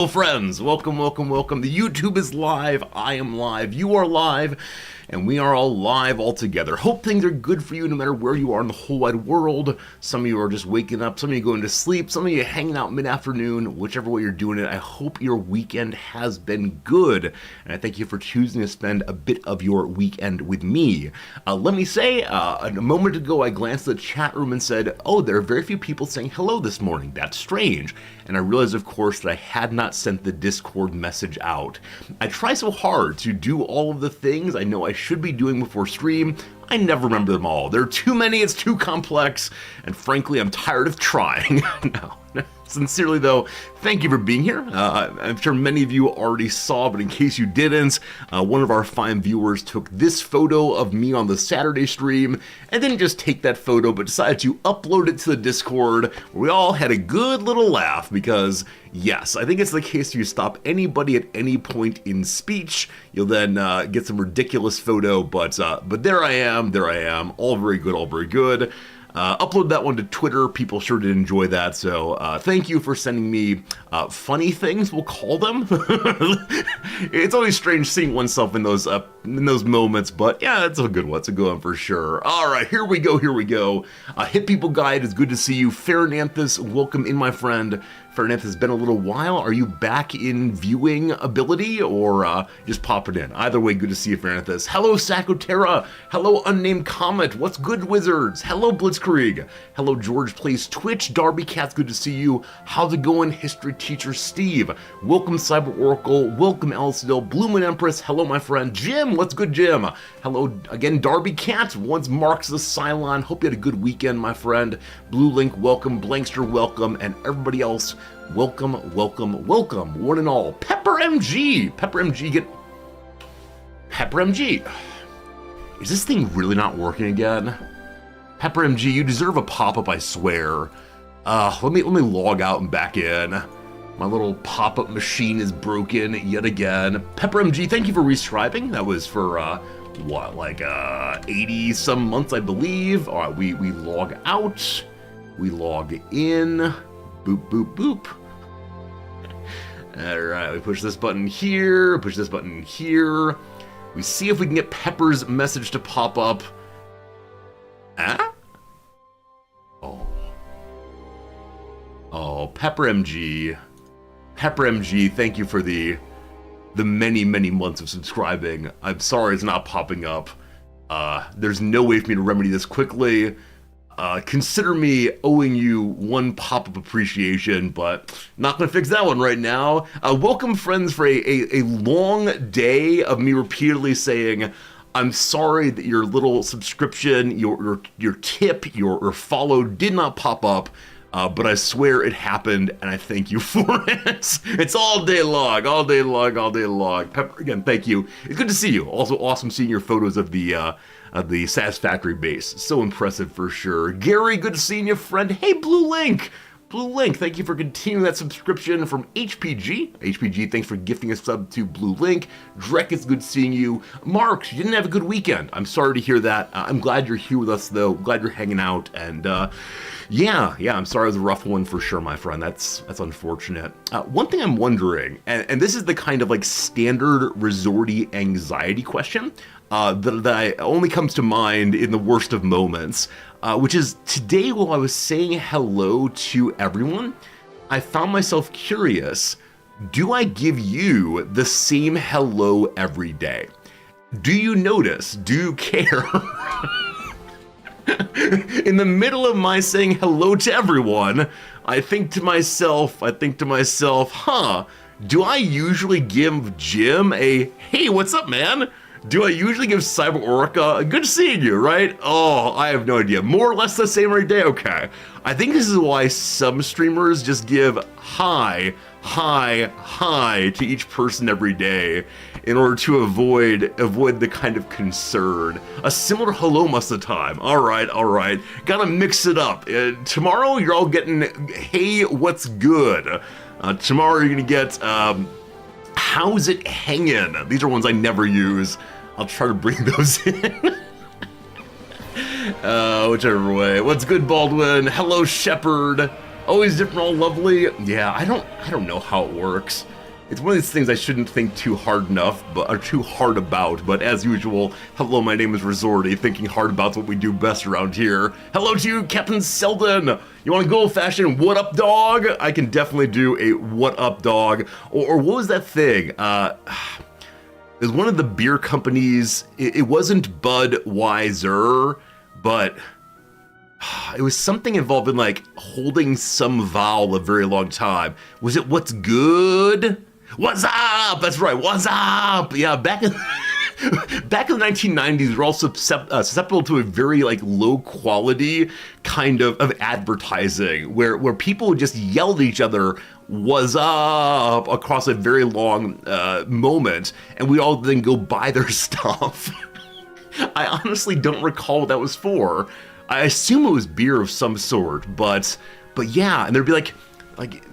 Hello friends, welcome. The YouTube is live, I am live, you are live, and we are all live all together. Hope things are good for you no matter where you are in the whole wide world. Some of you are just waking up, some of you going to sleep, some of you hanging out mid-afternoon, whichever way you're doing it. I hope your weekend has been good, and I thank you for choosing to spend a bit of your weekend with me. Let me say, a moment ago I glanced at the chat room and said, oh, there are very few people saying hello this morning. That's strange. And I realized, of course, that I had not sent the Discord message out. I try so hard to do all of the things I know I should be doing before stream. I never remember them all. There are too many, it's too complex, and frankly, I'm tired of trying. No. Sincerely, though, thank you for being here. I'm sure many of you already saw, but in case you didn't, one of our fine viewers took this photo of me on the Saturday stream, and didn't just take that photo, but decided to upload it to the Discord, where we all had a good little laugh, because, yes, I think it's the case if you stop anybody at any point in speech, you'll then get some ridiculous photo, but there I am, all very good. Upload that one to Twitter. People sure did enjoy that, so thank you for sending me funny things, we'll call them. It's always strange seeing oneself in those moments, but yeah, it's a good one. It's a good one for sure. All right, here we go. Hit People Guide, it's good to see you. Farinanthus, welcome in, my friend. Farinanthus, it's been a little while. Are you back in viewing ability or just popping in? Either way, good to see you, Farinanthus. Hello, Sakotera. Hello, Unnamed Comet. What's good, Wizards? Hello, Blitzkrieg. Hello, George Plays Twitch. Darby Cat's good to see you. How's it going, History Teacher Steve? Welcome, Cyber Oracle. Welcome, Elsidel. Bloomin' Empress. Hello, my friend. Jim, what's good, Jim? Hello, again, Darby Cat. Once Marks the Cylon. Hope you had a good weekend, my friend. Blue Link, welcome. Blankster, welcome. And everybody else, welcome, one and all. Pepper MG, Is this thing really not working again? Pepper MG, you deserve a pop-up, I swear. Let me log out and back in. My little pop-up machine is broken yet again. Pepper MG, thank you for rescribing. That was for what, like 80 some months, I believe. All right, we log out, we log in. Boop. Alright, we push this button here, push this button here. We see if we can get Pepper's message to pop up. Ah? Oh, Pepper MG. Thank you for the many months of subscribing. I'm sorry it's not popping up. There's no way for me to remedy this quickly. Consider me owing you one pop-up appreciation, but not gonna fix that one right now. Welcome, friends, for a long day of me repeatedly saying, I'm sorry that your little subscription, your tip, your follow did not pop up, but I swear it happened, and I thank you for it. It's all day long. Pepper, again, thank you. It's good to see you. Also awesome seeing your photos of the Satisfactory base. So impressive for sure. Gary, good to seeing you, friend. Hey, Blue Link, thank you for continuing that subscription from HPG, thanks for gifting a sub to Blue Link. Drek, it's good seeing you. Marks, you didn't have a good weekend. I'm sorry to hear that. I'm glad you're here with us, though. Glad you're hanging out, and yeah, I'm sorry it was a rough one for sure, my friend. That's unfortunate. One thing I'm wondering, and this is the kind of like standard resorty anxiety question that only comes to mind in the worst of moments, which is today while I was saying hello to everyone, I found myself curious, do I give you the same hello every day? Do you notice? Do you care? In the middle of my saying hello to everyone, I think to myself, huh, do I usually give Jim a, hey, what's up, man? Do I usually give Cyber Orica, good seeing you, right? Oh, I have no idea. More or less the same every day? Okay. I think this is why some streamers just give hi to each person every day in order to avoid the kind of concern. A similar hello most of the time. All right. Gotta mix it up. Tomorrow, you're all getting, hey, what's good? Tomorrow, you're gonna get, how's it hanging? These are ones I never use. I'll try to bring those in. Whichever way. What's good, Baldwin? Hello, Shepherd. Always different, all lovely. Yeah, I don't know how it works. It's one of these things I shouldn't think too hard enough, or too hard about. But as usual, hello, my name is Resorty, thinking hard about what we do best around here. Hello to you, Captain Selden. You want to go old-fashioned what up, dog? I can definitely do a what up, dog. Or what was that thing? There's one of the beer companies. It wasn't Budweiser, but it was something involved in like holding some vowel a very long time. Was it what's good? What's up? That's right. What's up? Yeah, back in back in the 1990s, we're also susceptible to a very like low quality kind of advertising where people would just yell at each other, "What's up?" across a very long moment, and we all then go buy their stuff. I honestly don't recall what that was for. I assume it was beer of some sort, but yeah, and there'd be like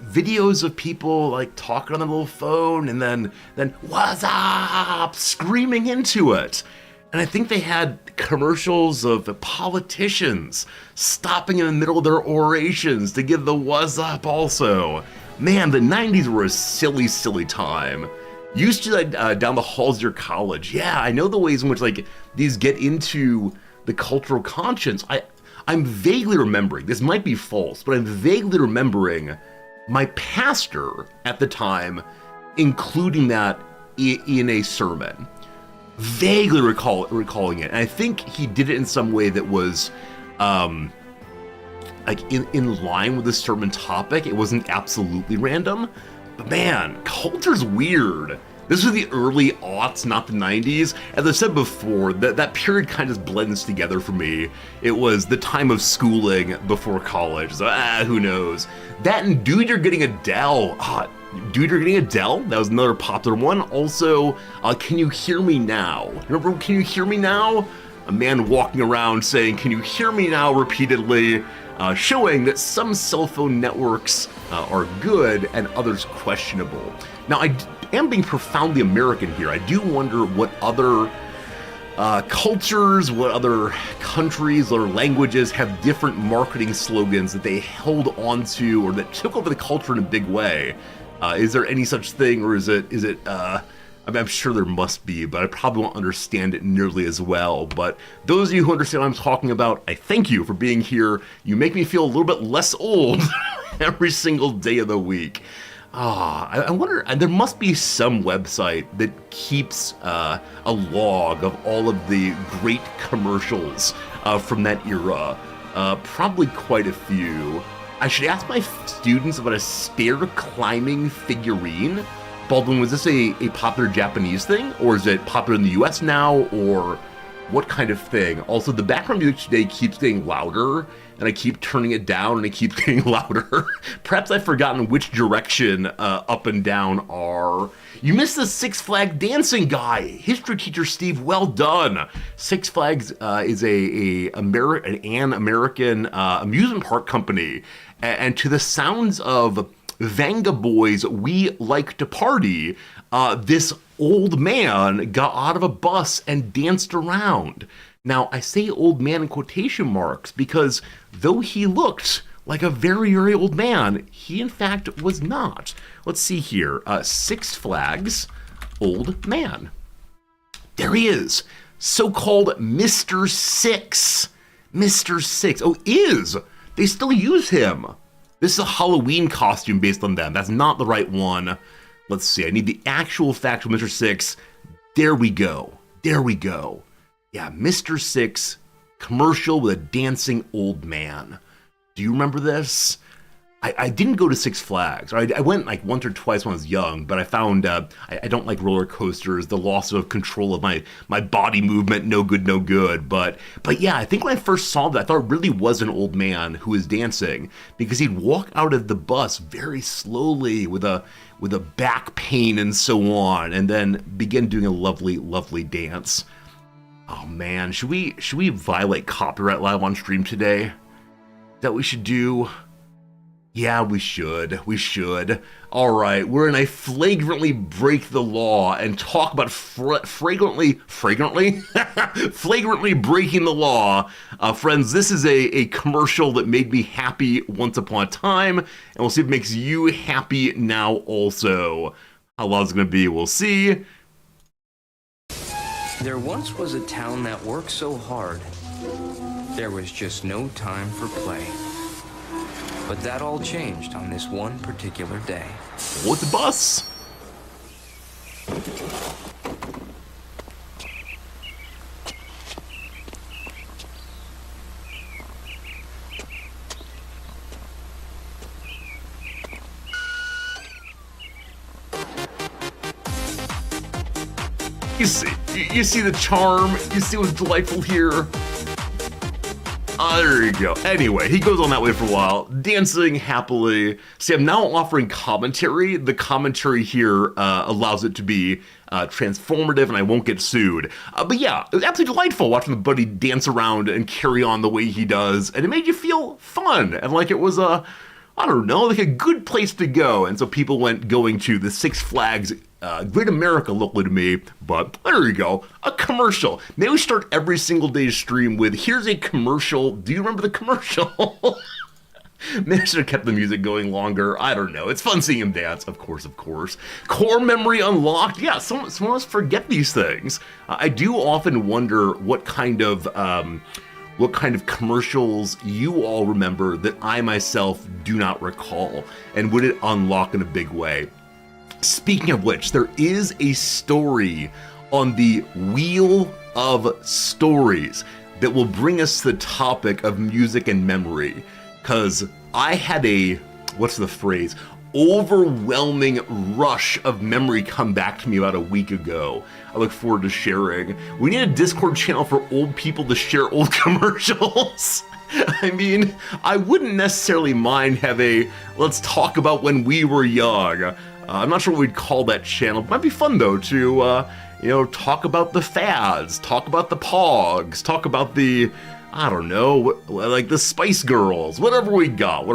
videos of people like talking on their little phone and then what's up, screaming into it. And I think they had commercials of politicians stopping in the middle of their orations to give the what's up also. Man, the 90s were a silly, silly time. Used to like down the halls of your college. Yeah, I know the ways in which like these get into the cultural conscience. I'm vaguely remembering, this might be false, but I'm vaguely remembering my pastor at the time including that in a sermon. Vaguely recalling it. And I think he did it in some way that was like in line with the sermon topic. It wasn't absolutely random. But man, culture's weird. This was the early aughts, not the 90s. As I said before, that period kind of blends together for me. It was the time of schooling before college, so who knows. That and Dude, You're Getting Adele. Dude, You're Getting Adele? That was another popular one. Also, Can You Hear Me Now? Remember Can You Hear Me Now? A man walking around saying, "Can you hear me now?" repeatedly, showing that some cell phone networks are good and others questionable. Now, I am being profoundly American here. I do wonder what other cultures, what other countries or languages have different marketing slogans that they held onto or that took over the culture in a big way. Is there any such thing, or is it? I mean, I'm sure there must be, but I probably won't understand it nearly as well. But those of you who understand what I'm talking about, I thank you for being here. You make me feel a little bit less old every single day of the week. I wonder, there must be some website that keeps a log of all of the great commercials from that era. Probably quite a few. I should ask my students about a spare climbing figurine. Baldwin, was this a popular Japanese thing, or is it popular in the US now, or what kind of thing? Also, the background music today keeps getting louder, and I keep turning it down, and it keeps getting louder. Perhaps I've forgotten which direction up and down are. You missed the Six Flags dancing guy. History teacher Steve, well done. Six Flags is an American amusement park company, and to the sounds of Vanga Boys, We Like to Party, this old man got out of a bus and danced around. Now, I say old man in quotation marks because though he looked like a very, very old man, he in fact was not. Let's see here. Six Flags, old man. There he is. So-called Mr. Six. Mr. Six. Oh, is. They still use him. This is a Halloween costume based on them. That's not the right one. Let's see. I need the actual factual Mr. Six. There we go. There we go. Yeah, Mr. Six commercial with a dancing old man. Do you remember this? I didn't go to Six Flags. I went like once or twice when I was young, but I found I don't like roller coasters. The loss of control of my body movement, no good, no good. But yeah, I think when I first saw that, I thought it really was an old man who was dancing because he'd walk out of the bus very slowly with a back pain and so on, and then begin doing a lovely, lovely dance. Oh man, should we violate copyright live on stream today? Is that what we should do? Yeah, we should. We should. All right, we're gonna flagrantly break the law and talk about flagrantly breaking the law. Friends, this is a commercial that made me happy once upon a time, and we'll see if it makes you happy now also. How long it's gonna be, we'll see. There once was a town that worked so hard, there was just no time for play. But that all changed on this one particular day. What's the bus? You see the charm. You see what's delightful here. There you go. Anyway, he goes on that way for a while, dancing happily. See, I'm now offering commentary. The commentary here allows it to be transformative, and I won't get sued. But yeah, it was absolutely delightful watching the buddy dance around and carry on the way he does, and it made you feel fun, and like it was I don't know, like a good place to go. And so people went going to the Six Flags Great America locally to me, but there you go, a commercial. Maybe we start every single day's stream with, here's a commercial. Do you remember the commercial? Maybe I should have kept the music going longer. I don't know. It's fun seeing him dance, of course, of course. Core memory unlocked. Yeah, some of us forget these things. I do often wonder what kind of commercials you all remember that I myself do not recall, and would it unlock in a big way? Speaking of which, there is a story on the Wheel of Stories that will bring us to the topic of music and memory, because I had a, what's the phrase, overwhelming rush of memory come back to me about a week ago. I look forward to sharing. We need a Discord channel for old people to share old commercials. I mean, I wouldn't necessarily mind have a, let's talk about when we were young. I'm not sure what we'd call that channel. It might be fun though to, talk about the fads, talk about the pogs, talk about the, I don't know, like the Spice Girls, whatever we got.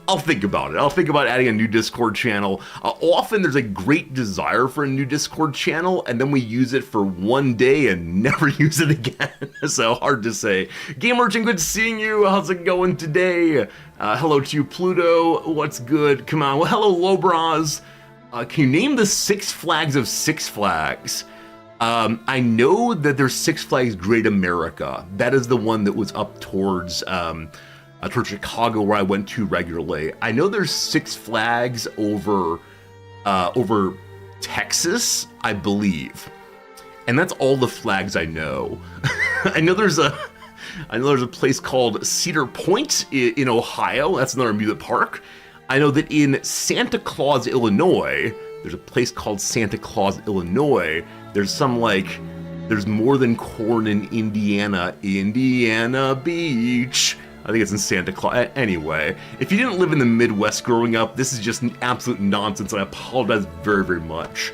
I'll think about it. I'll think about adding a new Discord channel. Often there's a great desire for a new Discord channel, and then we use it for one day and never use it again. So hard to say. Game Merchant, good seeing you. How's it going today? Hello to you, Pluto. What's good? Come on. Well, hello, Lobras. Can you name the Six Flags of Six Flags? I know that there's Six Flags Great America. That is the one that was up towards Chicago, where I went to regularly. I know there's Six Flags over Texas, I believe, and that's all the flags I know. I know there's a place called Cedar Point in Ohio. That's another amusement park. I know that in Santa Claus, Illinois, there's a place called Santa Claus, Illinois. There's some there's more than corn in Indiana Beach. I think it's in Santa Claus. Anyway, if you didn't live in the Midwest growing up, this is just absolute nonsense, and I apologize very, very much.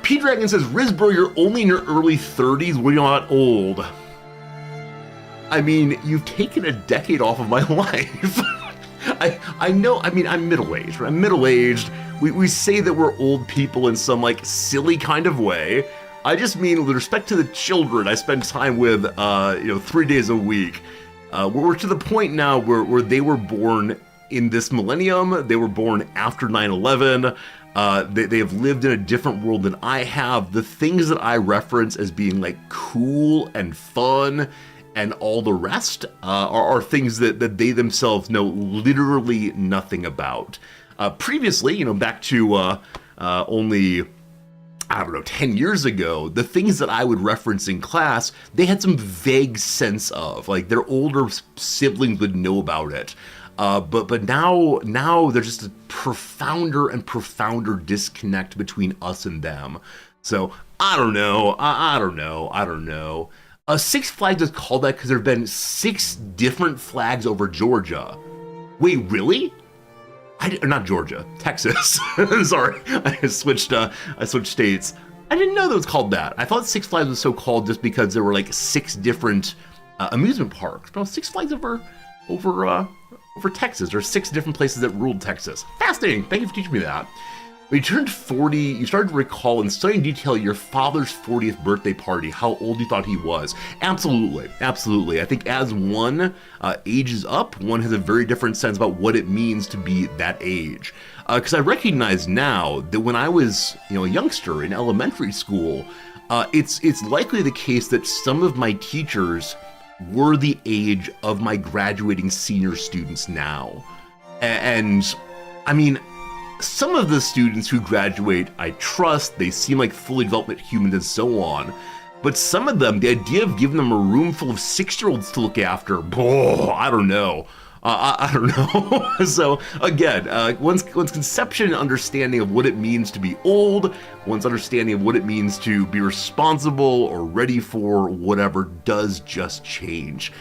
P-Dragon says, Rizbro, you're only in your early 30s. We're not old. I mean, you've taken a decade off of my life. I know, I mean, I'm middle-aged, right? I'm middle-aged. We say that we're old people in some, silly kind of way. I just mean, with respect to the children I spend time with, 3 days a week. We're to the point now where they were born in this millennium. They were born after 9/11. They have lived in a different world than I have. The things that I reference as being cool and fun and all the rest are things that they themselves know literally nothing about. Previously, back to only, I don't know, 10 years ago, the things that I would reference in class, they had some vague sense of, their older siblings would know about it. But now there's just a profounder and profounder disconnect between us and them. So I don't know. I don't know. Six Flags is called that because there have been 6 different flags over Georgia. Wait, really? Not Georgia, Texas. Sorry, I switched states. I didn't know that it was called that. I thought Six Flags was so called just because there were 6 different amusement parks. No, Six Flags over over Texas. There are 6 different places that ruled Texas. Fascinating. Thank you for teaching me that. When you turned 40, you started to recall in stunning detail your father's 40th birthday party, how old you thought he was. Absolutely, absolutely. I think as one ages up, one has a very different sense about what it means to be that age. Because I recognize now that when I was, a youngster in elementary school, it's likely the case that some of my teachers were the age of my graduating senior students now. And I mean, some of the students who graduate, I trust, they seem like fully developed humans and so on. But some of them, the idea of giving them a room full of 6-year-olds to look after, I don't know. I don't know. So again, one's conception and understanding of what it means to be old, one's understanding of what it means to be responsible or ready for whatever does just change.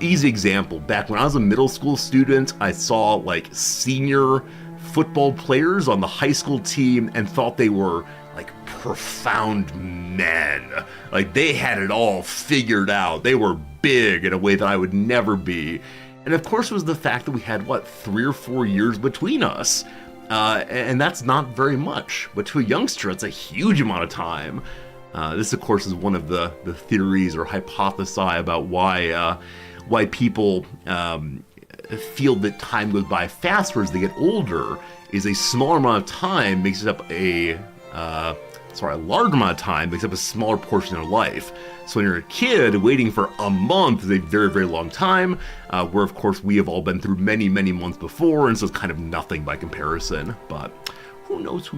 Easy example, back when I was a middle school student, I saw like senior football players on the high school team and thought they were like profound men. Like they had it all figured out. They were big in a way that I would never be. And of course it was the fact that we had, 3 or 4 years between us. And that's not very much. But to a youngster, it's a huge amount of time. This, of course, is one of the theories or hypothesi about why people feel that time goes by faster as they get older, is a smaller amount of time makes up a large amount of time makes up a smaller portion of their life. So when you're a kid, waiting for a month is a very, very long time, where of course we have all been through many, many months before, and so it's kind of nothing by comparison. But who knows?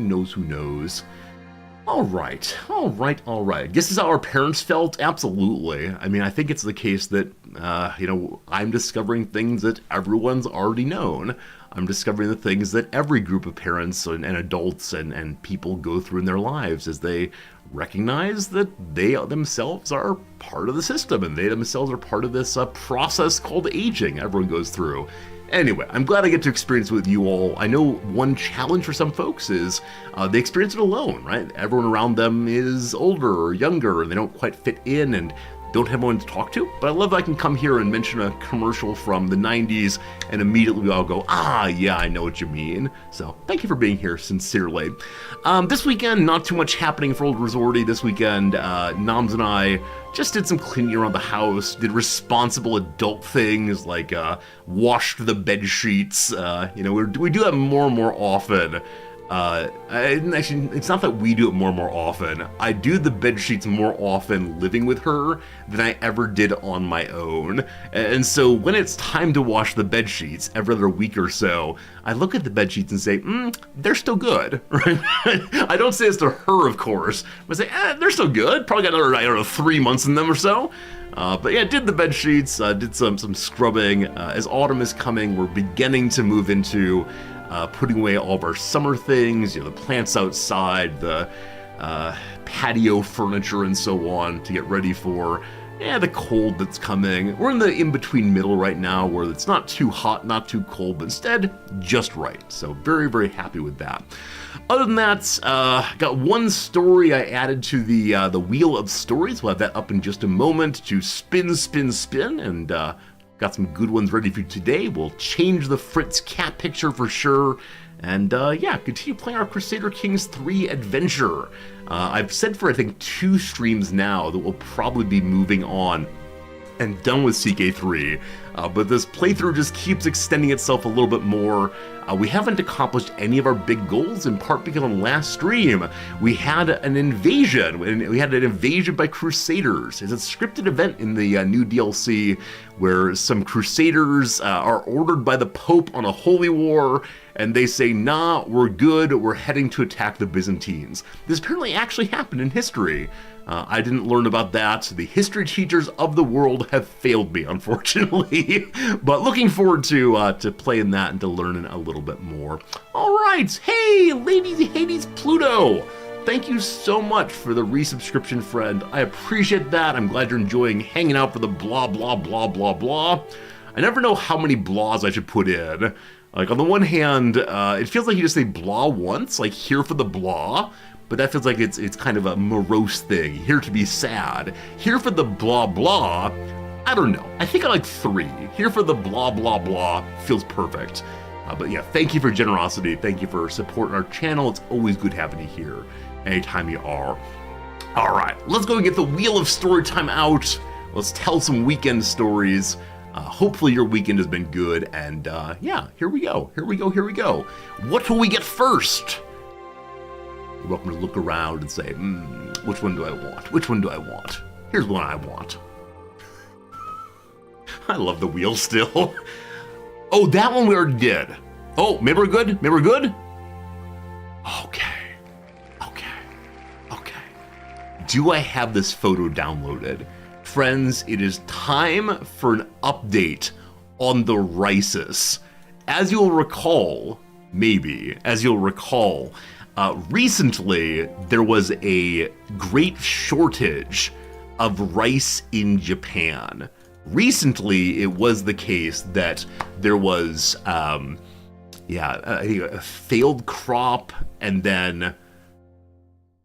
All right. Guess this is how our parents felt? Absolutely. I mean, I think it's the case that, I'm discovering things that everyone's already known. I'm discovering the things that every group of parents and adults and people go through in their lives as they recognize that they themselves are part of the system and they themselves are part of this process called aging everyone goes through. Anyway, I'm glad I get to experience it with you all. I know one challenge for some folks is they experience it alone, right? Everyone around them is older or younger and they don't quite fit in and don't have anyone to talk to. But I love that I can come here and mention a commercial from the 90s and immediately we all go, yeah, I know what you mean. So thank you for being here, sincerely. This weekend, not too much happening for Old Resorty. This weekend, Noms and I just did some cleaning around the house, did responsible adult things like washed the bed sheets. We do that more and more often. Actually, it's not that we do it more and more often. I do the bed sheets more often living with her than I ever did on my own. And so when it's time to wash the bed sheets every other week or so, I look at the bed sheets and say, they're still good, right? I don't say this to her, of course, but I say, they're still good. Probably got another, 3 months in them or so. But yeah, did the bed sheets, did some scrubbing. As autumn is coming, we're beginning to move into putting away all of our summer things, the plants outside, the patio furniture and so on to get ready for the cold that's coming. We're in the in-between middle right now where it's not too hot, not too cold, but instead just right. So very, very happy with that. Other than that, got one story I added to the Wheel of Stories. We'll have that up in just a moment to spin, and got some good ones ready for you today. We'll change the Fritz cat picture for sure. And continue playing our Crusader Kings 3 adventure. I've said for, I think, 2 streams now that we'll probably be moving on and done with CK3. But this playthrough just keeps extending itself a little bit more. We haven't accomplished any of our big goals, in part because on last stream, we had an invasion. We had an invasion by Crusaders. It's a scripted event in the new DLC where some Crusaders are ordered by the Pope on a holy war, and they say, nah, we're good, we're heading to attack the Byzantines. This apparently actually happened in history. I didn't learn about that. The history teachers of the world have failed me, unfortunately. But looking forward to playing that and to learning a little bit more. All right. Hey, Lady Hades Pluto. Thank you so much for the resubscription, friend. I appreciate that. I'm glad you're enjoying hanging out for the blah, blah, blah, blah, blah. I never know how many blahs I should put in. Like, on the one hand, it feels like you just say blah once, like here for the blah. But that feels like it's kind of a morose thing. Here to be sad. Here for the blah blah. I don't know. I think I like 3. Here for the blah, blah, blah feels perfect. But yeah, thank you for generosity. Thank you for supporting our channel. It's always good having you here anytime you are. All right, let's go and get the Wheel of Storytime out. Let's tell some weekend stories. Hopefully your weekend has been good. And yeah, here we go. Here we go. What will we get first? You're welcome to look around and say, which one do I want? Which one do I want? Here's one I want. I love the wheel still. Oh, that one we already did. Oh, maybe we're good? Maybe we're good? Okay. Do I have this photo downloaded? Friends, it is time for an update on the rices. As you'll recall, recently there was a great shortage of rice in Japan. Recently, it was the case that there was, a failed crop, and then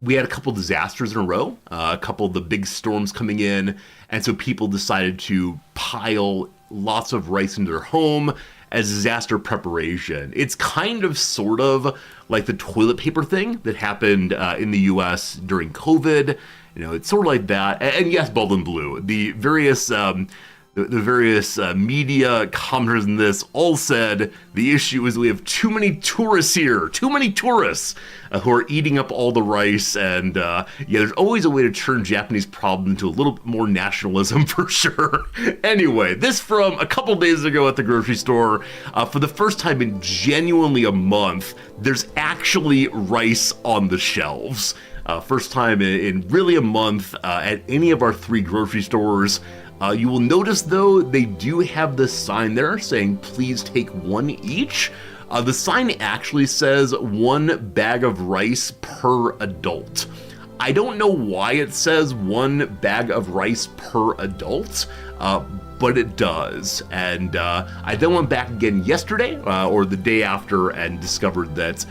we had a couple disasters in a row, a couple of the big storms coming in, and so people decided to pile lots of rice into their home as disaster preparation. It's kind of sort of like the toilet paper thing that happened in the US during COVID. You know, it's sort of like that. And yes, Bald and Blue, the various media commenters in this all said the issue is we have too many tourists here, who are eating up all the rice, and there's always a way to turn Japanese problem into a little bit more nationalism for sure. Anyway, this from a couple days ago at the grocery store. For the first time in genuinely a month, there's actually rice on the shelves. First time in really a month at any of our 3 grocery stores. You will notice, though, they do have this sign there saying, please take 1 each. The sign actually says 1 bag of rice per adult. I don't know why it says 1 bag of rice per adult, but it does. And I then went back again yesterday, or the day after, and discovered that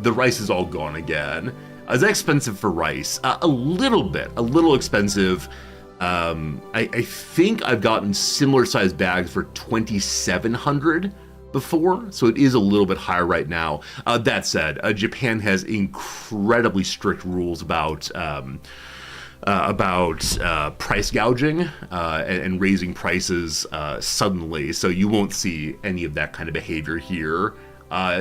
the rice is all gone again. Is that expensive for rice? A little expensive. I think I've gotten similar sized bags for $2,700 before, so it is a little bit higher right now. That said, Japan has incredibly strict rules about price gouging and raising prices suddenly, so you won't see any of that kind of behavior here.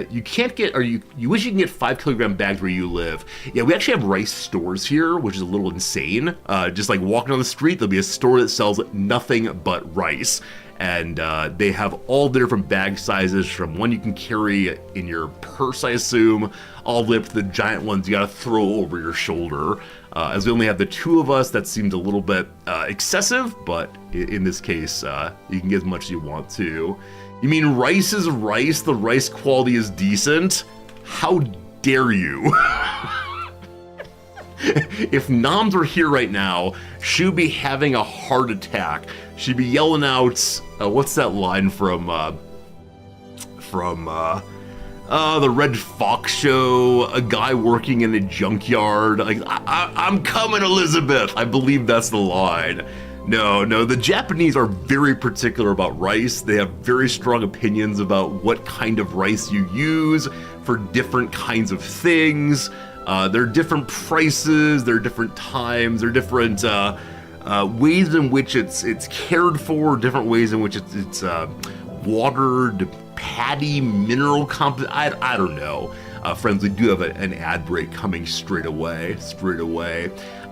You can't get, or you wish you can get 5 kilogram bags where you live. Yeah, we actually have rice stores here, which is a little insane. Just like walking on the street, there'll be a store that sells nothing but rice. And they have all the different bag sizes, from one you can carry in your purse, I assume, all the way up to the giant ones you gotta throw over your shoulder. As we only have the 2 of us, that seems a little bit excessive, but in this case, you can get as much as you want to. You mean rice is rice, the rice quality is decent? How dare you? If Noms were here right now, she'd be having a heart attack. She'd be yelling out, what's that line from the Red Fox show, a guy working in a junkyard, like, I'm coming, Elizabeth. I believe that's the line. No, the Japanese are very particular about rice. They have very strong opinions about what kind of rice you use for different kinds of things. There are different prices, there are different times, there are different ways in which it's cared for, different ways in which it's watered, paddy, mineral I don't know. Friends, we do have an ad break coming straight away.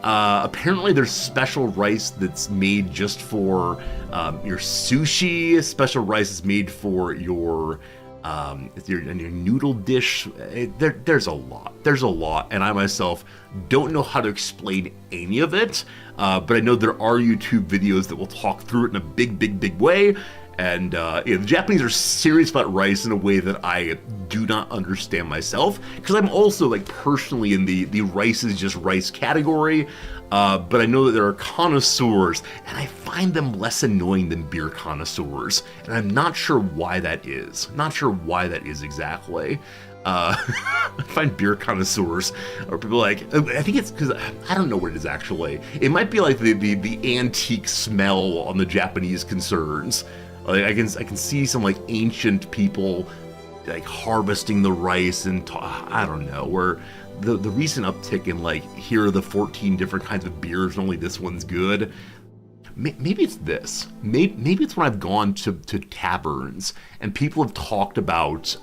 Apparently there's special rice that's made just for your sushi, special rice is made for your noodle dish. There's a lot, and I myself don't know how to explain any of it, but I know there are YouTube videos that will talk through it in a big way. And the Japanese are serious about rice in a way that I do not understand myself, because I'm also, like, personally in the rice is just rice category, but I know that there are connoisseurs, and I find them less annoying than beer connoisseurs, and I'm not sure why that is. Exactly. I find beer connoisseurs or people like, I think it's because I don't know what it is actually. It might be like the antique smell on the Japanese concerns. Like I can see some like ancient people like harvesting the rice and I don't know, where the recent uptick in like here are the 14 different kinds of beers and only this one's good. Maybe it's this. Maybe it's when I've gone to taverns and people have talked about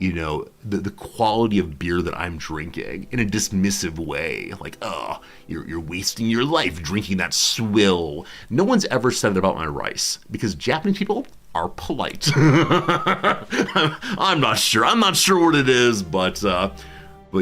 you know, the quality of beer that I'm drinking in a dismissive way. Like, oh, you're wasting your life drinking that swill. No one's ever said that about my rice because Japanese people are polite. I'm not sure. I'm not sure what it is, but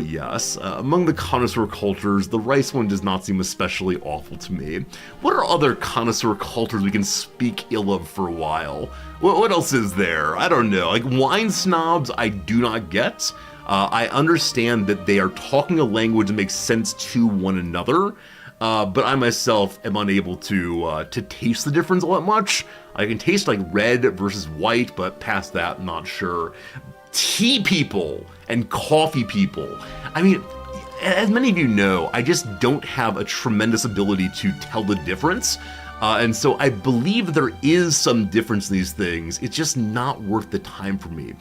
yes, among the connoisseur cultures, the rice one does not seem especially awful to me. What are other connoisseur cultures we can speak ill of for a while? What else is there? I don't know. Like wine snobs, I do not get. I understand that they are talking a language that makes sense to one another, but I myself am unable to taste the difference all that much. I can taste like red versus white, but past that, I'm not sure. Tea people and coffee people. I mean, as many of you know, I just don't have a tremendous ability to tell the difference. And so I believe there is some difference in these things. It's just not worth the time for me.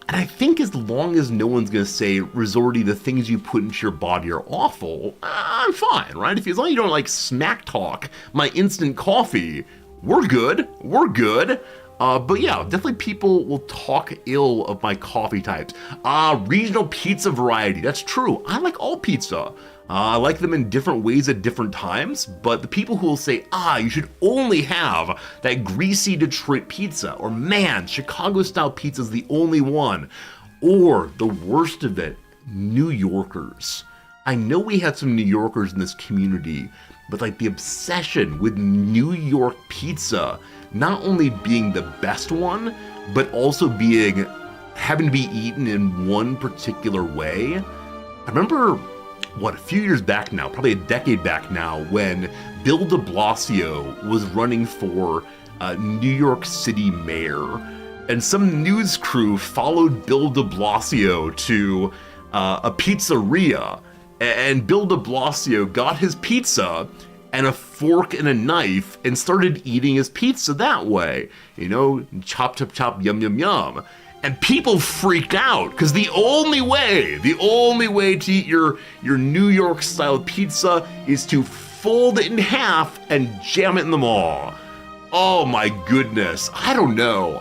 And I think as long as no one's going to say, Resorty, the things you put into your body are awful, I'm fine, right? As long as you don't like smack talk my instant coffee, we're good. We're good. But yeah, definitely people will talk ill of my coffee types. Regional pizza variety. That's true. I like all pizza. I like them in different ways at different times, but the people who will say, you should only have that greasy Detroit pizza, or man, Chicago style pizza is the only one, or the worst of it, New Yorkers. I know we had some New Yorkers in this community, but like the obsession with New York pizza not only being the best one, but also having to be eaten in one particular way. I remember, a few years back now, probably a decade back now, when Bill de Blasio was running for New York City mayor, and some news crew followed Bill de Blasio to a pizzeria, and Bill de Blasio got his pizza and a fork and a knife and started eating his pizza that way. You know, chop, chop, chop, yum, yum, yum. And people freaked out because the only way to eat your New York style pizza is to fold it in half and jam it in the maw. Oh my goodness. I don't know.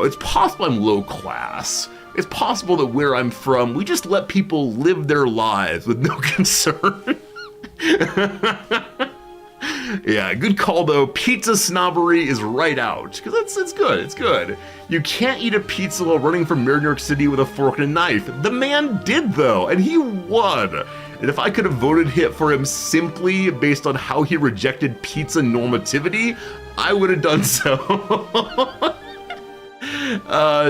It's possible I'm low class. It's possible that where I'm from, we just let people live their lives with no concern. Yeah, good call though. Pizza snobbery is right out, because it's good. You can't eat a pizza while running from New York City with a fork and a knife. The man did though, and he won. And if I could have voted for him simply based on how he rejected pizza normativity, I would have done so.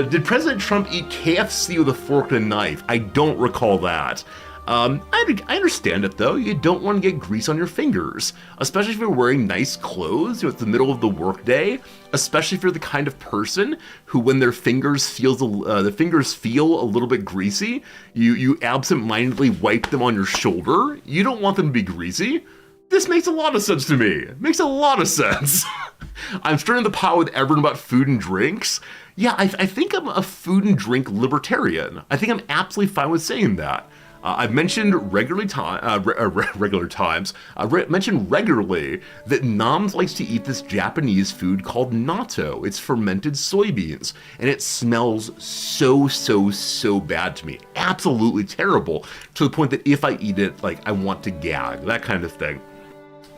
Did President Trump eat KFC with a fork and a knife? I don't recall that. I understand it though. You don't want to get grease on your fingers, especially if you're wearing nice clothes. It's the middle of the workday. Especially if you're the kind of person who, when their fingers feel a little bit greasy, you absent-mindedly wipe them on your shoulder. You don't want them to be greasy. This makes a lot of sense to me. It makes a lot of sense. I'm stirring the pot with everyone about food and drinks. Yeah, I think I'm a food and drink libertarian. I think I'm absolutely fine with saying that. I've mentioned regular times. I've mentioned regularly that Noms likes to eat this Japanese food called natto. It's fermented soybeans, and it smells so bad to me. Absolutely terrible, to the point that if I eat it, like, I want to gag, that kind of thing.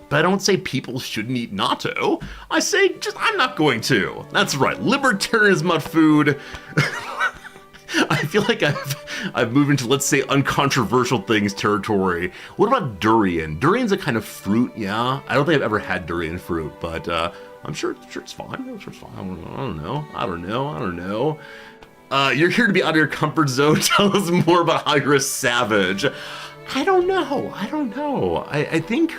But I don't say people shouldn't eat natto. I say I'm not going to. That's right, libertarianism about food. I feel like I've moved into, let's say, uncontroversial things territory. What about durian? Durian's a kind of fruit, yeah. I don't think I've ever had durian fruit, but I'm sure it's fine. I'm sure it's fine. I don't know. You're here to be out of your comfort zone. Tell us more about how you're a savage. I don't know. I think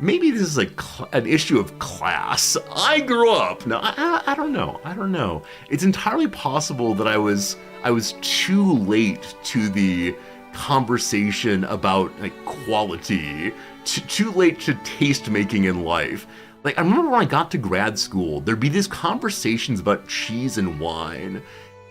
maybe this is an issue of class. I grew up. No, I don't know. I don't know. It's entirely possible that I was too late to the conversation about like quality, too late to taste making in life. Like, I remember when I got to grad school, there'd be these conversations about cheese and wine,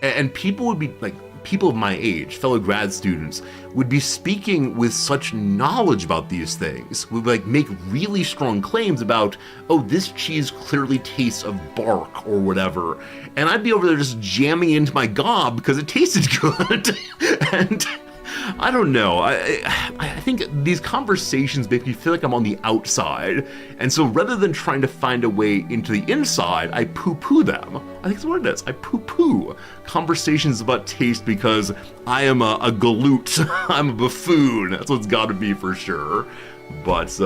and people would be like, people of my age, fellow grad students, would be speaking with such knowledge about these things, would like make really strong claims about, oh, this cheese clearly tastes of bark or whatever. And I'd be over there just jamming into my gob because it tasted good. And I don't know. I think these conversations make me feel like I'm on the outside. And so rather than trying to find a way into the inside, I poo-poo them. I think that's what it is. I poo-poo conversations about taste because I am a galoot. I'm a buffoon. That's what it's got to be for sure. But,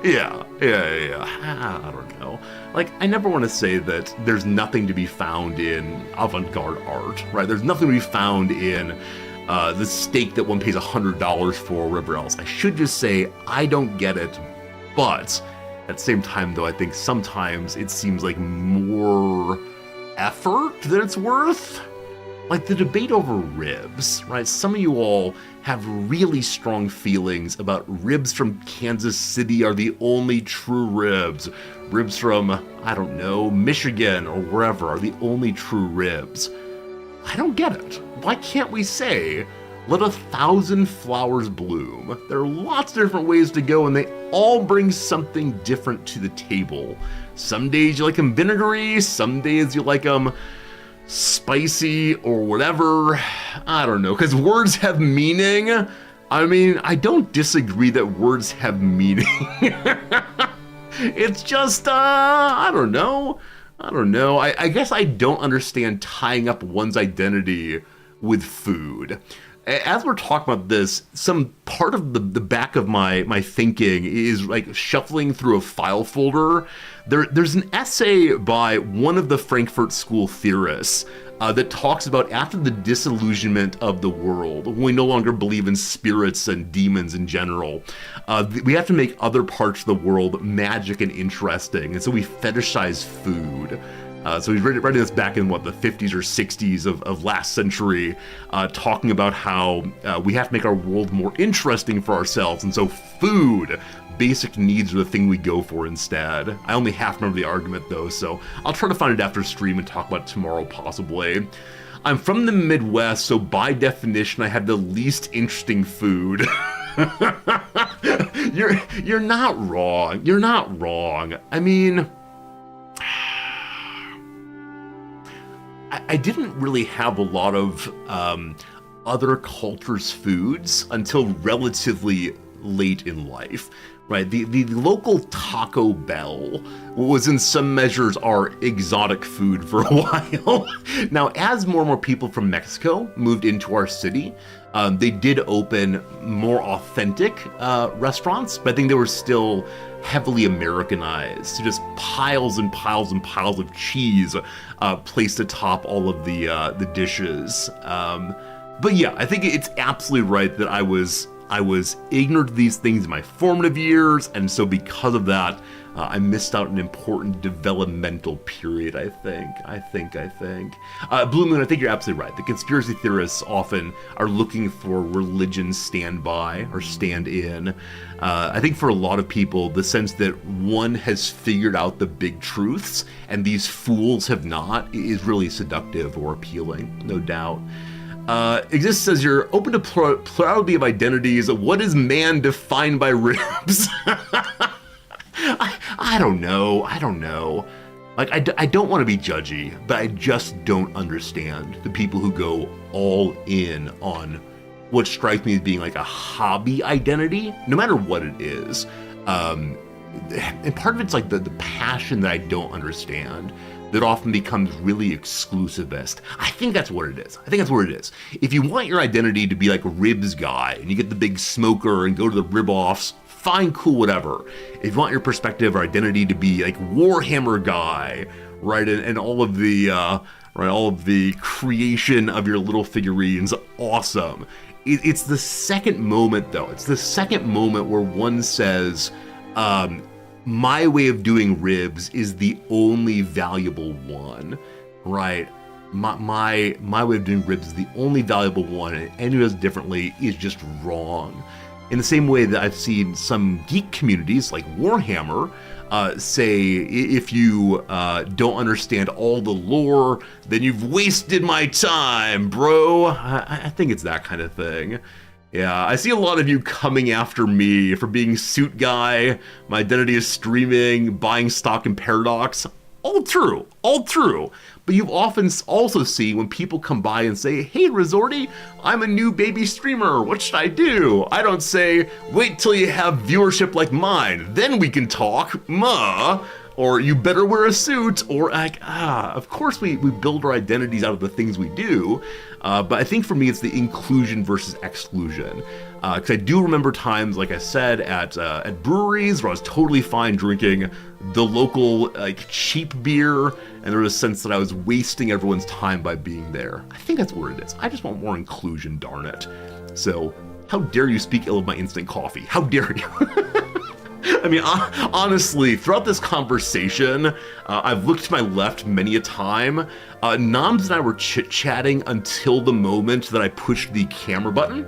yeah. I don't know. Like, I never want to say that there's nothing to be found in avant-garde art, right? There's nothing to be found in the steak that one pays $100 for, or whatever else. I should just say, I don't get it, but at the same time, though, I think sometimes it seems like more effort than it's worth. Like the debate over ribs, right? Some of you all have really strong feelings about ribs from Kansas City are the only true ribs. Ribs from, I don't know, Michigan or wherever are the only true ribs. I don't get it. Why can't we say, let 1,000 flowers bloom? There are lots of different ways to go, and they all bring something different to the table. Some days you like them vinegary, some days you like them spicy or whatever. I don't know, because words have meaning. I mean, I don't disagree that words have meaning. It's just, I don't know. I guess I don't understand tying up one's identity with food. As we're talking about this, some part of the back of my thinking is like shuffling through a file folder. There's an essay by one of the Frankfurt School theorists that talks about after the disillusionment of the world, when we no longer believe in spirits and demons in general, we have to make other parts of the world magic and interesting, and so we fetishize food. So he's writing this back in, the 50s or 60s of last century, talking about how we have to make our world more interesting for ourselves, and so food, basic needs are the thing we go for instead. I only half remember the argument though, so I'll try to find it after stream and talk about it tomorrow possibly. I'm from the Midwest, so by definition I have the least interesting food. You're not wrong. You're not wrong. I mean, I didn't really have a lot of other cultures' foods until relatively late in life, right? The local Taco Bell was in some measures our exotic food for a while. Now, as more and more people from Mexico moved into our city, they did open more authentic restaurants, but I think they were still heavily Americanized, so just piles and piles and piles of cheese placed atop all of the dishes. But yeah, I think it's absolutely right that I was ignorant of these things in my formative years, and so because of that, I missed out an important developmental period, I think. Blue Moon, I think you're absolutely right. The conspiracy theorists often are looking for religion standby or stand-in. I think for a lot of people, the sense that one has figured out the big truths and these fools have not is really seductive or appealing, no doubt. Exist says you're open to plurality of identities. What is man defined by ribs? I don't know. Like, I don't want to be judgy, but I just don't understand the people who go all in on what strikes me as being like a hobby identity, no matter what it is. And part of it's like the passion that I don't understand that often becomes really exclusivist. I think that's what it is. If you want your identity to be like a ribs guy and you get the big smoker and go to the rib-offs, fine, cool, whatever. If you want your perspective or identity to be like Warhammer guy, right, and all of the creation of your little figurines, awesome. It's the second moment though. It's the second moment where one says, my way of doing ribs is the only valuable one, right? My way of doing ribs is the only valuable one, and anyone who does it differently is just wrong. In the same way that I've seen some geek communities like Warhammer say, if you don't understand all the lore, then you've wasted my time, bro. I think it's that kind of thing. Yeah, I see a lot of you coming after me for being suit guy, my identity is streaming, buying stock in Paradox. All true, all true. But you've often also seen when people come by and say, hey, Resorty, I'm a new baby streamer, what should I do? I don't say, wait till you have viewership like mine, then we can talk, muh. Or you better wear a suit, or like, of course we build our identities out of the things we do, but I think for me it's the inclusion versus exclusion. Because I do remember times, like I said, at breweries where I was totally fine drinking the local like cheap beer, and there was a sense that I was wasting everyone's time by being there. I think that's what it is. I just want more inclusion, darn it. So, how dare you speak ill of my instant coffee? How dare you? I mean, honestly, throughout this conversation, I've looked to my left many a time. Noms and I were chit-chatting until the moment that I pushed the camera button.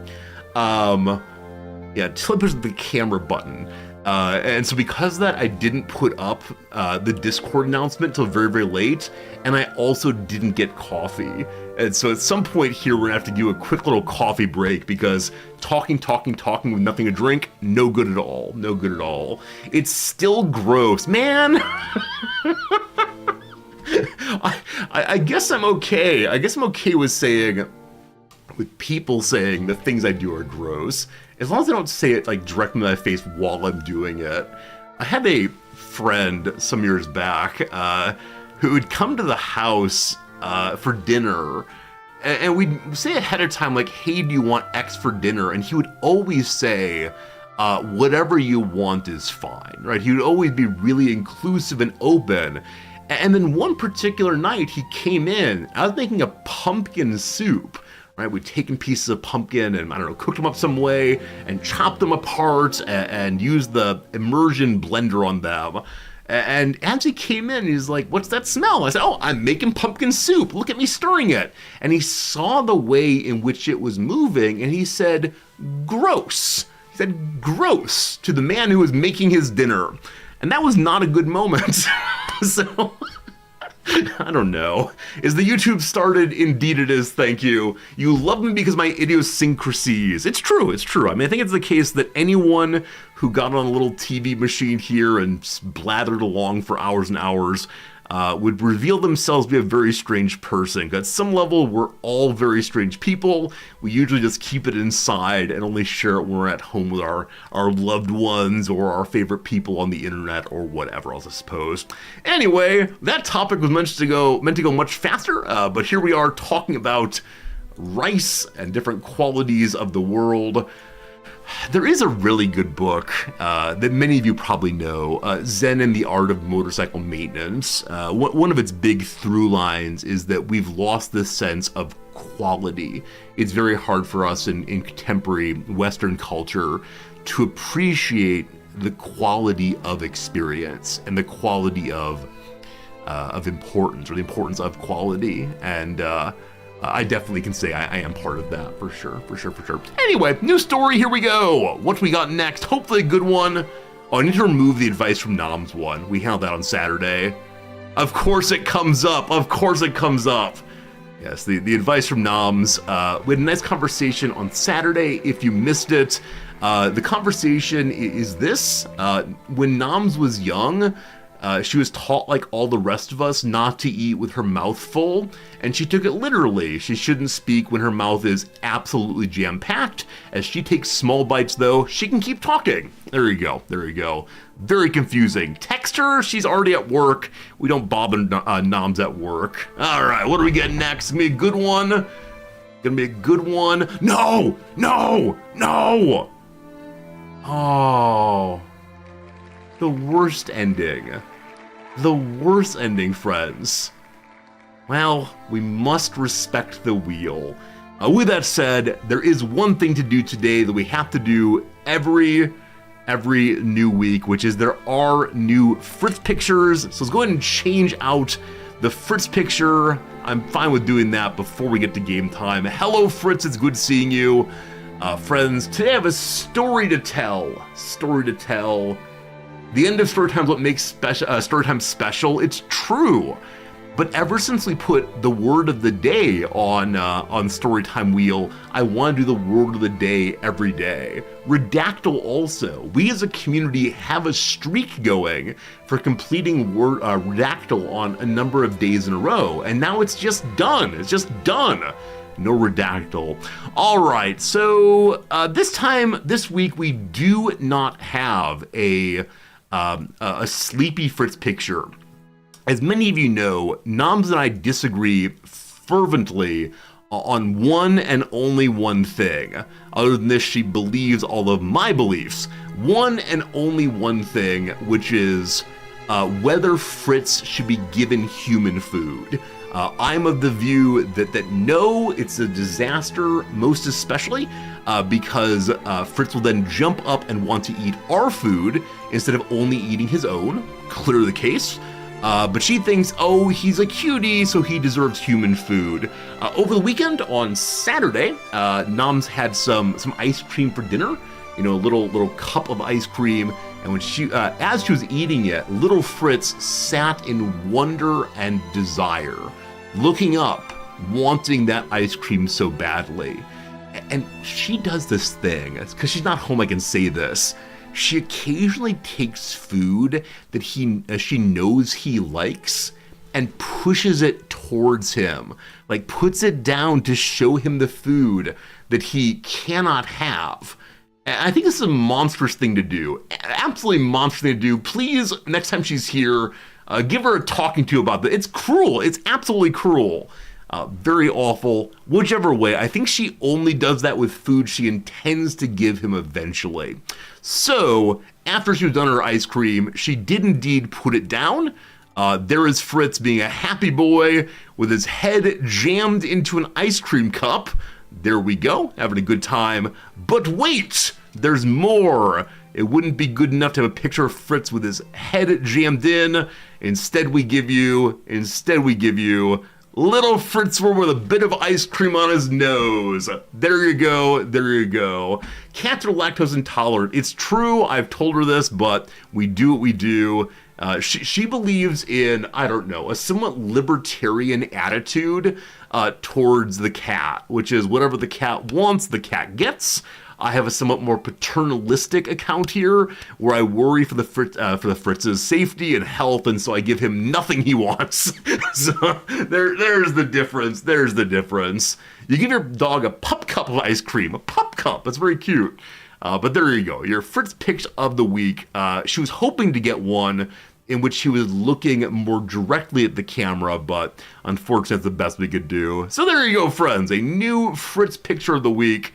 Until I pushed the camera button. And so because of that, I didn't put up the Discord announcement till very, very late, and I also didn't get coffee. And so at some point here, we're gonna have to do a quick little coffee break because talking with nothing to drink, no good at all, no good at all. It's still gross, man. I guess I'm okay. I guess I'm okay with people saying the things I do are gross, as long as I don't say it like directly in my face while I'm doing it. I had a friend some years back who would come to the house for dinner, and we'd say ahead of time like, hey, do you want X for dinner? And he would always say, whatever you want is fine, right? He would always be really inclusive and open. And then one particular night he came in, I was making a pumpkin soup. Right, we'd taken pieces of pumpkin and, I don't know, cooked them up some way and chopped them apart and used the immersion blender on them. And as he came in, he's like, what's that smell? I said, oh, I'm making pumpkin soup. Look at me stirring it. And he saw the way in which it was moving and he said, gross. He said, gross to the man who was making his dinner. And that was not a good moment. So... I don't know. Is the YouTube started? Indeed it is, thank you. You love me because of my idiosyncrasies. It's true, it's true. I mean, I think it's the case that anyone who got on a little TV machine here and blathered along for hours and hours would reveal themselves to be a very strange person. 'Cause at some level, we're all very strange people. We usually just keep it inside and only share it when we're at home with our loved ones or our favorite people on the internet or whatever else, I suppose. Anyway, that topic was meant to go much faster, but here we are talking about rice and different qualities of the world. There is a really good book that many of you probably know, Zen and the Art of Motorcycle Maintenance. One of its big through lines is that we've lost this sense of quality. It's very hard for us in contemporary Western culture to appreciate the quality of experience and the quality of importance, or the importance of quality. And I definitely can say I am part of that, for sure. Anyway, new story, here we go. What we got next? Hopefully a good one. Oh, I need to remove the advice from Noms one. We handled that on Saturday. Of course it comes up. Yes, the advice from Noms. We had a nice conversation on Saturday. If you missed it, the conversation is this. When Noms was young, she was taught, like all the rest of us, not to eat with her mouth full, and she took it literally. She shouldn't speak when her mouth is absolutely jam-packed. As she takes small bites, though, she can keep talking. There you go. Very confusing. Text her, she's already at work. We don't bother Noms at work. All right, what do we get next? Gonna be a good one. No! Oh. The worst ending, friends. Well, we must respect the wheel. With that said, there is one thing to do today that we have to do every every new week, which is there are new Fritz pictures. So let's go ahead and change out the Fritz picture. I'm fine with doing that before we get to game time. Hello, Fritz. It's good seeing you. Friends, today I have a story to tell. The end of Storytime is what makes Storytime special. It's true. But ever since we put the word of the day on Storytime Wheel, I want to do the word of the day every day. Redactyl also. We as a community have a streak going for completing Redactyl on a number of days in a row, and now it's just done. No Redactyl. All right, so this week we do not have a Sleepy Fritz picture. As many of you know, Noms and I disagree fervently on one and only one thing. Other than this, she believes all of my beliefs. One and only one thing, which is whether Fritz should be given human food. I'm of the view that no, it's a disaster, most especially because Fritz will then jump up and want to eat our food instead of only eating his own. Clear the case. But she thinks, oh, he's a cutie, so he deserves human food. Over the weekend, on Saturday, Noms had some ice cream for dinner. You know, a little cup of ice cream. And when as she was eating it, little Fritz sat in wonder and desire, looking up, wanting that ice cream so badly. And she does this thing, because she's not home, I can say this. She occasionally takes food that she knows he likes and pushes it towards him, like puts it down to show him the food that he cannot have. And I think this is a monstrous thing to do, absolutely monstrous thing to do. Please, next time she's here, give her a talking to about that. It's cruel, it's absolutely cruel. Very awful. Whichever way, I think she only does that with food she intends to give him eventually. So, after she was done her ice cream, she did indeed put it down. There is Fritz being a happy boy with his head jammed into an ice cream cup. There we go, having a good time. But wait, there's more. It wouldn't be good enough to have a picture of Fritz with his head jammed in. Instead we give you little Fritz with a bit of ice cream on his nose. There you go. Cats are lactose intolerant. It's true, I've told her this, but we do what we do. She believes in, I don't know, a somewhat libertarian attitude towards the cat, which is whatever the cat wants, the cat gets. I have a somewhat more paternalistic account here, where I worry for the Fritz's safety and health, and so I give him nothing he wants. So there's the difference. You give your dog a pup cup of ice cream, a pup cup. That's very cute. But there you go. Your Fritz pick of the week. She was hoping to get one in which she was looking more directly at the camera, but unfortunately, that's the best we could do. So there you go, friends. A new Fritz picture of the week.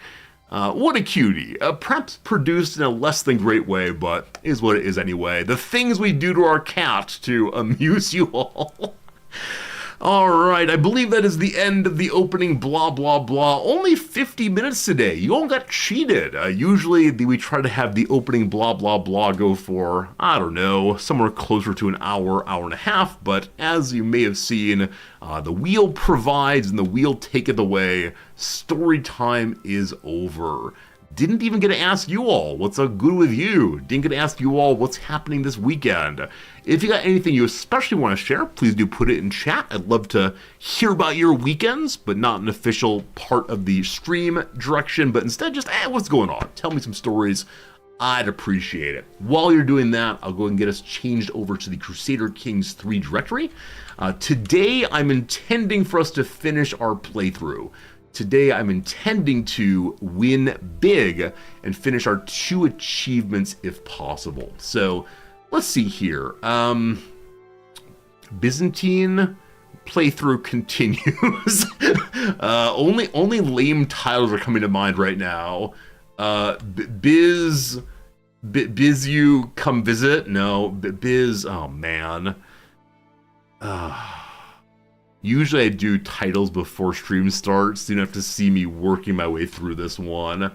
What a cutie. Perhaps produced in a less than great way, but is what it is anyway. The things we do to our cat to amuse you all. Alright, I believe that is the end of the opening blah blah blah. Only 50 minutes today. You all got cheated. Usually we try to have the opening blah blah blah go for, I don't know, somewhere closer to an hour, hour and a half, but as you may have seen, the wheel provides and the wheel taketh away. Story time is over. Didn't even get to ask you all what's up good with you. Didn't get to ask you all what's happening this weekend. If you got anything you especially want to share, please do put it in chat. I'd love to hear about your weekends, but not an official part of the stream direction, but instead just, what's going on? Tell me some stories. I'd appreciate it. While you're doing that, I'll go and get us changed over to the Crusader Kings 3 directory. Today, I'm intending for us to finish our playthrough. Today, I'm intending to win big and finish our 2 achievements if possible. So, let's see here. Byzantine playthrough continues. Only lame titles are coming to mind right now. Biz you come visit? No, Biz, oh man. Usually I do titles before stream starts, so you don't have to see me working my way through this one.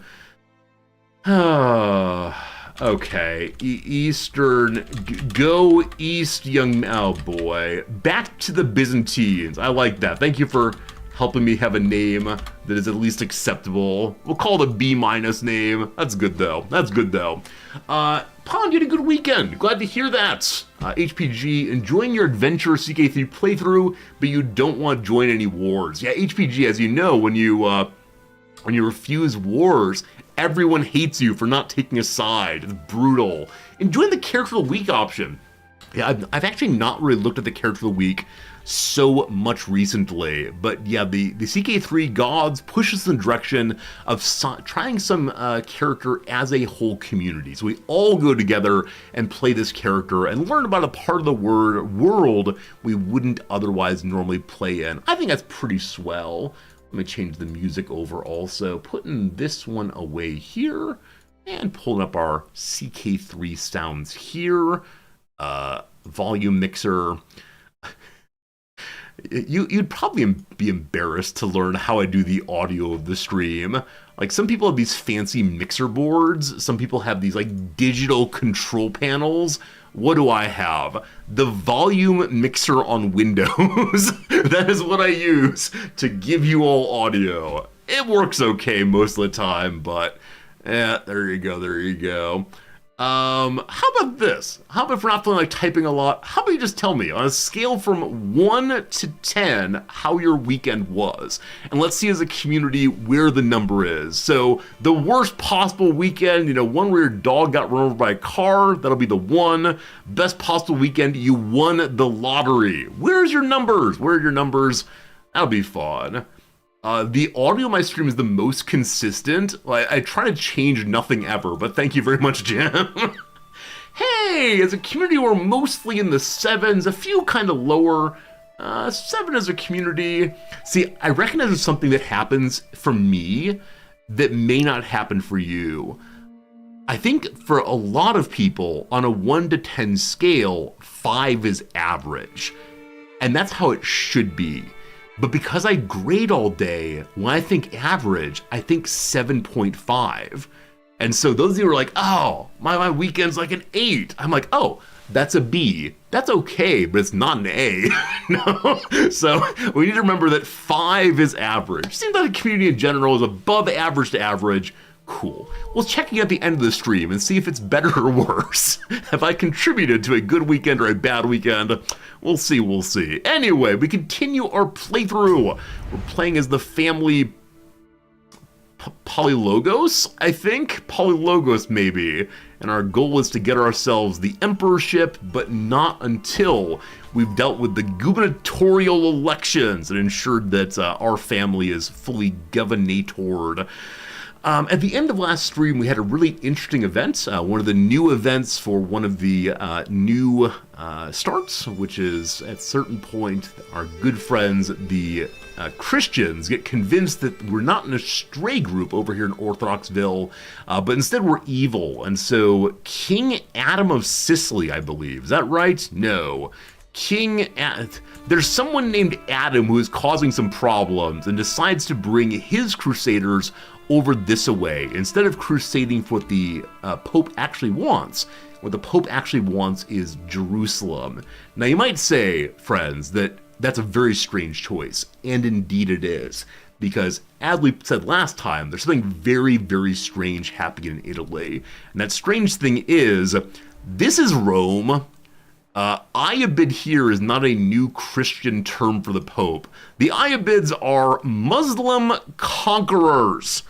Okay, Eastern, go east, young, oh boy. Back to the Byzantines. I like that. Thank you for helping me have a name that is at least acceptable. We'll call it a B- name. That's good though. That's good though. Pond, you had a good weekend. Glad to hear that. HPG, enjoying your adventure CK3 playthrough, but you don't want to join any wars. Yeah, HPG, as you know, when you refuse wars, everyone hates you for not taking a side. It's brutal. Enjoying the character of the week option. Yeah, I've actually not really looked at the character of the week so much recently, but yeah, the CK3 gods push us in the direction of trying some character as a whole community. So we all go together and play this character and learn about a part of the world we wouldn't otherwise normally play in. I think that's pretty swell. Let me change the music over also, putting this one away here and pulling up our CK3 sounds here. Volume mixer. You'd probably be embarrassed to learn how I do the audio of the stream. Like, some people have these fancy mixer boards. Some people have these like digital control panels. What do I have? The volume mixer on Windows. That is what I use to give you all audio. It works okay most of the time, but there you go, there you go. How about this? How about if we're not feeling like typing a lot, how about you just tell me on a scale from 1 to 10 how your weekend was? And let's see as a community where the number is. So the worst possible weekend, one where your dog got run over by a car, that'll be the 1. Best possible weekend, you won the lottery. Where's your numbers? Where are your numbers? That'll be fun. The audio of my stream is the most consistent. I try to change nothing ever, but thank you very much, Jim. Hey, as a community, we're mostly in the 7s, a few kind of lower. 7 as a community. See, I recognize there's something that happens for me that may not happen for you. I think for a lot of people, on a 1 to 10 scale, 5 is average. And that's how it should be. But because I grade all day, when I think average, I think 7.5. And so those of you who are like, oh, my weekend's like an 8. I'm like, oh, that's a B. That's okay, but it's not an A. No. So we need to remember that 5 is average. Seems like the community in general is above average to average. Cool. Well, checking at the end of the stream and see if it's better or worse. Have I contributed to a good weekend or a bad weekend? We'll see, we'll see. Anyway, we continue our playthrough. We're playing as the family Polylogos, I think? Polylogos, maybe. And our goal is to get ourselves the emperorship, but not until we've dealt with the gubernatorial elections and ensured that our family is fully governatored. At the end of last stream, we had a really interesting event. One of the new events for one of the new starts, which is at a certain point, our good friends, the Christians, get convinced that we're not in a stray group over here in Orthodoxville, but instead we're evil. And so King Adam of Sicily, I believe, is that right? No. There's someone named Adam who is causing some problems and decides to bring his crusaders over this way. Instead of crusading for what the Pope actually wants, what the Pope actually wants is Jerusalem. Now you might say, friends, that that's a very strange choice, and indeed it is, because as we said last time, there's something very, very strange happening in Italy. And that strange thing is, this is Rome. Iabid here is not a new Christian term for the Pope. The Iabids are Muslim conquerors.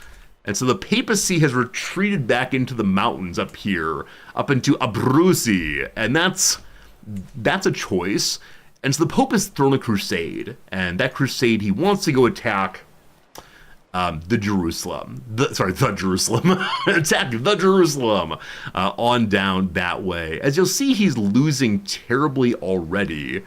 And so the papacy has retreated back into the mountains up here, up into Abruzzi, and that's a choice. And so the Pope has thrown a crusade, and that crusade, he wants to go attack the Jerusalem. Attack the Jerusalem on down that way. As you'll see, he's losing terribly already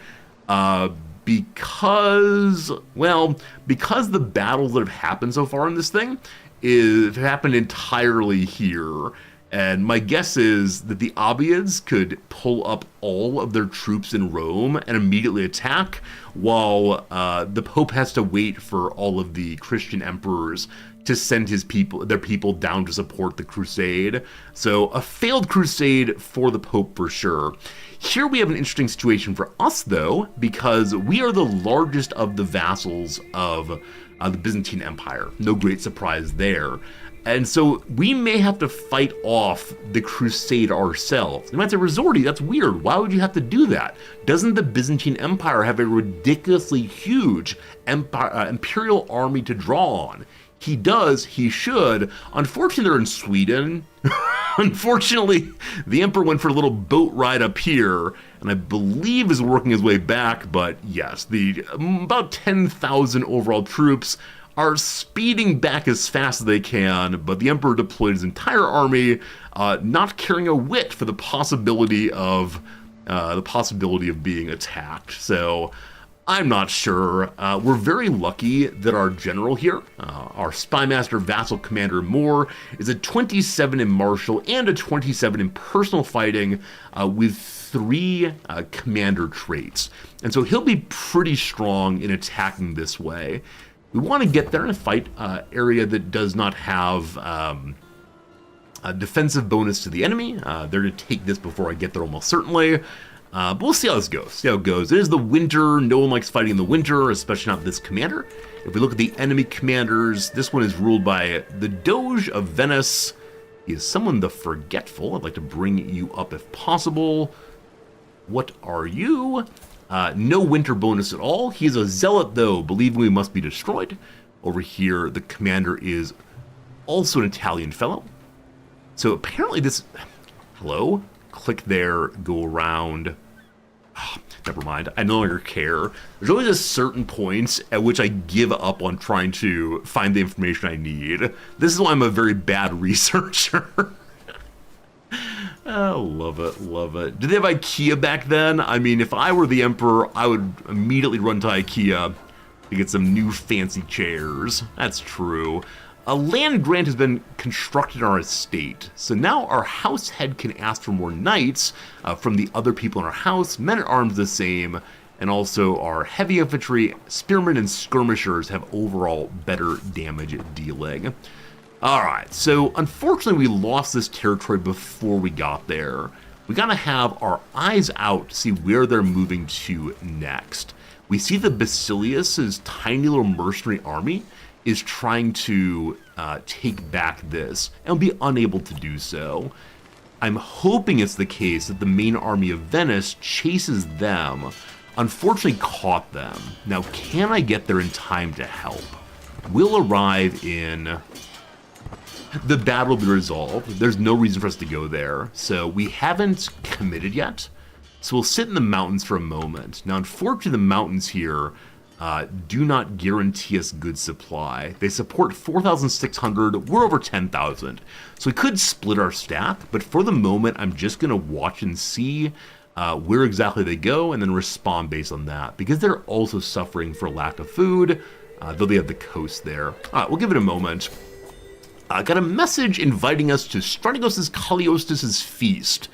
because the battles that have happened so far in this thing have happened entirely here. And my guess is that the Abids could pull up all of their troops in Rome and immediately attack, while the Pope has to wait for all of the Christian emperors to send their people down to support the crusade. So a failed crusade for the Pope for sure. Here we have an interesting situation for us though, because we are the largest of the vassals of the Byzantine Empire. No great surprise there. And so we may have to fight off the crusade ourselves. You might say, Resorti, that's weird. Why would you have to do that? Doesn't the Byzantine Empire have a ridiculously huge imperial army to draw on? He does, he should. Unfortunately, they're in Sweden. Unfortunately, the Emperor went for a little boat ride up here, and I believe is working his way back, but yes, the about 10,000 overall troops are speeding back as fast as they can, but the Emperor deployed his entire army, not caring a whit for the possibility of being attacked. So I'm not sure. We're very lucky that our general here, our spymaster vassal commander Moore, is a 27 in martial and a 27 in personal fighting, with 3 commander traits, and so he'll be pretty strong in attacking this way. We want to get there in a fight area that does not have a defensive bonus to the enemy. They're to take this before I get there almost certainly. But we'll see how this goes. See how it goes. It is the winter. No one likes fighting in the winter, especially not this commander. If we look at the enemy commanders, this one is ruled by the Doge of Venice. He is someone the Forgetful. I'd like to bring you up if possible. What are you? No winter bonus at all. He is a zealot, though, believing we must be destroyed. Over here, the commander is also an Italian fellow. So apparently this... Hello? Click there, go around. Oh, never mind. I no longer care. There's always a certain point at which I give up on trying to find the information I need. This is why I'm a very bad researcher. Oh, love it, love it. Did they have IKEA back then? I mean, if I were the Emperor, I would immediately run to IKEA to get some new fancy chairs. That's true. A land grant has been constructed on our estate, so now our house head can ask for more knights from the other people in our house. Men at arms the same, and also our heavy infantry, spearmen, and skirmishers have overall better damage dealing. Alright, so unfortunately we lost this territory before we got there. We gotta have our eyes out to see where they're moving to next. We see the Basilius' tiny little mercenary army is trying to take back this, and will be unable to do so. I'm hoping it's the case that the main army of Venice chases them, unfortunately caught them. Now, can I get there in time to help? We'll arrive in... The battle will be resolved. There's no reason for us to go there, so we haven't committed yet. So we'll sit in the mountains for a moment. Now, unfortunately, the mountains here do not guarantee us good supply. They support 4,600. We're over 10,000. So we could split our staff, but for the moment, I'm just going to watch and see where exactly they go and then respond based on that, because they're also suffering for lack of food, though they have the coast there. All right, we'll give it a moment. I got a message inviting us to Strategos' Kaliostis' feast.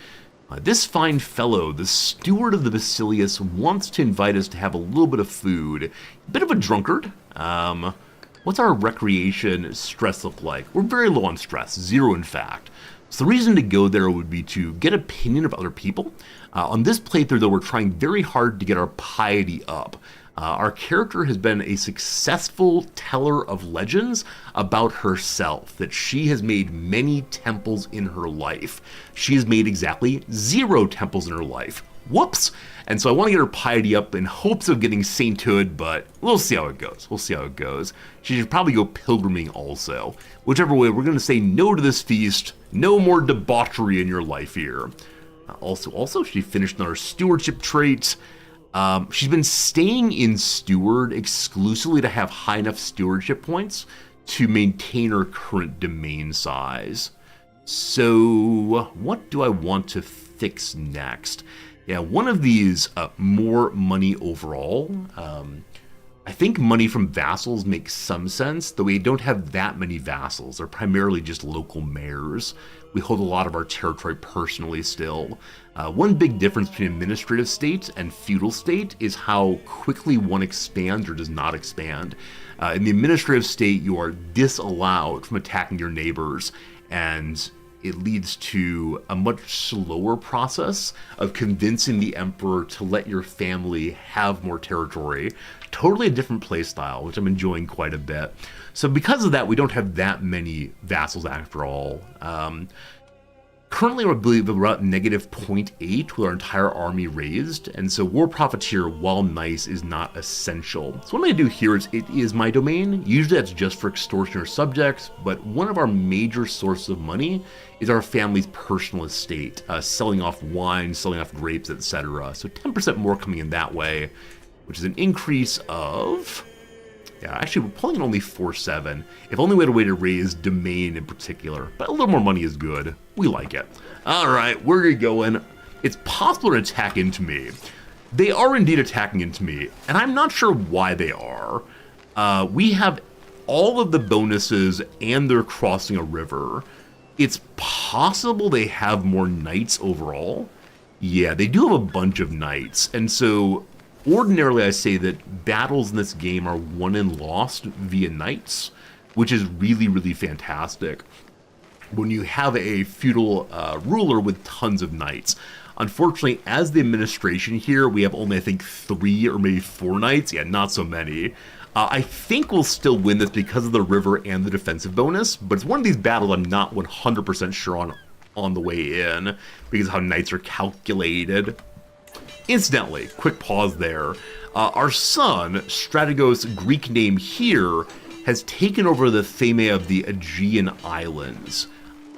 This fine fellow, the steward of the Basilius, wants to invite us to have a little bit of food. A bit of a drunkard. What's our recreation stress look like? We're very low on stress, 0 in fact. So the reason to go there would be to get opinion of other people. On this playthrough, though, we're trying very hard to get our piety up. Our character has been a successful teller of legends about herself, that she has made many temples in her life. She has made exactly 0 temples in her life. Whoops! And so I want to get her piety up in hopes of getting sainthood, but we'll see how it goes. We'll see how it goes. She should probably go pilgriming also. Whichever way, we're going to say no to this feast. No more debauchery in your life here. Also, she finished on her stewardship trait. She's been staying in Steward exclusively to have high enough stewardship points to maintain her current domain size. So, what do I want to fix next? Yeah, one of these, more money overall. I think money from vassals makes some sense, though we don't have that many vassals. They're primarily just local mayors. We hold a lot of our territory personally still. One big difference between administrative state and feudal state is how quickly one expands or does not expand. In the administrative state, you are disallowed from attacking your neighbors, and it leads to a much slower process of convincing the emperor to let your family have more territory. Totally a different playstyle, which I'm enjoying quite a bit. So because of that, we don't have that many vassals after all. Currently, I believe we're at negative 0.8 with our entire army raised, and so War Profiteer, while nice, is not essential. So what I'm going to do here is, it is my domain. Usually that's just for extortion or subjects, but one of our major sources of money is our family's personal estate, selling off wine, selling off grapes, etc. So 10% more coming in that way, which is an increase of... Yeah, actually, we're pulling in only 4-7. If only we had a way to raise domain in particular. But a little more money is good. We like it. All right, where are you going? It's possible to attack into me. They are indeed attacking into me, and I'm not sure why they are. We have all of the bonuses, and they're crossing a river. It's possible they have more knights overall. Yeah, they do have a bunch of knights, and so... Ordinarily, I say that battles in this game are won and lost via knights, which is really, really fantastic when you have a feudal ruler with tons of knights. Unfortunately, as the administration here, we have only, I think, 3 or maybe 4 knights. Yeah, not so many. I think we'll still win this because of the river and the defensive bonus, but it's one of these battles I'm not 100% sure on the way in, because of how knights are calculated. Incidentally, quick pause there. Our son, Strategos' Greek name here, has taken over the theme of the Aegean Islands.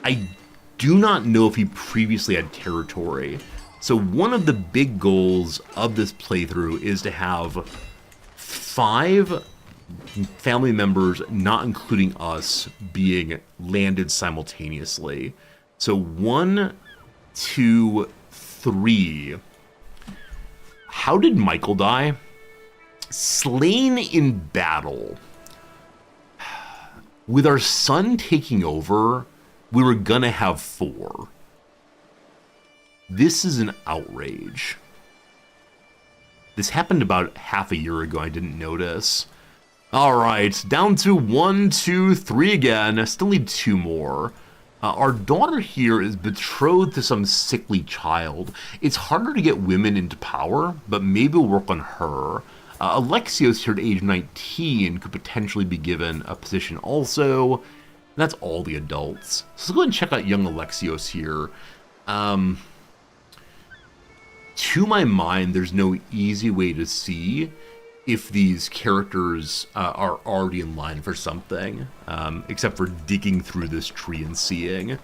I do not know if he previously had territory. So one of the big goals of this playthrough is to have 5 family members, not including us, being landed simultaneously. So 1, 2, 3... How did Michael die? Slain in battle. With our son taking over, we were gonna have 4. This is an outrage. This happened about half a year ago, I didn't notice. Alright, down to 1, 2, 3 again. I still need 2 more. Our daughter here is betrothed to some sickly child. It's harder to get women into power, but maybe we'll work on her. Alexios here at age 19 could potentially be given a position also. And that's all the adults. So let's go ahead and check out young Alexios here. To my mind, there's no easy way to see if these characters are already in line for something, except for digging through this tree and seeing.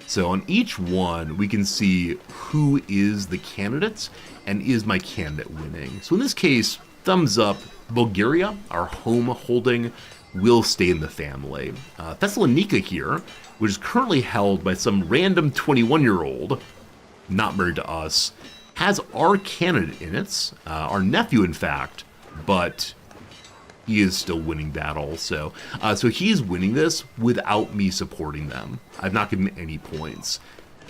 So on each one, we can see who is the candidate, and is my candidate winning. So in this case, thumbs up, Bulgaria, our home holding, will stay in the family. Thessalonica here, which is currently held by some random 21-year-old, not married to us, has our candidate in it, our nephew in fact, but he is still winning battles, so he's winning this without me supporting them. I've not given him any points.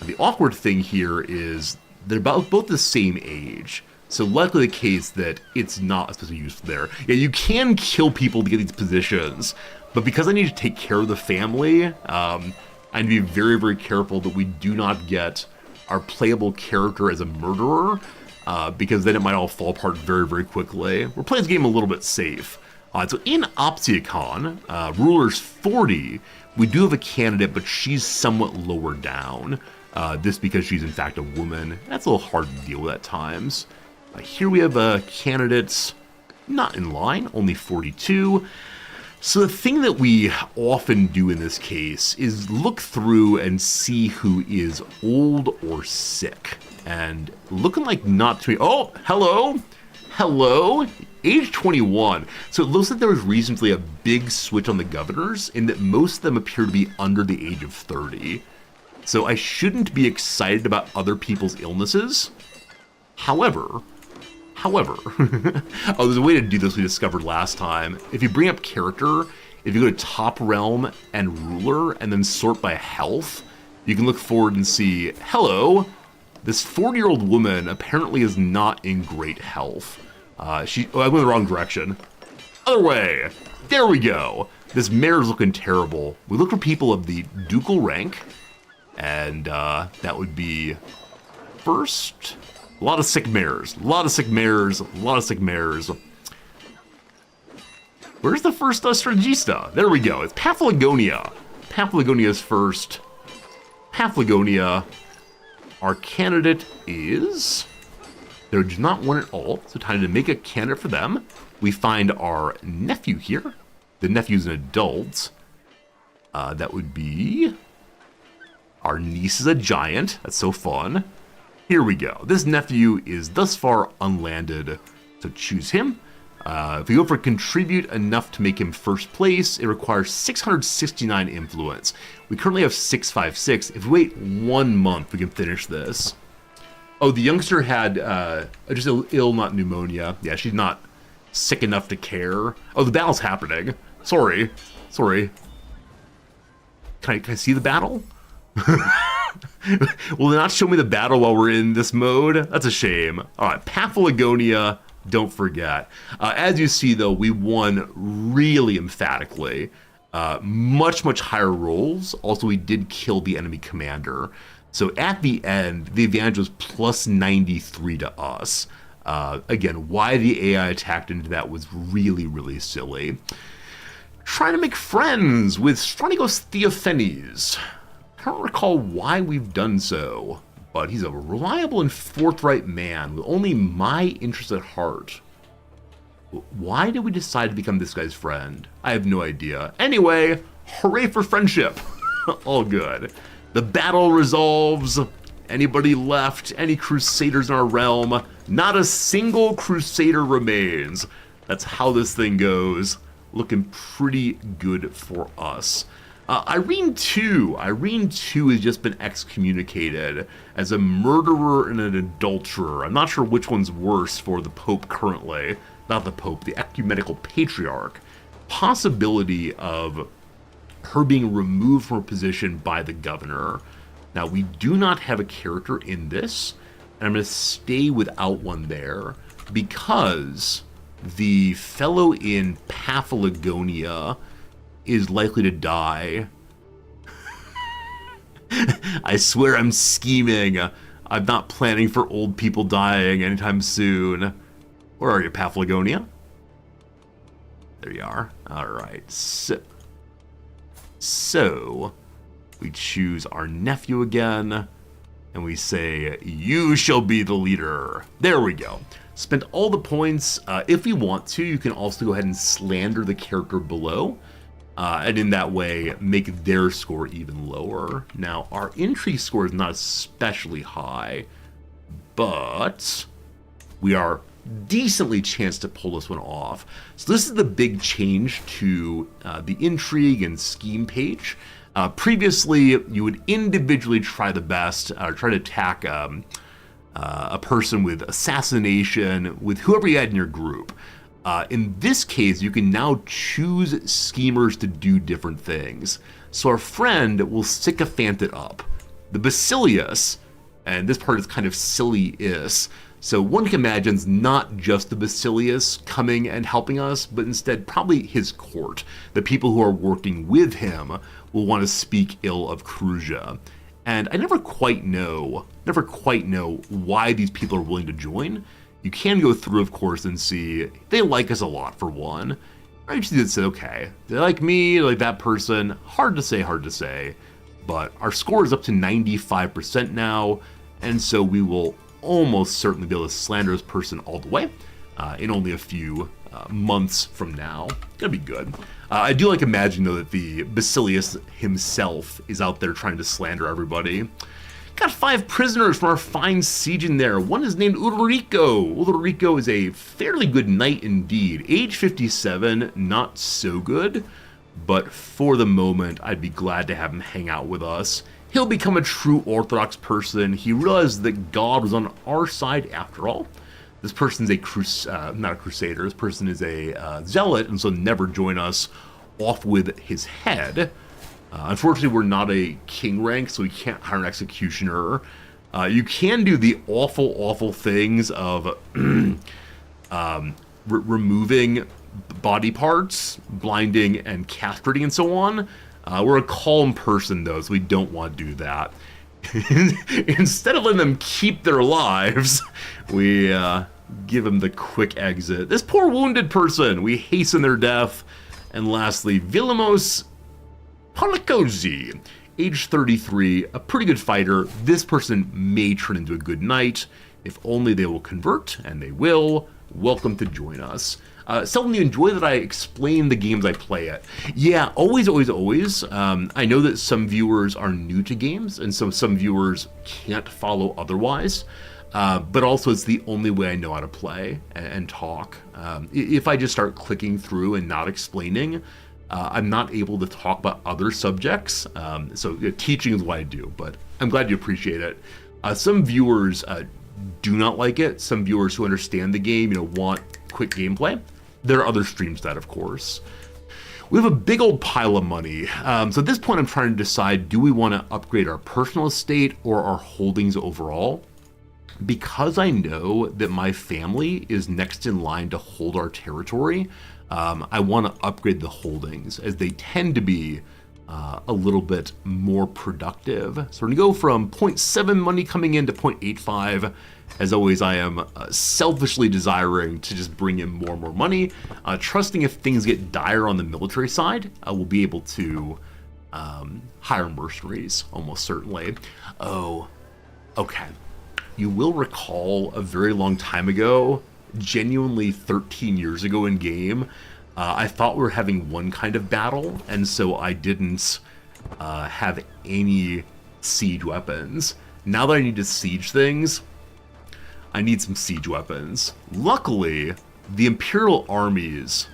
The awkward thing here is they're both the same age, so likely the case that it's not especially useful there. Yeah, you can kill people to get these positions, but because I need to take care of the family, I need to be very, very careful that we do not get our playable character as a murderer, because then it might all fall apart very, very quickly. We're playing this game a little bit safe. So in Optiacon, Ruler's 40, we do have a candidate, but she's somewhat lower down. This because she's in fact a woman. That's a little hard to deal with at times. Here we have candidates not in line, only 42. So the thing that we often do in this case is look through and see who is old or sick. And looking like not to be... Oh, hello! Hello! Age 21. So it looks like there was recently a big switch on the governors, in that most of them appear to be under the age of 30. So I shouldn't be excited about other people's illnesses. However, oh, there's a way to do this we discovered last time. If you bring up character, if you go to top realm and ruler, and then sort by health, you can look forward and see, hello, this 40-year-old woman apparently is not in great health. I went in the wrong direction. Other way. There we go. This mayor's looking terrible. We look for people of the ducal rank, and that would be first. A lot of sick mayors. A lot of sick mayors. A lot of sick mayors. Where's the first Stragista? There we go. It's Paphlagonia. Paphlagonia's first. Paphlagonia. Our candidate is... They do not want it all, so time to make a candidate for them. We find our nephew here. The nephew's an adult. That would be... Our niece is a giant. That's so fun. Here we go. This nephew is thus far unlanded, so choose him. If we go for contribute enough to make him first place, it requires 669 influence. We currently have 656. If we wait 1 month, we can finish this. Oh, the youngster had just ill, not pneumonia. Yeah, she's not sick enough to care. Oh, the battle's happening. Sorry. Can I see the battle? Will they not show me the battle while we're in this mode? That's a shame. All right, Paphlagonia, don't forget. As you see, though, we won really emphatically. Much higher rolls. Also, we did kill the enemy commander. So at the end, the advantage was plus 93 to us. Again, why the AI attacked into that was really silly. Trying to make friends with Stronigos Theophanes. I don't recall why we've done so, but he's a reliable and forthright man with only my interest at heart. Why did we decide to become this guy's friend? I have no idea. Anyway, hooray for friendship. All good. The battle resolves. Anybody left? Any crusaders in our realm? Not a single crusader remains. That's how this thing goes. Looking pretty good for us. Irene 2 has just been excommunicated as a murderer and an adulterer. I'm not sure which one's worse for the Pope currently. Not the Pope, the ecumenical patriarch. Possibility of her being removed from her position by the governor. Now, we do not have a character in this, and I'm going to stay without one there because the fellow in Paphlagonia is likely to die. I swear I'm scheming. I'm not planning for old people dying anytime soon. Where are you, Paphlagonia? There you are. All right. So we choose our nephew again, and we say, you shall be the leader. There we go. Spend all the points. If you want to, you can also go ahead and slander the character below. And in that way, make their score even lower. Now, our intrigue score is not especially high, but we are decently chance to pull this one off. So this is the big change to the intrigue and scheme page. Previously, you would individually try the best, try to attack a person with assassination, with whoever you had in your group. In this case, you can now choose schemers to do different things. So our friend will sycophant it up. The Basilius, and this part is kind of silly-is, so one can imagine it's not just the Basilius coming and helping us, but instead probably his court. The people who are working with him will want to speak ill of Crusader. And I never quite know why these people are willing to join. You can go through, of course, and see they like us a lot, for one. I just did say, okay, they like me, they like that person. Hard to say, but our score is up to 95% now, and so we will almost certainly be able to slander this person all the way in only a few months from now. Gonna be good. I do like imagining, though, that the Basilius himself is out there trying to slander everybody. Got 5 prisoners from our fine siege in there. One is named Ulrico. Ulrico is a fairly good knight indeed. Age 57, not so good, but for the moment, I'd be glad to have him hang out with us. He'll become a true Orthodox person. He realized that God was on our side after all. This person's not a crusader. This person is a zealot, and so never join us off with his head. Unfortunately, we're not a king rank, so we can't hire an executioner. You can do the awful, awful things of removing body parts, blinding and castrating and so on. We're a calm person, though, so we don't want to do that. Instead of letting them keep their lives, we give them the quick exit. This poor wounded person, we hasten their death. And lastly, Vilmos Polikozy, age 33, a pretty good fighter. This person may turn into a good knight. If only they will convert, and they will. Welcome to join us. Someone you enjoy that I explain the games I play at. Yeah, always, always, always. I know that some viewers are new to games, and so some viewers can't follow otherwise. But also it's the only way I know how to play and talk. If I just start clicking through and not explaining, I'm not able to talk about other subjects. So teaching is what I do, but I'm glad you appreciate it. Some viewers do not like it. Some viewers who understand the game, want quick gameplay. There are other streams that, of course. We have a big old pile of money. So at this point, I'm trying to decide, do we want to upgrade our personal estate or our holdings overall? Because I know that my family is next in line to hold our territory, I want to upgrade the holdings, as they tend to be a little bit more productive. So we're going to go from 0.7 money coming in to 0.85. As always, I am selfishly desiring to just bring in more and more money, trusting if things get dire on the military side, we'll be able to hire mercenaries, almost certainly. Oh, okay. You will recall a very long time ago, genuinely 13 years ago in game, I thought we were having one kind of battle, and so I didn't have any siege weapons. Now that I need to siege things, I need some siege weapons. Luckily, the Imperial armies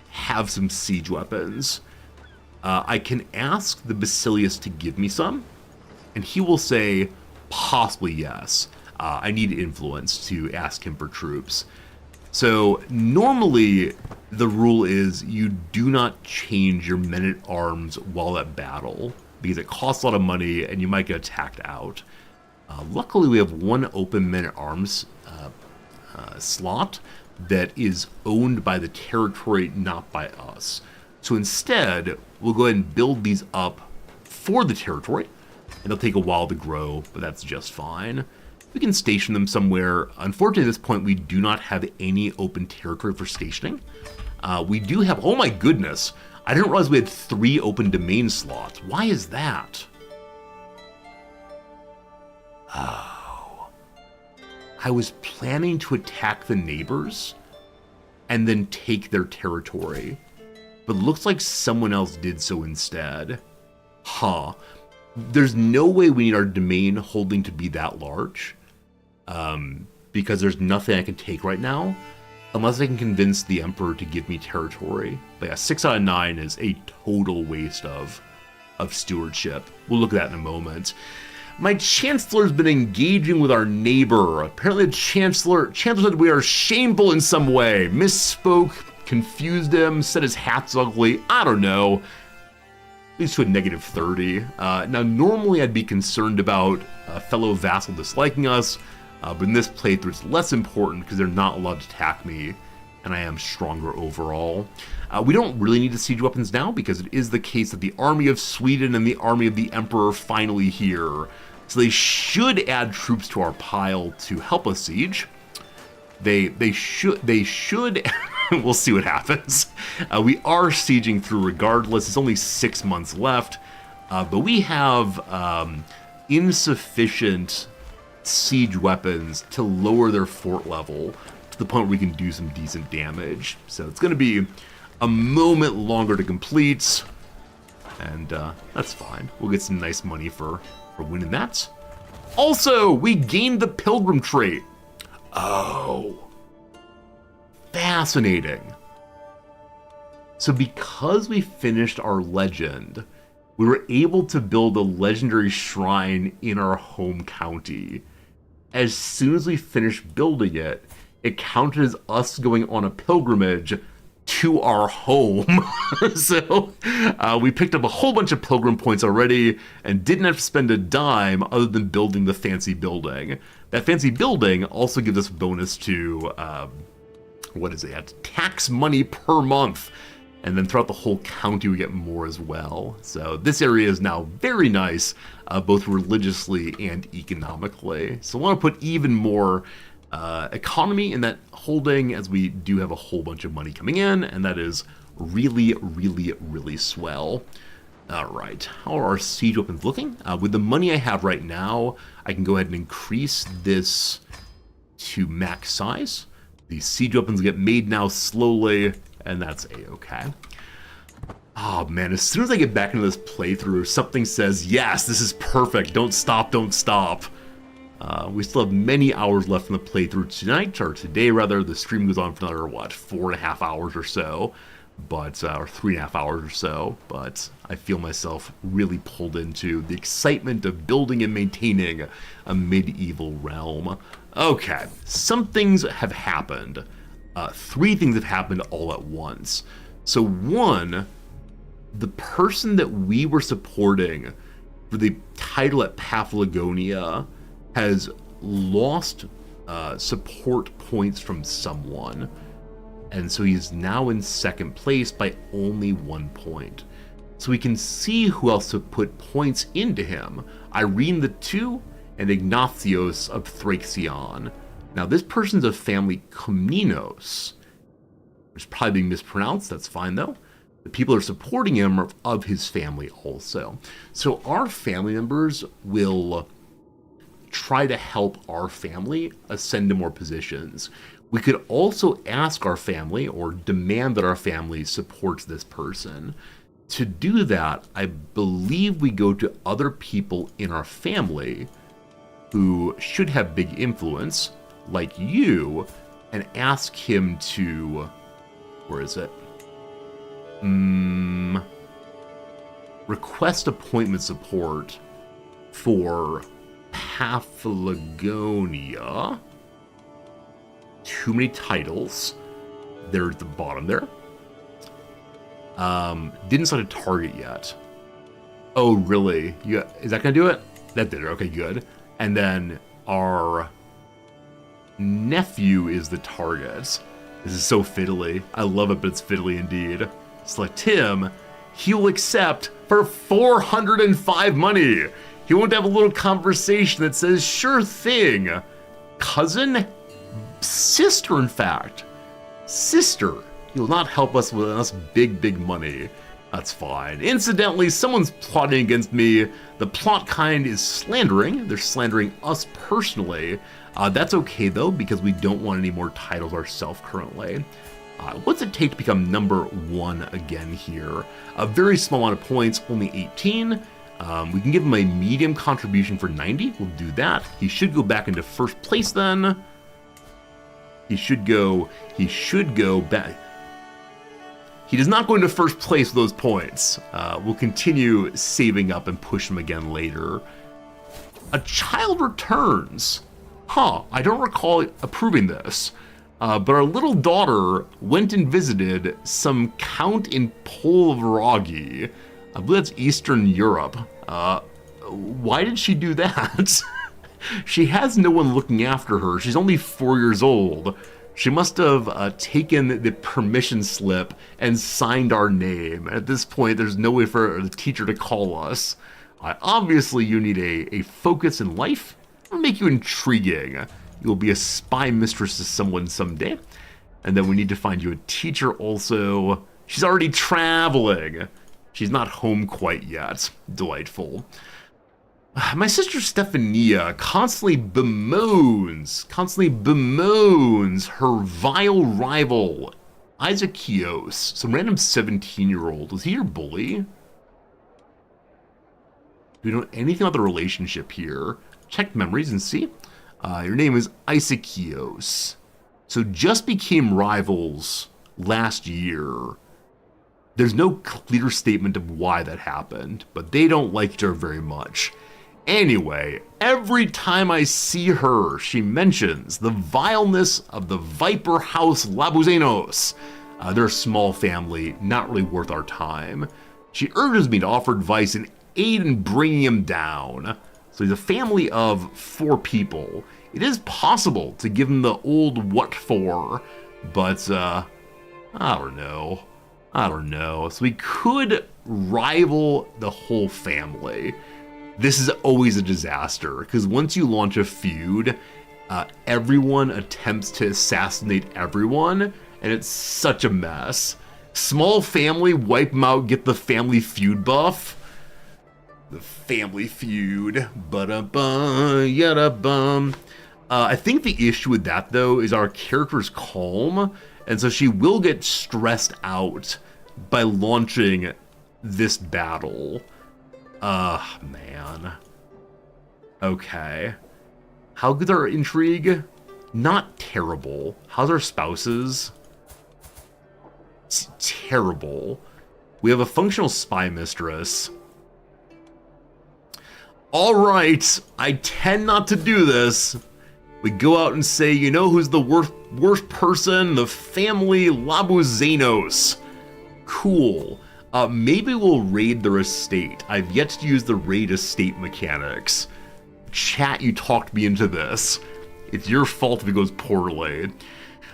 have some siege weapons. I can ask the Basilius to give me some, and he will say, possibly yes. I need influence to ask him for troops. So normally the rule is you do not change your men-at-arms while at battle, because it costs a lot of money and you might get attacked out. Luckily we have one open men-at-arms slot that is owned by the territory, not by us. So instead, we'll go ahead and build these up for the territory, and they'll take a while to grow, but that's just fine. We can station them somewhere. Unfortunately, at this point, we do not have any open territory for stationing. We do have, oh my goodness, I didn't realize we had 3 open domain slots. Why is that? Oh. I was planning to attack the neighbors and then take their territory, but it looks like someone else did so instead. Huh. There's no way we need our domain holding to be that large, because there's nothing I can take right now, unless I can convince the Emperor to give me territory. But yeah, 6 out of 9 is a total waste of stewardship. We'll look at that in a moment. My Chancellor's been engaging with our neighbor. Apparently the Chancellor said we are shameful in some way. Misspoke, confused him, said his hat's ugly. I don't know. At least to a negative 30. Now, normally I'd be concerned about a fellow vassal disliking us, but in this playthrough it's less important because they're not allowed to attack me, and I am stronger overall. We don't really need the siege weapons now because it is the case that the army of Sweden and the army of the Emperor are finally here. So they should add troops to our pile to help us siege. They should. We'll see what happens. We are sieging through regardless. It's only 6 months left, but we have insufficient siege weapons to lower their fort level to the point where we can do some decent damage. So it's going to be a moment longer to complete, and that's fine. We'll get some nice money for winning that. Also, we gained the Pilgrim trait. Oh. Fascinating. So because we finished our legend, we were able to build a legendary shrine in our home county. As soon as we finished building it, it counted as us going on a pilgrimage to our home. So we picked up a whole bunch of pilgrim points already and didn't have to spend a dime other than building the fancy building. That fancy building also gives us a bonus to, what is it, tax money per month. And then throughout the whole county we get more as well. So this area is now very nice, both religiously and economically. So I want to put even more economy in that holding, as we do have a whole bunch of money coming in, and that is really, really, really swell. All right, how are our siege weapons looking? With the money I have right now, I can go ahead and increase this to max size. These siege weapons get made now slowly, and that's a-okay. Oh man, as soon as I get back into this playthrough, something says, yes, this is perfect, don't stop, don't stop. We still have many hours left in the playthrough tonight, or today rather. The stream goes on for another, what, 4.5 hours or so, but or 3.5 hours or so, but I feel myself really pulled into the excitement of building and maintaining a medieval realm. Okay, some things have happened. 3 things have happened all at once. So one, the person that we were supporting for the title at Paphlagonia has lost support points from someone, and so he's now in second place by only 1 point. So we can see who else have put points into him. Irene the Two and Ignatios of Thraxion. Now this person's of family Komnenos, which is probably being mispronounced, that's fine though. The people who are supporting him are of his family also. So our family members will try to help our family ascend to more positions. We could also ask our family or demand that our family supports this person. To do that, I believe we go to other people in our family who should have big influence, like you, and ask him to, where is it? Request appointment support for Paphlagonia. Too many titles. They're at the bottom there. Didn't set a target yet. Oh, really? Is that gonna do it? That did it. Okay, good. And then our nephew is the target. This is so fiddly. I love it, but it's fiddly indeed. Select him. He will accept for 405 money. He won't have a little conversation that says, sure thing. Cousin? Sister, in fact. Sister. He will not help us with us big, big money. That's fine. Incidentally, someone's plotting against me. The plot kind is slandering. They're slandering us personally. That's okay, though, because we don't want any more titles ourselves currently. What's it take to become number 1 again here? A very small amount of points, only 18. We can give him a medium contribution for 90. We'll do that. He should go back into first place then. He should go back. He does not go into first place with those points. We'll continue saving up and push him again later. A child returns. Huh, I don't recall approving this. But our little daughter went and visited some count in Polvragi. I believe that's Eastern Europe. Why did she do that? She has no one looking after her. She's only 4 years old. She must have taken the permission slip and signed our name. At this point, there's no way for the teacher to call us. Obviously, you need a focus in life. It'll make you intriguing. You'll be a spy mistress to someone someday. And then we need to find you a teacher also. She's already traveling. She's not home quite yet. Delightful. My sister Stephania constantly bemoans her vile rival, Isakios, some random 17-year-old. Was he your bully? Do we know anything about the relationship here? Check memories and see. Your name is Isakios. So just became rivals last year. There's no clear statement of why that happened, but they don't like each other very much. Anyway, every time I see her, she mentions the vileness of the Viper House Labuzanos. They're a small family, not really worth our time. She urges me to offer advice and aid in bringing him down. So he's a family of 4 people. It is possible to give him the old what for, but I don't know. So we could rival the whole family. This is always a disaster, because once you launch a feud, everyone attempts to assassinate everyone, and it's such a mess. Small family, wipe them out, get the family feud buff. The family feud. Ba-da-bum, yada-bum. I think the issue with that, though, is our character's calm, and so she will get stressed out by launching this battle. Man. Okay. How good's our intrigue? Not terrible. How's our spouses? It's terrible. We have a functional spy mistress. Alright, I tend not to do this. We go out and say, you know who's the worst person? The family Labuzanos. Cool. Maybe we'll raid their estate. I've yet to use the raid estate mechanics. Chat, you talked me into this. It's your fault if it goes poorly.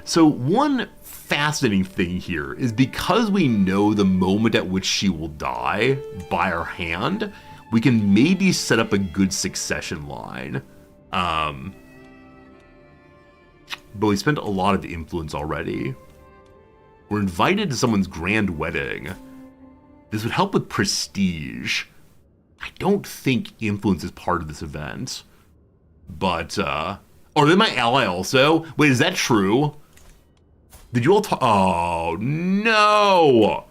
So one fascinating thing here is because we know the moment at which she will die by our hand, we can maybe set up a good succession line. But we spent a lot of influence already. We're invited to someone's grand wedding. This would help with prestige. I don't think influence is part of this event. But, are they my ally also? Wait, is that true? Did you all talk? Oh, no!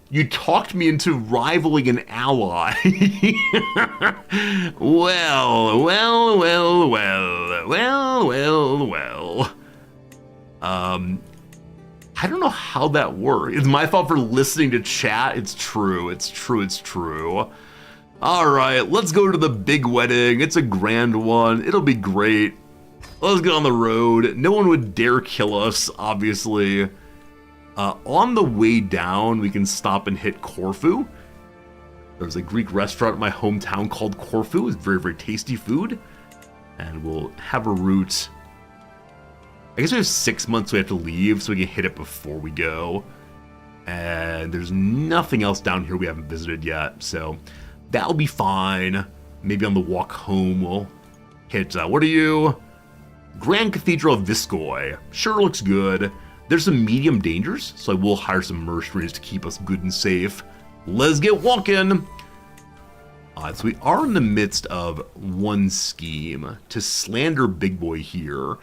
You talked me into rivaling an ally. Well. I don't know how that works. It's my fault for listening to chat. It's true. All right, let's go to the big wedding. It's a grand one. It'll be great. Let's get on the road. No one would dare kill us, obviously. On the way down, we can stop and hit Corfu. There's a Greek restaurant in my hometown called Corfu. It's very, very tasty food. And we'll have a route. I guess we have 6 months we have to leave, so we can hit it before we go. And there's nothing else down here we haven't visited yet, so that'll be fine. Maybe on the walk home we'll hit, what are you? Grand Cathedral of Viscoy. Sure looks good. There's some medium dangers, so I will hire some mercenaries to keep us good and safe. Let's get walking! So we are in the midst of one scheme to slander Big Boy here.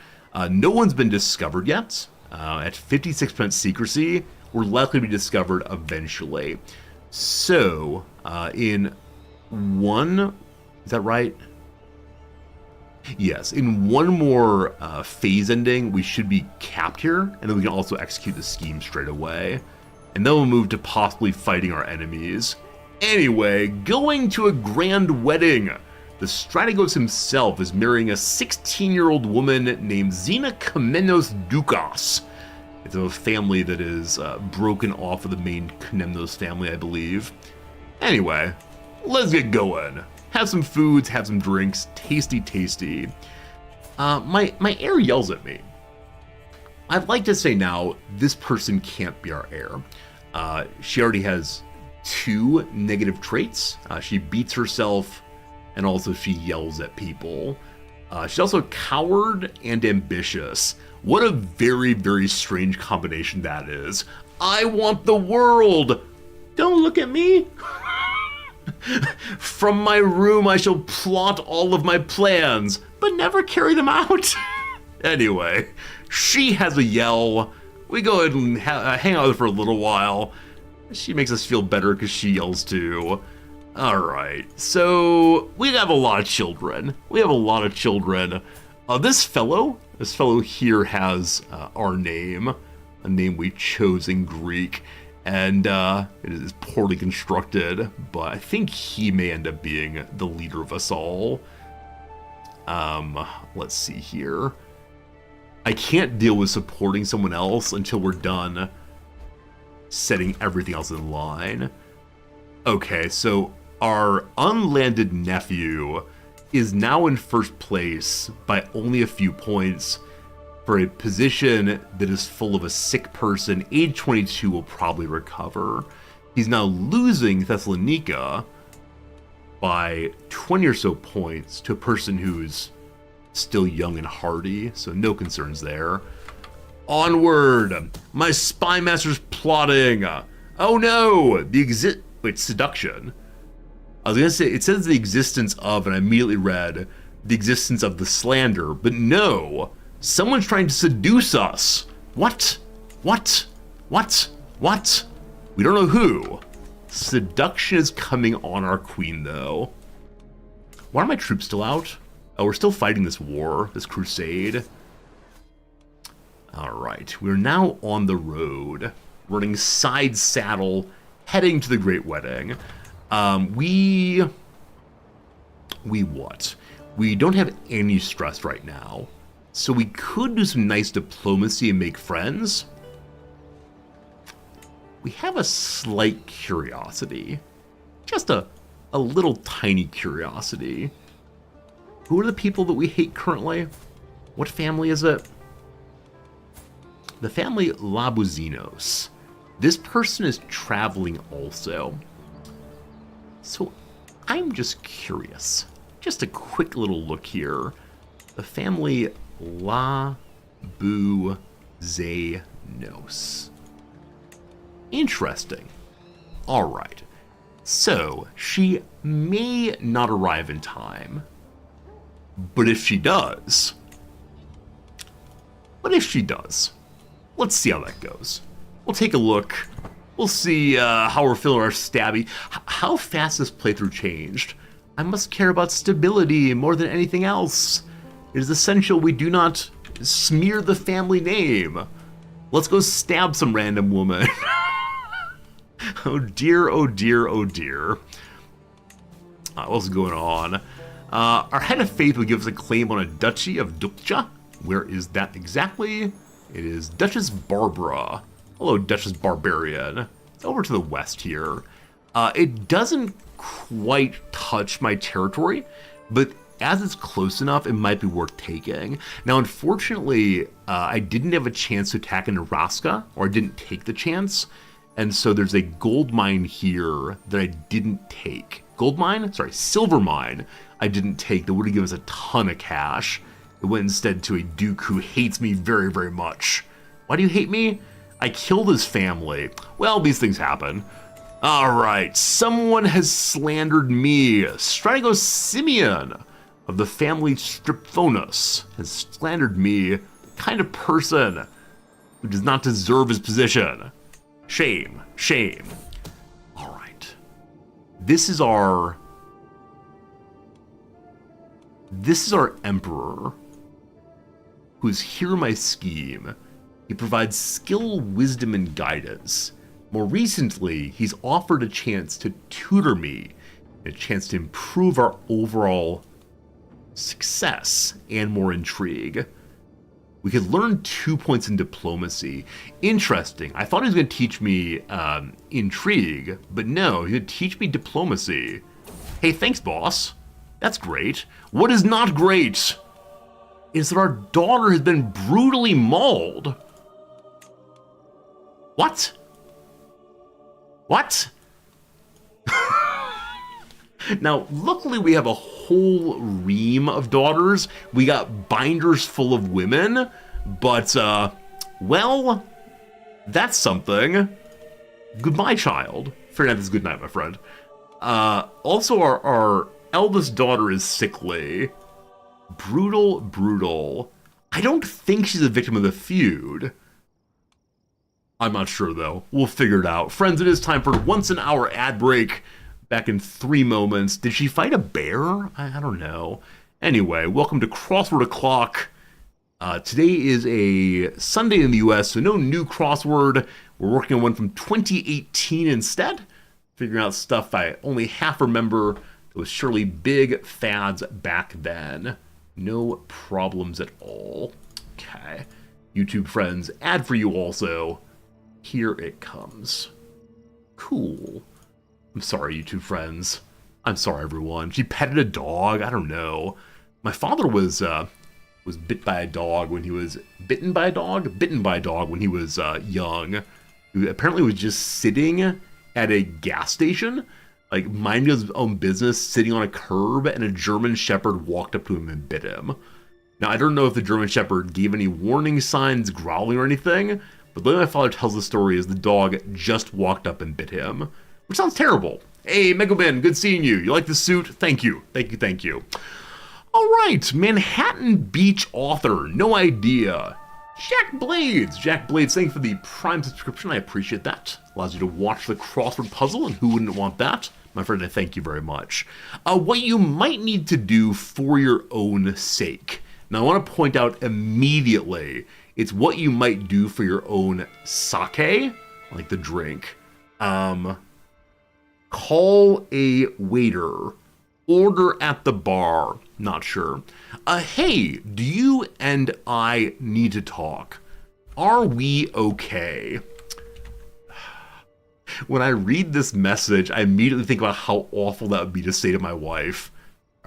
No one's been discovered yet. At 56% secrecy, we're likely to be discovered eventually. So, in one... Is that right? Yes, in one more phase ending, we should be capped here, and then we can also execute the scheme straight away. And then we'll move to possibly fighting our enemies. Anyway, going to a grand wedding. The Strategos himself is marrying a 16-year-old woman named Zena Komnenos Dukos. It's a family that is broken off of the main Komnenos family, I believe. Anyway, let's get going. Have some foods, have some drinks. Tasty, tasty. My heir yells at me. I'd like to say now, this person can't be our heir. She already has 2 negative traits. She beats herself, and also she yells at people. She's also a coward and ambitious. What a very, very strange combination that is. I want the world! Don't look at me! From my room I shall plot all of my plans, but never carry them out. Anyway, she has a yell. We go ahead and hang out with her for a little while. She makes us feel better because she yells too. Alright, so we have a lot of children. This fellow here has our name, a name we chose in Greek. And it is poorly constructed, but I think he may end up being the leader of us all. Let's see here. I can't deal with supporting someone else until we're done setting everything else in line. Okay, so our unlanded nephew is now in first place by only a few points for a position that is full of a sick person. Age 22 will probably recover. He's now losing Thessalonica by 20 or so points to a person who's still young and hardy, so no concerns there. Onward! My spy master's plotting! Oh no! Wait, seduction? I was gonna say, it says the existence of, and I immediately read, the existence of the slander, but no! Someone's trying to seduce us! What? What? What? What? We don't know who. Seduction is coming on our queen, though. Why are my troops still out? Oh, we're still fighting this war, this crusade. Alright, we're now on the road, running side saddle, heading to the Great Wedding. We what? We don't have any stress right now, so we could do some nice diplomacy and make friends. We have a slight curiosity, just a little tiny curiosity. Who are the people that we hate currently? What family is it? The family Labuzinos. This person is traveling also. So I'm just curious. Just a quick little look here. The family Labuzinos. Interesting. All right. So she may not arrive in time. But if she does, let's see how that goes. We'll take a look. We'll see how we're feeling our stabby. How fast this playthrough changed. I must care about stability more than anything else. It is essential we do not smear the family name. Let's go stab some random woman. Oh dear, oh dear, oh dear. What's going on? Our head of faith would give us a claim on a duchy of Dukja. Where is that exactly? It is Duchess Barbara. Hello, Duchess Barbarian. It's over to the west here. It doesn't quite touch my territory, but as it's close enough, it might be worth taking. Now, unfortunately, I didn't have a chance to attack in Nebraska, or I didn't take the chance, and so there's a gold mine here that I didn't take. Gold mine? Sorry, silver mine I didn't take that would have given us a ton of cash. It went instead to a duke who hates me very, very much. Why do you hate me? I killed his family. Well, these things happen. Alright, someone has slandered me. Strategos Simeon of the family Striphonos has slandered me, the kind of person who does not deserve his position. Shame, shame. Alright. This is our emperor, who's here in my scheme. He provides skill, wisdom, and guidance. More recently, he's offered a chance to tutor me, a chance to improve our overall success and more intrigue. We could learn 2 points in diplomacy. Interesting. I thought he was going to teach me intrigue, but no, he would teach me diplomacy. Hey, thanks, boss. That's great. What is not great is that our daughter has been brutally mauled. What? What? Now, luckily we have a whole ream of daughters. We got binders full of women, but, well, that's something. Goodbye, child. Fair enough, is good night, my friend. Also, our eldest daughter is sickly. Brutal, brutal. I don't think she's a victim of the feud. I'm not sure, though. We'll figure it out. Friends, it is time for once an hour ad break. Back in 3 moments. Did she fight a bear? I don't know. Anyway, welcome to Crossword O'Clock. Today is a Sunday in the US, so no new crossword. We're working on one from 2018 instead. Figuring out stuff I only half remember. It was surely big fads back then. No problems at all. Okay. YouTube friends, ad for you also. Here it comes. Cool. I'm sorry, YouTube friends. I'm sorry, everyone. She petted a dog. I don't know. My father was bit by a dog when he was bitten by a dog when he was young. He apparently was just sitting at a gas station, like minding his own business, sitting on a curb, and a German Shepherd walked up to him and bit him. Now, I don't know if the German Shepherd gave any warning signs, growling or anything, but the way my father tells the story is the dog just walked up and bit him, which sounds terrible. Hey, Megabin, good seeing you. You like the suit? Thank you. Thank you, thank you. All right, Manhattan Beach author, no idea. Jack Blades, thank you for the Prime subscription. I appreciate that. Allows you to watch the crossword puzzle, and who wouldn't want that? My friend, I thank you very much. What you might need to do for your own sake. Now, I want to point out immediately, it's what you might do for your own sake, like the drink. Call a waiter. Order at the bar. Not sure. Hey, do you and I need to talk? Are we okay? When I read this message, I immediately think about how awful that would be to say to my wife.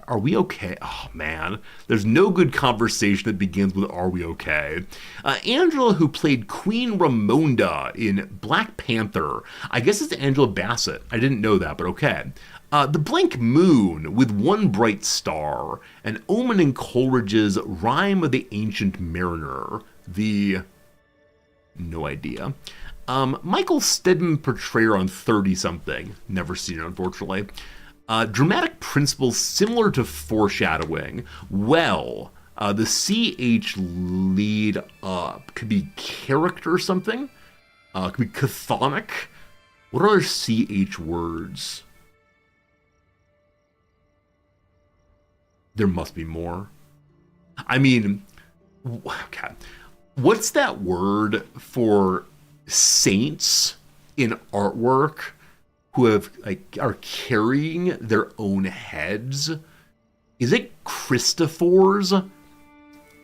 Are we okay? Oh, man. There's no good conversation that begins with, are we okay? Angela, who played Queen Ramonda in Black Panther. I guess it's Angela Bassett. I didn't know that, but okay. The Blank Moon with One Bright Star. And Omen and Coleridge's Rhyme of the Ancient Mariner. No idea. Michael Stedman portrayer on 30-something. Never seen it, unfortunately. Dramatic principles similar to foreshadowing. Well, the CH lead up. Could be character or something. Could be chthonic. What are CH words? There must be more. I mean, okay. What's that word for saints in artwork who have are carrying their own heads? Is it Christophors?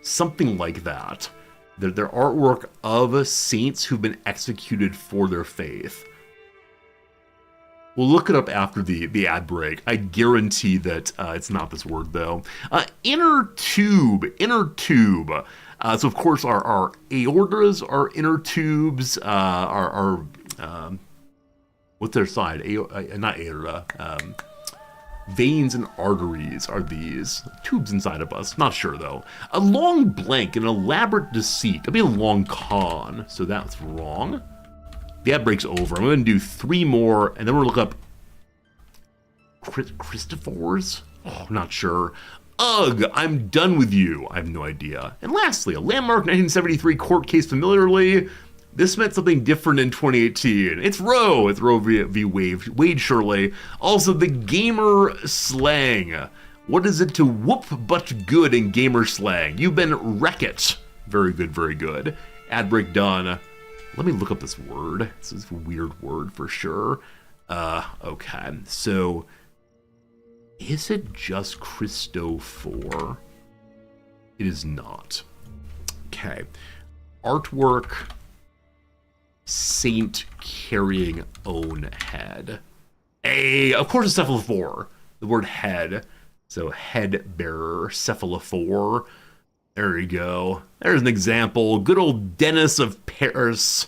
Something like that. They're artwork of saints who've been executed for their faith. We'll look it up after the ad break. I guarantee that it's not this word, though. Inner tube. So, of course, our aortas are inner tubes. What's their side? Not aorta. Veins and arteries are these. Tubes inside of us. Not sure, though. A long blank, an elaborate deceit. That'd be a long con, so that's wrong. The ad break's over. I'm going to do 3 more, and then we're going to look up Christophors? Oh, not sure. Ugh, I'm done with you. I have no idea. And lastly, a landmark 1973 court case familiarly. This meant something different in 2018. It's Roe. It's Roe v. Wade, surely. Also, the gamer slang. What is it to whoop but good in gamer slang? You've been wreck-it. Very good, very good. Ad break done. Let me look up this word. This is a weird word for sure. Okay, so is it just Christophore? It is not. Okay, artwork, saint carrying own head. Hey, of course it's cephalophore. The word head, so head bearer, cephalophore. There you go. There's an example. Good old Dennis of Paris.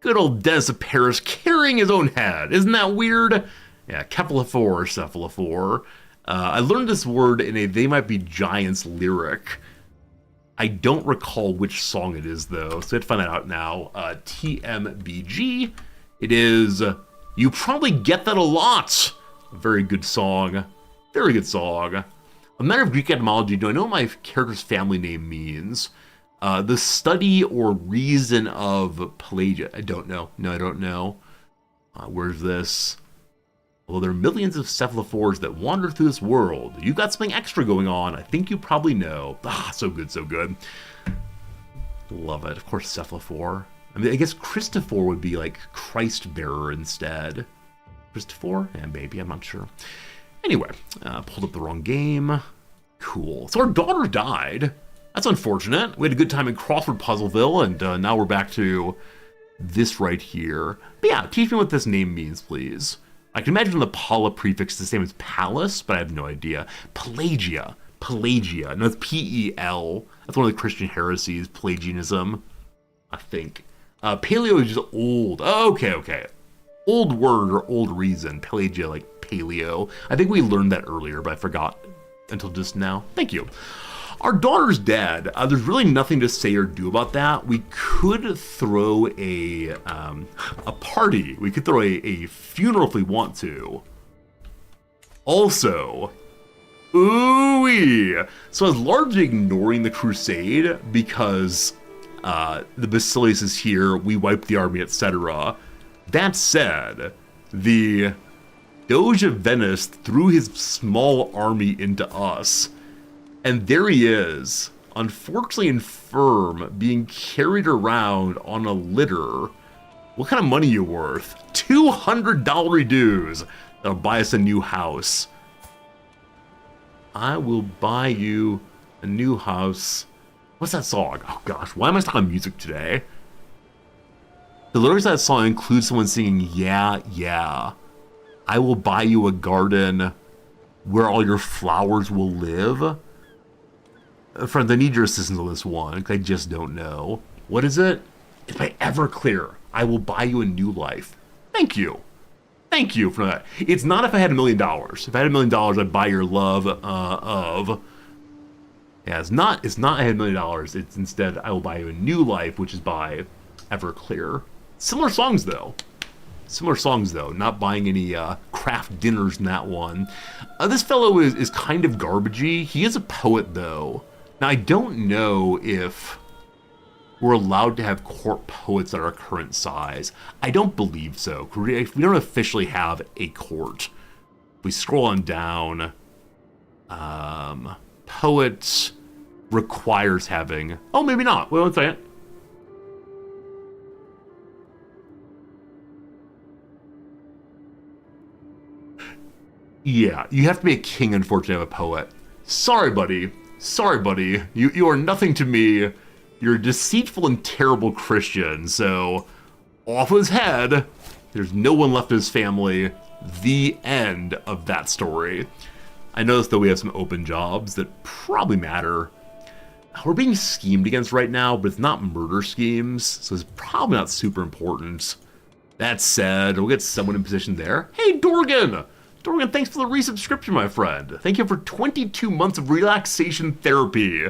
Good old Dennis of Paris carrying his own head. Isn't that weird? Yeah, cephalophore, cephalophore. I learned this word in a They Might Be Giants lyric. I don't recall which song it is, though, so I have to find that out now. TMBG. It is You Probably Get That a Lot. A very good song. Very good song. A matter of Greek etymology, do I know what my character's family name means? The study or reason of Pelagia. I don't know. No, I don't know. Where's this? Well, there are millions of cephalophores that wander through this world. You've got something extra going on. I think you probably know. Ah, so good, so good. Love it. Of course, cephalophore. I mean, I guess Christophore would be like Christ bearer instead. Christophore? Yeah, maybe. I'm not sure. Anyway, pulled up the wrong game. Cool. So our daughter died. That's unfortunate. We had a good time in Crossword Puzzleville, and now we're back to this right here. But yeah, teach me what this name means, please. I can imagine the Paula prefix is the same as palace, but I have no idea. Pelagia. Pelagia. No, it's P-E-L. That's one of the Christian heresies, Pelagianism, I think. Paleo is just old. Oh, okay. Old word or old reason. Pelagia, like paleo. I think we learned that earlier, but I forgot until just now. Thank you. Our daughter's dead. There's really nothing to say or do about that. We could throw a party. We could throw a funeral if we want to. Also, ooh-wee. So I was largely ignoring the crusade because the Basileus is here, we wiped the army, etc. That said, the Doge of Venice threw his small army into us. And there he is, unfortunately infirm, being carried around on a litter. What kind of money are you worth? $200 dues. That'll buy us a new house. I will buy you a new house. What's that song? Oh gosh, why am I stuck on music today? The lyrics of that song include someone singing, yeah, yeah. I will buy you a garden where all your flowers will live. Friends, I need your assistance on this one, because I just don't know. What is it? It's by Everclear. I will buy you a new life. Thank you. Thank you for that. It's not if I had $1 million. If I had $1 million, I'd buy your love of... Yeah, it's not I had $1 million. It's instead, I will buy you a new life, which is by Everclear. Similar songs, though. Not buying any craft dinners in that one. This fellow is kind of garbagey. He is a poet, though. Now, I don't know if we're allowed to have court poets at our current size. I don't believe so. We don't officially have a court. If we scroll on down, poet requires having... Oh, maybe not. Wait one second. Yeah, you have to be a king, unfortunately, to have a poet. Sorry, buddy. You are nothing to me. You're a deceitful and terrible Christian, so off his head. There's no one left of his family. The end of that story. I noticed, though, we have some open jobs that probably matter. We're being schemed against right now, but it's not murder schemes, so it's probably not super important. That said, we'll get someone in position there. Hey, Dorgan! Dorgan, thanks for the resubscription, my friend. Thank you for 22 months of relaxation therapy.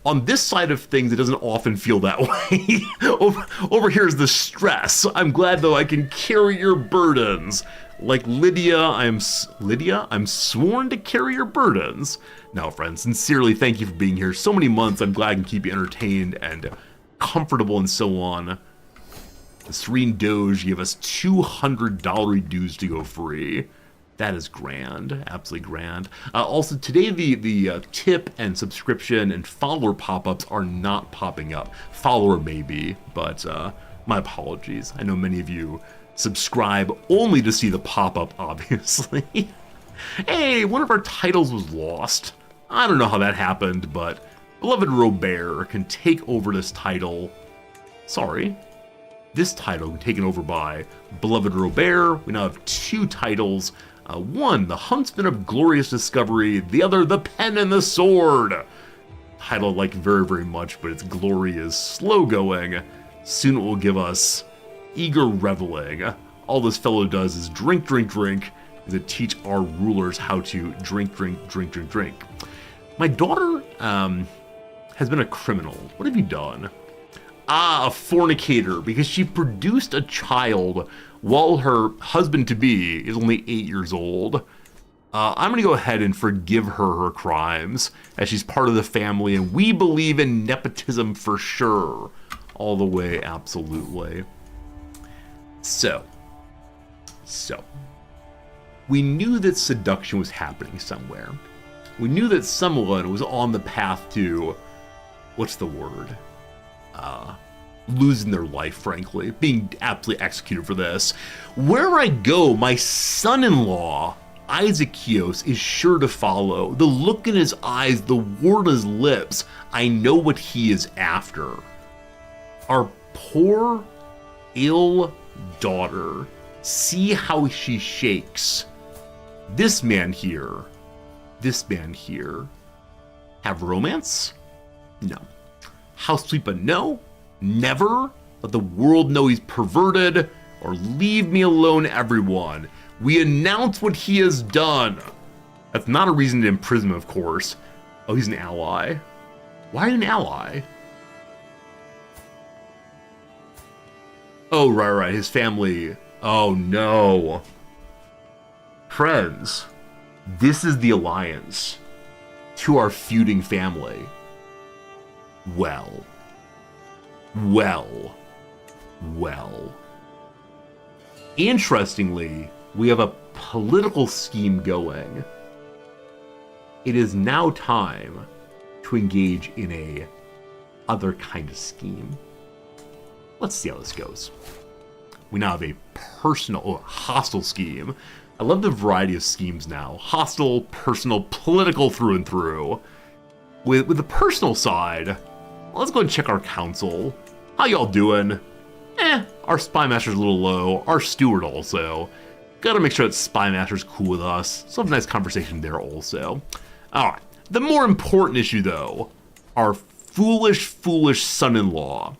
On this side of things, it doesn't often feel that way. over here is the stress. I'm glad, though, I can carry your burdens. Like Lydia, I'm sworn to carry your burdens. Now, friends, sincerely, thank you for being here. So many months, I'm glad I can keep you entertained and comfortable and so on. The Serene Doge gave us $200 dues to go free. That is grand, absolutely grand. Also, today the tip and subscription and follower pop-ups are not popping up. Follower maybe, but my apologies. I know many of you subscribe only to see the pop-up, obviously. Hey, one of our titles was lost. I don't know how that happened, but Beloved Robert can take over this title. Sorry. This title taken over by Beloved Robert. We now have two titles. One, The Huntsman of Glorious Discovery. The other, The Pen and the Sword. Title I like very, very much, but its glory is slow going. Soon it will give us Eager Reveling. All this fellow does is drink, drink, drink, and to teach our rulers how to drink, drink, drink, drink, drink. My daughter has been a criminal. What have you done? A fornicator, because she produced a child while her husband-to-be is only 8 years old. I'm going to go ahead and forgive her crimes, as she's part of the family, and we believe in nepotism for sure. All the way, absolutely. So. We knew that seduction was happening somewhere. We knew that someone was on the path to, what's the word? Losing their life, frankly, being absolutely executed for this. Where I go, my son-in-law, Isaacos, is sure to follow. The look in his eyes, the word on his lips, I know what he is after. Our poor ill daughter. See how she shakes. This man here have romance? No. House sweeper? No. Never. Let the world know he's perverted, or leave me alone, everyone. We announce what he has done. That's not a reason to imprison him, of course. Oh, he's an ally. Why an ally? Oh, right. His family. Oh, no. Friends, this is the alliance to our feuding family. Well. Interestingly, we have a political scheme going. It is now time to engage in a other kind of scheme. Let's see how this goes. We now have a hostile scheme. I love the variety of schemes now. Hostile, personal, political through and through. With the personal side, let's go and check our council. How y'all doing? Our spy master's a little low. Our steward also. Gotta make sure that spy master's cool with us. So have a nice conversation there also. Alright, the more important issue though, our foolish son-in-law.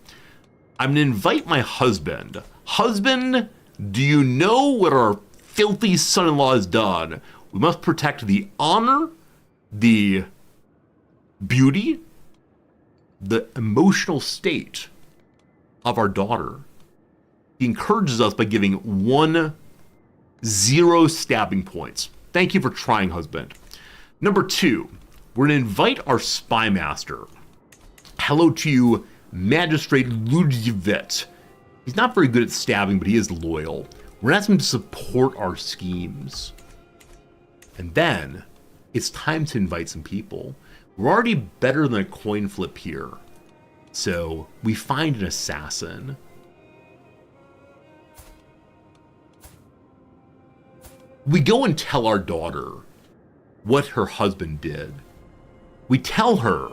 I'm gonna invite my husband. Husband, do you know what our filthy son-in-law has done? We must protect the honor, the beauty, the emotional state of our daughter. He encourages us by giving 0 stabbing points. Thank you for trying, husband. Number 2, we're going to invite our spy master. Hello to you, Magistrate Ludwig. He's not very good at stabbing, but he is loyal. We're asking him to support our schemes. And then, it's time to invite some people. We're already better than a coin flip here. So, we find an assassin. We go and tell our daughter what her husband did. We tell her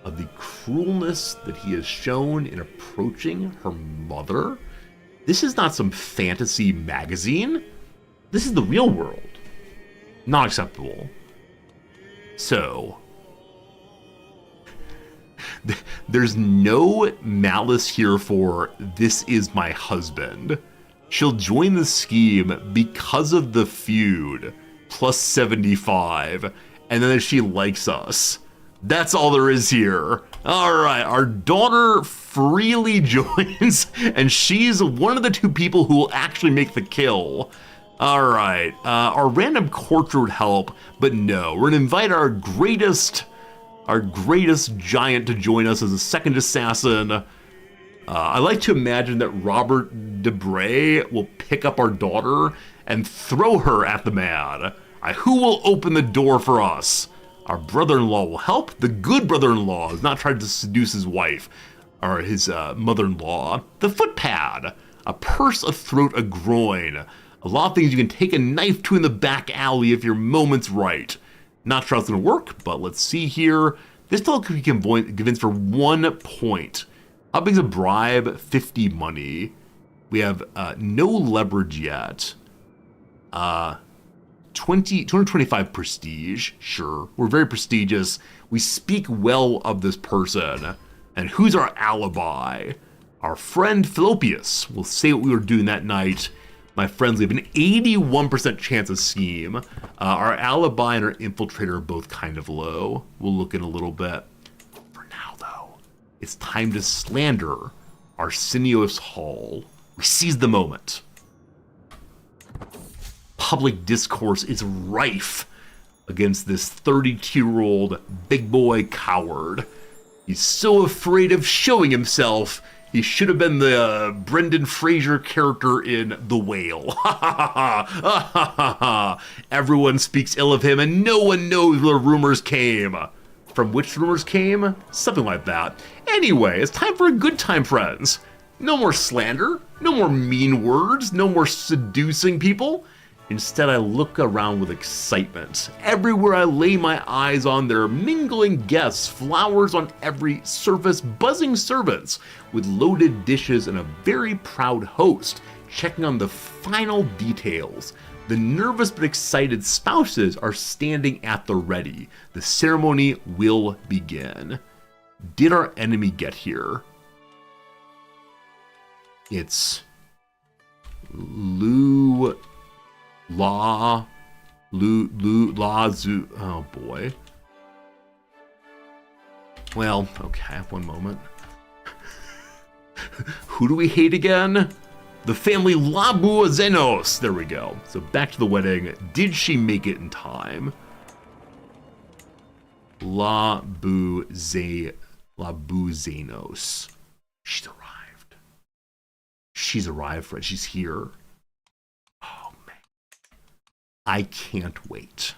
of the cruelness that he has shown in approaching her mother. This is not some fantasy magazine. This is the real world. Not acceptable. So, there's no malice here for this is my husband. She'll join the scheme because of the feud, plus 75, and then she likes us. That's all there is here. Alright, our daughter freely joins, and she's one of the 2 people who will actually make the kill. Alright, our random courtier would help, but no, we're gonna invite our greatest giant to join us as a second assassin. I like to imagine that Robert Debray will pick up our daughter and throw her at the man. Who will open the door for us? Our brother-in-law will help. The good brother-in-law is not trying to seduce his wife or his mother-in-law. The footpad, a purse, a throat, a groin. A lot of things you can take a knife to in the back alley if your moment's right. Not sure how it's gonna work, but let's see here. This still could be convinced for 1 point. How big's a bribe? 50 money. We have no leverage yet. 225 prestige. Sure, we're very prestigious. We speak well of this person. And who's our alibi? Our friend Philopius will say what we were doing that night. My friends, we have an 81% chance of scheme. Our alibi and our infiltrator are both kind of low. We'll look in a little bit. For now, though, it's time to slander Arsenios Hall. We seize the moment. Public discourse is rife against this 32-year-old big boy coward. He's so afraid of showing himself. He should have been the Brendan Fraser character in The Whale. Everyone speaks ill of him, and no one knows where the rumors came. From which rumors came? Something like that. Anyway, it's time for a good time, friends. No more slander, no more mean words, no more seducing people. Instead, I look around with excitement. Everywhere I lay my eyes on, there are mingling guests, flowers on every surface, buzzing servants with loaded dishes, and a very proud host checking on the final details. The nervous but excited spouses are standing at the ready. The ceremony will begin. Did our enemy get here? It's Lu Zu. Oh boy. Well, okay, one moment. Who do we hate again? The family Labuazenos. There we go. So back to the wedding. Did she make it in time? Labuzenos. She's arrived. She's arrived, Fred. She's here. Oh, man. I can't wait.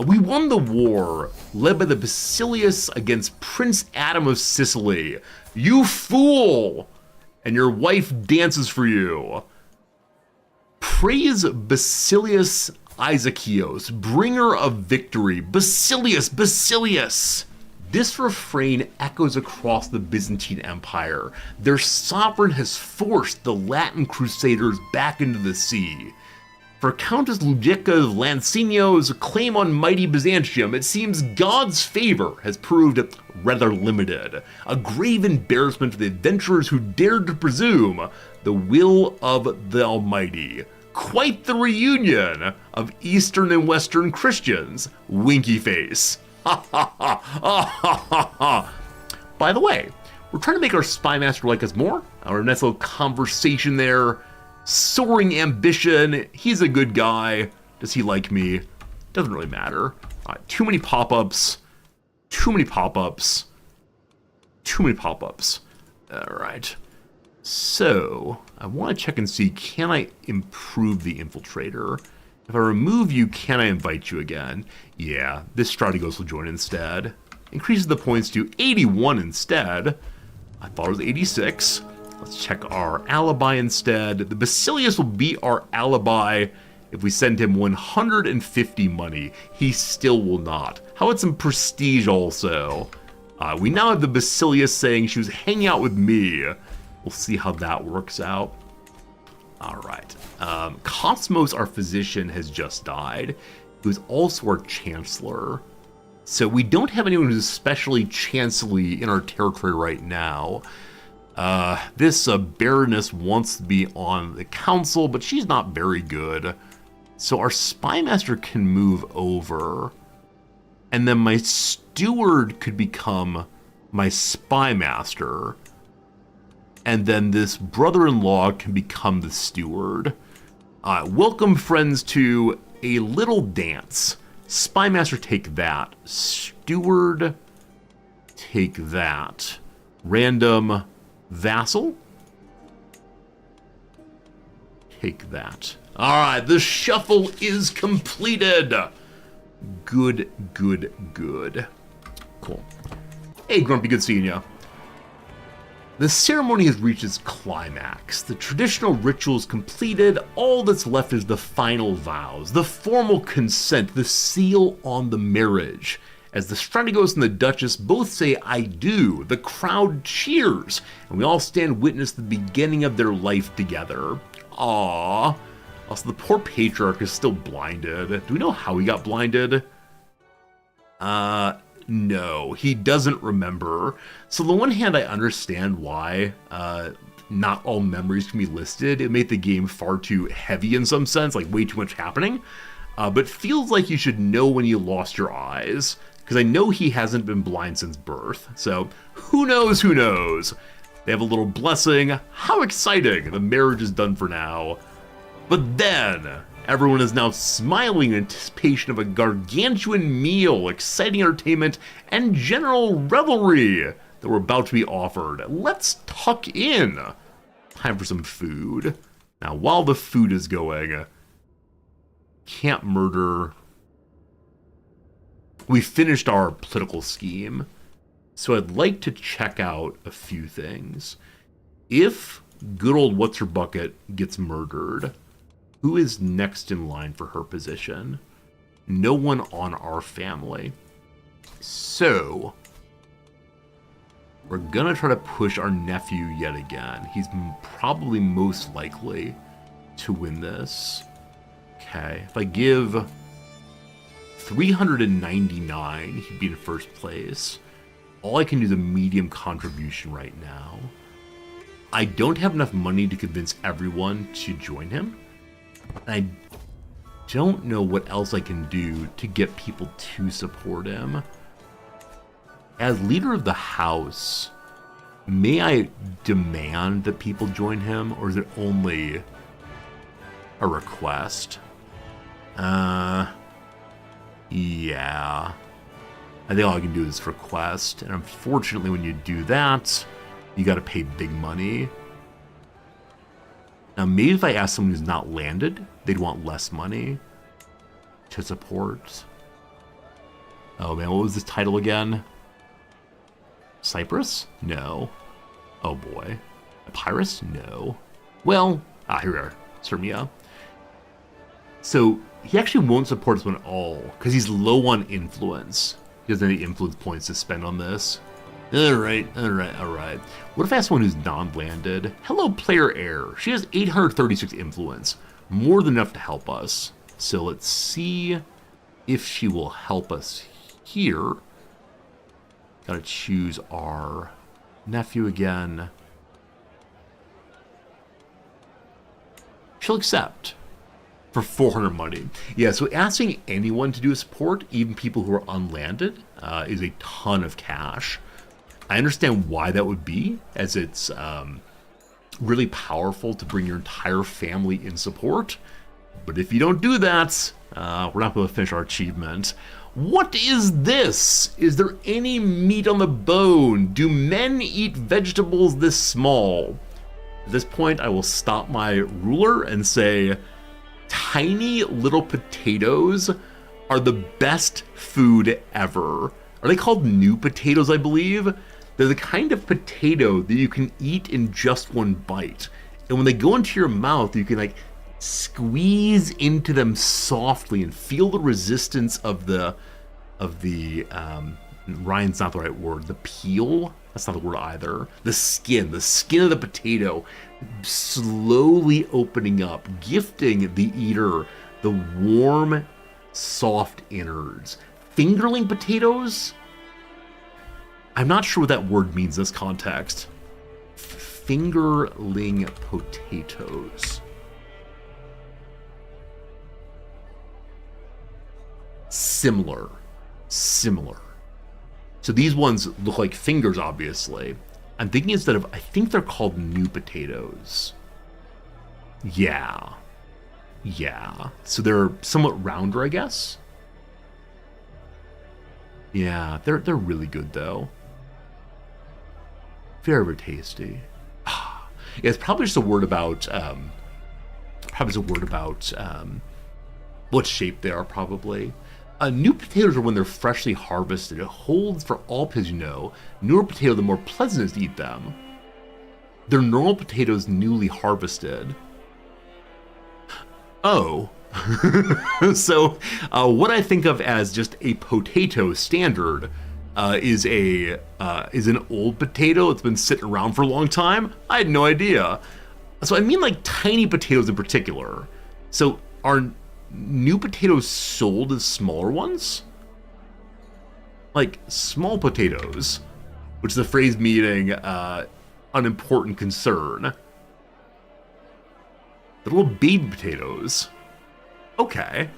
We won the war, led by the Basilius against Prince Adam of Sicily. You fool! And your wife dances for you. Praise Basilius Isaacios, bringer of victory. Basilius, Basilius! This refrain echoes across the Byzantine Empire. Their sovereign has forced the Latin Crusaders back into the sea. For Countess Ludica of Lancino's claim on mighty Byzantium, it seems God's favor has proved rather limited. A grave embarrassment for the adventurers who dared to presume the will of the Almighty. Quite the reunion of Eastern and Western Christians. Winky face. Ha ha ha ha ha ha. By the way, we're trying to make our spy master like us more. Our nice little conversation there. Soaring ambition. He's a good guy. Does he like me? Doesn't really matter. Too many pop-ups. Too many pop-ups. Too many pop-ups. All right. So, I want to check and see, can I improve the infiltrator? If I remove you, can I invite you again? Yeah, this Strategos will join instead. Increases the points to 81 instead. I thought it was 86. Let's check our alibi instead. The Basilius will be our alibi if we send him 150 money. He still will not. How about some prestige also? We now have the Basilius saying she was hanging out with me. We'll see how that works out. All right. Cosmos, our physician, has just died. He was also our chancellor. So we don't have anyone who's especially chancelly in our territory right now. This Baroness wants to be on the council, but she's not very good. So our spy master can move over. And then my steward could become my spy master. And then this brother-in-law can become the steward. Welcome, friends, to a little dance. Spy master, take that. Steward, take that. Random vassal, take that. All right, the shuffle is completed. Good, good, good. Cool. Hey, Grumpy, good seeing ya. The ceremony has reached its climax. The traditional ritual is completed. All that's left is the final vows, the formal consent, the seal on the marriage. As the Strategos and the Duchess both say, "I do," the crowd cheers, and we all stand witness to the beginning of their life together. Aww. Also, the poor patriarch is still blinded. Do we know how he got blinded? No, he doesn't remember. So on the one hand, I understand why not all memories can be listed. It made the game far too heavy in some sense, like way too much happening. But feels like you should know when you lost your eyes, because I know he hasn't been blind since birth. So who knows, who knows? They have a little blessing. How exciting! The marriage is done for now. But then, everyone is now smiling in anticipation of a gargantuan meal, exciting entertainment, and general revelry that we're about to be offered. Let's tuck in. Time for some food. Now, while the food is going, can't murder. We finished our political scheme, so I'd like to check out a few things. If good old What's-Her-Bucket gets murdered, Who is next in line for her position? No one on our family. So, we're gonna try to push our nephew yet again. He's probably most likely to win this. Okay, if I give 399, he'd be in first place. All I can do is a medium contribution right now. I don't have enough money to convince everyone to join him. I don't know what else I can do to get people to support him. As leader of the house, may I demand that people join him, or is it only a request? Yeah. I think all I can do is request, and unfortunately when you do that, you gotta pay big money. Now maybe if I ask someone who's not landed, they'd want less money to support. Oh man, what was this title again? Cyprus? No. Oh boy. Epirus? No. Well, here we are. Sirmia. So he actually won't support this one at all, because he's low on influence. He doesn't have any influence points to spend on this. Alright. What if I ask someone who's non-landed? Hello, player Air. She has 836 influence. More than enough to help us. So let's see if she will help us here. Gotta choose our nephew again. She'll accept. For 400 money. Yeah, so asking anyone to do a support, even people who are unlanded, is a ton of cash. I understand why that would be, as it's really powerful to bring your entire family in support. But if you don't do that, we're not going to finish our achievement. What is this? Is there any meat on the bone? Do men eat vegetables this small? At this point, I will stop my ruler and say, tiny little potatoes are the best food ever. Are they called new potatoes, I believe? They're the kind of potato that you can eat in just one bite. And when they go into your mouth, you can like squeeze into them softly and feel the resistance of the Ryan's not the right word, the peel, that's not the word either. The skin of the potato slowly opening up, gifting the eater the warm, soft innards. Fingerling potatoes? I'm not sure what that word means in this context. Fingerling potatoes. Similar. So these ones look like fingers, obviously. I'm thinking instead of, I think they're called new potatoes. Yeah. So they're somewhat rounder, I guess. Yeah, they're really good though. Very, very tasty. Yeah, it's probably just a word about what shape they are, probably. New potatoes are when they're freshly harvested. It holds for all potatoes you know. Newer potato, the more pleasant it is to eat them. They're normal potatoes newly harvested. Oh. So, what I think of as just a potato standard is an old potato that's been sitting around for a long time. I had no idea. So I mean like tiny potatoes in particular. So are new potatoes sold as smaller ones? Like small potatoes, which is a phrase meaning unimportant concern. The little baby potatoes. Okay.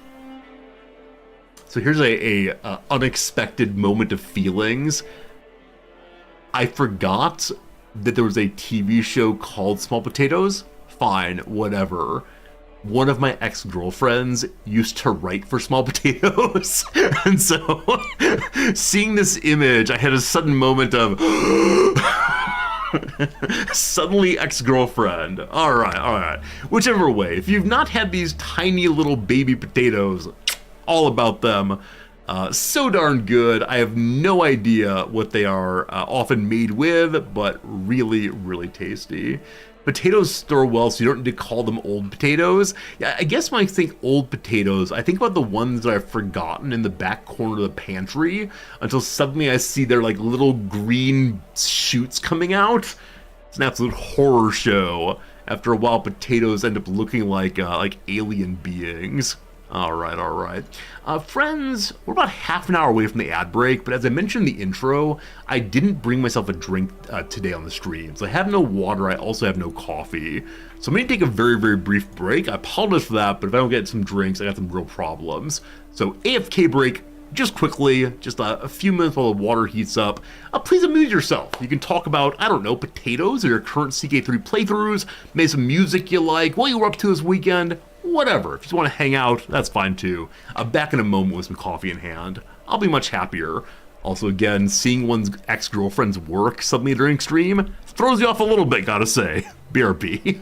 So here's a unexpected moment of feelings. I forgot that there was a TV show called Small Potatoes. Fine, whatever. One of my ex-girlfriends used to write for Small Potatoes. And so seeing this image, I had a sudden moment of suddenly ex-girlfriend. All right. Whichever way, if you've not had these tiny little baby potatoes, all about them. So darn good. I have no idea what they are often made with, but really, really tasty. Potatoes store well, so you don't need to call them old potatoes. Yeah, I guess when I think old potatoes, I think about the ones that I've forgotten in the back corner of the pantry until suddenly I see their like little green shoots coming out. It's an absolute horror show. After a while, potatoes end up looking like alien beings. All right. Friends, we're about half an hour away from the ad break, but as I mentioned in the intro, I didn't bring myself a drink today on the stream. So I have no water, I also have no coffee. So I'm gonna take a very, very brief break. I apologize for that, but if I don't get some drinks, I got some real problems. So AFK break, just quickly, just a few minutes while the water heats up. Please amuse yourself. You can talk about, I don't know, potatoes or your current CK3 playthroughs, maybe some music you like, what you were up to this weekend, whatever. If you just want to hang out, that's fine too. I'm back in a moment with some coffee in hand. I'll be much happier. Also, again, seeing one's ex-girlfriend's work suddenly during stream throws you off a little bit, gotta say. BRB.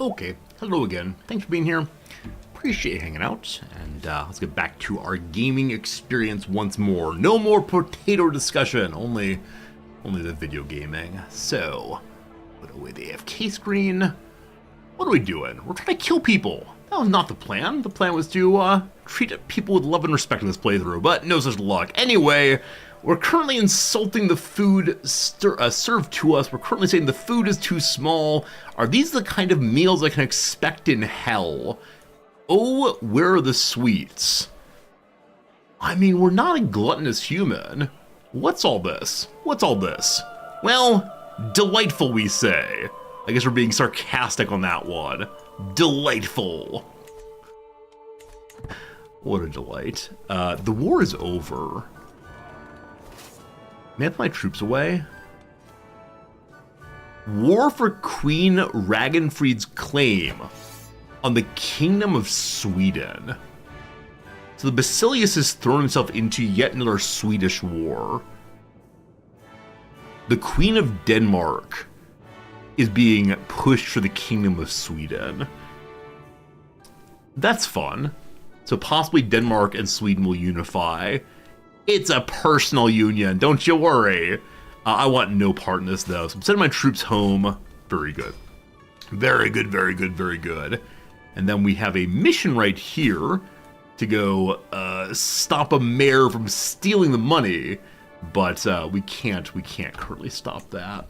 Okay, hello again. Thanks for being here. Appreciate you hanging out, and let's get back to our gaming experience once more. No more potato discussion, only the video gaming. So, put away the AFK screen. What are we doing? We're trying to kill people. That was not the plan. The plan was to treat people with love and respect in this playthrough, but no such luck. Anyway, we're currently insulting the food served to us. We're currently saying the food is too small. Are these the kind of meals I can expect in hell? Oh, where are the sweets? I mean, we're not a gluttonous human. What's all this? What's all this? Well, delightful, we say. I guess we're being sarcastic on that one. Delightful. What a delight. The war is over. May I put my troops away? War for Queen Ragnfrid's claim on the Kingdom of Sweden. So the Basilius has thrown himself into yet another Swedish war. The Queen of Denmark is being pushed for the Kingdom of Sweden. That's fun. So possibly Denmark and Sweden will unify. It's a personal union, don't you worry. I want no part in this, though, so I'm sending my troops home. Very good. Very good, very good, very good. And then we have a mission right here to go stop a mayor from stealing the money, but we can't currently stop that.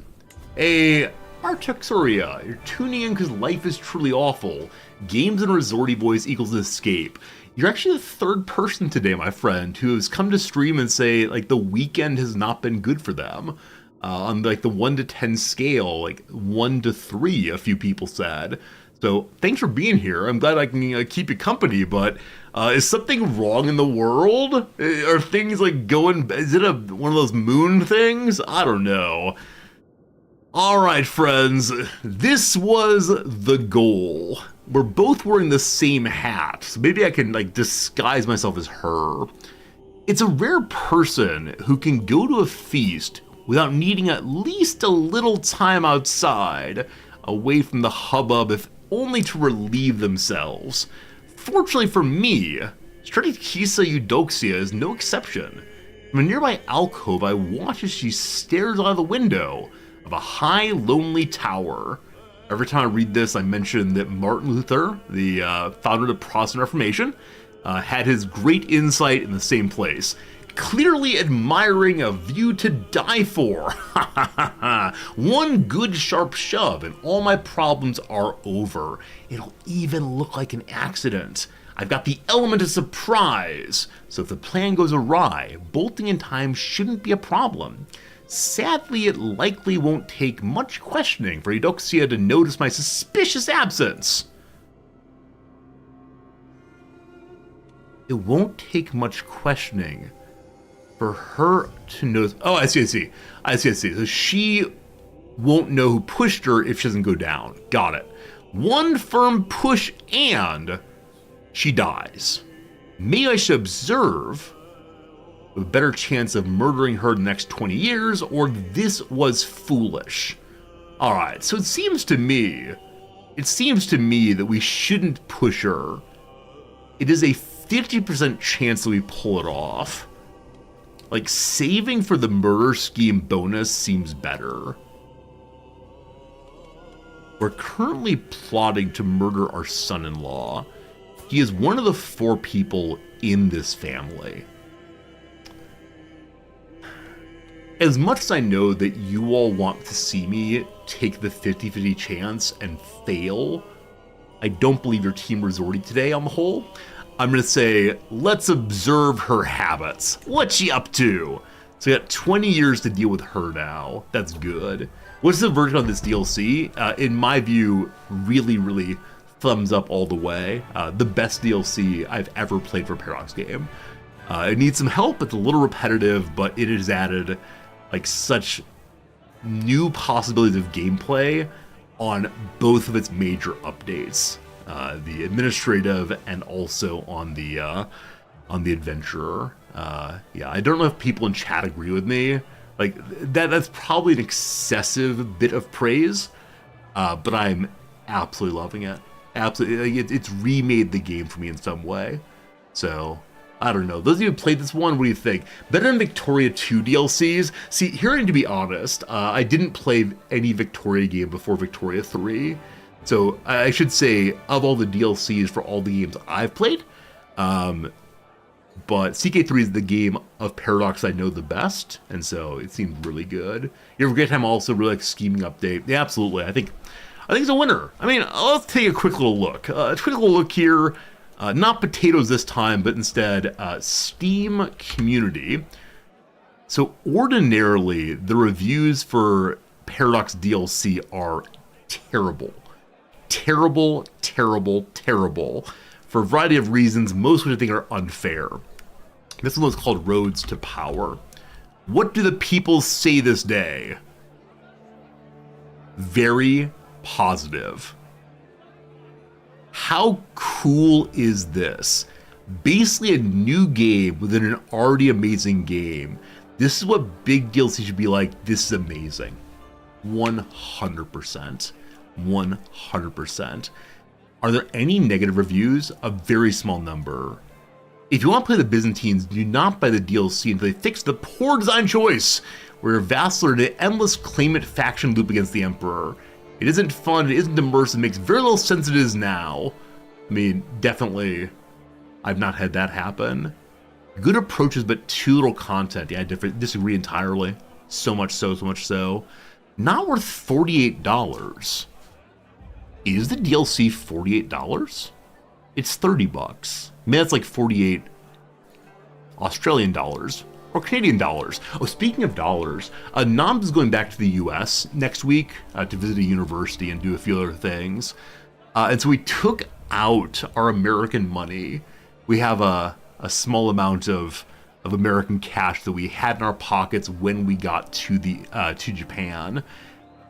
Artaxuria, you're tuning in because life is truly awful. Games and resorty voice equals escape. You're actually the third person today, my friend, who has come to stream and say, like, the weekend has not been good for them. On, like, the 1 to 10 scale, like, 1 to 3, a few people said. So, thanks for being here. I'm glad I can keep you company, but is something wrong in the world? Are things, like, going... Is it one of those moon things? I don't know. Alright, friends. This was the goal. We're both wearing the same hat, so maybe I can, like, disguise myself as her. It's a rare person who can go to a feast without needing at least a little time outside, away from the hubbub, if only to relieve themselves. Fortunately for me, Strategisa Eudoxia is no exception. From a nearby alcove, I watch as she stares out of the window of a high, lonely tower. Every time I read this, I mention that Martin Luther, the founder of the Protestant Reformation, had his great insight in the same place. Clearly admiring a view to die for. One good sharp shove and all my problems are over. It'll even look like an accident. I've got the element of surprise, so if the plan goes awry, bolting in time shouldn't be a problem. Sadly, it likely won't take much questioning for Eudoxia to notice my suspicious absence. It won't take much questioning for her to notice. Oh, I see. So she won't know who pushed her if she doesn't go down. Got it. One firm push and she dies. Maybe I should observe with a better chance of murdering her in the next 20 years, or this was foolish. Alright, so it seems to me that we shouldn't push her. It is a 50% chance that we pull it off. Like, saving for the murder scheme bonus seems better. We're currently plotting to murder our son-in-law. He is one of the 4 people in this family. As much as I know that you all want to see me take the 50-50 chance and fail, I don't believe your team resorted today on the whole. I'm going to say, let's observe her habits. What's she up to? So we got 20 years to deal with her now. That's good. What's the version of this DLC? In my view, really thumbs up all the way. The best DLC I've ever played for a Paradox game. It needs some help. It's a little repetitive, but it has added like such new possibilities of gameplay on both of its major updates, the administrative and also on the adventurer. Yeah, I don't know if people in chat agree with me. Like that's probably an excessive bit of praise, but I'm absolutely loving it. Absolutely, it's remade the game for me in some way. So I don't know. Those of you who played this one, what do you think? Better than Victoria 2 DLCs? See, here I need to be honest. I didn't play any Victoria game before Victoria 3. So I should say, of all the DLCs for all the games I've played, but CK3 is the game of Paradox I know the best, and so it seemed really good. You have a great time also, really like scheming update. Yeah, absolutely. I think it's a winner. I mean, let's take a quick little look. A quick little look here. Not potatoes this time, but instead Steam community. So ordinarily, the reviews for Paradox DLC are terrible. Terrible, terrible, terrible. For a variety of reasons, most of which I think are unfair. This one was called Roads to Power. What do the people say this day? Very positive. How cool is this? Basically a new game within an already amazing game. This is what big DLC should be like. This is amazing. 100%. 100%. Are there any negative reviews? A very small number. If you want to play the Byzantines, do not buy the DLC until they fix the poor design choice. where your vassals are in an endless claimant faction loop against the Emperor. It isn't fun, it isn't immersive, it makes very little sense it is now. I mean, definitely, I've not had that happen. Good approaches, but too little content. Yeah, I disagree entirely. So much so. Not worth $48. Is the DLC $48? It's $30. I mean, that's like 48 Australian dollars or Canadian dollars. Oh, speaking of dollars, Nam is going back to the US next week to visit a university and do a few other things. And so we took out our American money. We have a small amount of American cash that we had in our pockets when we got to Japan.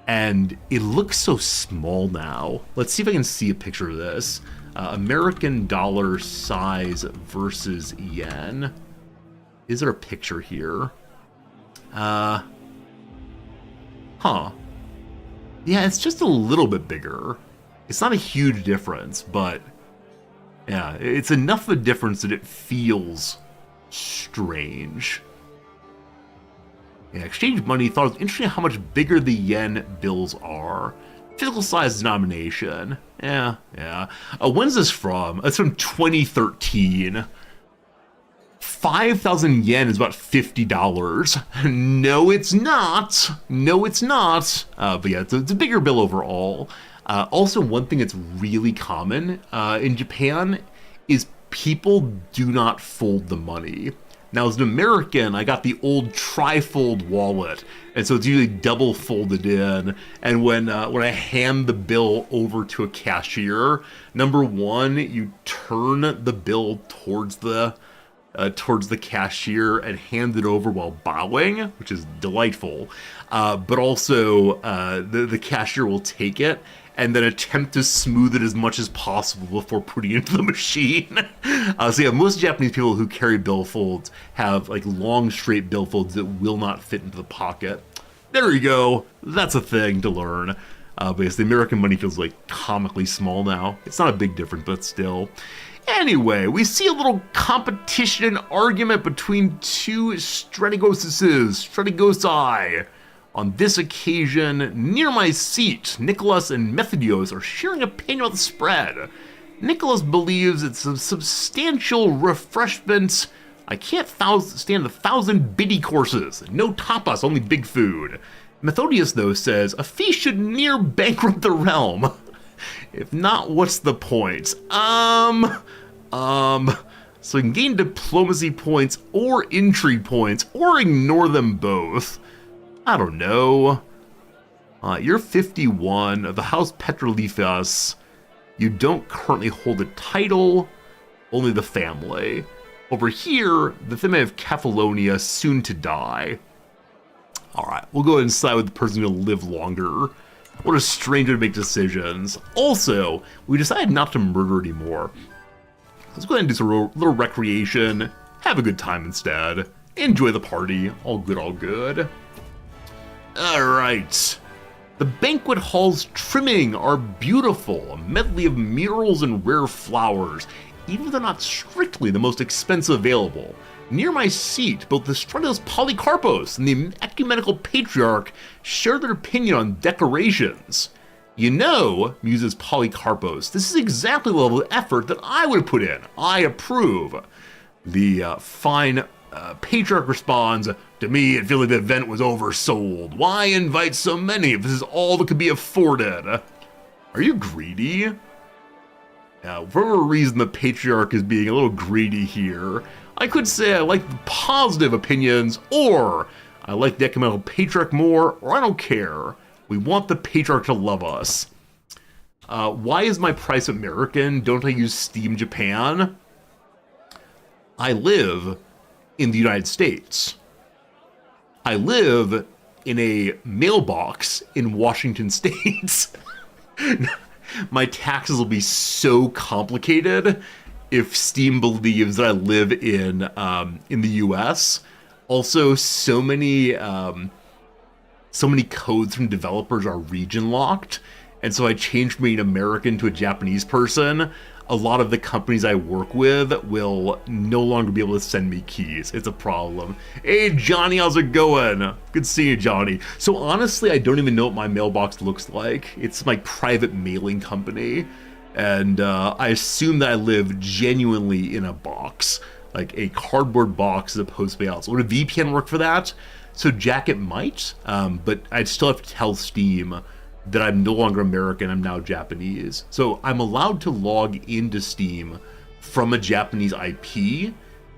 And it looks so small now. Let's see if I can see a picture of this. American dollar size versus yen. Is there a picture here? Yeah, it's just a little bit bigger. It's not a huge difference, but yeah, it's enough of a difference that it feels strange. Yeah, exchange money. Thought it was interesting how much bigger the yen bills are. Physical size denomination. Yeah. When's this from? It's from 2013. 5,000 yen is about $50. No, it's not. But yeah, it's a bigger bill overall. Also, one thing that's really common in Japan is people do not fold the money. Now, as an American, I got the old tri-fold wallet, and so it's usually double folded in. And when I hand the bill over to a cashier, number one, you turn the bill towards the cashier and hand it over while bowing, which is delightful. But also, the cashier will take it and then attempt to smooth it as much as possible before putting it into the machine. So yeah, most Japanese people who carry billfolds have like long straight billfolds that will not fit into the pocket. There you go. That's a thing to learn. Because the American money feels like comically small now. It's not a big difference, but still. Anyway, we see a little competition and argument between two Strategosai. On this occasion, near my seat, Nicholas and Methodios are sharing an opinion about the spread. Nicholas believes it's a substantial refreshment. I can't stand 1,000 biddy courses. No tapas, only big food. Methodius, though, says a feast should near bankrupt the realm. If not, what's the point? So you can gain diplomacy points or intrigue points, or ignore them both. I don't know. You're 51 of the House Petrolifas. You don't currently hold a title, only the family. Over here, the family of Cephalonia, soon to die. Alright, we'll go ahead and side with the person who's going to live longer. What a stranger to make decisions. Also, we decided not to murder anymore. Let's go ahead and do some little recreation. Have a good time instead. Enjoy the party. All good. Alright. The banquet hall's trimming are beautiful. A medley of murals and rare flowers, even if they're not strictly the most expensive available. Near my seat, both the Stratos Polycarpos and the Ecumenical Patriarch share their opinion on decorations. You know, muses Polycarpos, this is exactly the level of effort that I would put in. I approve. The fine Patriarch responds, to me, it feels like the event was oversold. Why invite so many if this is all that could be afforded? Are you greedy? For whatever reason, the Patriarch is being a little greedy here. I could say I like the positive opinions, or I like the Ecumenical Patriarch more, or I don't care. We want the Patriarch to love us. Why is my price American? Don't I use Steam Japan? I live in the United States. I live in a mailbox in Washington State. My taxes will be so complicated if Steam believes that I live in the US. Also, so many codes from developers are region locked, and so I changed from being American to a Japanese person. a lot of the companies I work with will no longer be able to send me keys. It's a problem. Hey, Johnny, how's it going? Good seeing you, Johnny. So honestly, I don't even know what my mailbox looks like. It's my private mailing company, and I assume that I live genuinely in a box, like a cardboard box as opposed to my house. Would a VPN work for that? So Jack, it might, but I'd still have to tell Steam that I'm no longer American, I'm now Japanese. So I'm allowed to log into Steam from a Japanese IP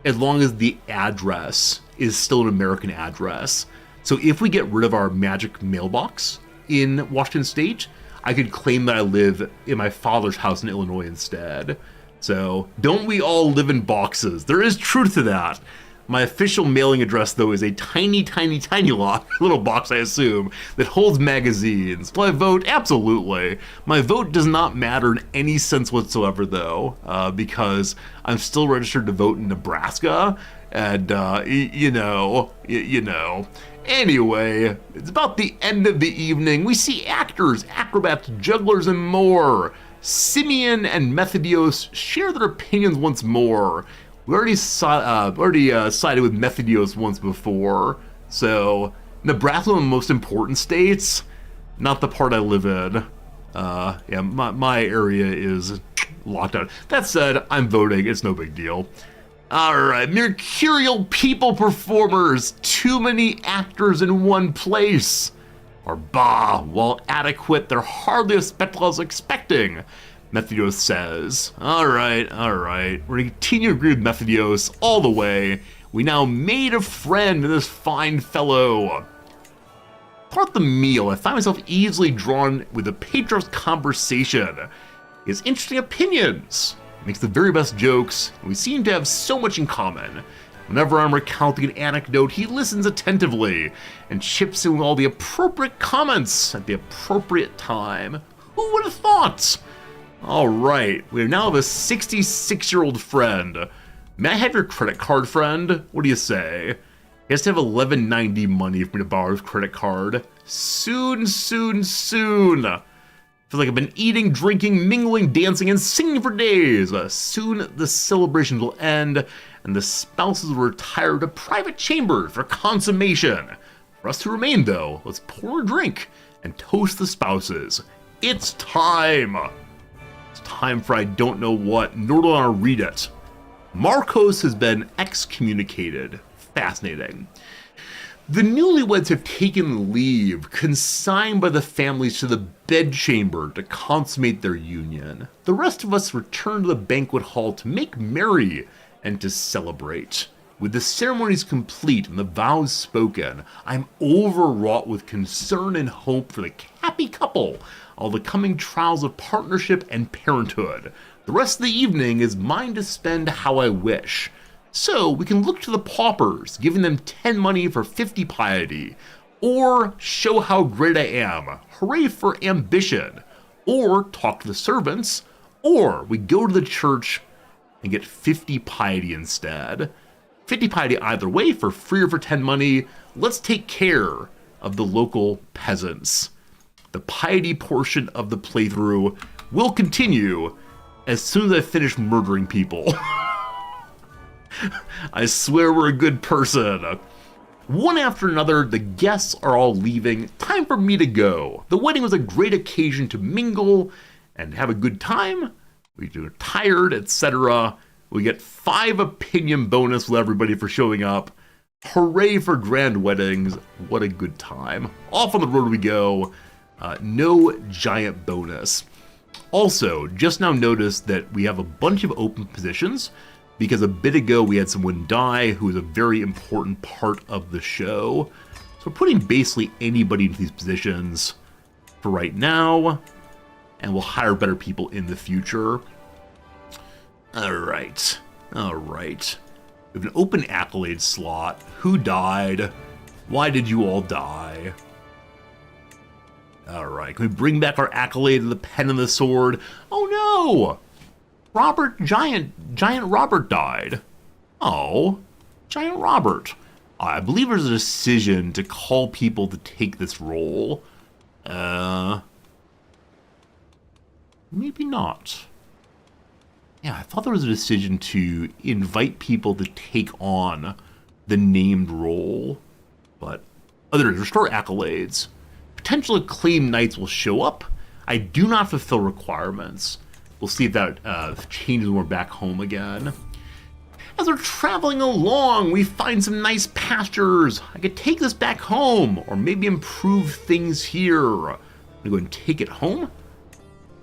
as long as the address is still an American address. So if we get rid of our magic mailbox in Washington State, I could claim that I live in my father's house in Illinois instead. So don't we all live in boxes? There is truth to that. My official mailing address, though, is a tiny, tiny, tiny little box, I assume, that holds magazines. Will I vote? Absolutely. My vote does not matter in any sense whatsoever, though, because I'm still registered to vote in Nebraska, and, you know. Anyway, it's about the end of the evening. We see actors, acrobats, jugglers, and more. Simeon and Methodios share their opinions once more. We already sided with Methodios once before, so Nebraska, one of the most important states, not the part I live in. Yeah, my area is locked out. That said, I'm voting. It's no big deal. All right, mercurial people performers. Too many actors in one place. Or bah, while adequate, they're hardly as spectacle as expecting. Methodios says, all right, we're gonna continue to agree with Methodios all the way. We now made a friend in this fine fellow. Throughout the meal, I find myself easily drawn with the patriarch's conversation. He has interesting opinions, makes the very best jokes, and we seem to have so much in common. Whenever I'm recounting an anecdote, he listens attentively and chips in with all the appropriate comments at the appropriate time. Who would have thought? All right, we now have a 66-year-old friend. May I have your credit card, friend? What do you say? He has to have $11.90 money for me to borrow his credit card. Soon. Feels like I've been eating, drinking, mingling, dancing, and singing for days. Soon the celebrations will end, and the spouses will retire to private chambers for consummation. For us to remain, though, let's pour a drink and toast the spouses. It's time. It's time for I don't know what, nor do I want to read it. Marcos has been excommunicated. Fascinating. The newlyweds have taken leave, consigned by the families to the bedchamber to consummate their union. The rest of us return to the banquet hall to make merry and to celebrate. With the ceremonies complete and the vows spoken, I'm overwrought with concern and hope for the happy couple, all the coming trials of partnership and parenthood. The rest of the evening is mine to spend how I wish. So we can look to the paupers, giving them 10 money for 50 piety, or show how great I am, hooray for ambition, or talk to the servants, or we go to the church and get 50 piety instead. 50 piety either way, for free or for 10 money. Let's take care of the local peasants. The piety portion of the playthrough will continue as soon as I finish murdering people. I swear we're a good person. One after another, the guests are all leaving. Time for me to go. The wedding was a great occasion to mingle and have a good time. We were tired, etc. We get 5 opinion bonus with everybody for showing up. Hooray for grand weddings. What a good time. Off on the road we go. No giant bonus. Also, just now noticed that we have a bunch of open positions, because a bit ago we had someone die who is a very important part of the show. So we're putting basically anybody into these positions for right now, and we'll hire better people in the future. All right. We have an open accolade slot. Who died? Why did you all die? All right, can we bring back our accolade of the pen and the sword? Oh no! Giant Robert died. Oh, Giant Robert. I believe there's a decision to call people to take this role. Maybe not. Yeah, I thought there was a decision to invite people to take on the named role, but other restore accolades. Potential acclaimed knights will show up. I do not fulfill requirements. We'll see if that changes when we're back home again. As we're traveling along, we find some nice pastures. I could take this back home, or maybe improve things here. I'm gonna go and take it home,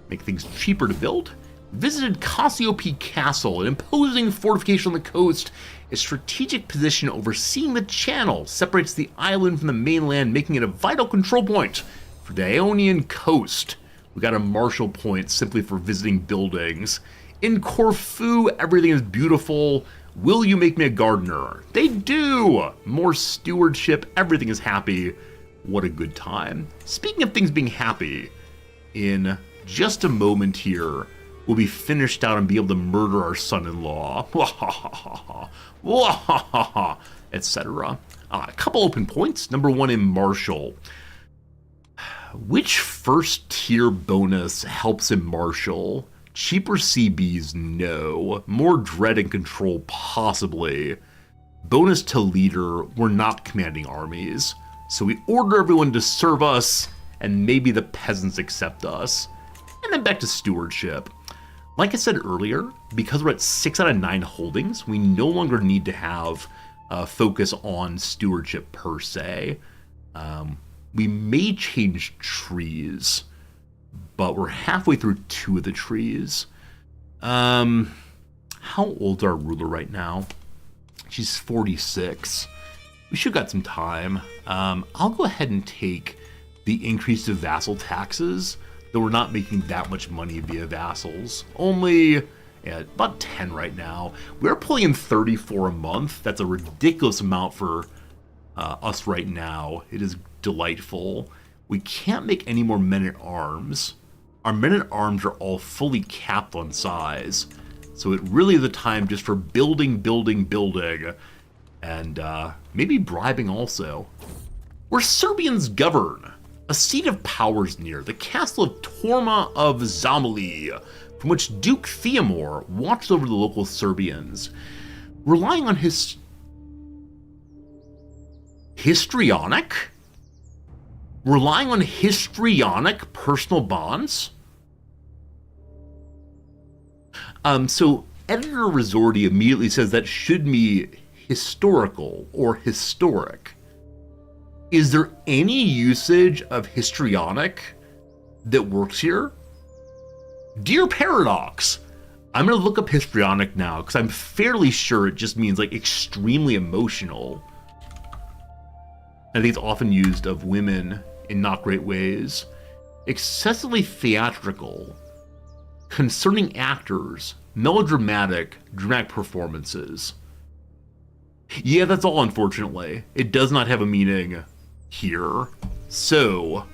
make things cheaper to build. Visited Cassiope Castle, an imposing fortification on the coast. A strategic position overseeing the channel separates the island from the mainland, making it a vital control point for the Ionian coast. We got a marshal point simply for visiting buildings. In Corfu, everything is beautiful. Will you make me a gardener? They do! More stewardship, everything is happy. What a good time. Speaking of things being happy, in just a moment here, we'll be finished out and be able to murder our son-in-law. Etc. A couple open points. Number one in Marshall. Which first tier bonus helps in Marshall? Cheaper CBs, no. More dread and control, possibly. Bonus to leader, we're not commanding armies. So we order everyone to serve us, and maybe the peasants accept us. And then back to stewardship. Like I said earlier, because we're at 6 out of 9 holdings, we no longer need to have focus on stewardship per se. We may change trees, but we're halfway through 2 of the trees. How old's our ruler right now? She's 46. We should have got some time. I'll go ahead and take the increase of vassal taxes, though we're not making that much money via vassals. Only about 10 right now. We're pulling in 34 a month. That's a ridiculous amount for us right now. It is delightful. We can't make any more men-at-arms. Our men-at-arms are all fully capped on size. So it really is the time just for building, and maybe bribing also. Where Serbians govern. A seat of power is near, the castle of Torma of Zamali, from which Duke Theomore watched over the local Serbians. Relying on his histrionic? Relying on histrionic personal bonds? So Editor Resorti immediately says that should be historical or historic. Is there any usage of histrionic that works here? Dear Paradox, I'm going to look up histrionic now because I'm fairly sure it just means like extremely emotional. I think it's often used of women in not great ways. Excessively theatrical, concerning actors, melodramatic, dramatic performances. Yeah, that's all, unfortunately. It does not have a meaning here. So,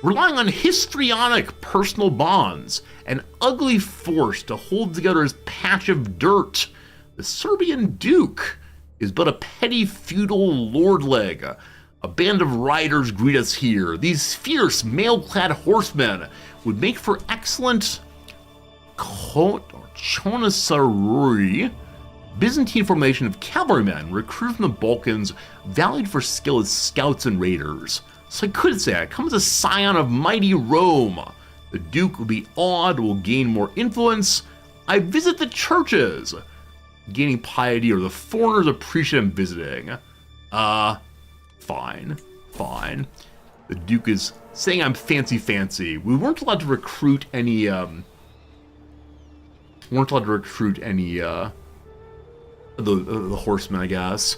relying on histrionic personal bonds, an ugly force to hold together his patch of dirt, the Serbian Duke is but a petty feudal lordleg. A band of riders greet us here. These fierce, mail-clad horsemen would make for excellent Chonasaruri, Byzantine formation of cavalrymen recruited from the Balkans, valued for skill as scouts and raiders. So I could say, it comes a scion of mighty Rome. The Duke will be awed, will gain more influence. I visit the churches, gaining piety, or the foreigners appreciate him visiting. Fine. The Duke is saying I'm fancy. We weren't allowed to recruit any, the horsemen, I guess.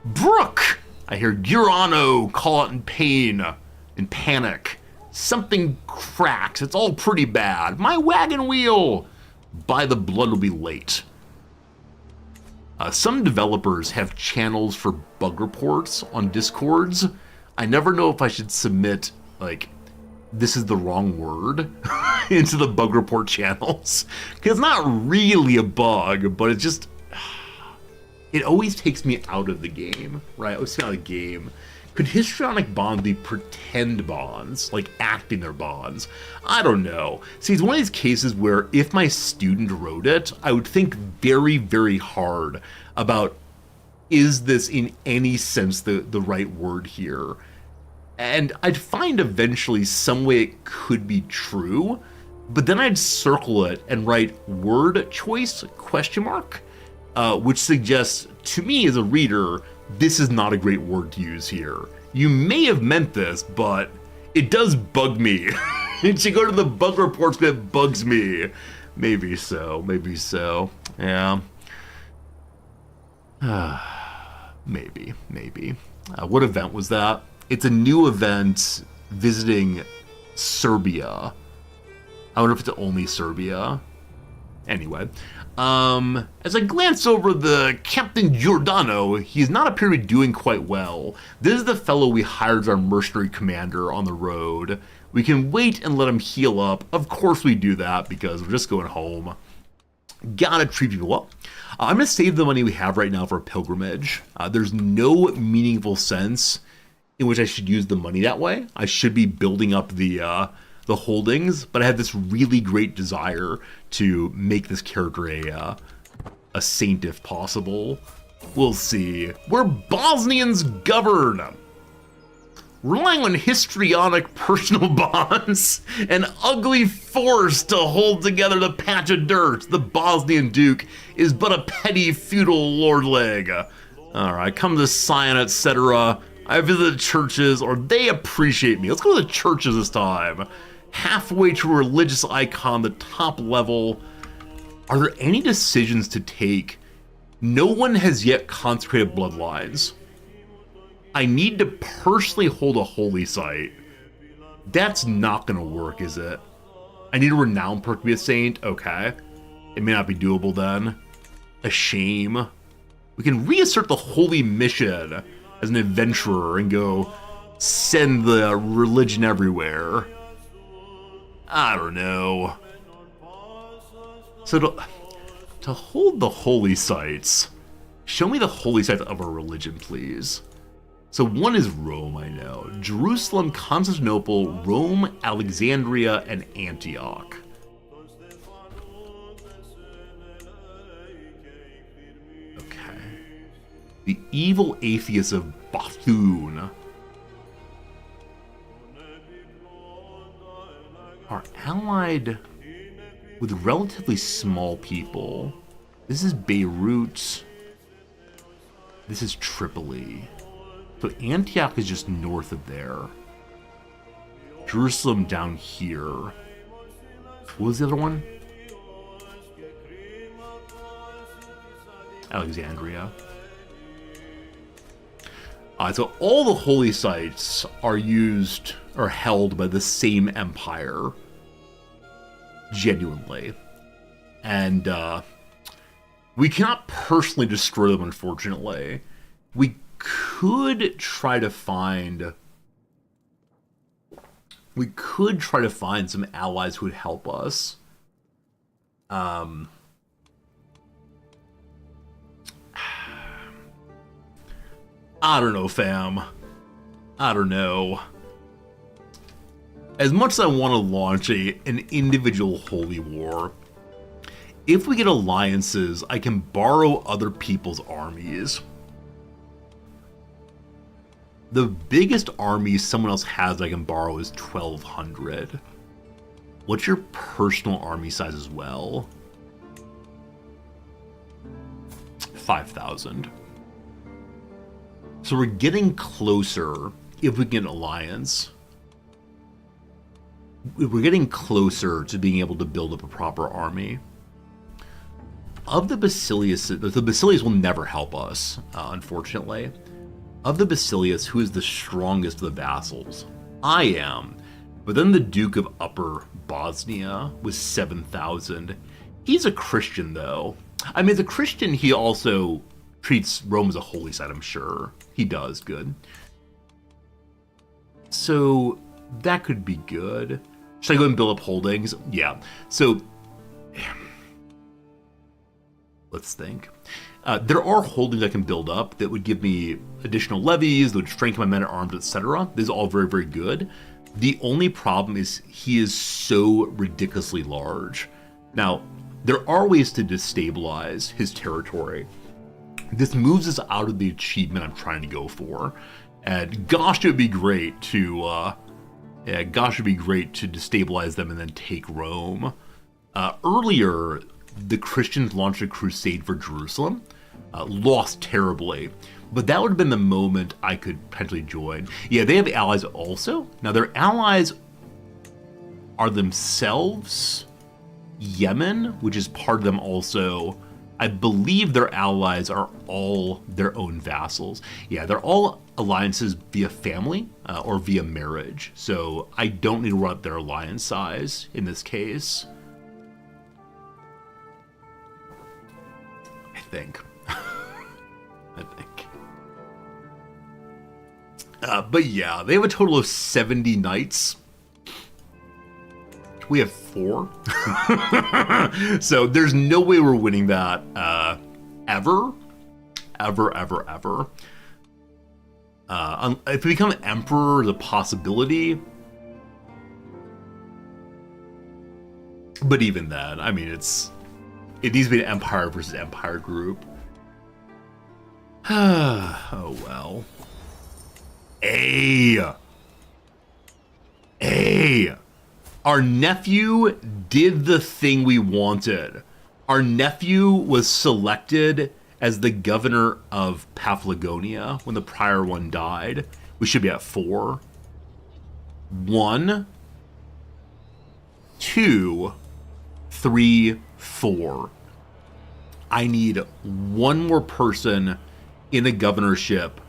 Brooke! I hear Giurano call out in pain, in panic. Something cracks. It's all pretty bad. My wagon wheel! By the blood will be late. Some developers have channels for bug reports on Discords. I never know if I should submit, like, this is the wrong word into the bug report channels. Because it's not really a bug, but it just... It always takes me out of the game, right? I always take me out of the game. Could histrionic bonds be pretend bonds, like acting their bonds? I don't know. See, it's one of these cases where if my student wrote it, I would think very, very hard about, is this in any sense the right word here? And I'd find eventually some way it could be true, but then I'd circle it and write word choice question mark, which suggests to me as a reader, this is not a great word to use here. You may have meant this, but it does bug me. It should go to the bug reports, but it bugs me. Maybe so, yeah. Maybe. What event was that? It's a new event visiting Serbia. I wonder if it's only Serbia. Anyway, as I glance over the Captain Giordano, he's not appear to be doing quite well. This is the fellow we hired as our mercenary commander on the road. We can wait and let him heal up. Of course we do that because we're just going home. Gotta treat people well. I'm gonna save the money we have right now for a pilgrimage. There's no meaningful sense in which I should use the money that way. I should be building up the holdings, but I have this really great desire to make this character a saint if possible. We'll see. Where Bosnians govern, relying on histrionic personal bonds, an ugly force to hold together the patch of dirt. The Bosnian Duke is but a petty feudal lordling. Alright, come to Sion, etc. I visit churches, or they appreciate me. Let's go to the churches this time. Halfway to a religious icon, the top level. Are there any decisions to take? No one has yet consecrated bloodlines. I need to personally hold a holy site. That's not gonna work, is it? I need a renown perk to be a saint? Okay. It may not be doable then. A shame. We can reassert the holy mission as an adventurer and go send the religion everywhere. I don't know. So to hold the holy sites, show me the holy sites of a religion, please. So one is Rome, I know. Jerusalem, Constantinople, Rome, Alexandria, and Antioch. Okay. The evil atheists of Bethune are allied with relatively small people. This is Beirut. This is Tripoli. So Antioch is just north of there. Jerusalem down here. What was the other one? Alexandria. So all the holy sites are used or held by the same empire. Genuinely. And we cannot personally destroy them, unfortunately. We could try to find some allies who would help us. I don't know, fam. I don't know. As much as I want to launch an individual holy war, if we get alliances, I can borrow other people's armies. The biggest army someone else has that I can borrow is 1,200. What's your personal army size as well? 5,000. So we're getting closer if we get an alliance. We're getting closer to being able to build up a proper army. Of the Basilius, the Basilius will never help us, unfortunately. Of the Basilius, who is the strongest of the vassals? I am. But then the Duke of Upper Bosnia was 7,000. He's a Christian, though. I mean, as a Christian, he also treats Rome as a holy site, I'm sure. He does, good. So, that could be good. Should I go and build up holdings? Yeah. So, let's think. There are holdings I can build up that would give me additional levies, that would strengthen my men at arms, etc. This is all very, very good. The only problem is he is so ridiculously large. Now, there are ways to destabilize his territory. This moves us out of the achievement I'm trying to go for. And gosh, it would be great to destabilize them and then take Rome. Earlier, the Christians launched a crusade for Jerusalem, lost terribly, but that would have been the moment I could potentially join. Yeah, they have allies also. Now, their allies are themselves Yemen, which is part of them also. I believe their allies are all their own vassals. Yeah, they're all alliances via family or via marriage, so I don't need to run up their alliance size in this case. I think. But yeah, they have a total of 70 knights. We have 4. So there's no way we're winning that ever. If we become emperor, the possibility. But even then, I mean, it needs to be an empire versus empire group. Oh well. Our nephew did the thing we wanted. Our nephew was selected as the governor of Paphlagonia when the prior one died. We should be at 4. 1, 2, 3, 4. I need one more person in the governorship,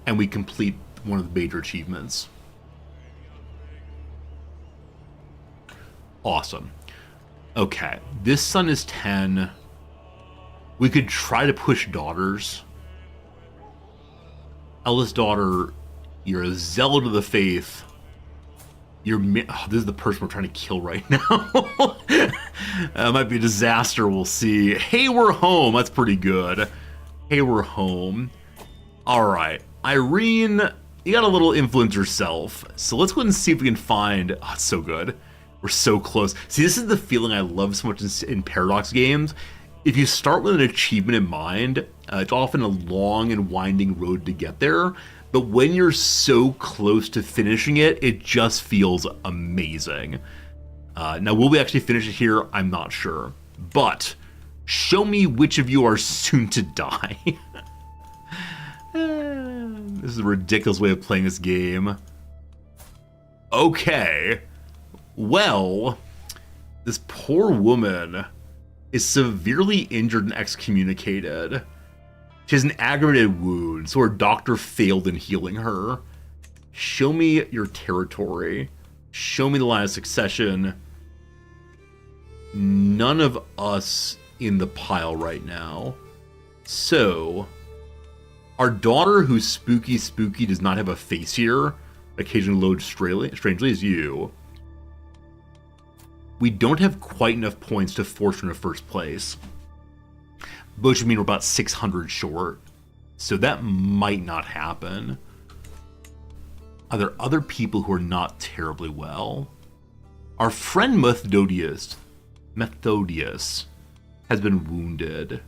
and we complete one of the major achievements. Awesome. Okay, this son is 10. We could try to push daughters. Eldest daughter, you're a zealot of the faith. This is the person we're trying to kill right now. Might be a disaster, we'll see. Hey, we're home. That's pretty good. Hey, we're home. All right. Irene, you got a little influence yourself. So let's go ahead and see if we can find... Oh, it's so good. We're so close. See, this is the feeling I love so much in Paradox games. If you start with an achievement in mind, it's often a long and winding road to get there. But when you're so close to finishing it, it just feels amazing. Now, will we actually finish it here? I'm not sure. But show me which of you are soon to die. This is a ridiculous way of playing this game. Okay. Well, this poor woman is severely injured and excommunicated. She has an aggravated wound, so her doctor failed in healing her. Show me your territory. Show me the line of succession. None of us in the pile right now. So, our daughter, who's spooky, does not have a face here. Occasionally loads strangely is you. We don't have quite enough points to force her into first place. Which would mean we're about 600 short. So that might not happen. Are there other people who are not terribly well? Our friend Methodius has been wounded.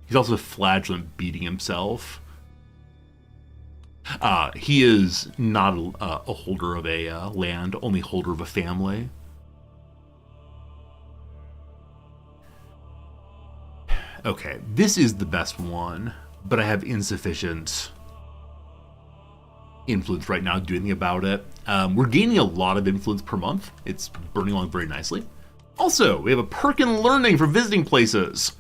He's also flagellant, beating himself. He is not a holder of a land, only holder of a family. Okay, this is the best one, but I have insufficient influence right now to do anything about it. We're gaining a lot of influence per month. It's burning along very nicely. Also, we have a perk in learning for visiting places.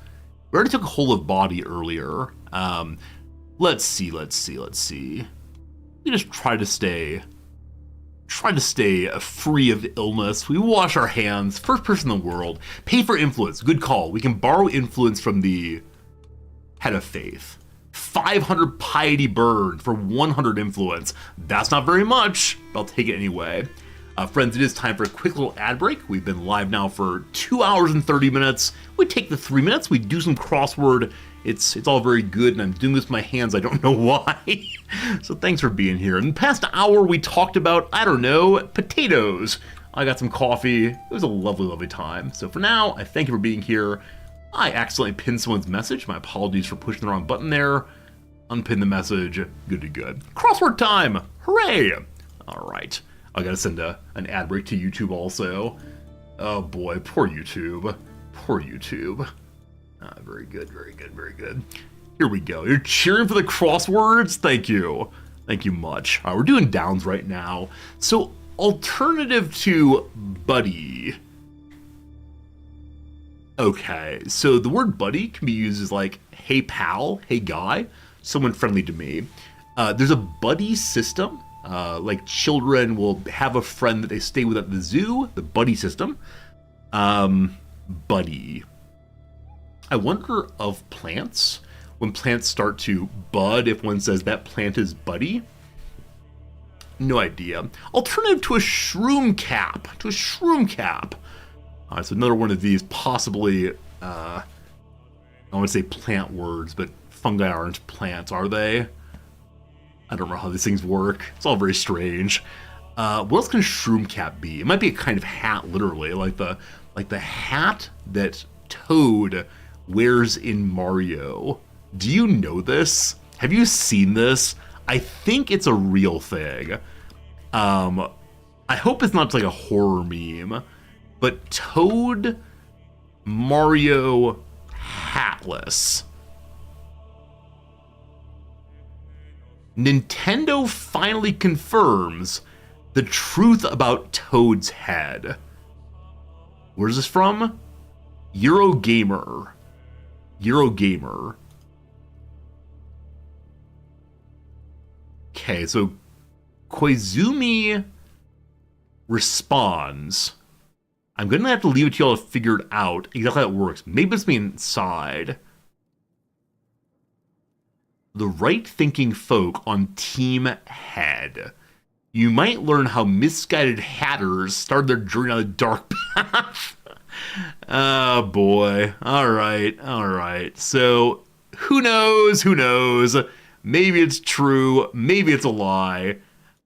We already took a whole of body earlier. Let's see. We just try to stay free of illness. We wash our hands. First person in the world. Pay for influence. Good call. We can borrow influence from the head of faith. 500 piety burn for 100 influence. That's not very much, but I'll take it anyway. Friends, it is time for a quick little ad break. We've been live now for 2 hours and 30 minutes. We take the 3 minutes, we do some crossword. It's all very good, and I'm doing this with my hands. I don't know why. So thanks for being here. In the past hour, we talked about, I don't know, potatoes. I got some coffee. It was a lovely, lovely time. So for now, I thank you for being here. I accidentally pinned someone's message. My apologies for pushing the wrong button there. Unpin the message. Good to good. Crossword time! Hooray! All right. I gotta send an ad break to YouTube also. Oh boy, poor YouTube. Poor YouTube. Very good, very good, very good. Here we go. You're cheering for the crosswords? Thank you. Thank you much. All right, we're doing downs right now. So, alternative to buddy. Okay, so the word buddy can be used as like, hey pal, hey guy, someone friendly to me. There's a buddy system. Like children will have a friend that they stay with at the zoo, the buddy system. Buddy. I wonder of plants, when plants start to bud, if one says that plant is buddy. No idea. Alternative to a shroom cap. To a shroom cap. So another one of these possibly, I want to say plant words, but fungi aren't plants, are they? I don't know how these things work. It's all very strange. What else can a shroom cap be? It might be a kind of hat, literally, like the hat that Toad wears in Mario. Do you know this? Have you seen this? I think it's a real thing. I hope it's not like a horror meme, but Toad, Mario, hatless. Nintendo finally confirms the truth about Toad's head. Where's this from? Eurogamer. Eurogamer. Okay, so Koizumi responds. I'm gonna have to leave it to y'all to figure it out exactly how it works. Maybe it's me inside. The right-thinking folk on Team Head. You might learn how misguided hatters started their journey on a dark path. Oh boy. Alright. So, who knows? Maybe it's true, maybe it's a lie.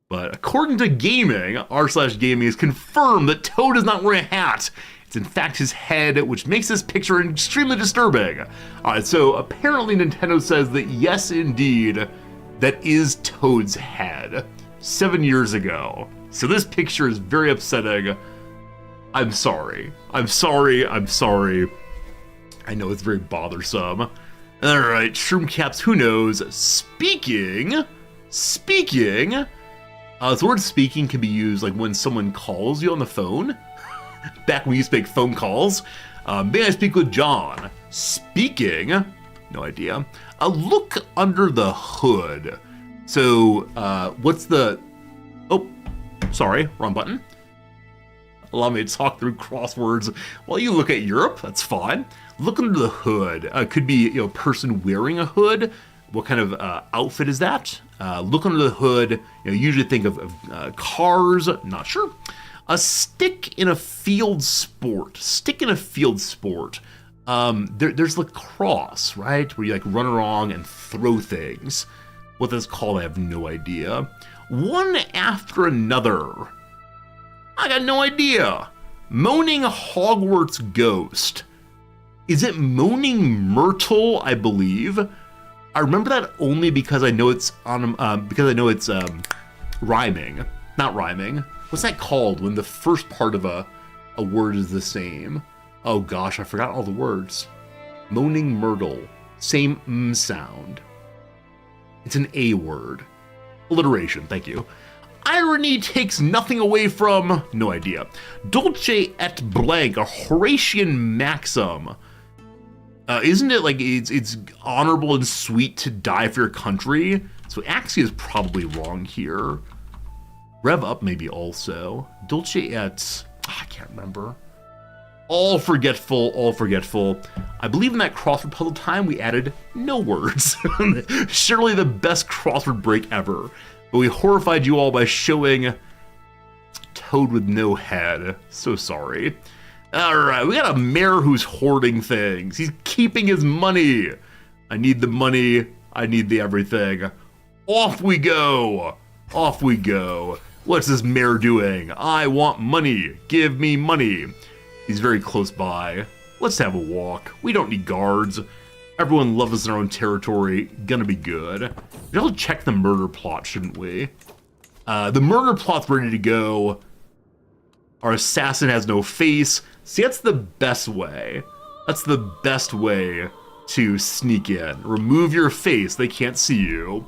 But according to gaming, r/gaming has confirmed that Toad is not wearing a hat. It's in fact his head, which makes this picture extremely disturbing. Alright, so apparently Nintendo says that yes, indeed, that is Toad's head. 7 years ago. So this picture is very upsetting. I'm sorry. I know it's very bothersome. Alright, shroom caps, who knows? Speaking, the word speaking can be used like when someone calls you on the phone. Back when you used to make phone calls. May I speak with John? Speaking, no idea. Look under the hood. So, what's the... Oh, sorry, wrong button. Allow me to talk through crosswords while you look at Europe. That's fine. Look under the hood. Could be, a person wearing a hood. What kind of outfit is that? Look under the hood. Usually think of cars. Not sure. A stick in a field sport. There's lacrosse, right? Where you run along and throw things. What that's called, I have no idea. One after another. I got no idea. Moaning Hogwarts Ghost. Is it Moaning Myrtle, I believe? I remember that only because I know it's rhyming. Not rhyming. What's that called when the first part of a word is the same? Oh gosh, I forgot all the words. Moaning Myrtle. Same sound. It's an A word. Alliteration, thank you. Irony takes nothing away from... No idea. Dulce et blank, a Horatian maxim. Isn't it like it's honorable and sweet to die for your country? So Axie is probably wrong here. Rev up maybe also. Dulce et... I can't remember. All forgetful. I believe in that crossword puzzle time we added no words. Surely the best crossword break ever. But we horrified you all by showing toad with no head. So sorry. Alright, we got a mayor who's hoarding things. He's keeping his money. I need the money. I need the everything. Off we go. Off we go. What's this mayor doing? I want money. Give me money. He's very close by. Let's have a walk. We don't need guards. Everyone loves us in our own territory. Gonna be good. We ought to check the murder plot, shouldn't we? The murder plot's ready to go. Our assassin has no face. See, that's the best way. That's the best way to sneak in. Remove your face. They can't see you.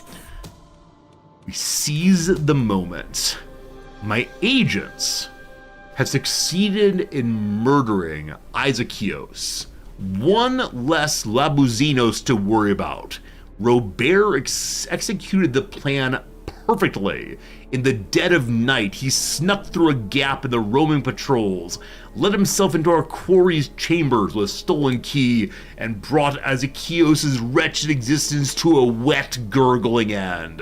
We seize the moment. My agents have succeeded in murdering Isaacos. One less Labuzinos to worry about. Robert executed the plan perfectly. In the dead of night, he snuck through a gap in the roaming patrols, let himself into our quarry's chambers with a stolen key, and brought Isaacos' wretched existence to a wet, gurgling end.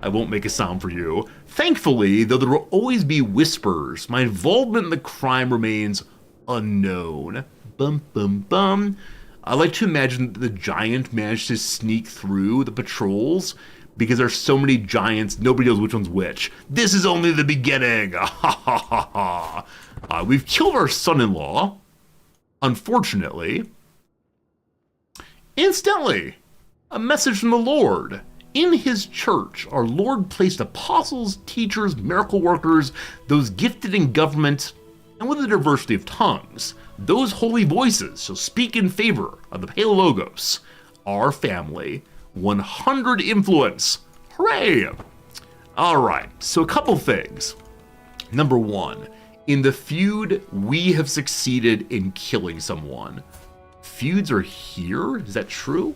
I won't make a sound for you. Thankfully, though there will always be whispers, my involvement in the crime remains unknown. Bum, bum, bum. I like to imagine that the giant managed to sneak through the patrols because there's so many giants, nobody knows which one's which. This is only the beginning. Ha ha ha ha. We've killed our son-in-law, unfortunately. Instantly, a message from the Lord. In his church, our Lord placed apostles, teachers, miracle workers, those gifted in government, and with a diversity of tongues. Those holy voices shall speak in favor of the Palologos, our family. 100 influence. Hooray! Alright, so a couple things. Number one, in the feud, we have succeeded in killing someone. Feuds are here? Is that true?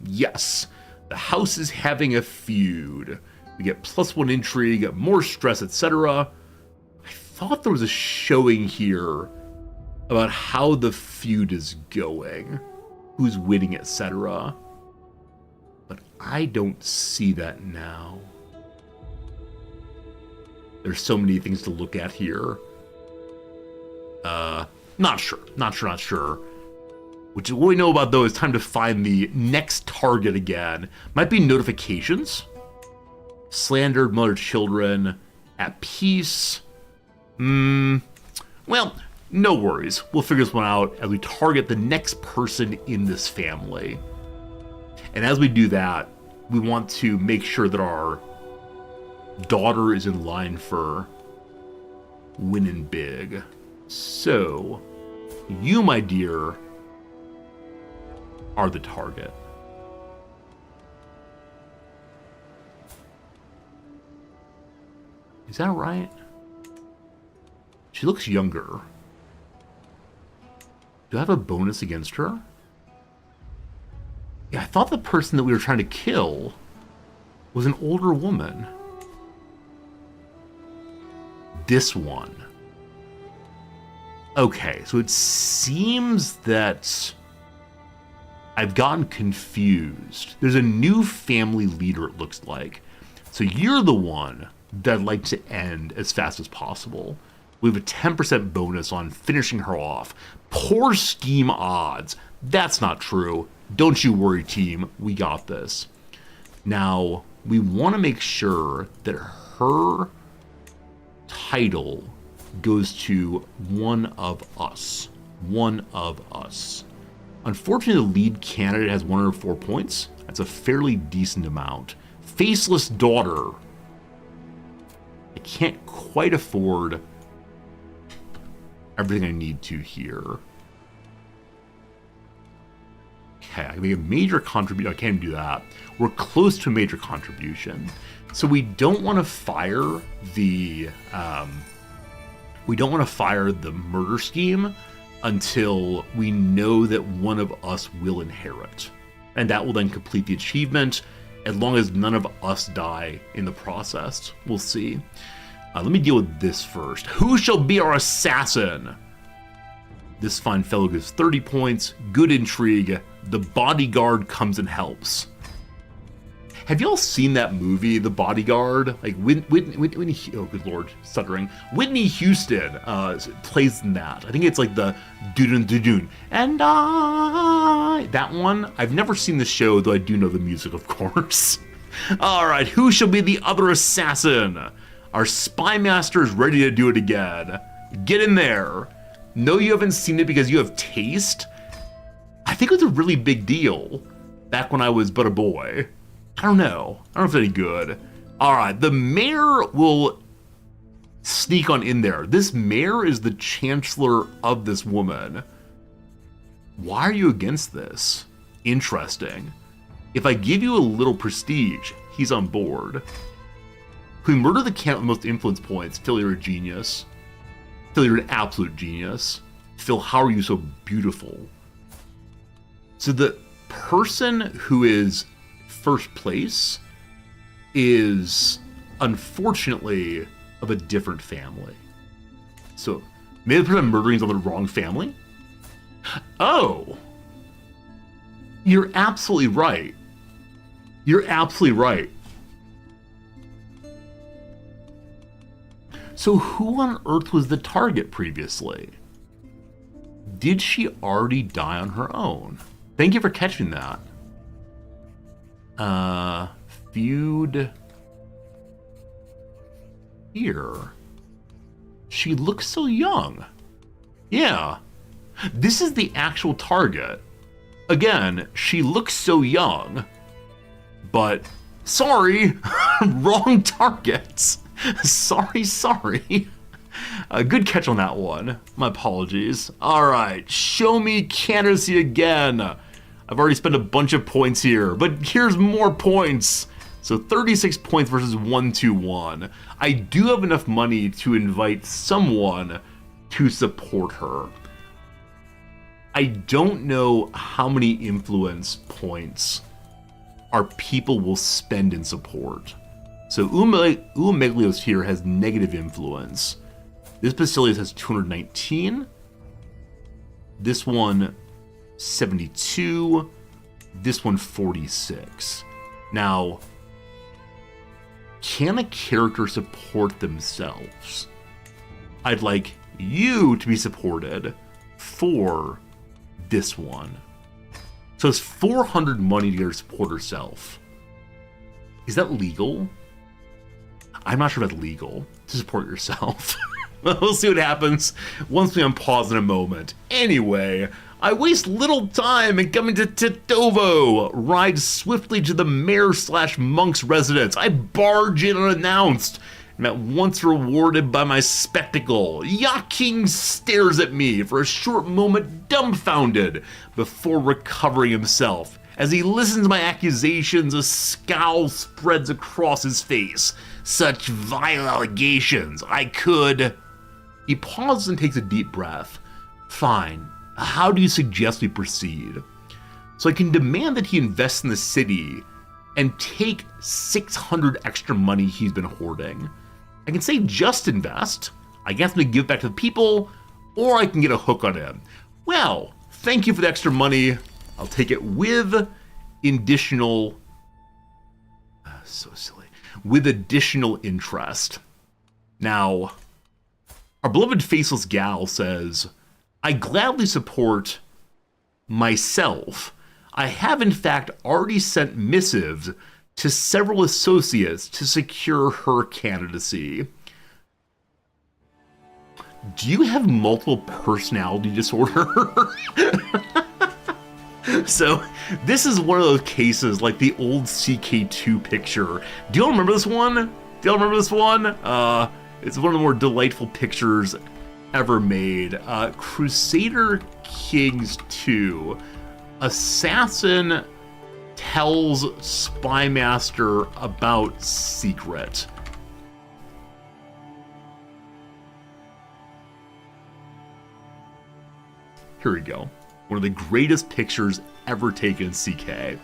Yes. The house is having a feud. We get +1 intrigue, more stress, etc. I thought there was a showing here about how the feud is going, who's winning, etc. But I don't see that now. There's so many things to look at here. Not sure. Which is what we know about, though, is time to find the next target again. Might be notifications. Slandered mother children. At peace. Well, no worries. We'll figure this one out as we target the next person in this family. And as we do that, we want to make sure that our daughter is in line for winning big. So, you, my dear, are the target. Is that right? She looks younger. Do I have a bonus against her? Yeah, I thought the person that we were trying to kill was an older woman. This one. Okay, so it seems that I've gotten confused. There's a new family leader, it looks like. So you're the one that I'd like to end as fast as possible. We have a 10% bonus on finishing her off. Poor scheme odds. That's not true. Don't you worry, team. We got this. Now, we want to make sure that her title goes to one of us. One of us. Unfortunately, the lead candidate has 104 points. That's a fairly decent amount. Faceless daughter. I can't quite afford everything I need to here. Okay, I can make a major contribution. I can't do that. We're close to a major contribution. So we don't want to fire the murder scheme until we know that one of us will inherit. And that will then complete the achievement, as long as none of us die in the process. We'll see. Let me deal with this first. Who shall be our assassin? This fine fellow gives 30 points. Good intrigue. The bodyguard comes and helps. Have y'all seen that movie, The Bodyguard? Like Whitney, oh good lord, stuttering. Whitney Houston plays in that. I think it's like the doo-doo-doo-doo. And that one. I've never seen the show, though I do know the music, of course. All right, who shall be the other assassin? Our spy master is ready to do it again. Get in there. No, you haven't seen it because you have taste. I think it was a really big deal back when I was but a boy. I don't know if it's any good. All right, the mayor will sneak on in there. This mayor is the chancellor of this woman. Why are you against this? Interesting. If I give you a little prestige, he's on board. If we murder the cat with the most influence points, Phil, you're a genius. Phil, you're an absolute genius. Phil, how are you so beautiful? So the person who is first place is unfortunately of a different family. So maybe the person murdering is of the wrong family? Oh, you're absolutely right. You're absolutely right. So who on earth was the target previously? Did she already die on her own? Thank you for catching that. Feud here. She looks so young. Yeah. This is the actual target. Again, she looks so young. But, sorry, wrong targets. Sorry. Good catch on that one. My apologies. All right, show me candidacy again. I've already spent a bunch of points here, but here's more points. So 36 points versus 121. I do have enough money to invite someone to support her. I don't know how many influence points our people will spend in support. So Umeglios here has negative influence. This Basilius has 219. This one 72. This one 46. Now, can a character support themselves? I'd like you to be supported for this one. So it's 400 money to get her to support herself. Is that legal? I'm not sure if that's legal to support yourself. We'll see what happens once we unpause in a moment. Anyway, I waste little time in coming to Titovo, ride swiftly to the mayor/monk's residence. I barge in unannounced, and at once rewarded by my spectacle. Yaking stares at me for a short moment dumbfounded before recovering himself. As he listens to my accusations, a scowl spreads across his face. Such vile allegations, I could... He pauses and takes a deep breath. Fine, how do you suggest we proceed? So I can demand that he invests in the city and take 600 extra money he's been hoarding. I can say just invest, I guess I'm gonna give it back to the people, or I can get a hook on him. Well, thank you for the extra money. I'll take it with additional... so silly. With additional interest. Now, our beloved faceless gal says, I gladly support myself. I have in fact already sent missives to several associates to secure her candidacy. Do you have multiple personality disorder? So this is one of those cases like the old CK2 picture. Do y'all remember this one? It's one of the more delightful pictures ever made. Crusader Kings 2. Assassin tells Spy Master about secret. Here we go. One of the greatest pictures ever taken in CK.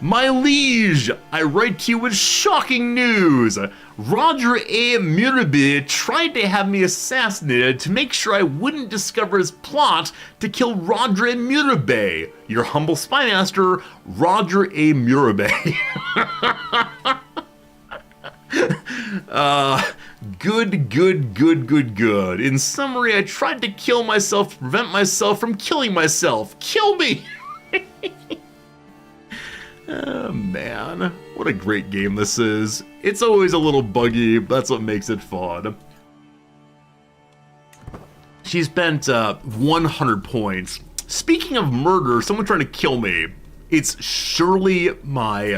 My liege, I write to you with shocking news. Roger A. Murabi tried to have me assassinated to make sure I wouldn't discover his plot to kill Roger A. Murabi. Your humble spy master, Roger A. Murabi. Good. In summary, I tried to kill myself to prevent myself from killing myself. Kill me! Oh, man. What a great game this is. It's always a little buggy, but that's what makes it fun. She spent 100 points. Speaking of murder, someone trying to kill me. It's surely my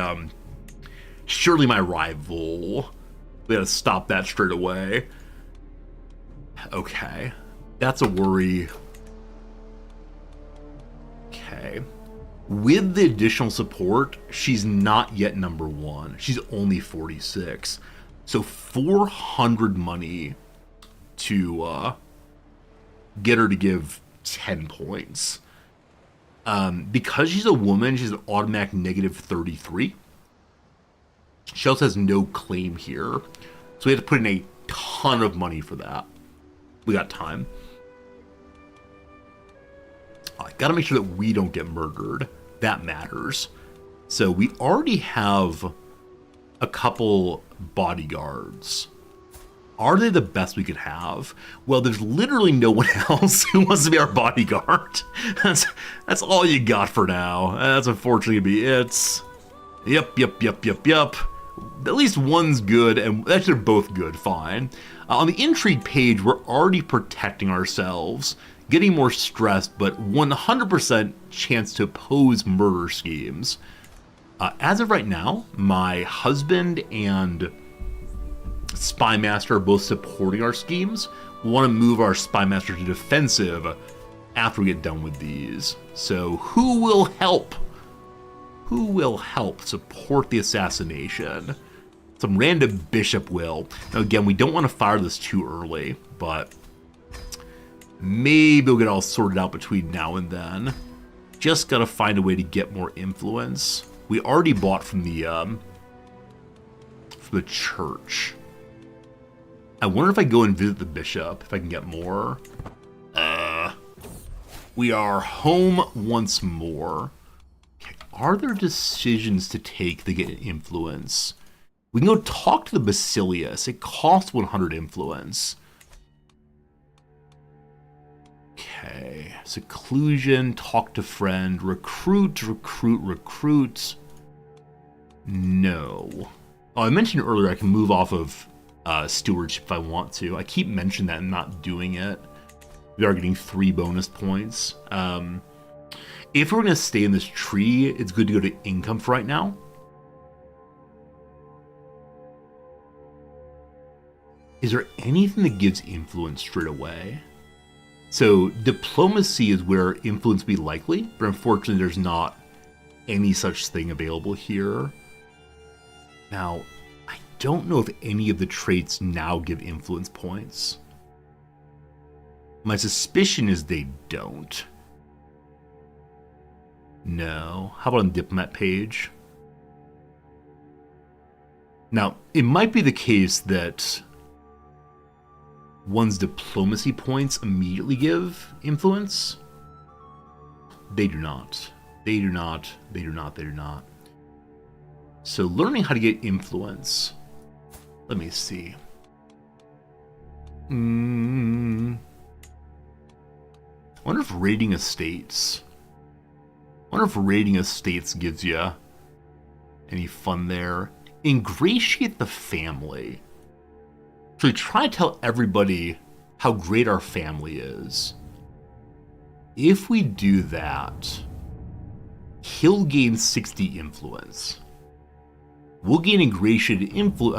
rival. We gotta stop that straight away. Okay. That's a worry. Okay. With the additional support, she's not yet number 1. She's only 46. So 400 money to get her to give 10 points. Because she's a woman, she's an automatic negative 33. She also has no claim here. So we have to put in a ton of money for that. We got time. I gotta make sure that we don't get murdered. That matters. So we already have a couple bodyguards. Are they the best we could have? Well, there's literally no one else who wants to be our bodyguard. That's all you got for now. That's unfortunately gonna be it. Yep. At least one's good, and actually they're both good, fine. On the intrigue page, we're already protecting ourselves, getting more stressed, but 100% chance to oppose murder schemes. As of right now, my husband and Spy Master are both supporting our schemes. We want to move our Spy Master to defensive after we get done with these. So who will help? Who will help support the assassination? Some random bishop will. Now again, we don't want to fire this too early, but maybe we'll get all sorted out between now and then. Just gotta find a way to get more influence. We already bought from the church. I wonder if I go and visit the bishop, if I can get more. We are home once more. Okay, are there decisions to take to get influence? We can go talk to the Basilius. It costs 100 influence. Okay, seclusion, talk to friend, recruit. No. Oh, I mentioned earlier I can move off of stewardship if I want to. I keep mentioning that and not doing it. We are getting 3 bonus points. If we're going to stay in this tree, it's good to go to income for right now. Is there anything that gives influence straight away? So diplomacy is where influence would be likely, but unfortunately there's not any such thing available here. Now, I don't know if any of the traits now give influence points. My suspicion is they don't. No. How about on the diplomat page? Now, it might be the case that one's diplomacy points immediately give influence. They do not. They do not. So learning how to get influence. Let me see. I wonder if raiding estates. Gives you any fun there. Ingratiate the family. So we try to tell everybody how great our family is. If we do that, he'll gain 60 influence. We'll gain ingratiated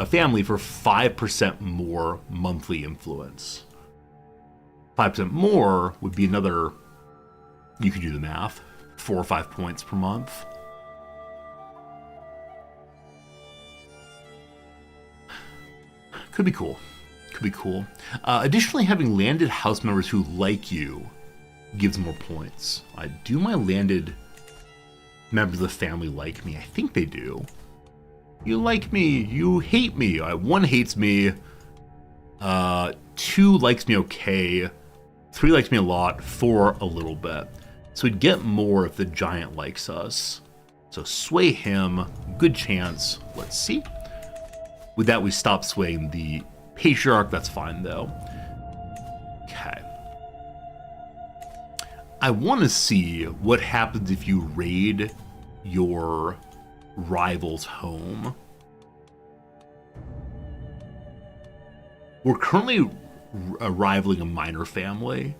family for 5% more monthly influence. 5% more would be another, you could do the math, 4 or 5 points per month. Could be cool. Additionally, having landed house members who like you gives more points. Do my landed members of the family like me? I think they do. You like me, you hate me. 1 hates me. 2 likes me okay. 3 likes me a lot. 4 a little bit. So we'd get more if the giant likes us. So sway him, good chance. Let's see. With that, we stop swaying the patriarch. That's fine, though. Okay. I want to see what happens if you raid your rival's home. We're currently rivaling a minor family,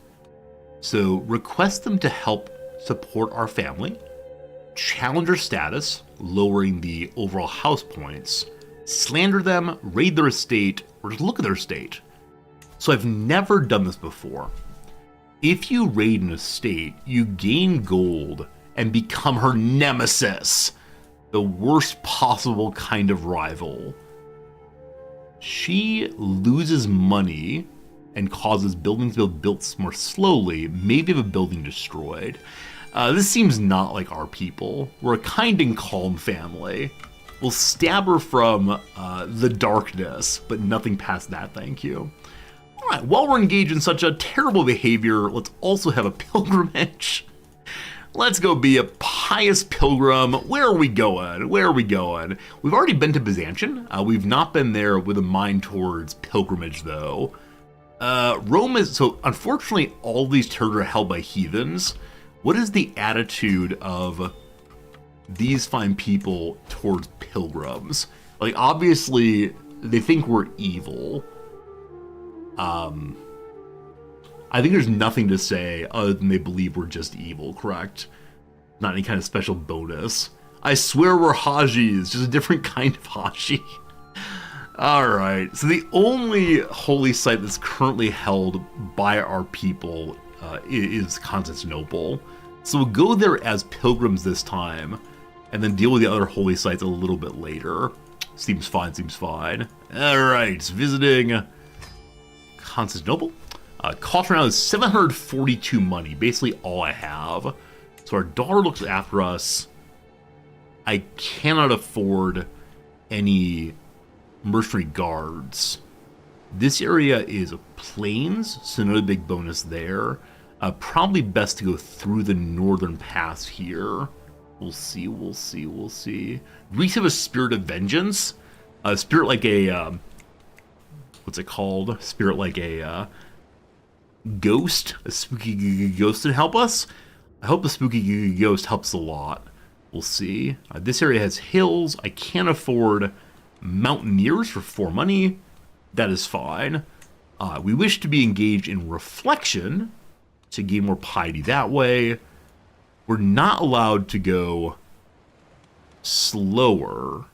so request them to help support our family, challenge their status, lowering the overall house points, slander them, raid their estate, or just look at their estate. So I've never done this before. If you raid an estate, you gain gold and become her nemesis, the worst possible kind of rival. She loses money and causes buildings to be built more slowly, maybe have a building destroyed. This seems not like our people. We're a kind and calm family. We'll stab her from the darkness, but nothing past that, thank you. Alright, while we're engaged in such a terrible behavior, let's also have a pilgrimage. Let's go be a pious pilgrim. Where are we going? Where are we going? We've already been to Byzantium. We've not been there with a mind towards pilgrimage, though. Rome is... So, unfortunately, all these territories are held by heathens. What is the attitude of these fine people towards pilgrims? Like, obviously, they think we're evil. I think there's nothing to say other than they believe we're just evil, correct? Not any kind of special bonus. I swear we're Hajis, just a different kind of Haji. Alright, so the only holy site that's currently held by our people is Constantinople. So we'll go there as pilgrims this time, and then deal with the other holy sites a little bit later. Seems fine, seems fine. Alright, visiting Constantinople. Cost right now is 742 money, basically all I have. So our daughter looks after us. I cannot afford any mercenary guards. This area is plains, so no big bonus there. Probably best to go through the northern pass here. We'll see, we'll see, we'll see. Greeks have a spirit of vengeance. A spirit like a, what's it called? Spirit like a, ghost, a spooky ghost to help us. I hope the spooky ghost helps a lot. We'll see. This area has hills. I can't afford mountaineers for 4 money. That is fine. We wish to be engaged in reflection to gain more piety that way. We're not allowed to go slower.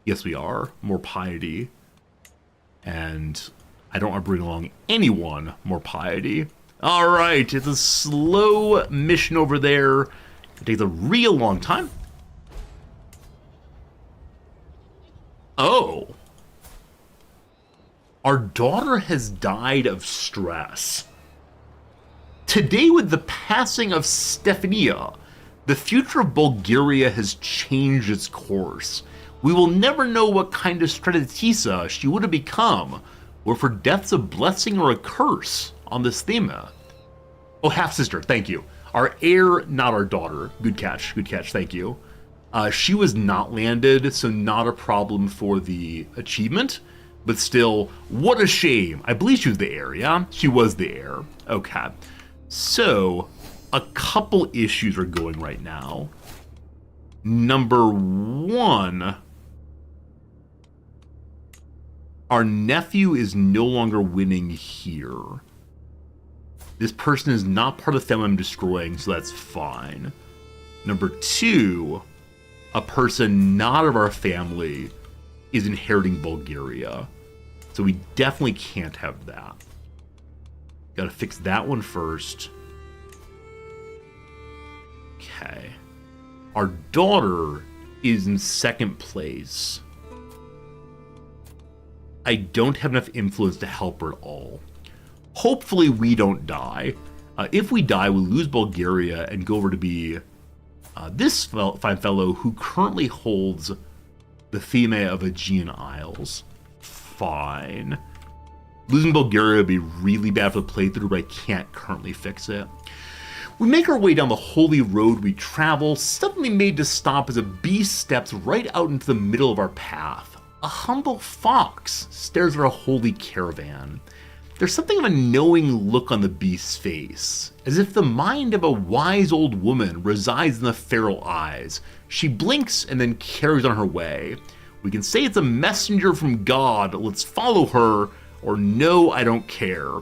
Yes, we are. More piety. And I don't want to bring along anyone more piety. Alright, it's a slow mission over there. It takes a real long time. Oh. Our daughter has died of stress. Today, with the passing of Stefania, the future of Bulgaria has changed its course. We will never know what kind of stratitisa she would have become, or if her death's a blessing or a curse on this theme. Oh, half-sister, thank you. Our heir, not our daughter. Good catch, thank you. She was not landed, so not a problem for the achievement, but still, what a shame. I believe she was the heir, yeah? She was the heir. Okay. So, a couple issues are going right now. Number one, our nephew is no longer winning here. This person is not part of the family I'm destroying, so that's fine. Number two, a person not of our family is inheriting Bulgaria. So we definitely can't have that. Gotta fix that one first. Okay. Our daughter is in second place. I don't have enough influence to help her at all. Hopefully we don't die. If we die, we'll lose Bulgaria and go over to be this fine fellow who currently holds the theme of Aegean Isles. Fine. Losing Bulgaria would be really bad for the playthrough, but I can't currently fix it. We make our way down the holy road we travel, suddenly made to stop as a beast steps right out into the middle of our path. A humble fox stares at our holy caravan. There's something of a knowing look on the beast's face, as if the mind of a wise old woman resides in the feral eyes. She blinks and then carries on her way. We can say it's a messenger from God, let's follow her, or no, I don't care.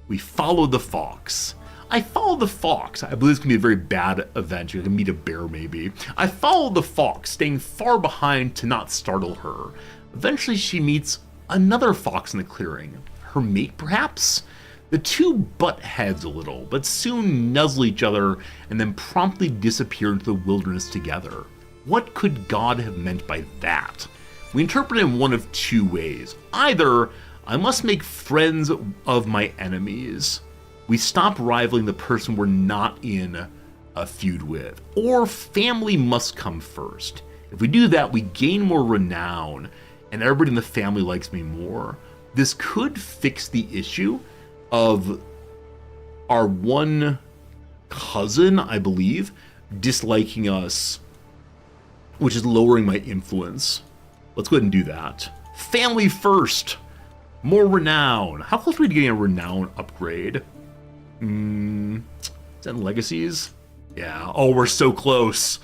We follow the fox. I follow the fox. I believe this can be a very bad event. You can meet a bear maybe. I follow the fox, staying far behind to not startle her. Eventually she meets another fox in the clearing. Her mate, perhaps? The two butt heads a little, but soon nuzzle each other and then promptly disappear into the wilderness together. What could God have meant by that? We interpret it in one of two ways. Either, I must make friends of my enemies. We stop rivaling the person we're not in a feud with. Or family must come first. If we do that, we gain more renown, and everybody in the family likes me more. This could fix the issue of our one cousin, I believe, disliking us, which is lowering my influence. Let's go ahead and do that. Family first. More renown. How close are we to getting a renown upgrade? Is that in legacies? Yeah. Oh, we're so close.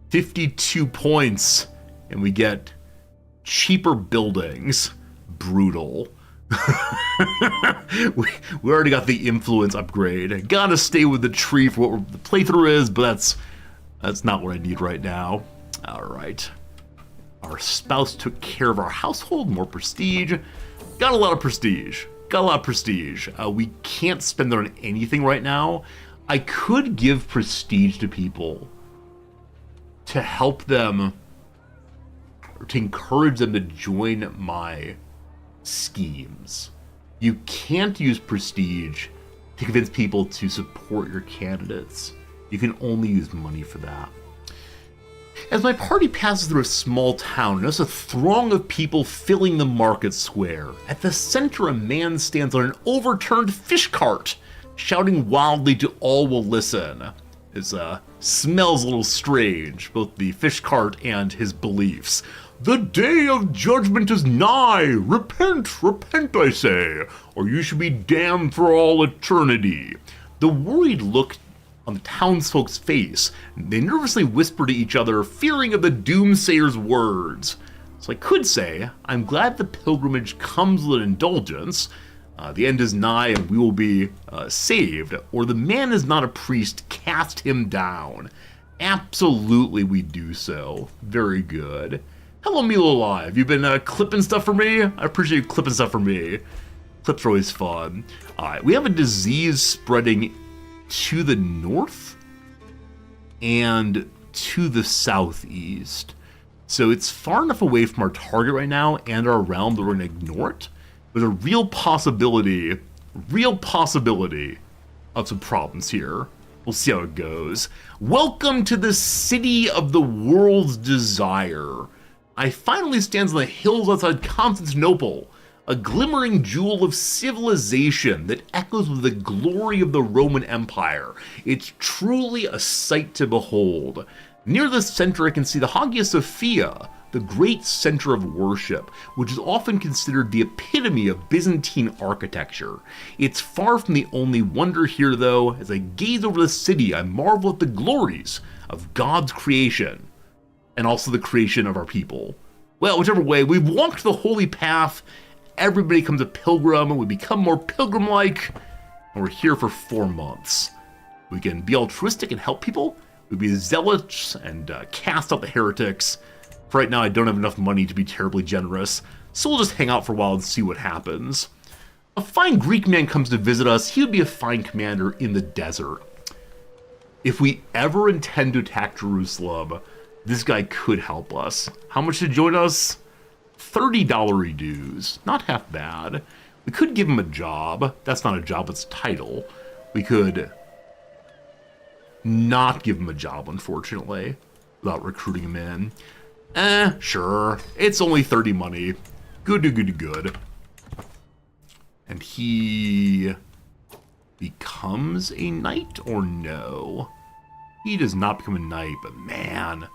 52 points. And we get cheaper buildings. Brutal. we already got the influence upgrade. Gotta stay with the tree for what the playthrough is, but that's not what I need right now. Alright. Our spouse took care of our household, more prestige. Got a lot of prestige. We can't spend it on anything right now. I could give prestige to people to help them, or to encourage them to join my schemes. You can't use prestige to convince people to support your candidates. You can only use money for that. As my party passes through a small town, notice a throng of people filling the market square. At the center, a man stands on an overturned fish cart, shouting wildly to all will listen. It smells a little strange, both the fish cart and his beliefs. The day of judgment is nigh. Repent, repent, I say, or you should be damned for all eternity. The worried look on the townsfolk's face, they nervously whisper to each other, fearing of the doomsayer's words. So I could say, I'm glad the pilgrimage comes with an indulgence. The end is nigh and we will be saved. Or the man is not a priest, cast him down. Absolutely we do so. Very good. Hello, Milo Alive. You've been clipping stuff for me? I appreciate you clipping stuff for me. Clips are always fun. Alright, we have a disease spreading to the north and to the southeast. So it's far enough away from our target right now and our realm that we're going to ignore it. There's a real possibility of some problems here. We'll see how it goes. Welcome to the city of the world's desire. I finally stands on the hills outside Constantinople, a glimmering jewel of civilization that echoes with the glory of the Roman Empire. It's truly a sight to behold. Near the center I can see the Hagia Sophia, the great center of worship, which is often considered the epitome of Byzantine architecture. It's far from the only wonder here though. As I gaze over the city, I marvel at the glories of God's creation, and also the creation of our people. Well, whichever way, we've walked the holy path. Everybody becomes a pilgrim, and we become more pilgrim-like, and we're here for 4 months. We can be altruistic and help people. We can be zealots and cast out the heretics. For right now, I don't have enough money to be terribly generous, so we'll just hang out for a while and see what happens. A fine Greek man comes to visit us. He would be a fine commander in the desert. If we ever intend to attack Jerusalem, this guy could help us. How much to join us? $30 dues. Not half bad. We could give him a job. That's not a job, it's a title. We could not give him a job, unfortunately, without recruiting him in. Sure. It's only 30 money. Good. And he becomes a knight or no? He does not become a knight, but man,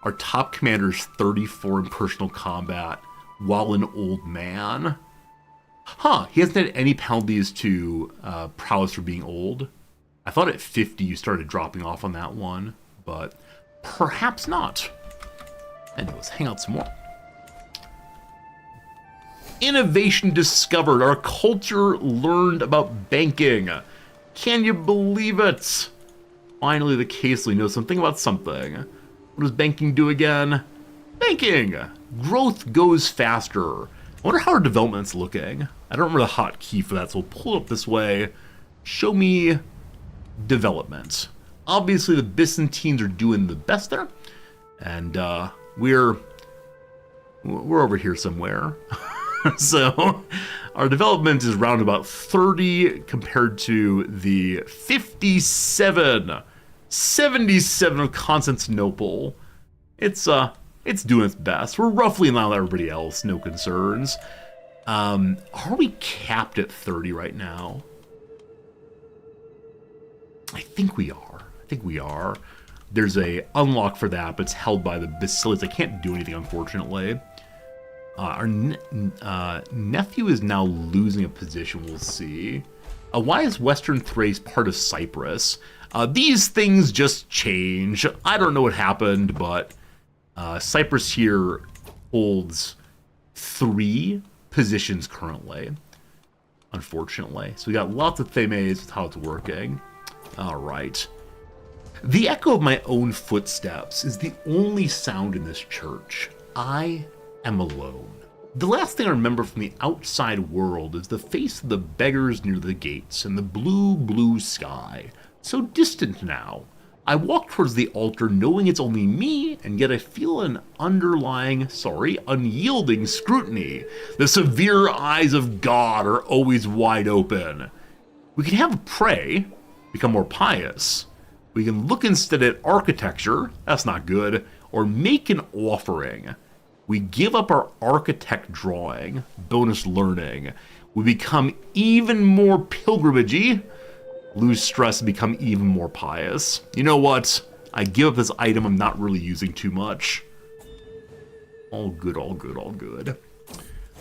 our top commander is 34 in personal combat while an old man. Huh, he hasn't had any penalties to prowess for being old. I thought at 50 you started dropping off on that one, but perhaps not. And let's hang out some more. Innovation discovered. Our culture learned about banking. Can you believe it? Finally, the Casely knows something about something. What does banking do again? Banking! Growth goes faster. I wonder how our development's looking. I don't remember the hotkey for that, so we'll pull it up this way. Show me development. Obviously, the Byzantines are doing the best there. And we're over here somewhere. So our development is around about 30 compared to the 77 of Constantinople. It's doing its best. We're roughly in line with everybody else, no concerns. Are we capped at 30 right now? I think we are. There's a unlock for that, but it's held by the Basilicus. I can't do anything, unfortunately. Our nephew is now losing a position, we'll see. Why is Western Thrace part of Cyprus? These things just change. I don't know what happened, but Cyprus here holds 3 positions currently, unfortunately. So we got lots of themes with how it's working. All right. The echo of my own footsteps is the only sound in this church. I am alone. The last thing I remember from the outside world is the face of the beggars near the gates and the blue, blue sky. So distant now. I walk towards the altar knowing it's only me, and yet I feel an unyielding scrutiny. The severe eyes of God are always wide open. We can have a pray, become more pious. We can look instead at architecture, that's not good, or make an offering. We give up our architect drawing, bonus learning. We become even more pilgrimagey, lose stress and become even more pious. You know what? I give up this item I'm not really using too much. All good, all good, all good.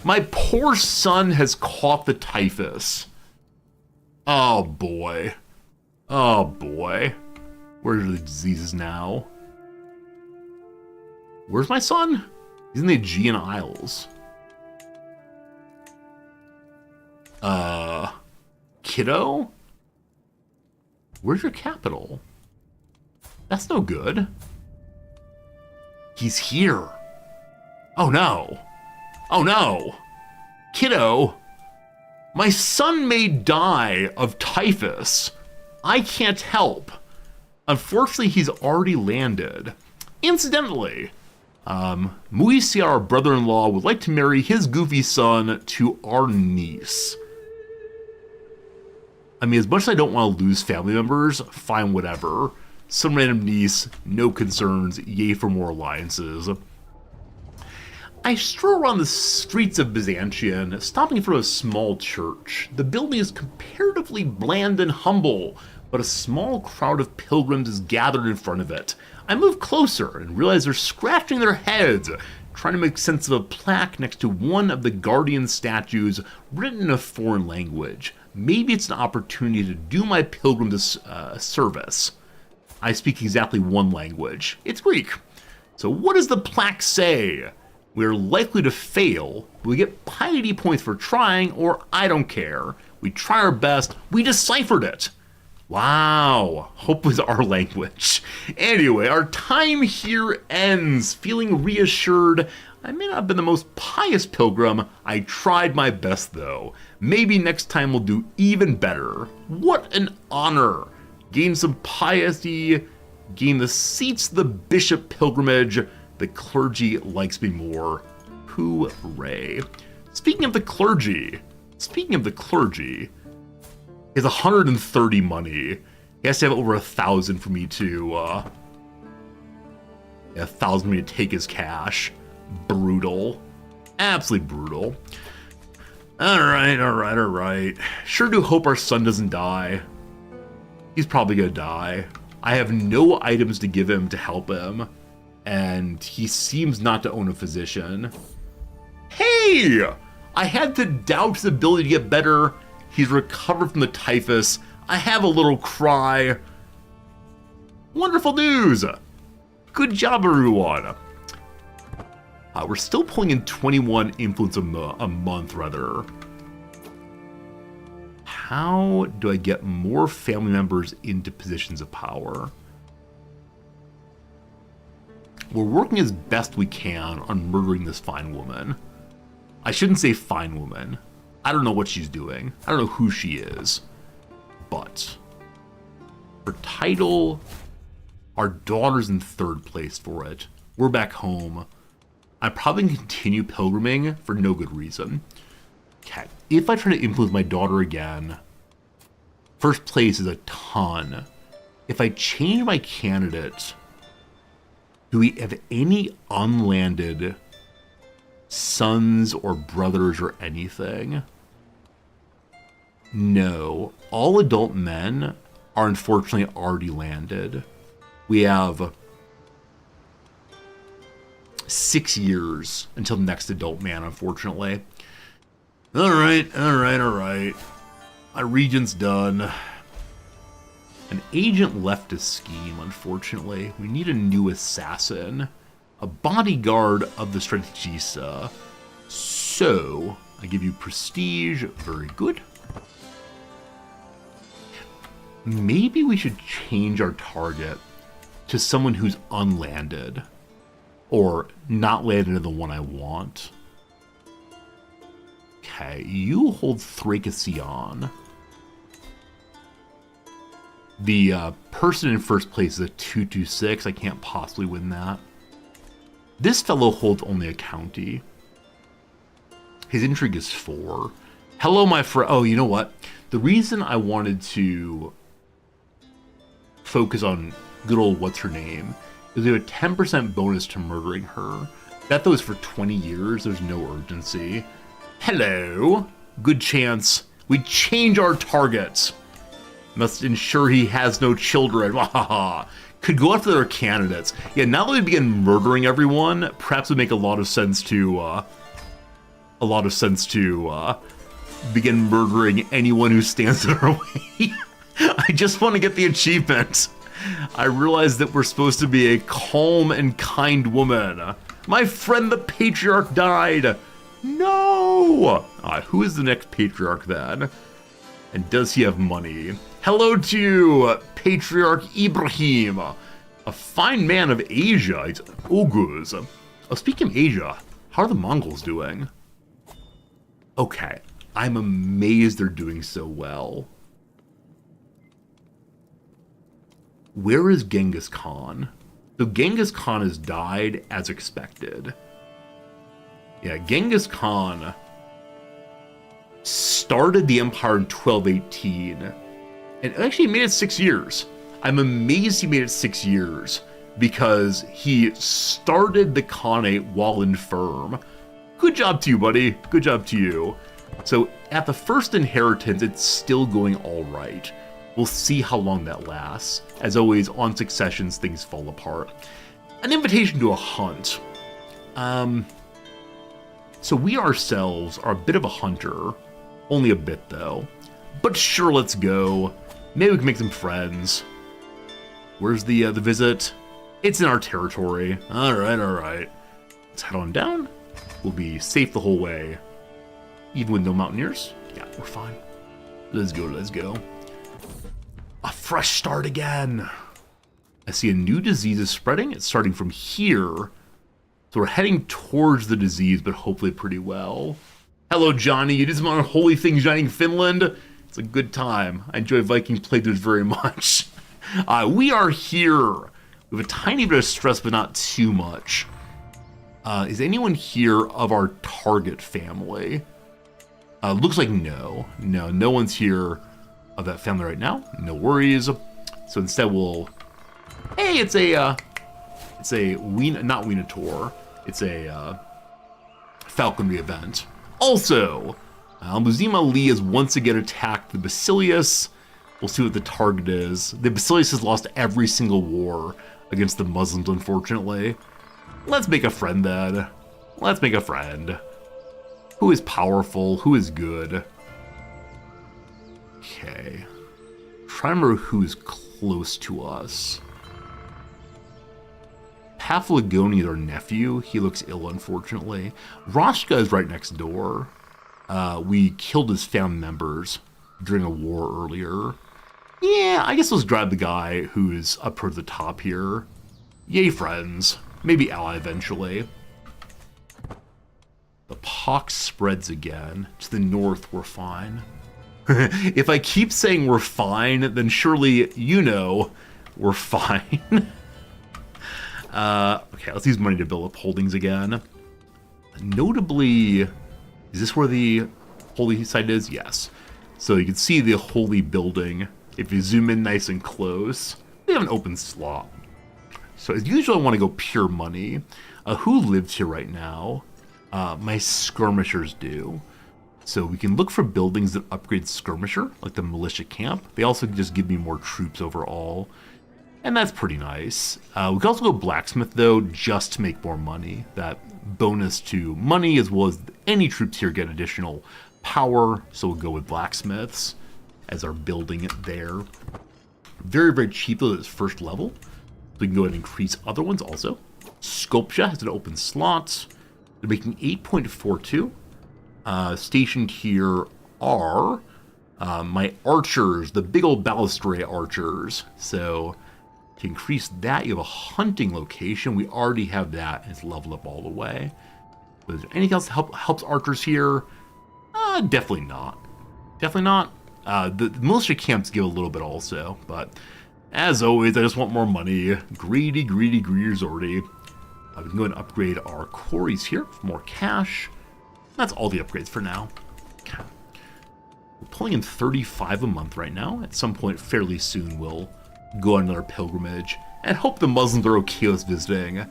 My poor son has caught the typhus. Oh boy. Oh boy. Where are the diseases now? Where's my son? He's in the Aegean Isles. Kiddo? Where's your capital? That's no good. He's here. Oh no. Oh no. Kiddo, my son may die of typhus. I can't help. Unfortunately, he's already landed. Incidentally, Muisi, our brother-in-law, would like to marry his goofy son to our niece. I mean, as much as I don't want to lose family members, fine, whatever. Some random niece, no concerns, yay for more alliances. I stroll around the streets of Byzantium, stopping for a small church. The building is comparatively bland and humble, but a small crowd of pilgrims is gathered in front of it. I move closer and realize they're scratching their heads, trying to make sense of a plaque next to one of the guardian statues written in a foreign language. Maybe it's an opportunity to do my pilgrim service. I speak exactly one language. It's Greek. So what does the plaque say? We're likely to fail. We get piety points for trying, or I don't care. We try our best. We deciphered it. Wow, hope was our language. Anyway, our time here ends. Feeling reassured. I may not have been the most pious pilgrim. I tried my best though. Maybe next time we'll do even better. What an honor. Gain some piety. Gain the seats of the bishop pilgrimage. The clergy likes me more. Hooray. Speaking of the clergy. He has 130 money. He has to have over 1,000 for me to, 1,000 for me to take his cash. Brutal. Absolutely brutal. Alright. Sure do hope our son doesn't die. He's probably gonna die. I have no items to give him to help him, and he seems not to own a physician. Hey! I had to doubt his ability to get better. He's recovered from the typhus. I have a little cry. Wonderful news! Good job, everyone. We're still pulling in 21 influence a month, rather. How do I get more family members into positions of power? We're working as best we can on murdering this fine woman. I shouldn't say fine woman. I don't know what she's doing. I don't know who she is. But for title, our daughter's in third place for it. We're back home. I'm probably going to continue pilgriming for no good reason. Okay, if I try to influence my daughter again, first place is a ton. If I change my candidate, do we have any unlanded sons or brothers or anything? No. All adult men are unfortunately already landed. We have 6 years until the next adult man, unfortunately. Alright. My regent's done. An agent left a scheme, unfortunately. We need a new assassin. A bodyguard of the Strategista. So, I give you prestige. Very good. Maybe we should change our target to someone who's unlanded. Or not landed in the one I want. Okay, you hold Thracion. The person in first place is a 226. I can't possibly win that. This fellow holds only a county. His intrigue is 4. Hello, my friend. Oh, you know what? The reason I wanted to focus on good old what's-her-name is we have a 10% bonus to murdering her. That though is for 20 years. There's no urgency. Hello. Good chance we change our targets. Must ensure he has no children. Could go after their candidates. Yeah, now that we begin murdering everyone, perhaps it would make a lot of sense to begin murdering anyone who stands in our way. I just want to get the achievement. I realize that we're supposed to be a calm and kind woman. My friend the patriarch died. No! Who is the next patriarch then? And does he have money? Hello to you, Patriarch Ibrahim. A fine man of Asia. It's Oghuz. Oh, speaking of Asia, how are the Mongols doing? Okay, I'm amazed they're doing so well. Where is Genghis Khan? So Genghis Khan has died as expected. Yeah, Genghis Khan started the empire in 1218 and actually made it 6 years. I'm amazed he made it 6 years because he started the Khanate while infirm. Good job to you, buddy. Good job to you. So at the first inheritance, it's still going all right. We'll see how long that lasts. As always, on successions, things fall apart. An invitation to a hunt. So we ourselves are a bit of a hunter. Only a bit, though. But sure, let's go. Maybe we can make some friends. Where's the visit? It's in our territory. Alright. Let's head on down. We'll be safe the whole way. Even with no mountaineers? Yeah, we're fine. Let's go. A fresh start again. I see a new disease is spreading. It's starting from here. So we're heading towards the disease, but hopefully pretty well. Hello, Johnny. You did some unholy things, Johnny, in Finland. It's a good time. I enjoy Viking playthroughs very much. We are here. We have a tiny bit of stress, but not too much. Is anyone here of our target family? Looks like no. No one's here of that family right now. No worries. So instead we'll... Hey, it's a not Wienator. It's a falconry event. Also, Museum Ali has once again attacked the Basilius. We'll see what the target is. The Basilius has lost every single war against the Muslims, unfortunately. Let's make a friend then. Let's make a friend. Who is powerful? Who is good? Okay. Try to remember who is close to us. Paphlagoni is our nephew. He looks ill, unfortunately. Rashka is right next door. We killed his family members during a war earlier. Yeah, I guess let's grab the guy who is up towards the top here. Yay, friends. Maybe ally eventually. The pox spreads again. To the north, we're fine. If I keep saying we're fine, then surely you know we're fine. Okay, let's use money to build up holdings again. Notably, is this where the holy site is? Yes. So you can see the holy building. If you zoom in nice and close, they have an open slot. So as usual, I want to go pure money. Who lives here right now? My skirmishers do. So we can look for buildings that upgrade skirmisher, like the militia camp. They also just give me more troops overall. And that's pretty nice. We can also go blacksmith, though, just to make more money. That bonus to money, as well as any troops here, get additional power. So we'll go with blacksmiths as our building it there. Very, very cheap, though, at its first level. So we can go ahead and increase other ones also. Sculpture has an open slot. They're making 8.42. Stationed here are my archers, the big old balustrade archers. So to increase that, you have a hunting location. We already have that, and it's leveled up all the way. But is there anything else that helps archers here? Definitely not. Definitely not. The militia camps give a little bit also, but as always, I just want more money. Greedy, greedy, greedy Zordy. We can go ahead and upgrade our quarries here for more cash. That's all the upgrades for now. Okay. We're pulling in 35 a month right now. At some point fairly soon, we'll go on another pilgrimage and hope the Muslims are okay with visiting.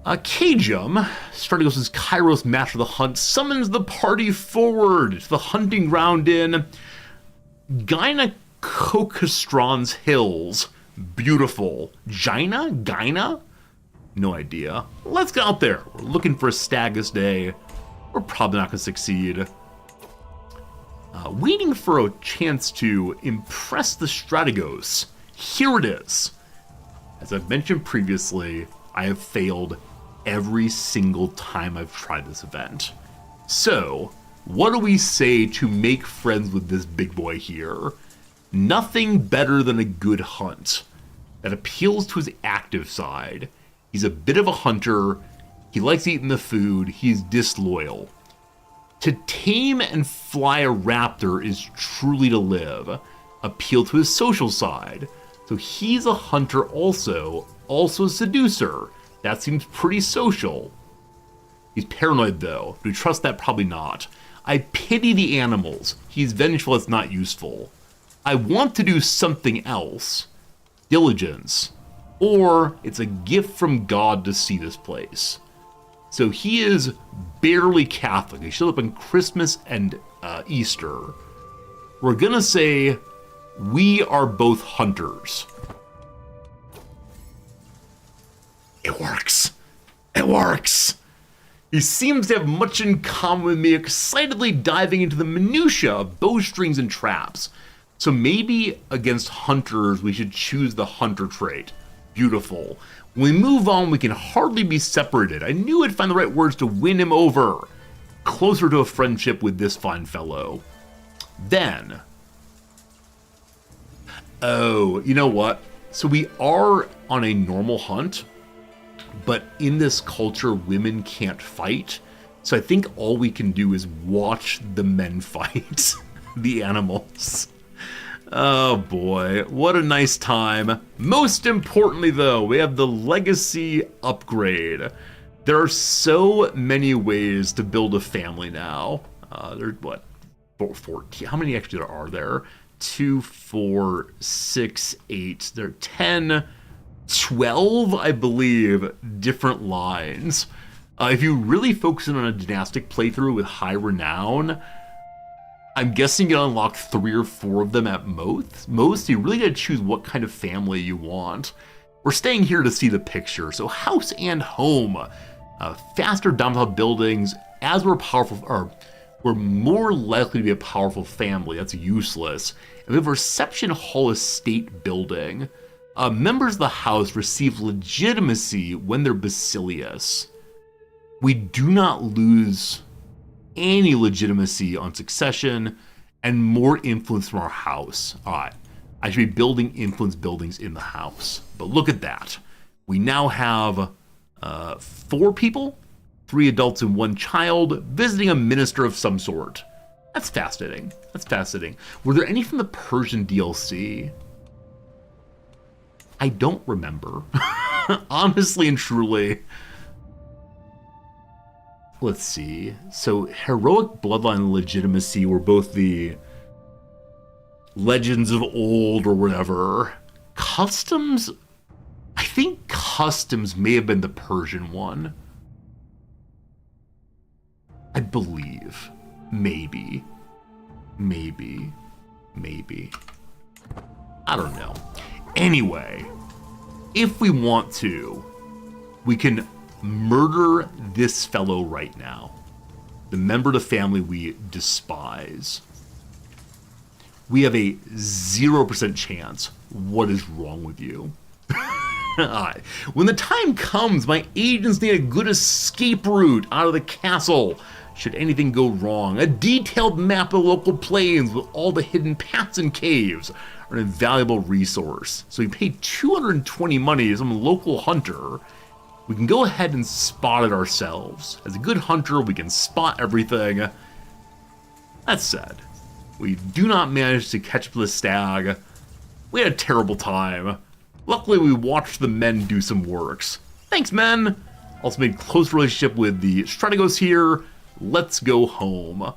Kajum, Strategos' Kairos Master of the Hunt, summons the party forward to the hunting ground in Gynakokastron's Hills. Beautiful. Gyna? No idea. Let's get out there. We're looking for a stag this day. We're probably not going to succeed. Waiting for a chance to impress the Strategos. Here it is. As I've mentioned previously, I have failed every single time I've tried this event. So, what do we say to make friends with this big boy here? Nothing better than a good hunt that appeals to his active side. He's a bit of a hunter. He likes eating the food. He's disloyal. To tame and fly a raptor is truly to live. Appeal to his social side. So he's a hunter also a seducer. That seems pretty social. He's paranoid though. Do we trust that? Probably not. I pity the animals. He's vengeful, it's not useful. I want to do something else. Diligence. Or it's a gift from God to see this place. So he is barely Catholic. He showed up on Christmas and Easter. We're gonna say we are both hunters. It works. It works. He seems to have much in common with me, excitedly diving into the minutiae of bowstrings and traps. So maybe against hunters, we should choose the hunter trait. Beautiful. When we move on, we can hardly be separated. I knew I'd find the right words to win him over. Closer to a friendship with this fine fellow. Then. Oh, you know what? So we are on a normal hunt, but in this culture, women can't fight. So I think all we can do is watch the men fight the animals. Oh boy, what a nice time. Most importantly though, we have the legacy upgrade. There are so many ways to build a family now. There's what, 14, how many actually are there? 2, 4, 6, 8, there are 10, 12, I believe, different lines. If you really focus in on a dynastic playthrough with high renown, I'm guessing you can unlock 3 or 4 of them at most. You really gotta choose what kind of family you want. We're staying here to see the picture. So house and home. Faster domicile buildings, as we're powerful, or we're more likely to be a powerful family. That's useless. And we have a reception hall estate building. Members of the house receive legitimacy when they're basileus. We do not lose any legitimacy on succession and more influence from our house. All right, I should be building influence buildings in the house. But look at that. We now have 4 people, 3 adults and 1 child, visiting a minister of some sort. That's fascinating. That's fascinating. Were there any from the Persian DLC? I don't remember. Honestly and truly. Let's see. So heroic bloodline and legitimacy were both the legends of old or whatever. Customs, I think customs may have been the Persian one. I believe. Maybe. I don't know. Anyway, if we want to, we can murder this fellow right now. The member of the family we despise. We have a 0% chance. What is wrong with you? When the time comes, my agents need a good escape route out of the castle should anything go wrong. A detailed map of the local plains with all the hidden paths and caves are an invaluable resource. So we pay 220 money to some local hunter. We can go ahead and spot it ourselves. As a good hunter, we can spot everything. That said, we do not manage to catch up to the stag. We had a terrible time. Luckily, we watched the men do some works. Thanks, men! Also made close relationship with the strategos here. Let's go home.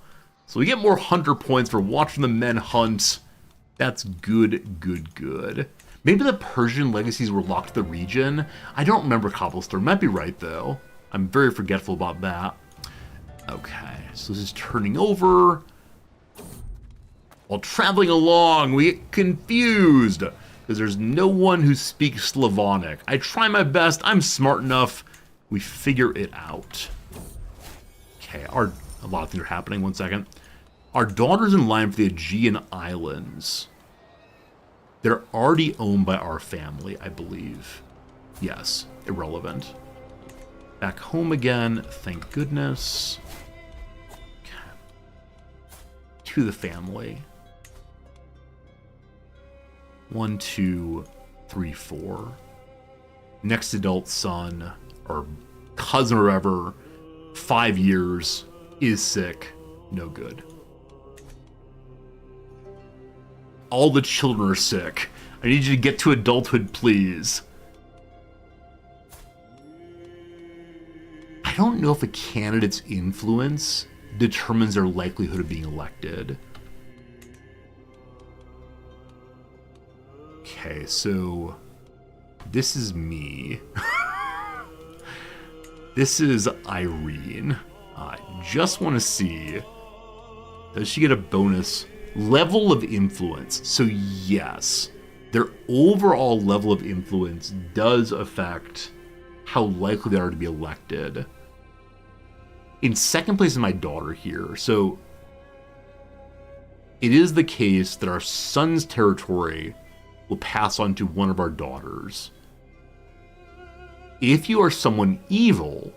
So we get more hunter points for watching the men hunt. That's good. Maybe the Persian legacies were locked to the region. I don't remember Cobblestone. Might be right, though. I'm very forgetful about that. Okay, so this is turning over. While traveling along, we get confused because there's no one who speaks Slavonic. I try my best. I'm smart enough. We figure it out. Okay, a lot of things are happening. 1 second. Our daughter's in line for the Aegean Islands. They're already owned by our family, I believe. Yes, irrelevant. Back home again, thank goodness. Okay. To the family. 1, 2, 3, 4. Next adult son, or cousin or whatever, 5 years, is sick, no good. All the children are sick. I need you to get to adulthood, please. I don't know if a candidate's influence determines their likelihood of being elected. Okay, so this is me. This is Irene. I just want to see, does she get a bonus level of influence? So yes, their overall level of influence does affect how likely they are to be elected. In second place is my daughter here. So it is the case that our son's territory will pass on to one of our daughters. If you are someone evil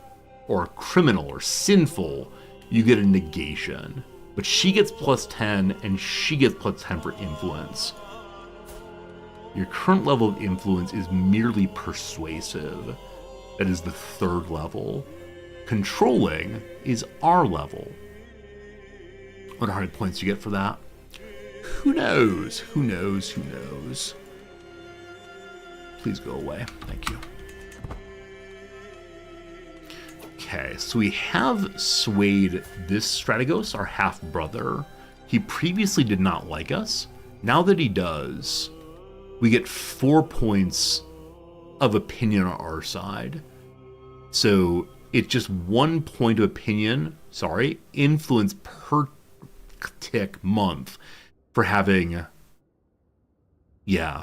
or a criminal or sinful, you get a negation. But she gets +10 and she gets +10 for influence. Your current level of influence is merely persuasive. That is the 3rd level. Controlling is our level. What how many points you get for that? Who knows? Who knows? Who knows? Please go away. Thank you. Okay, so we have swayed this Strategos, our half-brother. He previously did not like us. Now that he does, we get 4 points of opinion on our side. So it's just 1 point of opinion, influence per tick month for having,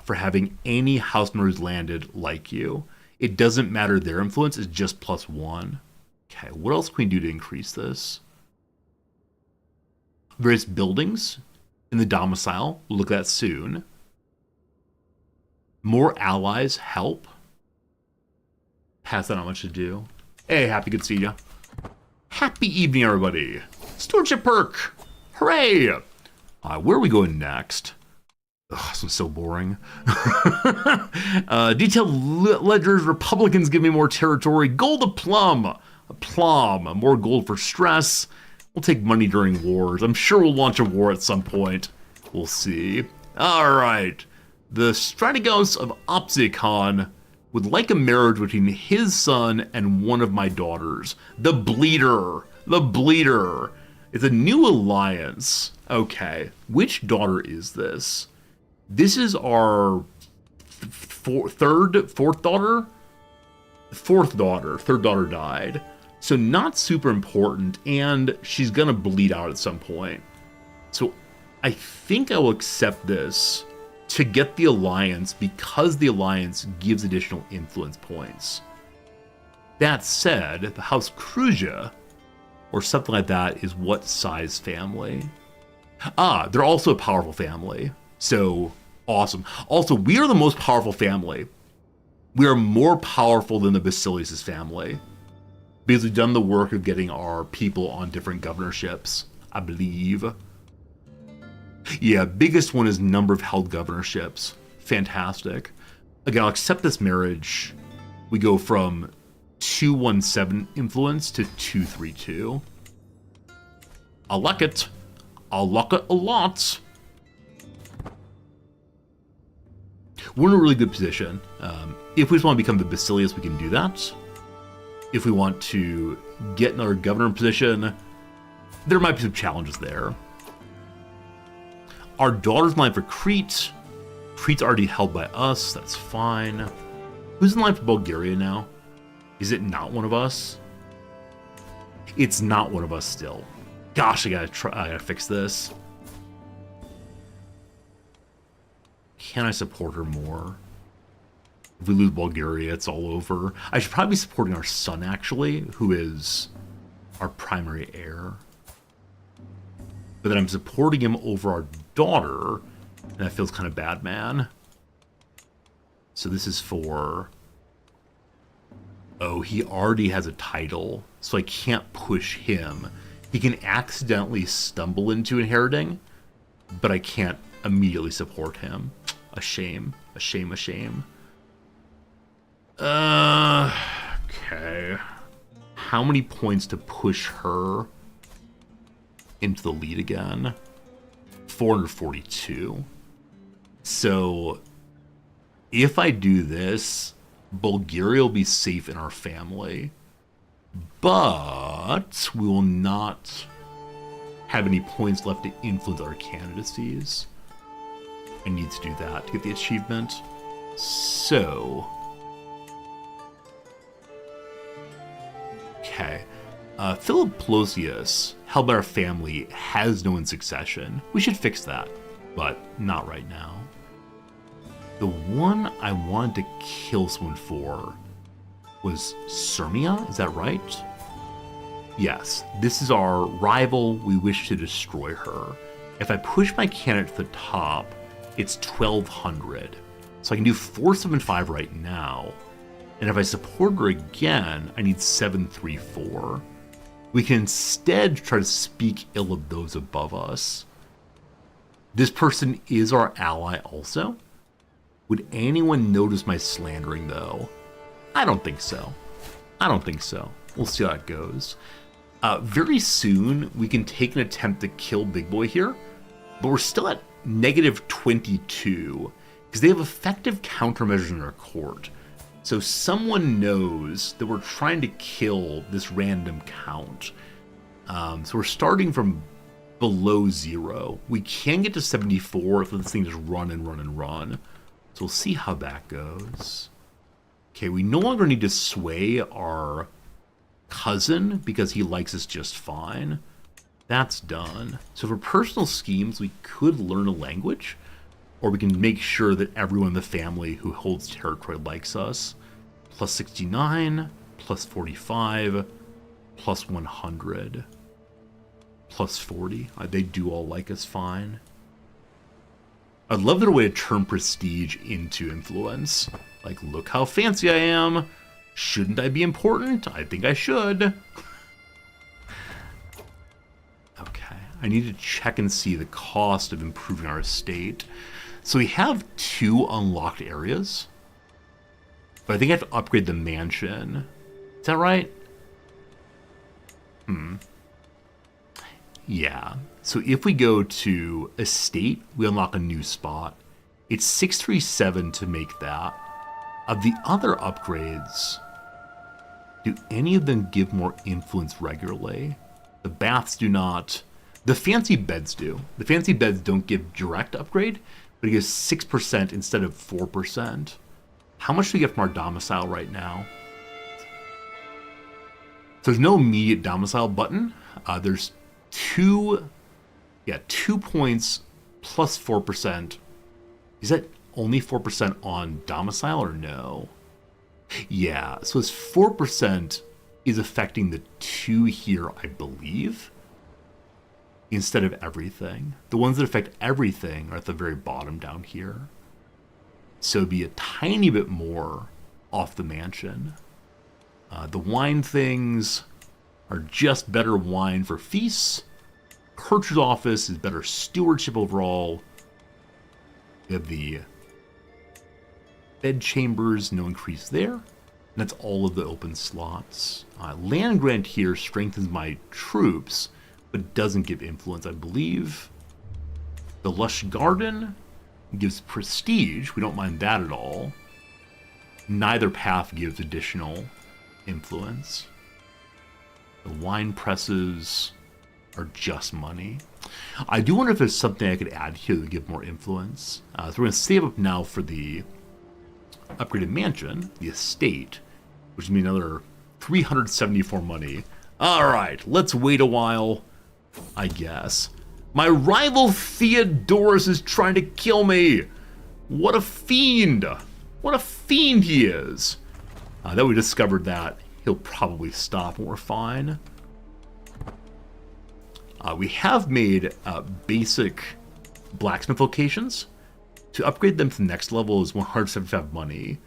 for having any house members landed like you. It doesn't matter their influence, it's just +1. Okay, what else can we do to increase this? Various buildings in the domicile. We'll look at that soon. More allies help. Has that not much to do? Hey, happy good to see ya. Happy evening, everybody. Stewardship perk. Hooray! Where are we going next? Ugh, this one's so boring. Detailed ledgers. Republicans give me more territory. Gold a plum. A plum. More gold for stress. We'll take money during wars. I'm sure we'll launch a war at some point. We'll see. All right. The Strategos of Opsicon would like a marriage between his son and one of my daughters. The Bleeder. The Bleeder. It's a new alliance. Okay. Which daughter is this? This is our fourth daughter? Fourth daughter. Third daughter died. So not super important, and she's gonna bleed out at some point. So I think I will accept this to get the alliance because the alliance gives additional influence points. That said, the House Crusader or something like that is what size family? They're also a powerful family. So awesome. Also, we are the most powerful family. We are more powerful than the Basilius' family, because we've done the work of getting our people on different governorships, I believe. Yeah, biggest one is number of held governorships. Fantastic. Again, I'll accept this marriage. We go from 217 influence to 232. I like it. I like it a lot. We're in a really good position. If we just want to become the Basilius, we can do that. If we want to get another governor position, there might be some challenges there. Our daughter's in line for Crete. Crete's already held by us. That's fine. Who's in line for Bulgaria now? Is it not one of us? It's not one of us still. Gosh, I gotta fix this. Can I support her more? If we lose Bulgaria, it's all over. I should probably be supporting our son, actually, who is our primary heir. But then I'm supporting him over our daughter, and that feels kind of bad, man. So this is for... Oh, he already has a title, so I can't push him. He can accidentally stumble into inheriting, but I can't immediately support him. A shame. A shame, a shame. Okay. How many points to push her into the lead again? 442. So, if I do this, Bulgaria will be safe in our family. But we will not have any points left to influence our candidacies. I need to do that to get the achievement. So... Okay. Philip Plosius, held by our family, has no one in succession. We should fix that, but not right now. The one I wanted to kill someone for was Sirmia, is that right? Yes, this is our rival. We wish to destroy her. If I push my candidate to the top, it's 1200. So I can do 475 right now. And if I support her again, I need 734. We can instead try to speak ill of those above us. This person is our ally also. Would anyone notice my slandering, though? I don't think so. I don't think so. We'll see how it goes. Very soon, we can take an attempt to kill Big Boy here, but we're still at -22, because they have effective countermeasures in our court. So someone knows that we're trying to kill this random count. So we're starting from below 0. We can get to 74 if this thing just run and run and run. So we'll see how that goes. Okay, we no longer need to sway our cousin because he likes us just fine. That's done. So for personal schemes, we could learn a language, or we can make sure that everyone in the family who holds territory likes us. Plus 69, plus 45, plus 100, plus 40. They do all like us fine. I'd love their way to turn prestige into influence. Like, look how fancy I am. Shouldn't I be important? I think I should. Okay, I need to check and see the cost of improving our estate. So we have 2 unlocked areas, but I think I have to upgrade the mansion. Is that right? Yeah. So if we go to estate, we unlock a new spot. It's 637 to make that. Of the other upgrades, do any of them give more influence regularly? The baths do not. The fancy beds do. The fancy beds don't give direct upgrade, but it gives 6% instead of 4%. How much do we get from our domicile right now? So there's no immediate domicile button. There's 2 points plus 4%. Is that only 4% on domicile or no? Yeah, so it's 4% is affecting the 2 here, I believe, instead of everything. The ones that affect everything are at the very bottom down here. So it'd be a tiny bit more off the mansion. The wine things are just better wine for feasts. Kircher's office is better stewardship overall. We have the bed chambers, no increase there. And that's all of the open slots. Land grant here strengthens my troops, but doesn't give influence, I believe. The lush garden gives prestige. We don't mind that at all. Neither path gives additional influence. The wine presses are just money. I do wonder if there's something I could add here to give more influence. So we're going to save up now for the upgraded mansion, the estate, which would be another 374 money. All right, let's wait a while, I guess. My rival Theodorus is trying to kill me. What a fiend. What a fiend he is. That we discovered that, he'll probably stop and we're fine. We have made basic blacksmith locations. To upgrade them to the next level is 175 money.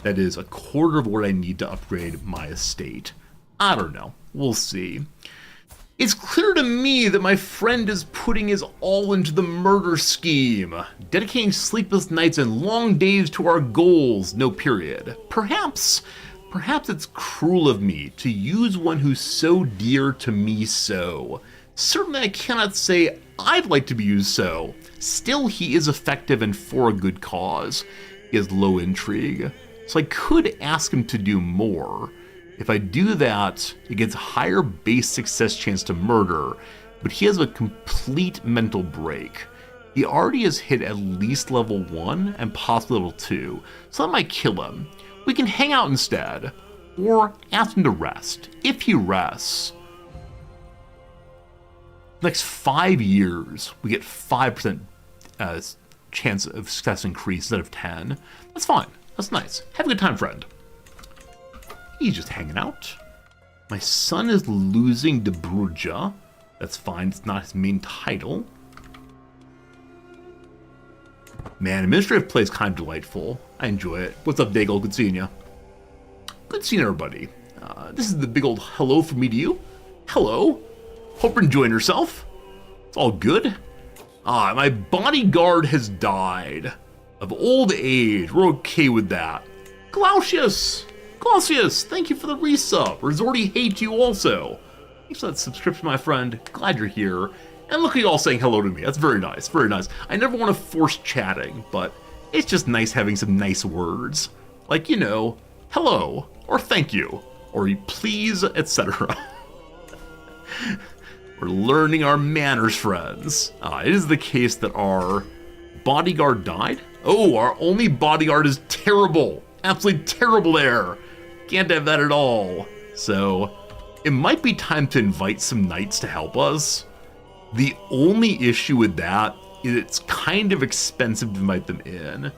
That is a quarter of what I need to upgrade my estate. I don't know. We'll see. It's clear to me that my friend is putting his all into the murder scheme, dedicating sleepless nights and long days to our goals, no period. Perhaps it's cruel of me to use one who's so dear to me so. Certainly I cannot say I'd like to be used so. Still, he is effective and for a good cause. He has low intrigue, so I could ask him to do more. If I do that, it gets a higher base success chance to murder, but he has a complete mental break. He already has hit at least level 1 and possibly level 2, so that might kill him. We can hang out instead, or ask him to rest. If he rests, next 5 years, we get 5% chance of success increase instead of 10. That's fine. That's nice. Have a good time, friend. He's just hanging out. My son is losing to Bruja. That's fine. It's not his main title. Man, administrative play is kind of delightful. I enjoy it. What's up, Daigle? Good seeing you. Good seeing everybody. This is the big old hello from me to you. Hello. Hope you're enjoying yourself. It's all good. My bodyguard has died. Of old age. We're okay with that. Glaucius, thank you for the resub. Resorty hates you also. Thanks for that subscription, my friend. Glad you're here. And look at you all saying hello to me. That's very nice, very nice. I never want to force chatting, but it's just nice having some nice words. Like, you know, hello, or thank you, or please, etc. We're learning our manners, friends. It is the case that our bodyguard died. Oh, our only bodyguard is terrible. Absolutely terrible there. Can't have that at all. So, it might be time to invite some knights to help us. The only issue with that is it's kind of expensive to invite them in.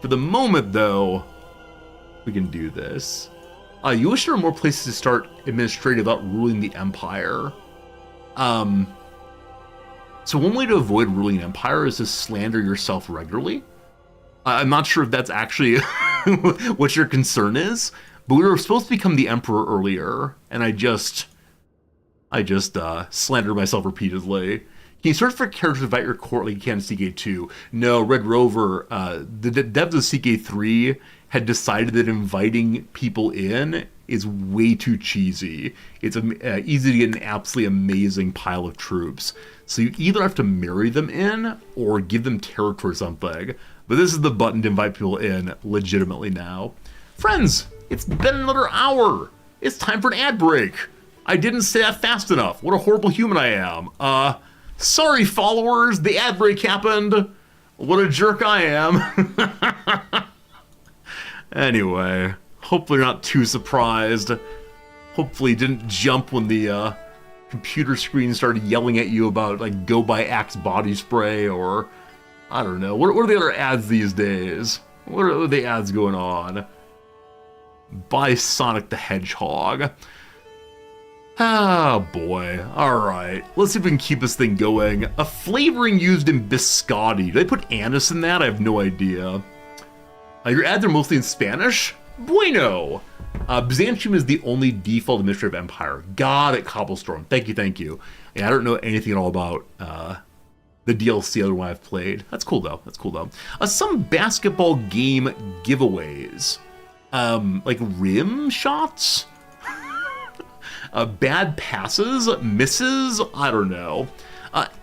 For the moment, though, we can do this. You wish there were more places to start administrating without ruling the empire. So one way to avoid ruling an empire is to slander yourself regularly. I'm not sure if that's actually what your concern is, but we were supposed to become the emperor earlier, and I just slandered myself repeatedly. Can you search for characters to invite your court like you can in CK2? No, Red Rover, the devs of CK3 had decided that inviting people in is way too cheesy. It's easy to get an absolutely amazing pile of troops. So you either have to marry them in or give them territory or something. But this is the button to invite people in legitimately now. Friends, it's been another hour. It's time for an ad break. I didn't say that fast enough. What a horrible human I am. Sorry, followers, the ad break happened. What a jerk I am. Anyway, hopefully you're not too surprised. Hopefully you didn't jump when the computer screen started yelling at you about, like, go buy Axe body spray, or I don't know. What are the other ads these days? What are the ads going on? Buy Sonic the Hedgehog. Ah, boy. Alright. Let's see if we can keep this thing going. A flavoring used in biscotti. Do they put anise in that? I have no idea. Your ads are mostly in Spanish? Bueno! Byzantium is the only default administrative empire. Got it, Cobblestorm. Thank you, thank you. Yeah, I don't know anything at all about the DLC other one I've played. That's cool, though. That's cool, though. Some basketball game giveaways. Like rim shots? Bad passes? Misses? I don't know.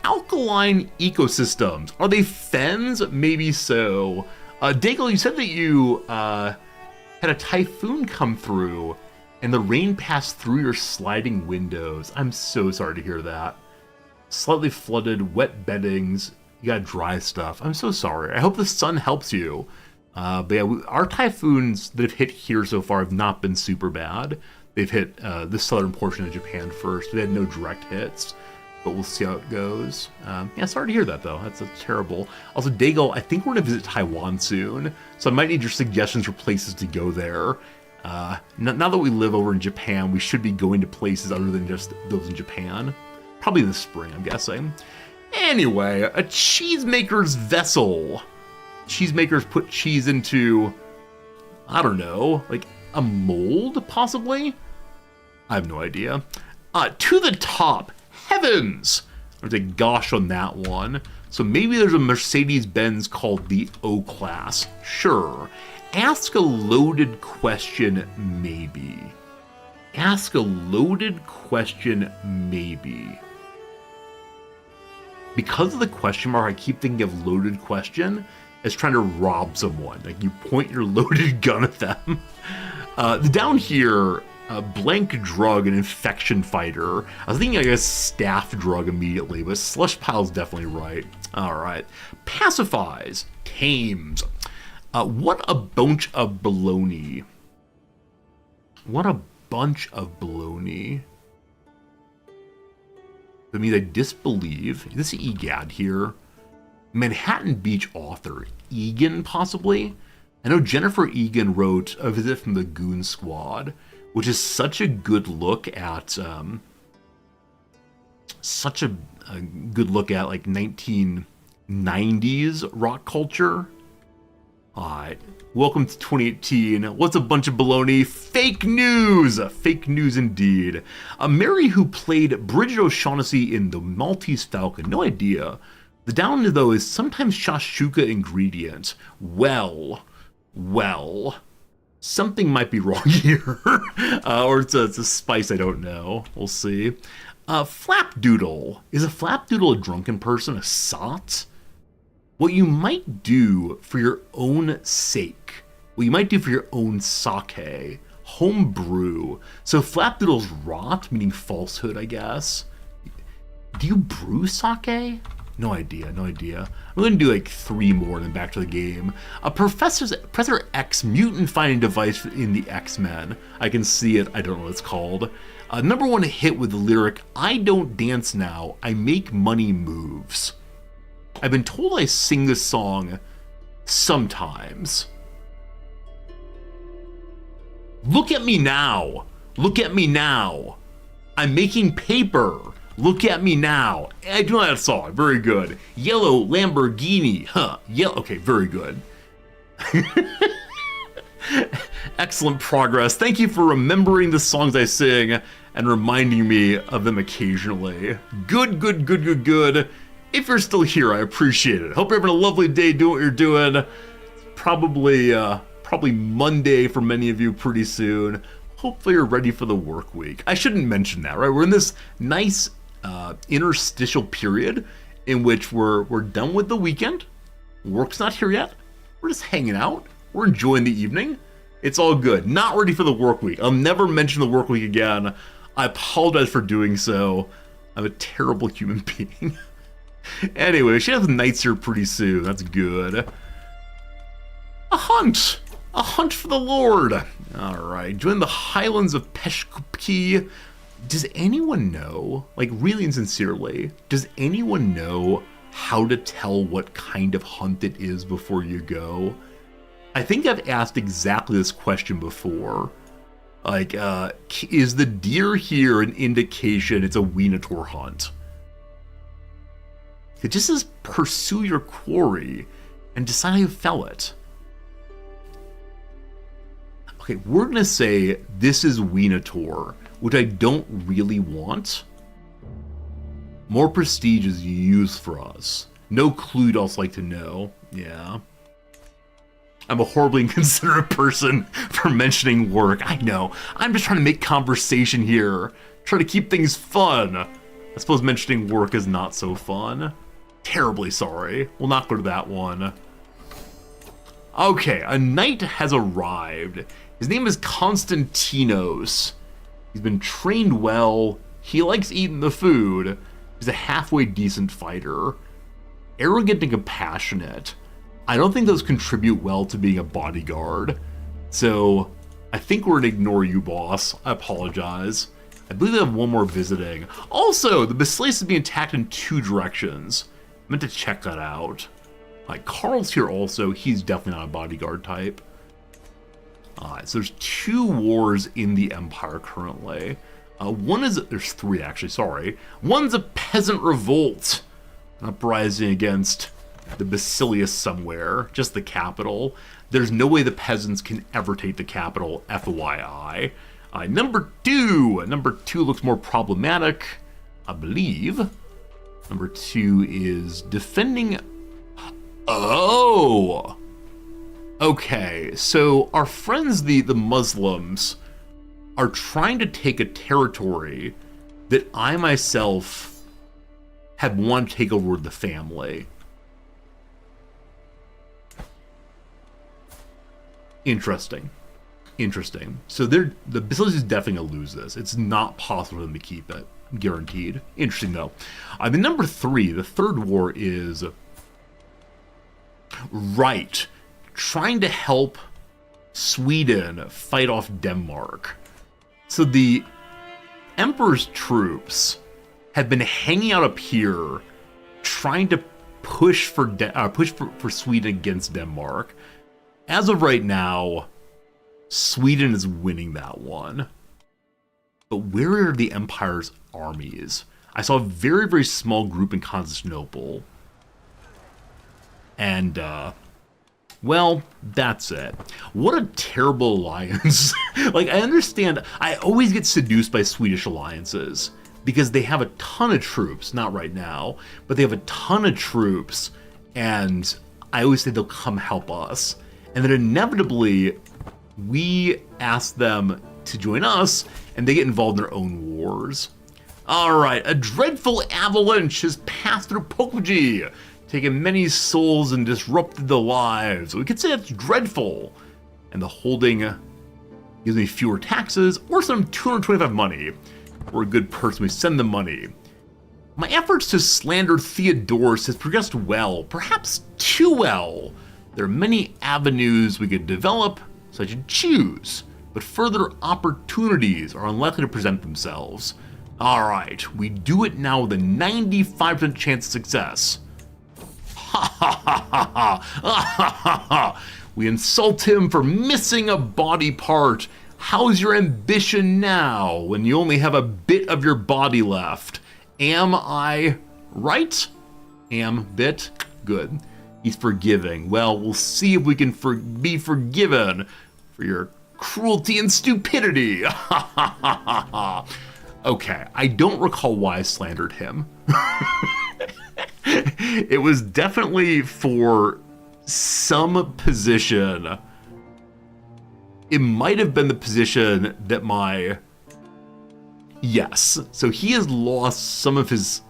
Alkaline ecosystems. Are they fens? Maybe so. Daigle, you said that you had a typhoon come through and the rain passed through your sliding windows. I'm so sorry to hear that. Slightly flooded, wet beddings, you got dry stuff. I'm so sorry. I hope the sun helps you. But yeah, our typhoons that have hit here so far have not been super bad. They've hit the southern portion of Japan first. We had no direct hits, but we'll see how it goes. Yeah, sorry to hear that, though. That's terrible. Also, Daigle, I think we're going to visit Taiwan soon, so I might need your suggestions for places to go there. Now that we live over in Japan, we should be going to places other than just those in Japan. Probably in the spring, I'm guessing. Anyway, a cheesemaker's vessel. Cheesemakers put cheese into, I don't know, like a mold, possibly? I have no idea. To the top. Heavens! There's a gosh on that one. So maybe there's a Mercedes-Benz called the O-Class. Sure. Ask a loaded question, maybe. Ask a loaded question, maybe. Because of the question mark, I keep thinking of loaded question as trying to rob someone. Like, you point your loaded gun at them. Down here, blank drug, an infection fighter. I was thinking, I guess, staff drug immediately, but slush pile's definitely right. Alright. Pacifies. Tames. What a bunch of baloney. What a bunch of baloney. That means I disbelieve. This is EGAD here. Manhattan Beach author. Egan, possibly? I know Jennifer Egan wrote A Visit from the Goon Squad, which is such a good look at, like 1990s rock culture. Alright, welcome to 2018. What's a bunch of baloney? Fake news! Fake news indeed. Mary, who played Bridget O'Shaughnessy in The Maltese Falcon, no idea. The down, though, is sometimes shashuka ingredient. Well, something might be wrong here. Or it's a spice, I don't know. We'll see. Flapdoodle. Is a flapdoodle a drunken person? A sot? What you might do for your own sake. What you might do for your own sake. Home brew. So flapdoodles rot, meaning falsehood, I guess. Do you brew sake? No idea, no idea. I'm going to do like 3 more and then back to the game. Professor X mutant finding device in the X-Men. I can see it, I don't know what it's called. Number one hit with the lyric, "I don't dance now, I make money moves." I've been told I sing this song sometimes. Look at me now. Look at me now. I'm making paper. Look at me now. I do know that song. Very good. Yellow Lamborghini. Huh. Yellow. Okay, very good. Excellent progress. Thank you for remembering the songs I sing and reminding me of them occasionally. Good, good, good, good, good. If you're still here, I appreciate it. Hope you're having a lovely day doing what you're doing. Probably Monday for many of you pretty soon. Hopefully you're ready for the work week. I shouldn't mention that, right? We're in this nice interstitial period in which we're done with the weekend. Work's not here yet. We're just hanging out. We're enjoying the evening. It's all good. Not ready for the work week. I'll never mention the work week again. I apologize for doing so. I'm a terrible human being. Anyway, we should have the nights here pretty soon. That's good. A hunt! A hunt for the Lord! Alright, join the Highlands of Peshkupi. Does anyone know, like really and sincerely, does anyone know how to tell what kind of hunt it is before you go? I think I've asked exactly this question before. Like, is the deer here an indication it's a Weinator hunt? It just says pursue your quarry and decide how you fell it. Okay, we're gonna say this is Weinator, which I don't really want. More prestige is used for us. No clue you'd also like to know. Yeah. I'm a horribly inconsiderate person for mentioning work. I know. I'm just trying to make conversation here. Try to keep things fun. I suppose mentioning work is not so fun. Terribly sorry. We'll not go to that one. Okay, a knight has arrived. His name is Konstantinos. He's been trained well. He likes eating the food. He's a halfway decent fighter. Arrogant and compassionate. I don't think those contribute well to being a bodyguard. So, I think we're gonna ignore you, boss. I apologize. I believe they have one more visiting. Also, the Basileus is being attacked in 2 directions. I meant to check that out. Like, Carl's here also. He's definitely not a bodyguard type. Alright, so there's 2 wars in the Empire currently. There's 3 actually, sorry. One's a peasant revolt. Uprising against the Basileus somewhere, just the capital. There's no way the peasants can ever take the capital, FYI. Number 2 looks more problematic, I believe. Number 2 is defending... Oh! Okay, so our friends, the Muslims, are trying to take a territory that I myself had wanted to take over with the family. Interesting. So the Basileus is definitely going to lose this. It's not possible for them to keep it. Guaranteed. Interesting, though. The number 3, the third war is... Right. Trying to help Sweden fight off Denmark. So the Emperor's troops have been hanging out up here, trying to push for Sweden against Denmark. As of right now, Sweden is winning that one. But where are the Empire's armies? I saw a very, very small group in Constantinople. And, well, that's it. What a terrible alliance. Like, I understand, I always get seduced by Swedish alliances because they have a ton of troops, not right now, but they have a ton of troops, and I always say they'll come help us. And then inevitably, we ask them to join us, and they get involved in their own wars. Alright, a dreadful avalanche has passed through Pokemon, taken many souls and disrupted the lives. We could say that's dreadful. And the holding gives me fewer taxes, or some 225 money. We're a good person, we send them money. My efforts to slander Theodorus has progressed well, perhaps too well. There are many avenues we could develop, so I should choose. but further opportunities are unlikely to present themselves. Alright, we do it now with a 95% chance of success. Ha ha ha ha ha ha ha ha! We insult him for missing a body part. How's your ambition now when you only have a bit of your body left? Am I right? Bit? Good. He's forgiving. Well, we'll see if we can be forgiven for your cruelty and stupidity. Ha ha ha ha ha. Okay, I don't recall why I slandered him. It was definitely for some position. It might have been the position that Yes, so he has lost some of his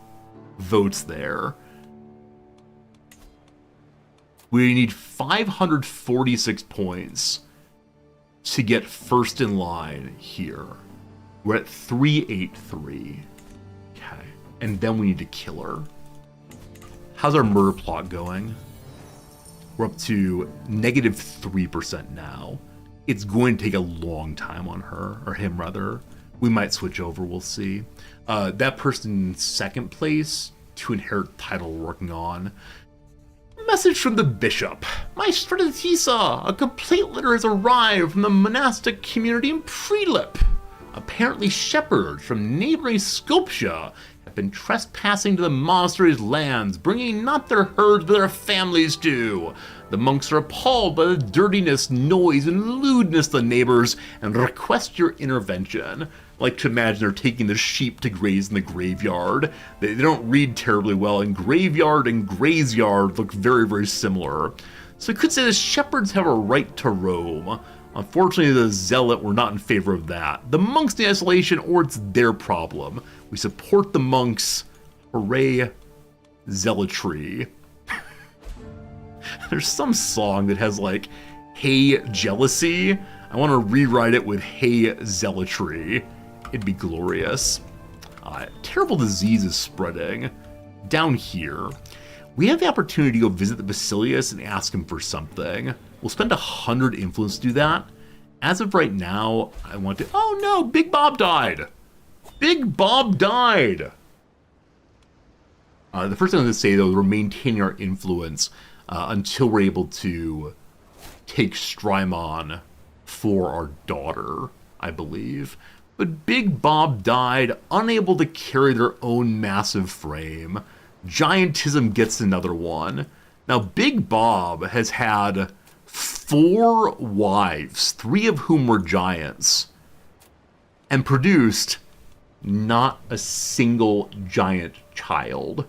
votes there. We need 546 points to get first in line here. We're at 383. Okay, and then we need to kill her. How's our murder plot going? We're up to -3% now. It's going to take a long time on her, or him rather. We might switch over, we'll see. That person in second place to inherit title we're working on. Message from the bishop. My Stratitisa, a complete litter has arrived from the monastic community in Prelip. Apparently shepherds from neighboring Skopje have been trespassing to the monastery's lands, bringing not their herds but their families too. The monks are appalled by the dirtiness, noise, and lewdness of the neighbors and request your intervention. I like to imagine they're taking the sheep to graze in the graveyard. They don't read terribly well, and graveyard and grazeyard look very, very similar. So I could say the shepherds have a right to roam. Unfortunately, the zealot were not in favor of that. The monks in isolation, or it's their problem. We support the monks. Hooray, zealotry. There's some song that has like, hey, jealousy. I want to rewrite it with hey, zealotry. It'd be glorious. Terrible disease is spreading. Down here, we have the opportunity to go visit the Basilius and ask him for something. We'll spend 100 influence to do that. As of right now, I want to... Oh no, Big Bob died! Big Bob died! The first thing I'm going to say, though, is we're maintaining our influence until we're able to take Strymon for our daughter, I believe. But Big Bob died, unable to carry their own massive frame. Giantism gets another one. Now, Big Bob has had 4 wives, 3 of whom were giants, and produced not a single giant child.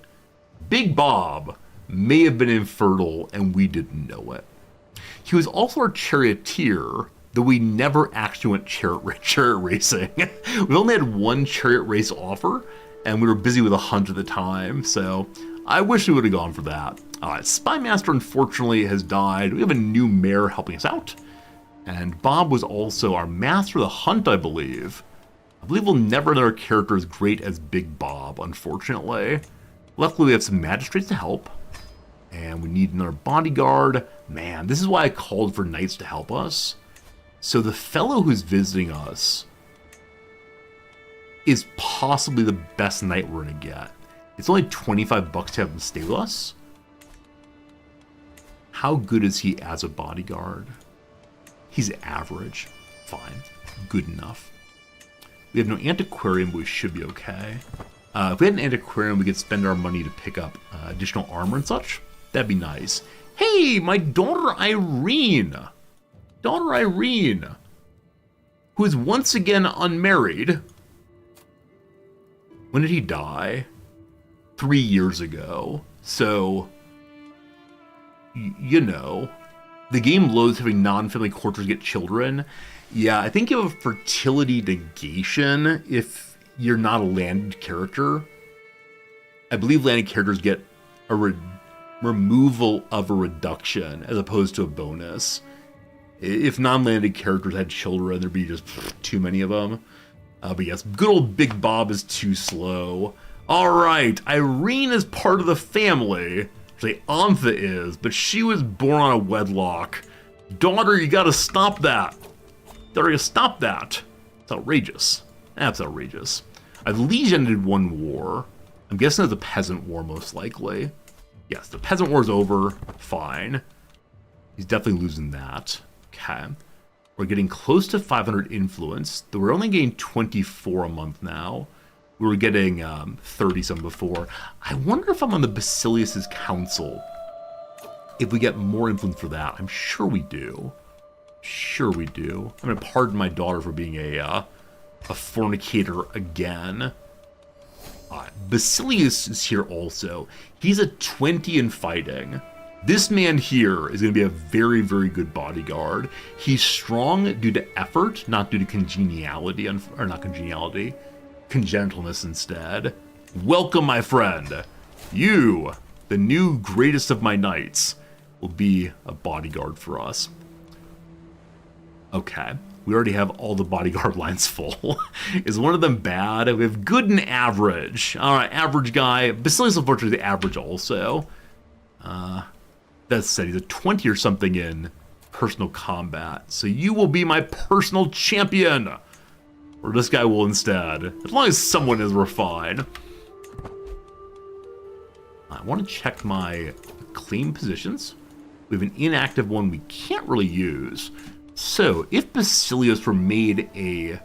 Big Bob may have been infertile, and we didn't know it. He was also our charioteer, though we never actually went chariot racing. We only had 1 chariot race offer, and we were busy with a hunt at the time, so I wish we would have gone for that. Spymaster, unfortunately, has died. We have a new mayor helping us out, and Bob was also our master of the hunt, I believe. I believe we'll never have another character as great as Big Bob, unfortunately. Luckily, we have some magistrates to help, and we need another bodyguard. Man, this is why I called for knights to help us. So the fellow who's visiting us is possibly the best knight we're going to get. It's only 25 bucks to have him stay with us. How good is he as a bodyguard? He's average. Fine. Good enough. We have no antiquarian, but we should be okay. If we had an antiquarian, we could spend our money to pick up additional armor and such. That'd be nice. Hey, my daughter Irene. Daughter Irene, who is once again unmarried. When did he die? 3 years ago. So, you know, the game loathes having non-family courtiers get children. Yeah, I think you have a fertility negation if you're not a landed character. I believe landed characters get a removal of a reduction as opposed to a bonus. If non-landed characters had children, there'd be just too many of them. But yes, good old Big Bob is too slow. Alright, Irene is part of the family. Actually, Antha is, but she was born on a wedlock. Daughter, you gotta stop that. They're gonna stop that. It's outrageous. That's outrageous. I've liege ended one war. I'm guessing it's a peasant war, most likely. Yes, the peasant war's over. Fine. He's definitely losing that. Okay. We're getting close to 500 influence, though we're only getting 24 a month now. We were getting 30-some before. I wonder if I'm on the Basilius' council. If we get more influence for that. I'm sure we do. Sure we do. I'm going to pardon my daughter for being a fornicator again. Basilius is here also. He's a 20 in fighting. This man here is going to be a very, very good bodyguard. He's strong due to effort, not due to congeniality, or not congeniality, congenitalness instead. Welcome, my friend. You, the new greatest of my knights, will be a bodyguard for us. Okay, we already have all the bodyguard lines full. Is one of them bad? We have good and average. All right, average guy. Basilius, unfortunately, the average also. That said, he's a 20 or something in personal combat. So you will be my personal champion. Or this guy will instead. As long as someone is, we're fine. I want to check my claim positions. We have an inactive one we can't really use. So, if Basilius were made a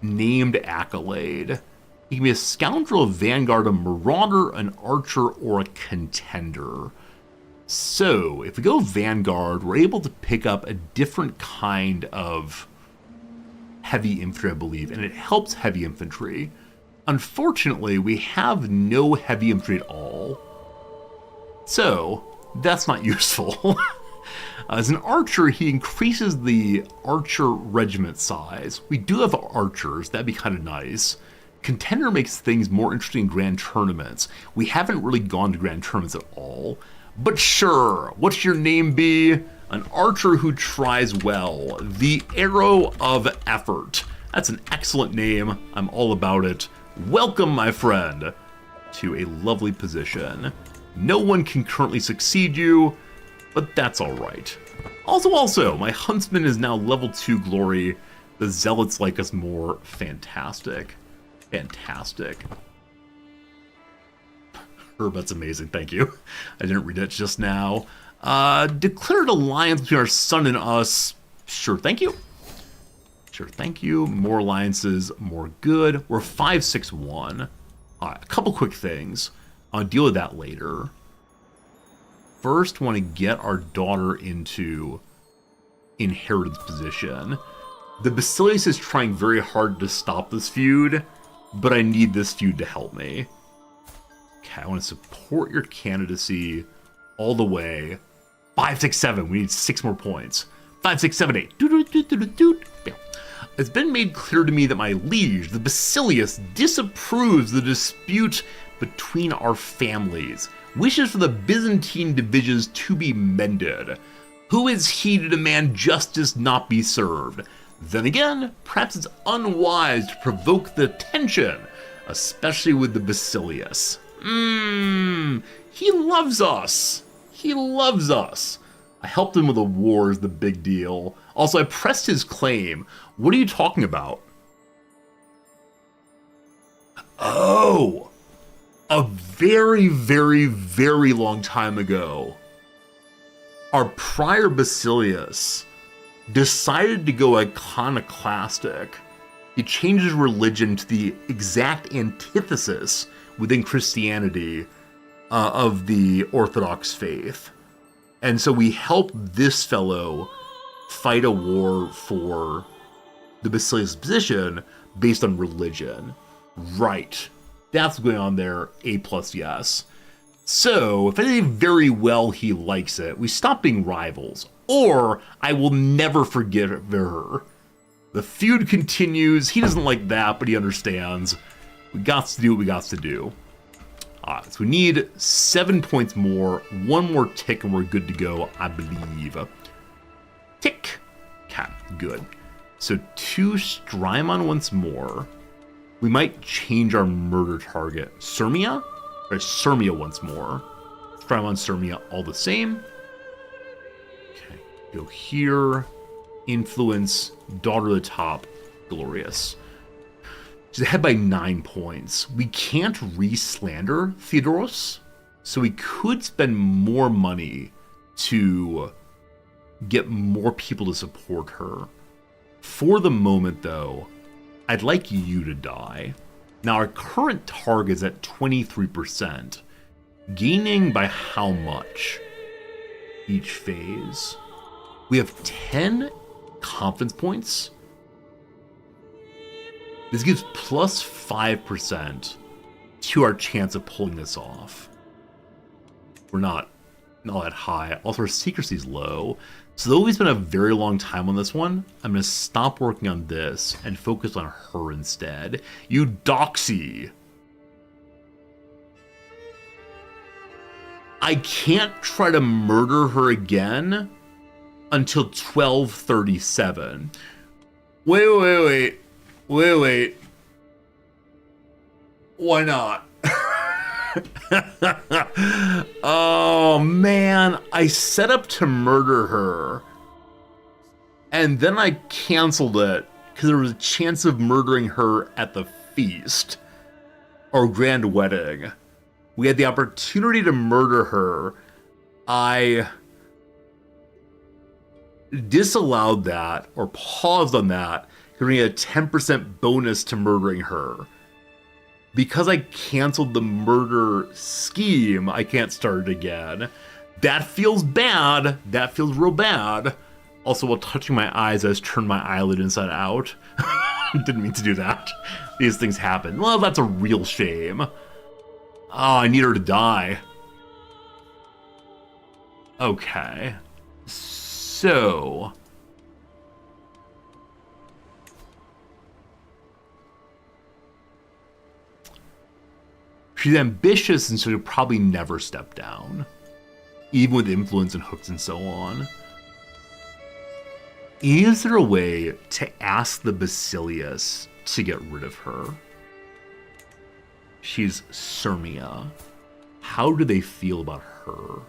named accolade, he can be a scoundrel, a vanguard, a marauder, an archer, or a contender. So, if we go vanguard, we're able to pick up a different kind of heavy infantry, I believe, and it helps heavy infantry. Unfortunately, we have no heavy infantry at all. So, that's not useful. As an archer, he increases the archer regiment size. We do have archers, that'd be kind of nice. Contender makes things more interesting in grand tournaments. We haven't really gone to grand tournaments at all. But sure, what's your name be? An archer who tries well. The Arrow of Effort. That's an excellent name. I'm all about it. Welcome, my friend, to a lovely position. No one can currently succeed you, but that's all right. Also, my huntsman is now level 2 glory. The zealots like us more. Fantastic. Fantastic. Herb, that's amazing. Thank you. I didn't read it just now. Declared alliance between our son and us. Sure, thank you. Sure, thank you. More alliances, more good. We're 5-6-1. A couple quick things. I'll deal with that later. First, want to get our daughter into inheritance position. The Basilius is trying very hard to stop this feud, but I need this feud to help me. Okay, I want to support your candidacy all the way. 5, 6, 7. We need 6 more points. 5, 6, 7, 8. Yeah. It's been made clear to me that my liege, the Basilius, disapproves the dispute between our families, wishes for the Byzantine divisions to be mended. Who is he to demand justice not be served? Then again, perhaps it's unwise to provoke the tension, especially with the Basilius. He loves us. He loves us. I helped him with a war is the big deal. Also, I pressed his claim. What are you talking about? Oh, a very, very, very long time ago, our prior Basilius decided to go iconoclastic. He changed his religion to the exact antithesis within Christianity of the Orthodox faith. And so we helped this fellow fight a war for the Basilius position based on religion. Right. That's what's going on there. A+, yes. So, if anything very well he likes it, we stop being rivals. Or, I will never forgive her. The feud continues. He doesn't like that, but he understands. We got to do what we got to do. So we need 7 points more. 1 more tick and we're good to go, I believe. Tick. Okay, good. So 2 Strymon once more. We might change our murder target. Sirmia? Or Sirmia once more. Strymon, Sirmia, all the same. Okay, go here. Influence, daughter of the top, glorious. She's ahead by 9 points. We can't re-slander Theodoros, so we could spend more money to get more people to support her. For the moment, though, I'd like you to die. Now, our current target is at 23%. Gaining by how much each phase? We have 10 confidence points. This gives plus 5% to our chance of pulling this off. We're not that high. Also, our secrecy is low. So though we spent a very long time on this one, I'm going to stop working on this and focus on her instead. Eudoxy. I can't try to murder her again until 1237. Wait. Why not? Oh, man. I set up to murder her. And then I canceled it because there was a chance of murdering her at the feast or grand wedding. We had the opportunity to murder her. I disallowed that or paused on that because we had a 10% bonus to murdering her. Because I canceled the murder scheme, I can't start it again. That feels bad. That feels real bad. Also, while touching my eyes, I just turned my eyelid inside out. Didn't mean to do that. These things happen. Well, that's a real shame. Oh, I need her to die. Okay. So... she's ambitious, and so she'll probably never step down. Even with influence and hooks and so on. Is there a way to ask the Basilius to get rid of her? She's Sirmia. How do they feel about her?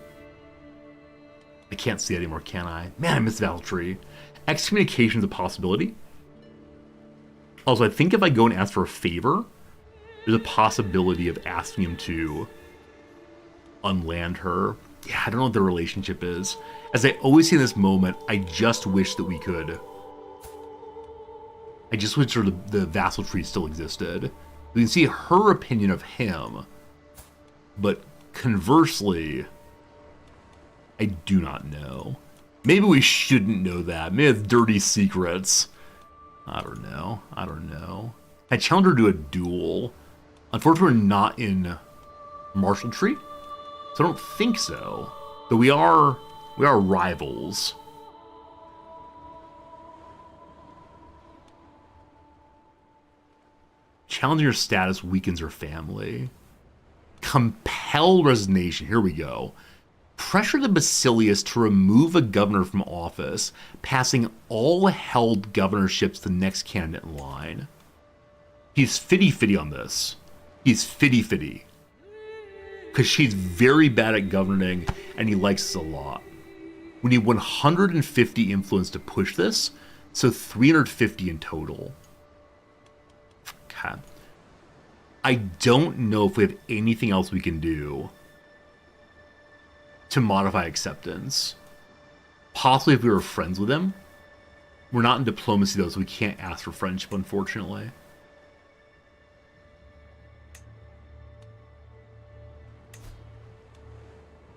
I can't see it anymore, can I? Man, I miss Valkyrie. Excommunication is a possibility. Also, I think if I go and ask for a favor, there's a possibility of asking him to unland her. Yeah, I don't know what the relationship is. As I always say in this moment, I just wish that we could... I just wish sort of the vassal tree still existed. We can see her opinion of him, but conversely, I do not know. Maybe we shouldn't know that. Maybe it's dirty secrets. I don't know. I challenged her to a duel. Unfortunately, we're not in Martial Tree, so I don't think so. Though we are rivals. Challenging her status weakens her family. Compel resignation. Here we go. Pressure the Basilius to remove a governor from office, passing all held governorships to the next candidate in line. He's fitty-fitty on this. He's fitty-fitty. Because she's very bad at governing, and he likes us a lot. We need 150 influence to push this, so 350 in total. Okay. I don't know if we have anything else we can do to modify acceptance. Possibly if we were friends with him. We're not in diplomacy, though, so we can't ask for friendship, unfortunately.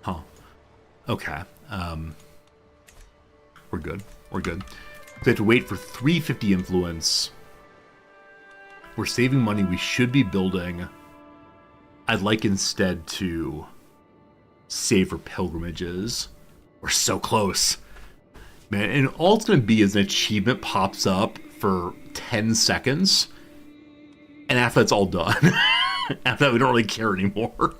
Huh. Okay. We're good. So we have to wait for 350 influence. We're saving money. We should be building. I'd like instead to save for pilgrimages. We're so close. Man, and all it's going to be is an achievement pops up for 10 seconds. And after that's all done. After that, we don't really care anymore.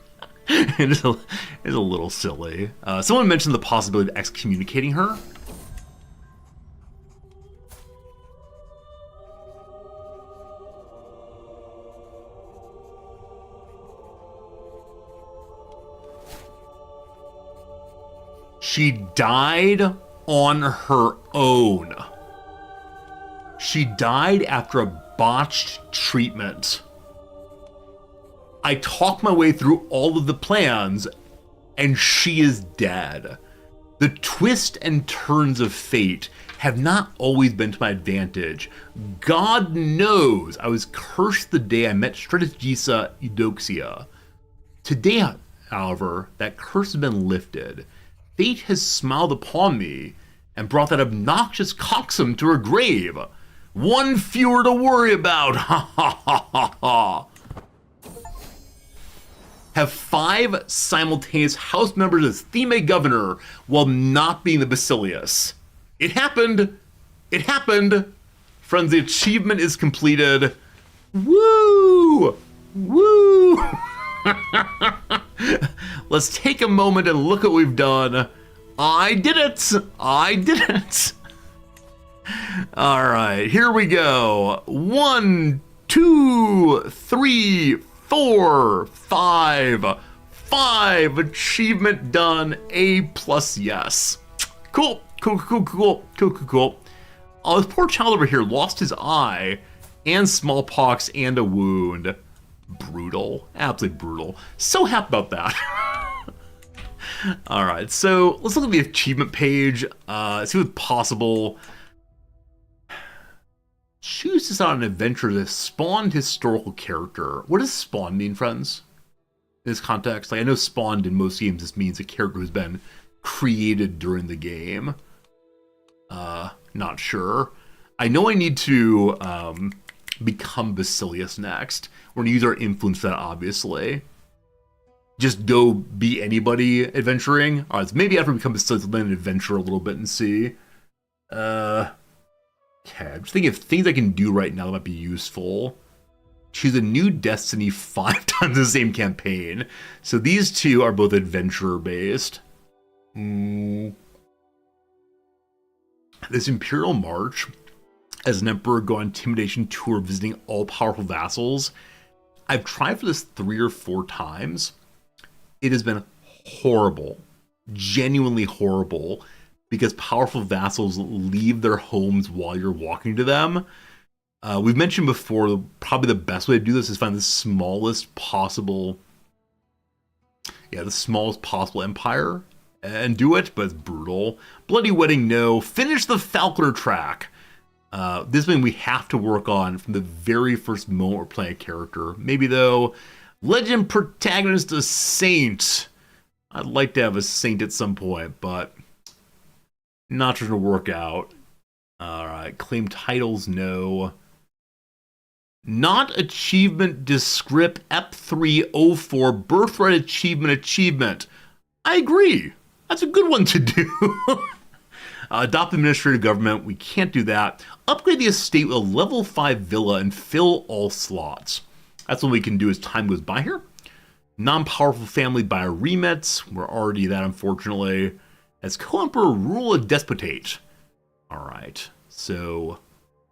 It's a little silly. Someone mentioned the possibility of excommunicating her. She died on her own. She died after a botched treatment. I talked my way through all of the plans, and she is dead. The twists and turns of fate have not always been to my advantage. God knows I was cursed the day I met Strategisa Eudoxia. Today, however, that curse has been lifted. Fate has smiled upon me and brought that obnoxious coxswain to her grave. One fewer to worry about, ha ha ha ha ha. Have 5 simultaneous House members as Theme governor while not being the Basilius. It happened. It happened. Friends, the achievement is completed. Woo! Woo! Let's take a moment and look what we've done. I did it! I did it! Alright, here we go. 1, 2, 3, 4, 5. 5. Achievement done. A plus yes. Cool. Cool. Oh, this poor child over here lost his eye and smallpox and a wound. Brutal. Absolutely brutal. So happy about that. Alright, so let's look at the achievement page. See what's possible. Choose to start on an adventure to spawn historical character. What does spawn mean, friends? In this context, like I know spawned in most games, this means a character who's been created during the game. Not sure. I know I need to become Basilius next. We're gonna use our influence for that, obviously. Just go be anybody adventuring. Alright, so maybe after we become Basilius, we'll then adventure a little bit and see. Okay, I'm just thinking of things I can do right now that might be useful. Choose a new destiny 5 times in the same campaign. So these two are both adventure-based. This Imperial March, as an emperor, go on intimidation tour visiting all-powerful vassals. I've tried for this 3 or 4 times. It has been horrible. Genuinely horrible. Because powerful vassals leave their homes while you're walking to them. We've mentioned before, probably the best way to do this is find the smallest possible empire and do it, but it's brutal. Bloody Wedding, no. Finish the Falconer track. This is something we have to work on from the very first moment we're playing a character. Maybe, though, legend protagonist a saint. I'd like to have a saint at some point, but not trying to work out. Alright, claim titles, no. Not achievement descript EP304 birthright achievement. I agree. That's a good one to do. Adopt administrative government. We can't do that. Upgrade the estate with a level 5 villa and fill all slots. That's what we can do as time goes by here. Non-powerful family by a remit. We're already that, unfortunately. As co-emperor, rule a despotate. Alright, so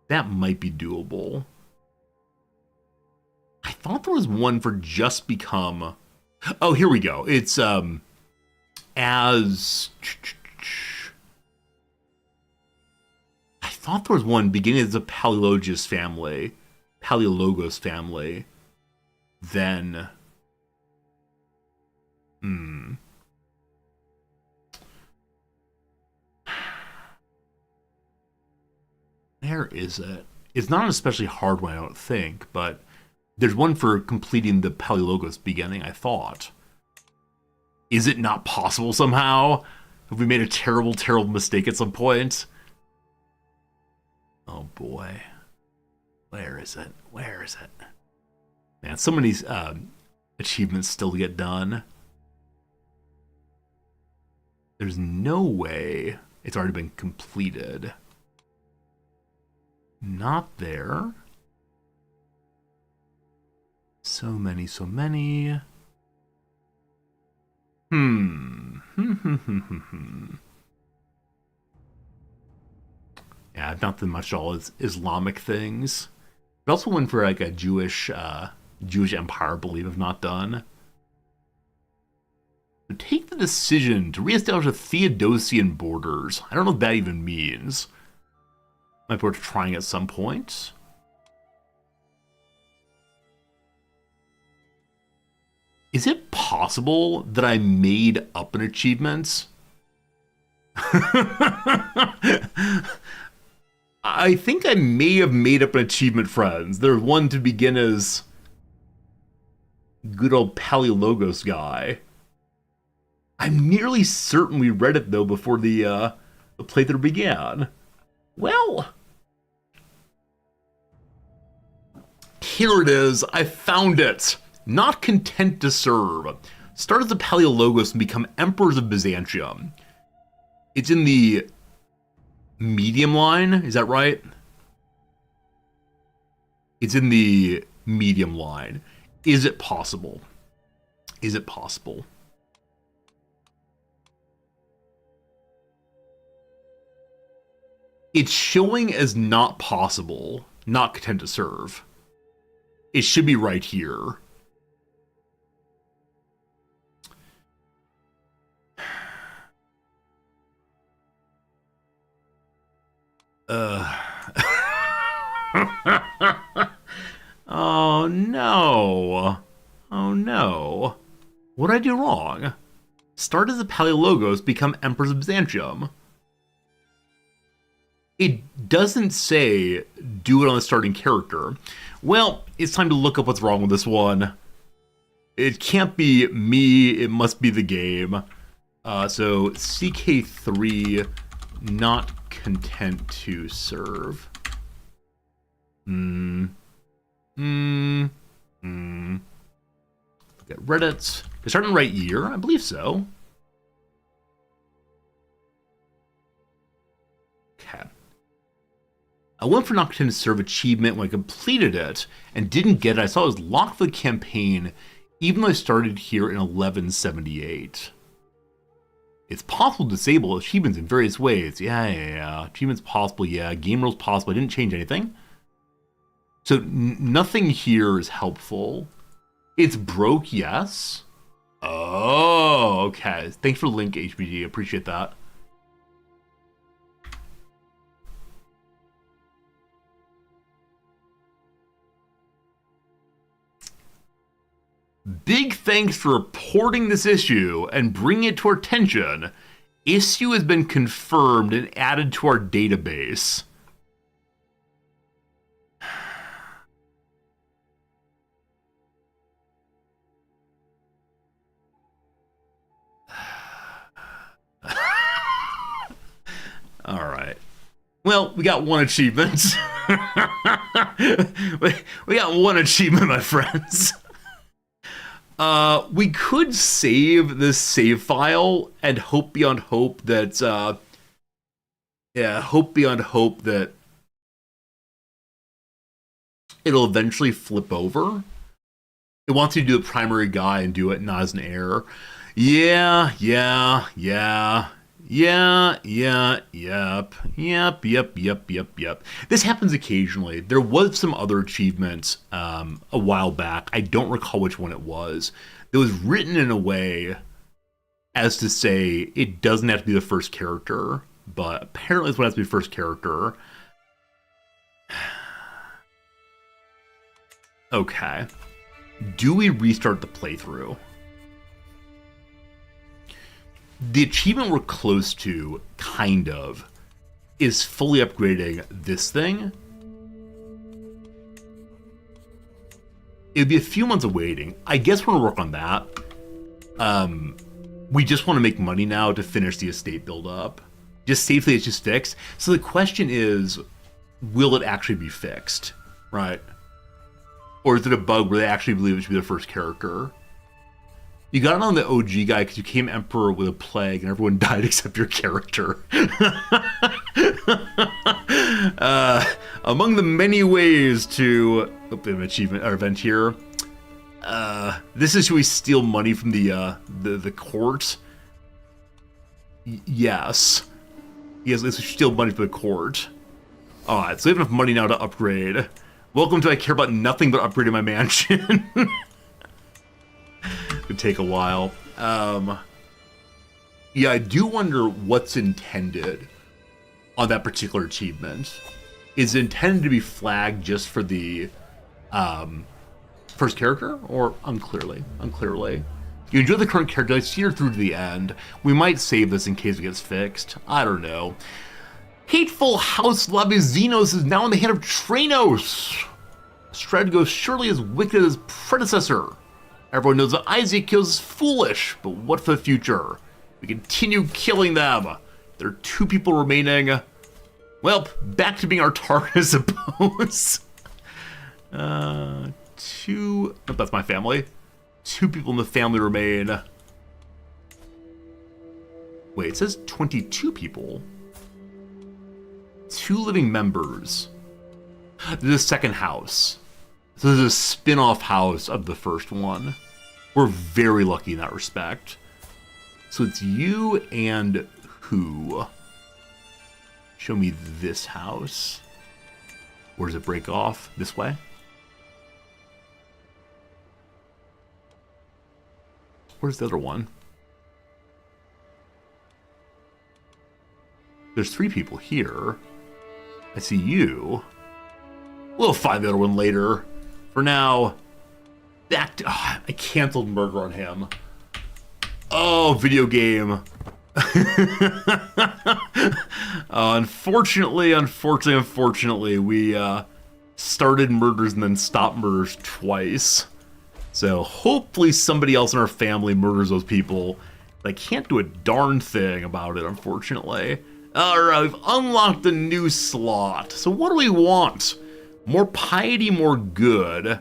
that might be doable. I thought there was one for just become... Oh, here we go. It's, as... I thought there was one beginning as a Paleologos family. Then... Where is it? It's not an especially hard one, I don't think, but there's one for completing the Paleologos beginning, I thought. Is it not possible somehow? Have we made a terrible, terrible mistake at some point? Oh boy. Where is it? Where is it? Man, so many achievements still to get done. There's no way it's already been completed. Not there. So many. Yeah, not that much all is Islamic things. But also one for like a Jewish empire, I believe, if not done. So take the decision to reestablish the Theodosian borders. I don't know what that even means. Might be worth trying at some point. Is it possible that I made up an achievement? I think I may have made up an achievement, friends. There's one to begin as good old Paleologos guy. I'm nearly certain we read it, though, before the playthrough began. Well, here it is. I found it. Not content to serve. Start as the Paleologos and become emperors of Byzantium. It's in the medium line, is that right? It's in the medium line. Is it possible? Is it possible? It's showing as not possible, not content to serve. It should be right here. Oh no. Oh no. What did I do wrong? Start as the Paleologos, become emperors of Byzantium. It doesn't say do it on the starting character. Well, it's time to look up what's wrong with this one. It can't be me, it must be the game. So CK3, not content to serve. Get Reddit. They start in the right year? I believe so. Okay. I went for not content to serve achievement when I completed it and didn't get it. I saw it was locked for the campaign even though I started here in 1178. It's possible to disable achievements in various ways. Yeah. Achievements possible, yeah. Game rules possible. I didn't change anything. So nothing here is helpful. It's broke, yes. Oh, okay. Thanks for the link, HBG. Appreciate that. Big thanks for reporting this issue and bringing it to our attention. Issue has been confirmed and added to our database. All right. Well, we got one achievement. We got one achievement, my friends. We could save this save file and hope beyond hope that, hope beyond hope that it'll eventually flip over. It wants you to do the primary guy and do it not as an error. Yep. This happens occasionally. There was some other achievements a while back. I don't recall which one it was. It was written in a way as to say it doesn't have to be the first character, but apparently it's what has to be first character. Okay. Do we restart the playthrough? The achievement we're close to, kind of, is fully upgrading this thing. It'd be a few months of waiting. I guess we're gonna work on that. We just want to make money now to finish the estate build up. Just safely, it's just fixed. So the question is, will it actually be fixed, right? Or is it a bug where they actually believe it should be the first character? You got it on the OG guy because you came emperor with a plague and everyone died except your character. Among the many ways to an achievement or event here, this is should we steal money from the court? Yes, let's steal money from the court. All right, so we have enough money now to upgrade. Welcome to I care about nothing but upgrading my mansion. Could take a while. Yeah, I do wonder what's intended on that particular achievement. is intended to be flagged just for the first character, or unclearly. You enjoy the current character, see her through to the end. We might save this in case it gets fixed. I don't know. Hateful House Labizinos is now in the hand of Tranos. Strategos surely as wicked as his predecessor. Everyone knows that Isaac kills is foolish, but what for the future? We continue killing them. There are 2 people remaining. Well, back to being our target, I suppose. 2... Oh, that's my family. 2 people in the family remain. Wait, it says 22 people. 2 living members. This is a second house. So this is a spin-off house of the first one. We're very lucky in that respect. So it's you and who? Show me this house. Where does it break off? This way? Where's the other one? There's 3 people here. I see you. We'll find the other one later. For now, back to... Oh, I canceled murder on him. Oh, video game. Unfortunately, we started murders and then stopped murders twice. So hopefully somebody else in our family murders those people. I can't do a darn thing about it, unfortunately. Alright, we've unlocked a new slot. So what do we want? More piety, more good.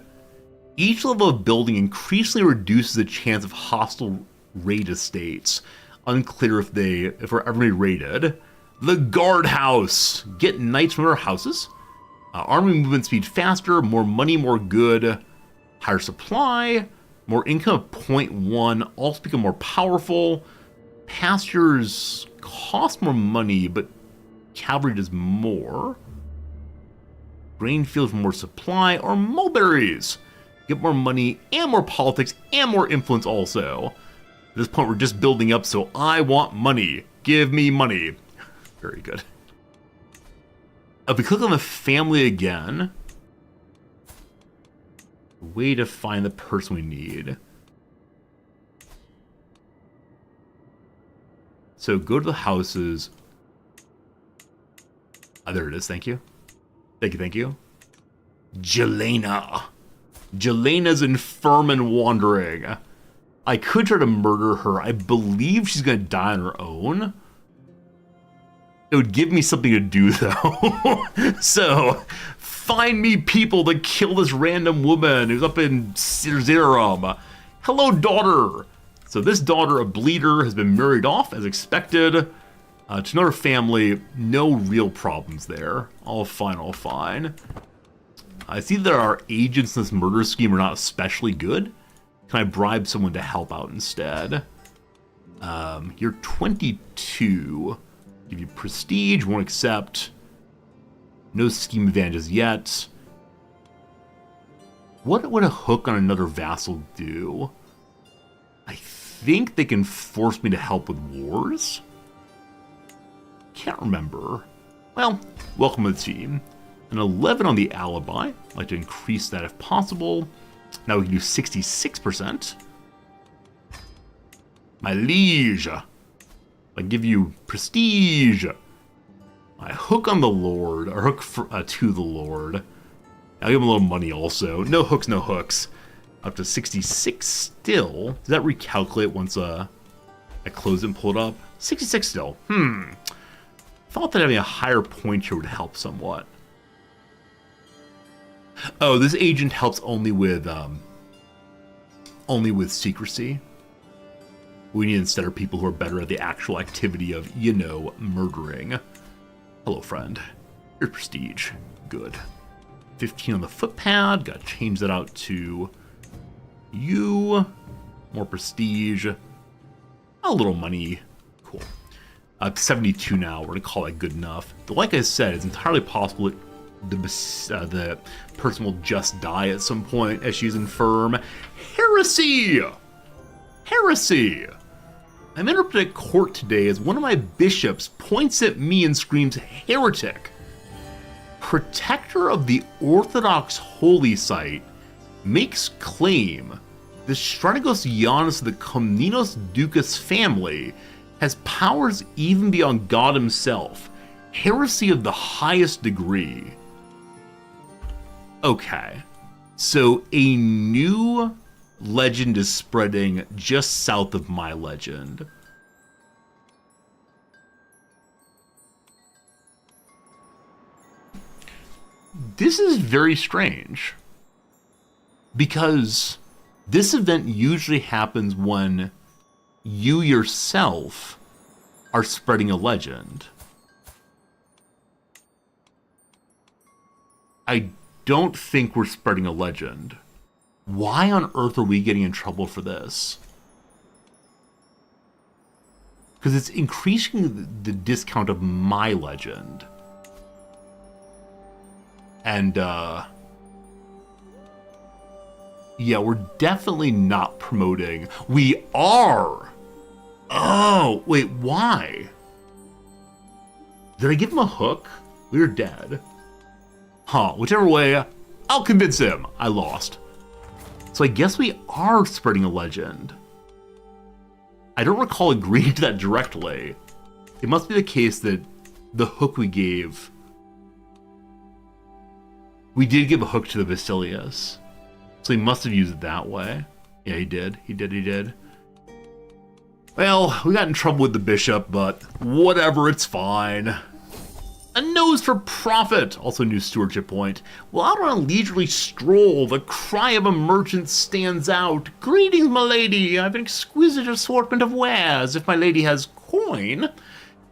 Each level of building increasingly reduces the chance of hostile raid states. Unclear if we're ever raided. The guardhouse. Get knights from their houses. Army movement speed faster, more money, more good. Higher supply, more income of 0.1, also become more powerful. Pastures cost more money, but cavalry does more. Grain fields more supply, or mulberries. Get more money, and more politics, and more influence also. At this point, we're just building up, so I want money. Give me money. Very good. If we click on the family again... way to find the person we need. So go to the houses. There it is, thank you. Thank you. Jelena. Jelena's infirm and wandering. I could try to murder her. I believe she's gonna die on her own. It would give me something to do though. So, find me people to kill this random woman who's up in Sirzirum. Hello, daughter. So this daughter, a bleeder, has been married off as expected. To another family, no real problems there. All fine. I see that our agents in this murder scheme are not especially good. Can I bribe someone to help out instead? You're 22. Give you prestige, won't accept. No scheme advantages yet. What would a hook on another vassal do? I think they can force me to help with wars? Can't remember. Well, welcome to the team. An 11 on the alibi. I'd like to increase that if possible. Now we can do 66%. My liege. I give you prestige. I hook on the Lord, or hook to the Lord. I'll give him a little money also. No hooks. Up to 66 still. Does that recalculate once I close it and pull it up? 66 still. Thought that having a higher point here would help somewhat. Oh, this agent helps only with secrecy. We need instead of people who are better at the actual activity of, you know, murdering. Hello, friend. Here's prestige. Good. 15 on the footpad. Gotta change that out to you. More prestige. A little money. Cool. 72 now. We're gonna call that good enough. But like I said, it's entirely possible that the person will just die at some point as she's infirm. Heresy! Heresy! I'm interrupted at court today as one of my bishops points at me and screams, heretic. protector of the Orthodox holy site makes claim the Strategos Ioannis of the Komnenos Dukas family has powers even beyond God himself. Heresy of the highest degree. Okay, so a new legend is spreading just south of my legend. This is very strange, because this event usually happens when you yourself are spreading a legend. I don't think we're spreading a legend. Why on earth are we getting in trouble for this? Because it's increasing the discount of my legend. And, yeah, we're definitely not promoting. We are! Oh, wait, why? Did I give him a hook? We were dead. Huh, whichever way, I'll convince him. I lost. So I guess we are spreading a legend. I don't recall agreeing to that directly. It must be the case that the hook we gave... We did give a hook to the Basilius. So he must have used it that way. Yeah, he did. He did. Well, we got in trouble with the bishop, but whatever, it's fine. A nose for profit, also a new stewardship point. While out on a leisurely stroll, the cry of a merchant stands out. Greetings, my lady. I've an exquisite assortment of wares, if my lady has coin.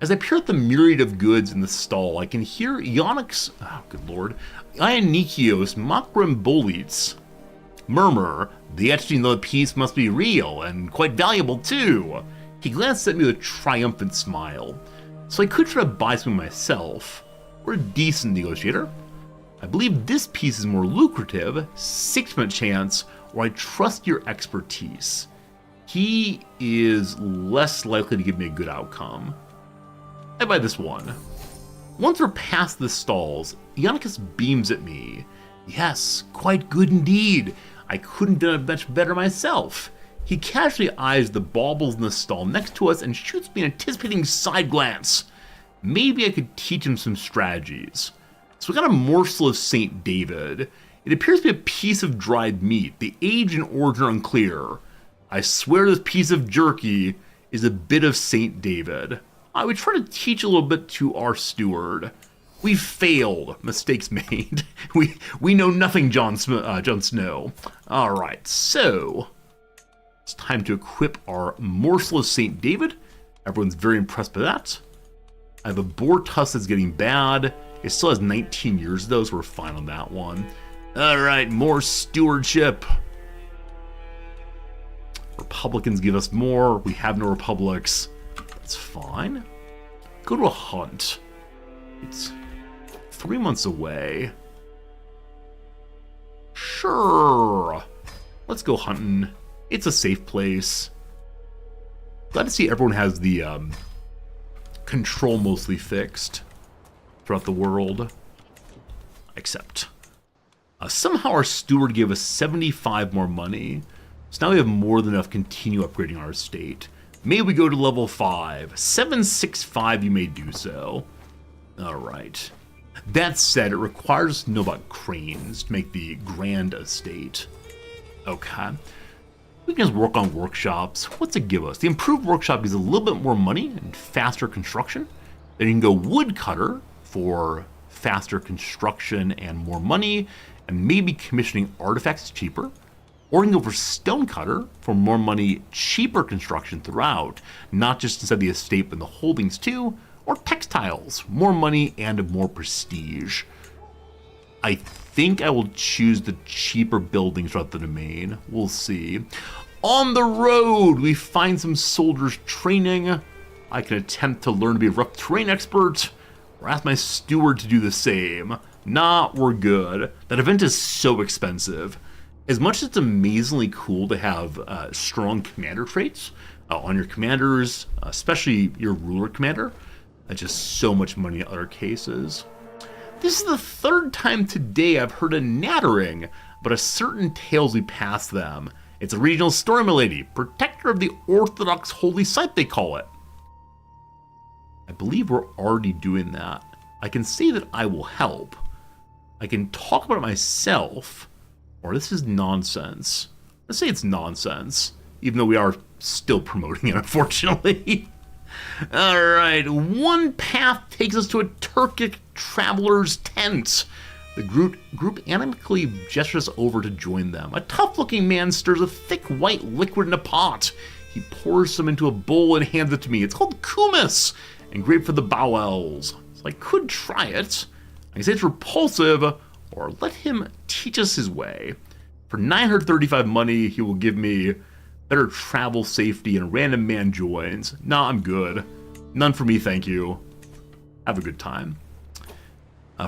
As I peer at the myriad of goods in the stall, I can hear Ionics, oh good lord, Ionikios Makrambolits murmur, the etching of the piece must be real, and quite valuable too. He glanced at me with a triumphant smile. So I could try to buy some myself. We're a decent negotiator. I believe this piece is more lucrative, 6% chance, or I trust your expertise. He is less likely to give me a good outcome. I buy this one. Once we're past the stalls, Ionicus beams at me. Yes, quite good indeed. I couldn't have done it much better myself. He casually eyes the baubles in the stall next to us and shoots me an anticipating side glance. Maybe I could teach him some strategies. So we got a morsel of St. David. It appears to be a piece of dried meat. The age and origin are unclear. I swear this piece of jerky is a bit of St. David. I would try to teach a little bit to our steward. We failed. Mistakes made. We know nothing, Jon Snow. All right, so it's time to equip our morsel of St. David. Everyone's very impressed by that. I have a boar tusk that's getting bad. It still has 19 years though, so we're fine on that one. All right, more stewardship. Republicans give us more. We have no republics. That's fine. Go to a hunt. It's 3 months away. Sure. Let's go hunting. It's a safe place. Glad to see everyone has the control mostly fixed throughout the world. Except somehow our steward gave us 75 more money. So now we have more than enough to continue upgrading our estate. May we go to level 5. 765, you may do so. Alright. That said, it requires us to know about cranes to make the grand estate. Okay. We can just work on workshops. What's it give us? The improved workshop gives a little bit more money and faster construction. Then you can go woodcutter for faster construction and more money, and maybe commissioning artifacts cheaper. Or you can go for stonecutter for more money, cheaper construction throughout, not just inside the estate but in the holdings too. Or textiles, more money and more prestige. I think I will choose the cheaper buildings throughout the domain. We'll see. On the road, we find some soldiers training. I can attempt to learn to be a rough terrain expert, or ask my steward to do the same. Nah, we're good. That event is so expensive. As much as it's amazingly cool to have strong commander traits on your commanders, especially your ruler commander, just so much money in other cases. This is the third time today I've heard a nattering about a certain tales we pass them. It's a regional story, milady, protector of the Orthodox holy site, they call it. I believe we're already doing that. I can say that I will help. I can talk about it myself, or this is nonsense. Let's say it's nonsense, even though we are still promoting it, unfortunately. Alright, one path takes us to a Turkic traveler's tent. The group amicably gestures over to join them. A tough-looking man stirs a thick white liquid in a pot. He pours some into a bowl and hands it to me. It's called kumis, and great for the bowels. So I could try it. I can say it's repulsive, or let him teach us his way. For 935 money, he will give me better travel safety, and a random man joins. Nah, I'm good. None for me, thank you. Have a good time.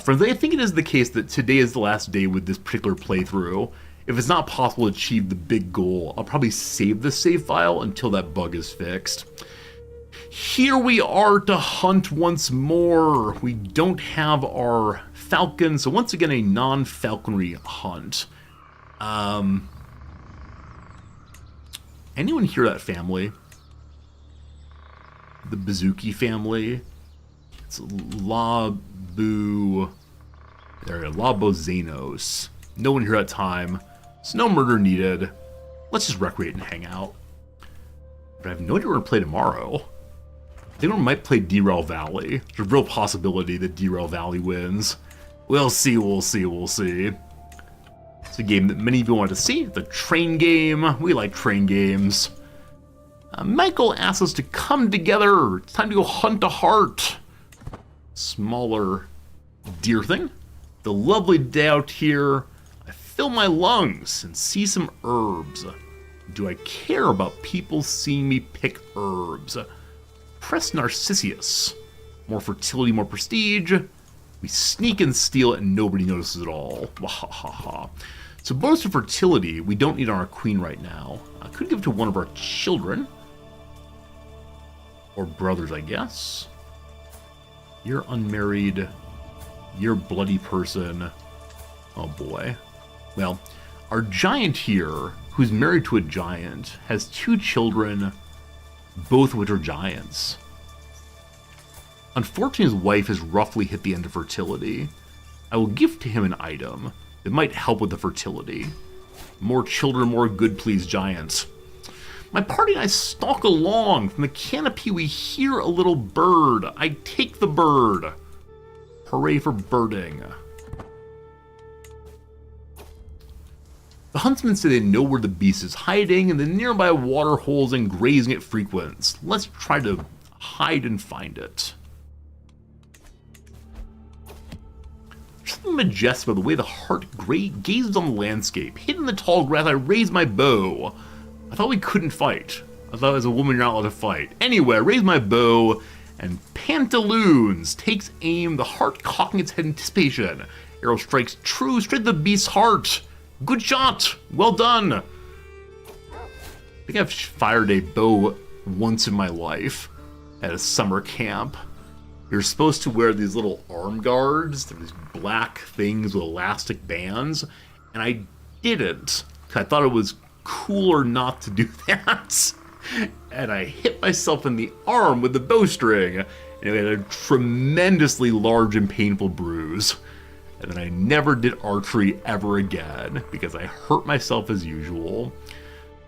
Friends, I think it is the case that today is the last day with this particular playthrough. If it's not possible to achieve the big goal, I'll probably save the save file until that bug is fixed. Here we are to hunt once more. We don't have our falcon, so once again a non-falconry hunt. Anyone hear that family? The Bazooki family? It's Labozanos. No one here at time. There's no murder needed. Let's just recreate and hang out. But I have no idea what we're going to play tomorrow. I think we might play Derail Valley. There's a real possibility that Derail Valley wins. We'll see, we'll see, we'll see. It's a game that many of you want to see. The train game. We like train games. Michael asks us to come together. It's time to go hunt a hart. Smaller deer thing. The lovely day out here. I fill my lungs and see some herbs. Do I care about people seeing me pick herbs? Press Narcissus. More fertility, more prestige. We sneak and steal it and nobody notices at all. Wahahaha. So bonus to fertility, we don't need on our queen right now. I could give it to one of our children. Or brothers, I guess. You're unmarried. You're a bloody person. Oh boy. Well, our giant here, who's married to a giant, has 2 children, both of which are giants. Unfortunately, his wife has roughly hit the end of fertility. I will give to him an item that might help with the fertility. More children, more good, please, giants. My party and I stalk along. From the canopy, we hear a little bird. I take the bird. Hooray for birding. The huntsmen say they know where the beast is hiding in the nearby water holes and grazing at frequents. Let's try to hide and find it. There's something majestic about the way the hart gazes on the landscape. Hidden in the tall grass, I raise my bow. I thought we couldn't fight. I thought as a woman you're not allowed to fight. Anyway, I raise my bow, and Pantaloons takes aim, the hart cocking its head in anticipation. Arrow strikes true, straight to the beast's heart. Good shot! Well done! I think I've fired a bow once in my life at a summer camp. You're supposed to wear these little arm guards. They're these black things with elastic bands. And I didn't. I thought it was cooler not to do that. And I hit myself in the arm with the bowstring. And it had a tremendously large and painful bruise. And then I never did archery ever again because I hurt myself as usual.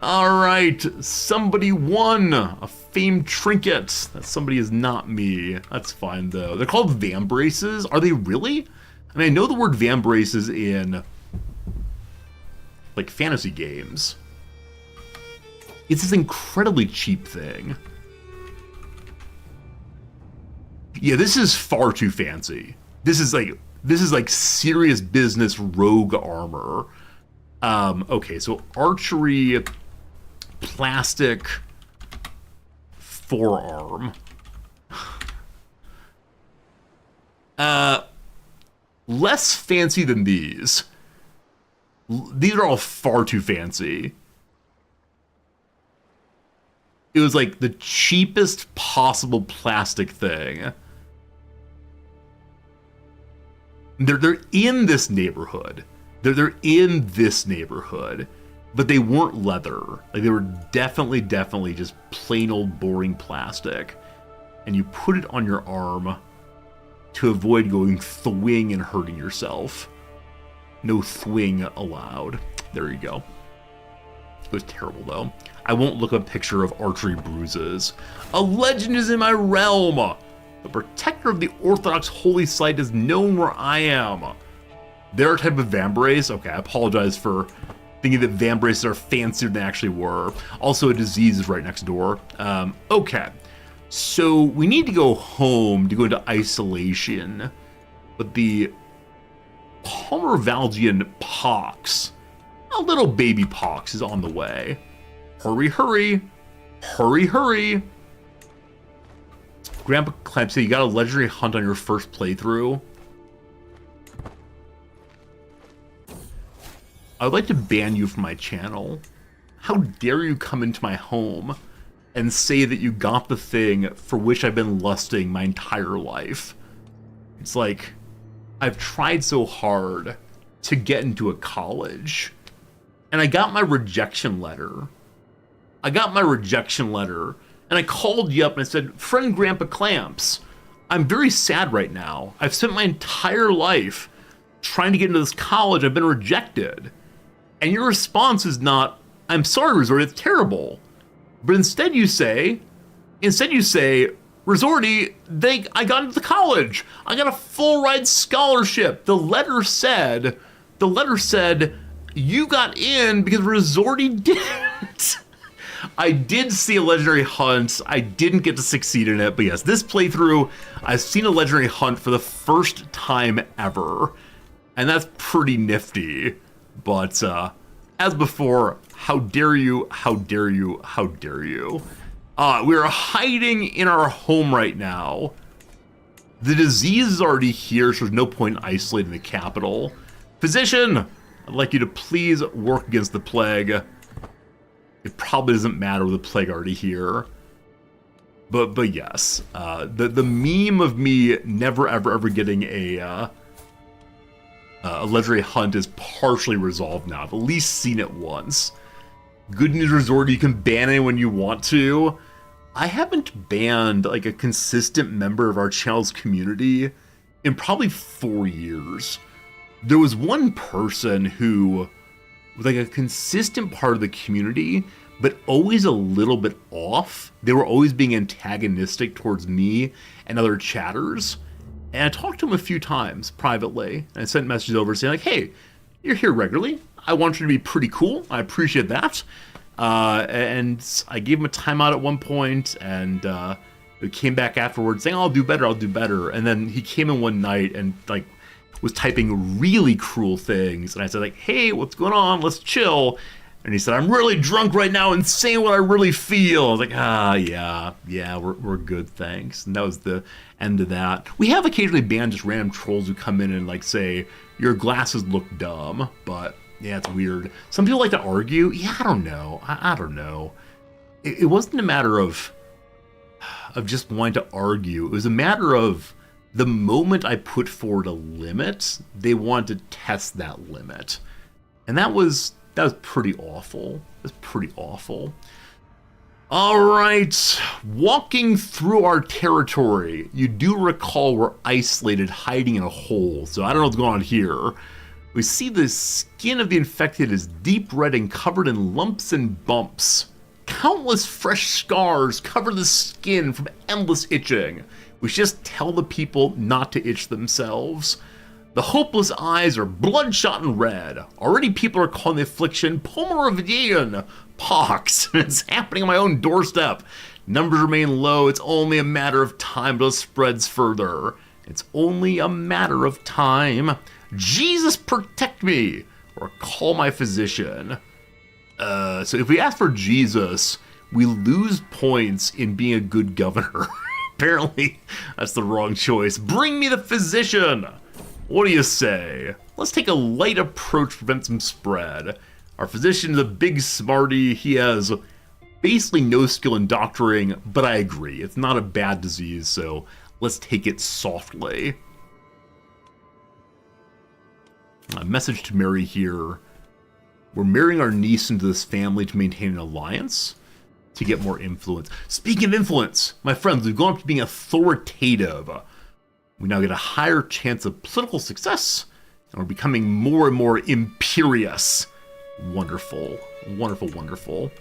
Alright, somebody won a famed trinket. That somebody is not me. That's fine though. They're called vambraces. Are they really? I mean, I know the word vambraces in like fantasy games. It's this incredibly cheap thing. Yeah, this is far too fancy. This is like serious business rogue armor. Okay, so archery, plastic, forearm. Less fancy than these. These are all far too fancy. It was like the cheapest possible plastic thing. They're in this neighborhood. They're in this neighborhood, but they weren't leather. Like, they were definitely just plain old boring plastic. And you put it on your arm to avoid going thwing and hurting yourself. No thwing allowed. There you go. It was terrible, though. I won't look up a picture of archery bruises. A legend is in my realm. The protector of the Orthodox holy site is known where I am. They're a type of vambrace? Okay, I apologize for thinking that vambraces are fancier than they actually were. Also, a disease is right next door. Okay. So, we need to go home to go into isolation. But the Palmer-Valgian pox, a little baby pox, is on the way. Hurry, hurry. Hurry, hurry. Grandpa Clamp said you got a legendary hunt on your first playthrough. I would like to ban you from my channel. How dare you come into my home and say that you got the thing for which I've been lusting my entire life. It's like, I've tried so hard to get into a college, and I got my rejection letter. And I called you up and I said, friend Grandpa Clamps, I'm very sad right now. I've spent my entire life trying to get into this college. I've been rejected. And your response is not, I'm sorry, Resort, it's terrible. But instead you say, Resorty, I got into the college. I got a full ride scholarship. The letter said, you got in because Resorty didn't. I did see a legendary hunt. I didn't get to succeed in it, but yes, this playthrough, I've seen a legendary hunt for the first time ever, and that's pretty nifty. But as before, how dare you, how dare you, how dare you. We are hiding in our home right now. The disease is already here, so there's no point in isolating the capital. Physician, I'd like you to please work against the plague. It probably doesn't matter with the plague already here. But yes, the meme of me never ever getting a legendary hunt is partially resolved now. I've at least seen it once. Good news, Resort, you can ban anyone you want to. I haven't banned like a consistent member of our channel's community in probably 4 years. There was one person who was like a consistent part of the community, but always a little bit off. They were always being antagonistic towards me and other chatters. And I talked to him a few times privately, and I sent messages over saying like, hey, you're here regularly. I want you to be pretty cool. I appreciate that. And I gave him a timeout at one point, and he came back afterwards saying, I'll do better. And then he came in one night and like was typing really cruel things. And I said like, hey, what's going on? Let's chill. And he said, I'm really drunk right now and saying what I really feel. I was like, yeah, we're good, thanks. And that was the end of that. We have occasionally banned just random trolls who come in and like say, your glasses look dumb, but yeah, it's weird. Some people like to argue. Yeah, I don't know. I don't know. It wasn't a matter of just wanting to argue. It was a matter of the moment I put forward a limit, they wanted to test that limit. And that was pretty awful. That's pretty awful. All right, walking through our territory, you do recall we're isolated, hiding in a hole. So I don't know what's going on here. We see the skin of the infected is deep red and covered in lumps and bumps. Countless fresh scars cover the skin from endless itching. We should just tell the people not to itch themselves. The hopeless eyes are bloodshot and red. Already people are calling the affliction Palmer-Valgian pox. It's happening on my own doorstep. Numbers remain low. It's only a matter of time till it spreads further. It's only a matter of time. Jesus protect me, or call my physician. So if we ask for Jesus, we lose points in being a good governor. Apparently, that's the wrong choice. Bring me the physician. What do you say? Let's take a light approach to prevent some spread. Our physician is a big smarty. He has basically no skill in doctoring, but I agree. It's not a bad disease, so let's take it softly. A message to Mary here. We're marrying our niece into this family to maintain an alliance, to get more influence. Speaking of influence, my friends, we've gone up to being authoritative. We now get a higher chance of political success, and we're becoming more and more imperious. Wonderful, wonderful, wonderful.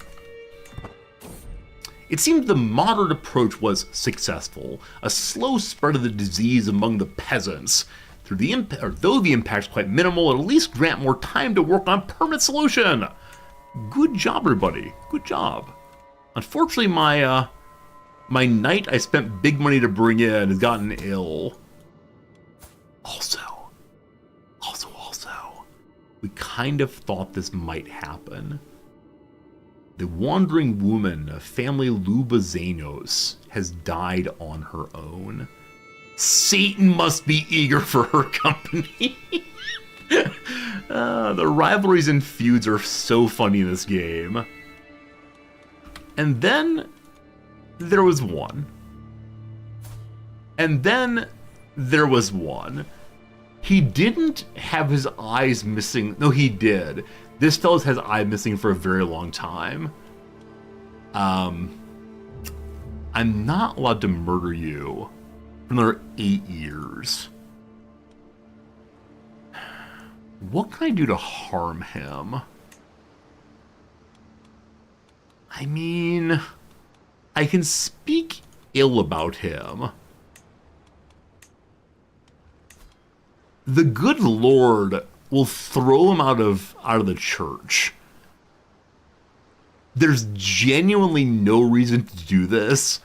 It seemed the moderate approach was successful. A slow spread of the disease among the peasants. Though the impact is quite minimal, it'll at least grant more time to work on a permanent solution. Good job, everybody. Good job. Unfortunately, my knight I spent big money to bring in has gotten ill. Also, we kind of thought this might happen. The wandering woman of family Lubazanos has died on her own. Satan must be eager for her company. The rivalries and feuds are so funny in this game. And then there was one. And then there was one. He didn't have his eyes missing. No, he did. This fella's has eye missing for a very long time. I'm not allowed to murder you for another 8 years. What can I do to harm him? I mean, I can speak ill about him. The good Lord will throw him out of the church. There's genuinely no reason to do this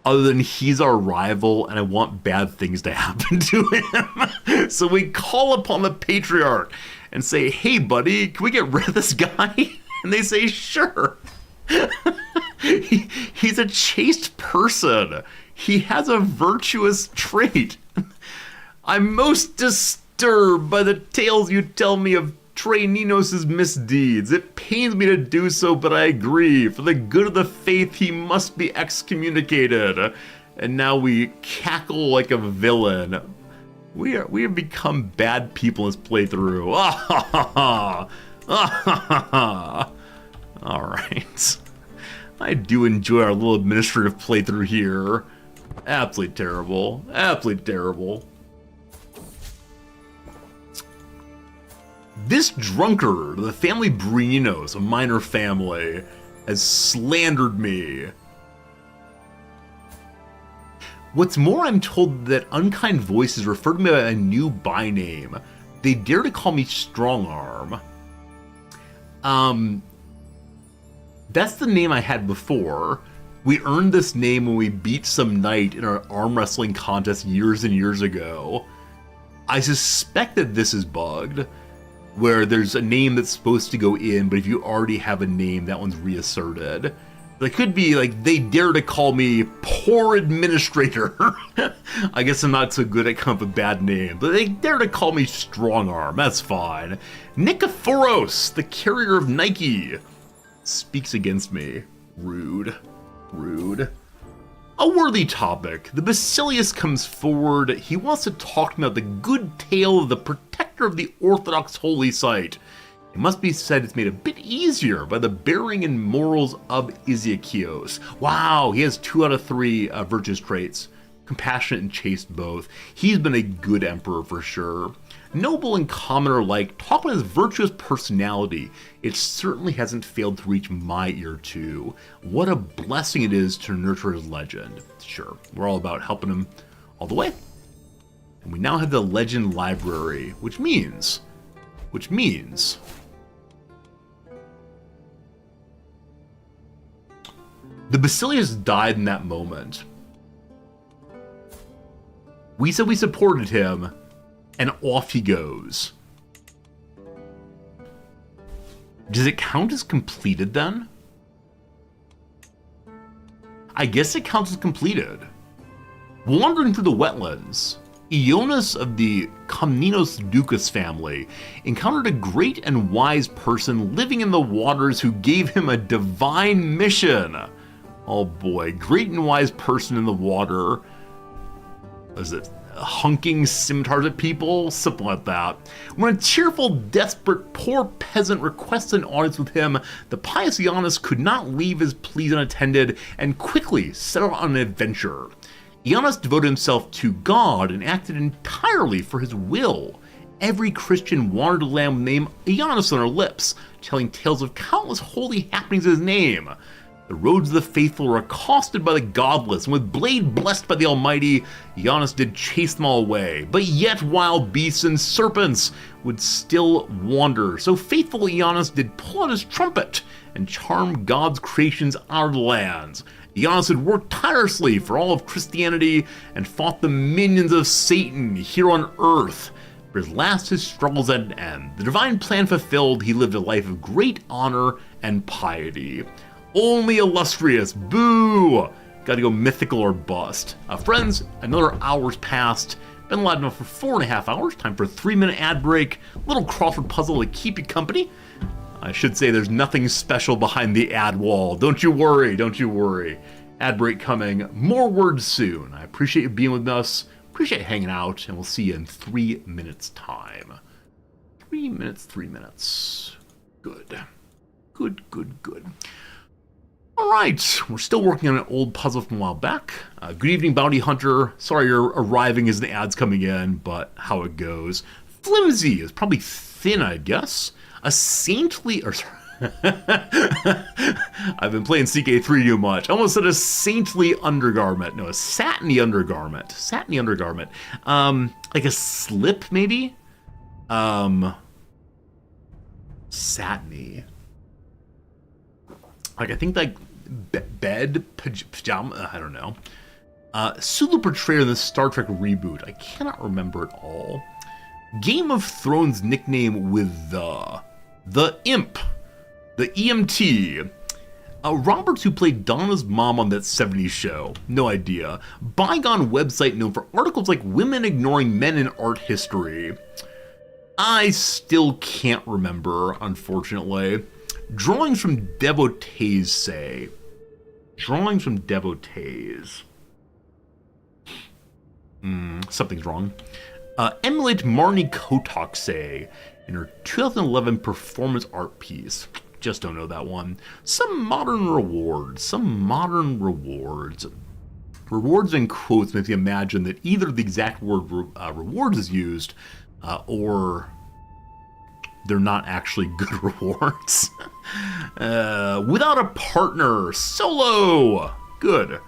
other than he's our rival and I want bad things to happen to him. So we call upon the patriarch and say, hey buddy, can we get rid of this guy? And they say, sure. He's a chaste person. He has a virtuous trait. I'm most disturbed by the tales you tell me of Trey Ninos' misdeeds. It pains me to do so, but I agree. For the good of the faith, he must be excommunicated. And now we cackle like a villain. We have become bad people in this playthrough. Alright. I do enjoy our little administrative playthrough here. Absolutely terrible. Absolutely terrible. This drunkard, the family Brinos, a minor family, has slandered me. What's more, I'm told that unkind voices refer to me by a new by-name. They dare to call me Strongarm. That's the name I had before. We earned this name when we beat some knight in an arm wrestling contest years and years ago. I suspect that this is bugged, where there's a name that's supposed to go in, but if you already have a name, that one's reasserted. It could be like, they dare to call me Poor Administrator. I guess I'm not so good at coming up with bad names, but they dare to call me Strongarm. That's fine. Nikephoros, the carrier of Nike, speaks against me. Rude. Rude. A worthy topic. The Basilius comes forward. He wants to talk to me about the good tale of the protector of the Orthodox holy site. It must be said it's made a bit easier by the bearing and morals of Isiakios. Wow, he has 2 out of 3 virtuous traits. Compassionate and chaste both. He's been a good emperor for sure. Noble and commoner alike, talk about his virtuous personality. It certainly hasn't failed to reach my ear too. What a blessing it is to nurture his legend. Sure, we're all about helping him all the way. And we now have the legend library, which means the Basilius died in that moment. We said we supported him, and off he goes. Does it count as completed then? I guess it counts as completed. Wandering through the wetlands, Ionas of the Komnenos Ducas family encountered a great and wise person living in the waters who gave him a divine mission. Oh boy, great and wise person in the water. What is it? hunking scimitars at people, something like that. When a cheerful, desperate, poor peasant requests an audience with him, the pious Giannis could not leave his pleas unattended and quickly set out on an adventure. Giannis devoted himself to God and acted entirely for his will. Every Christian wanted to land the name Giannis on their lips, telling tales of countless holy happenings in his name. The roads of the faithful were accosted by the godless, and with blade blessed by the Almighty, Giannis did chase them all away. But yet wild beasts and serpents would still wander, so faithful Giannis did pull out his trumpet and charm God's creations out of the lands. Giannis had worked tirelessly for all of Christianity and fought the minions of Satan here on earth. But at last his struggles at an end. The divine plan fulfilled, he lived a life of great honor and piety. Only illustrious, boo! Gotta go mythical or bust. Friends, another hour's passed. Been live enough for 4.5 hours. Time for a 3-minute ad break. Little crossword puzzle to keep you company. I should say there's nothing special behind the ad wall. Don't you worry, don't you worry. Ad break coming. More words soon. I appreciate you being with us. Appreciate hanging out, and we'll see you in 3 minutes time. 3 minutes, 3 minutes. Good. Good, good, good. All right, we're still working on an old puzzle from a while back. Good evening, Bounty Hunter. Sorry you're arriving as the ad's coming in, but how it goes. Flimsy is probably thin, I guess. A saintly, or sorry. I've been playing CK3 too much. I almost said a saintly undergarment. No, a satiny undergarment. Satiny undergarment. Like a slip, maybe? Satiny. Like, I think like bed, pajama, I don't know. Sulu portrayed in the Star Trek reboot. I cannot remember it all. Game of Thrones nickname with the Imp. The EMT. Roberts, who played Donna's mom on that 70s show. No idea. Bygone website known for articles like women ignoring men in art history. I still can't remember, unfortunately. Drawings from devotees say. Drawings from devotees. Something's wrong. Emulate Marnie Kotok say in her 2011 performance art piece. Just don't know that one. Some modern rewards. Rewards in quotes make you imagine that either the exact word rewards is used or they're not actually good rewards. Without a partner. Solo. Good. It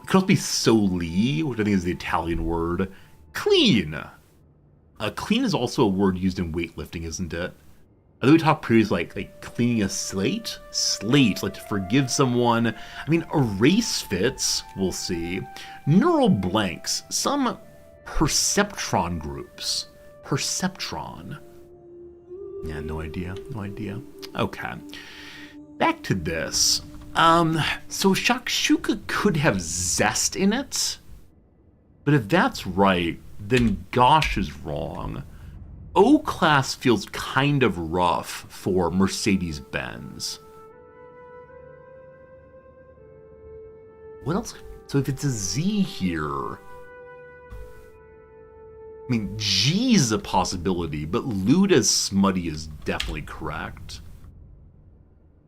could also be soli, which I think is the Italian word. Clean. Clean is also a word used in weightlifting, isn't it? I think we talked previously like cleaning a slate. Slate, like to forgive someone. I mean, erase fits, we'll see. Neural blanks. Some perceptron groups. Perceptron. Yeah, no idea. Okay. Back to this. So shakshuka could have zest in it. But if that's right, then gosh is wrong. O-Class feels kind of rough for Mercedes-Benz. What else? So if it's a Z here... I mean, G is a possibility, but lewd as smutty is definitely correct.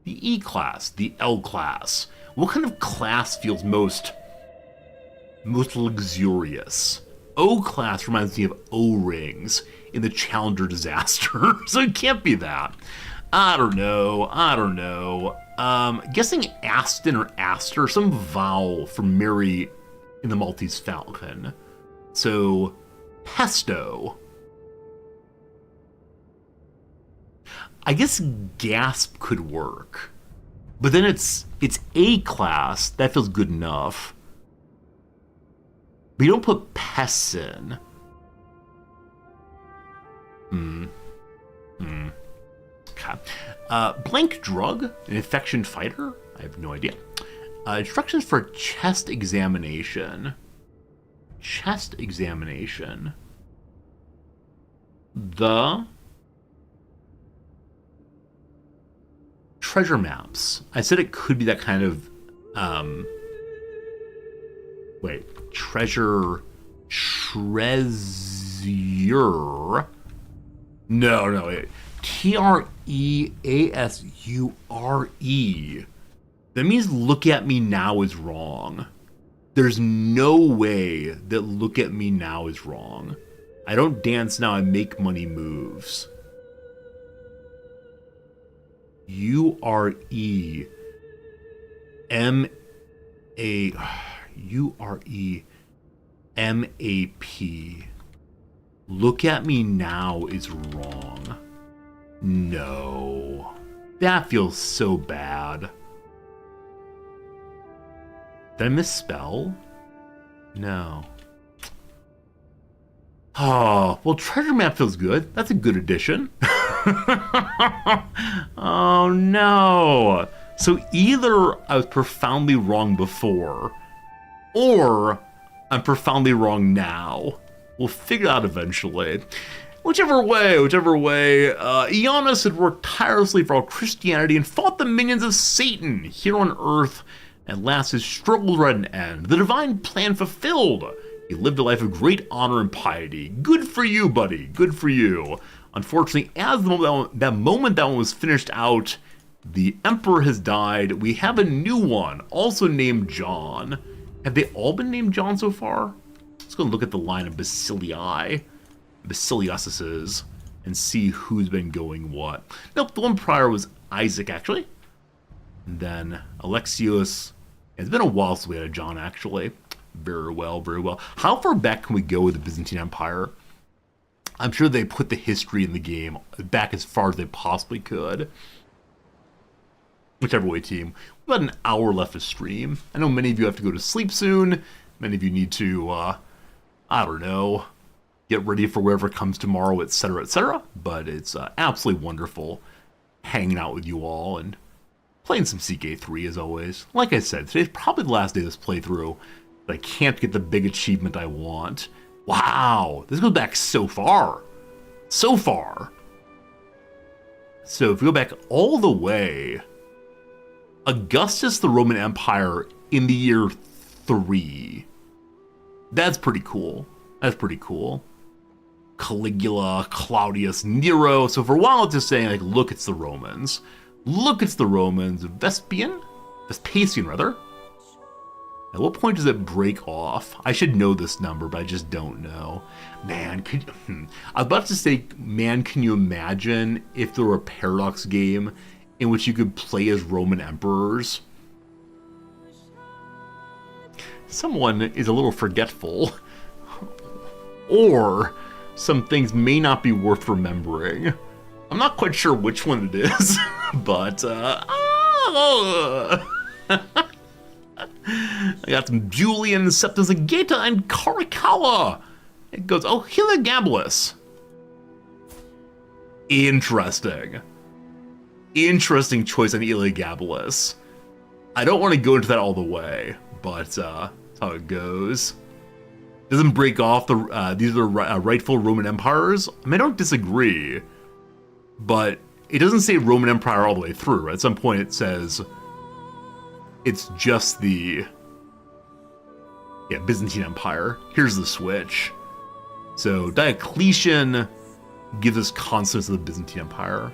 The E-Class, the L-Class. What kind of class feels most luxurious? O-Class reminds me of O-rings in the Challenger disaster, so it can't be that. I don't know. Guessing Aston or Aster, some vowel from Mary in the Maltese Falcon. So, pesto. I guess gasp could work. But then it's A-Class, that feels good enough. But you don't put pests in. Okay. Blank drug, an infection fighter? I have no idea. Instructions for chest examination. Chest examination. The treasure maps. I said it could be that kind of treasure Treasure. No, wait. Treasure. That means look at me now is wrong. There's no way that look at me now is wrong. I don't dance now, I make money moves. UREMAP. Look at me now is wrong. No. That feels so bad. Did I misspell? No. Oh, well, treasure map feels good. That's a good addition. Oh, no. So either I was profoundly wrong before, or I'm profoundly wrong now. We'll figure it out eventually. Whichever way, Ionis had worked tirelessly for all Christianity and fought the minions of Satan here on Earth. At last, his struggles were at an end. The divine plan fulfilled. He lived a life of great honor and piety. Good for you, buddy. Good for you. Unfortunately, as that moment that one was finished out, the Emperor has died. We have a new one, also named John. Have they all been named John so far? Let's go look at the line of Basiliuses, and see who's been going what. Nope, the one prior was Isaac, actually. And then Alexius. It's been a while since we had a John, actually. Very well, very well. How far back can we go with the Byzantine Empire? I'm sure they put the history in the game back as far as they possibly could. Whichever way, team. We've got an hour left of stream. I know many of you have to go to sleep soon. Many of you need to, I don't know, get ready for wherever comes tomorrow, etc., etc. But it's absolutely wonderful hanging out with you all and playing some CK3 as always. Like I said, today's probably the last day of this playthrough, but I can't get the big achievement I want. Wow, this goes back so far. So far. So if we go back all the way, Augustus the Roman Empire in the year 3. That's pretty cool. That's pretty cool. Caligula, Claudius, Nero. So for a while it's just saying, like, look, it's the Romans. Look, it's the Romans. Vespasian, rather. At what point does it break off? I should know this number, but I just don't know. Man, I was about to say, man, can you imagine if there were a Paradox game in which you could play as Roman emperors? Someone is a little forgetful. Or some things may not be worth remembering. I'm not quite sure which one it is, but I got some Julian, Septus Agata, and Caracalla. It goes, oh, Heliogabalus. Interesting. Interesting choice on Heliogabalus. I don't want to go into that all the way, but that's how it goes. Doesn't break off the these are rightful Roman empires. I mean, I don't disagree, but it doesn't say Roman Empire all the way through. At some point, it says it's just the Byzantine Empire. Here's the switch. So Diocletian gives us consonants of the Byzantine Empire.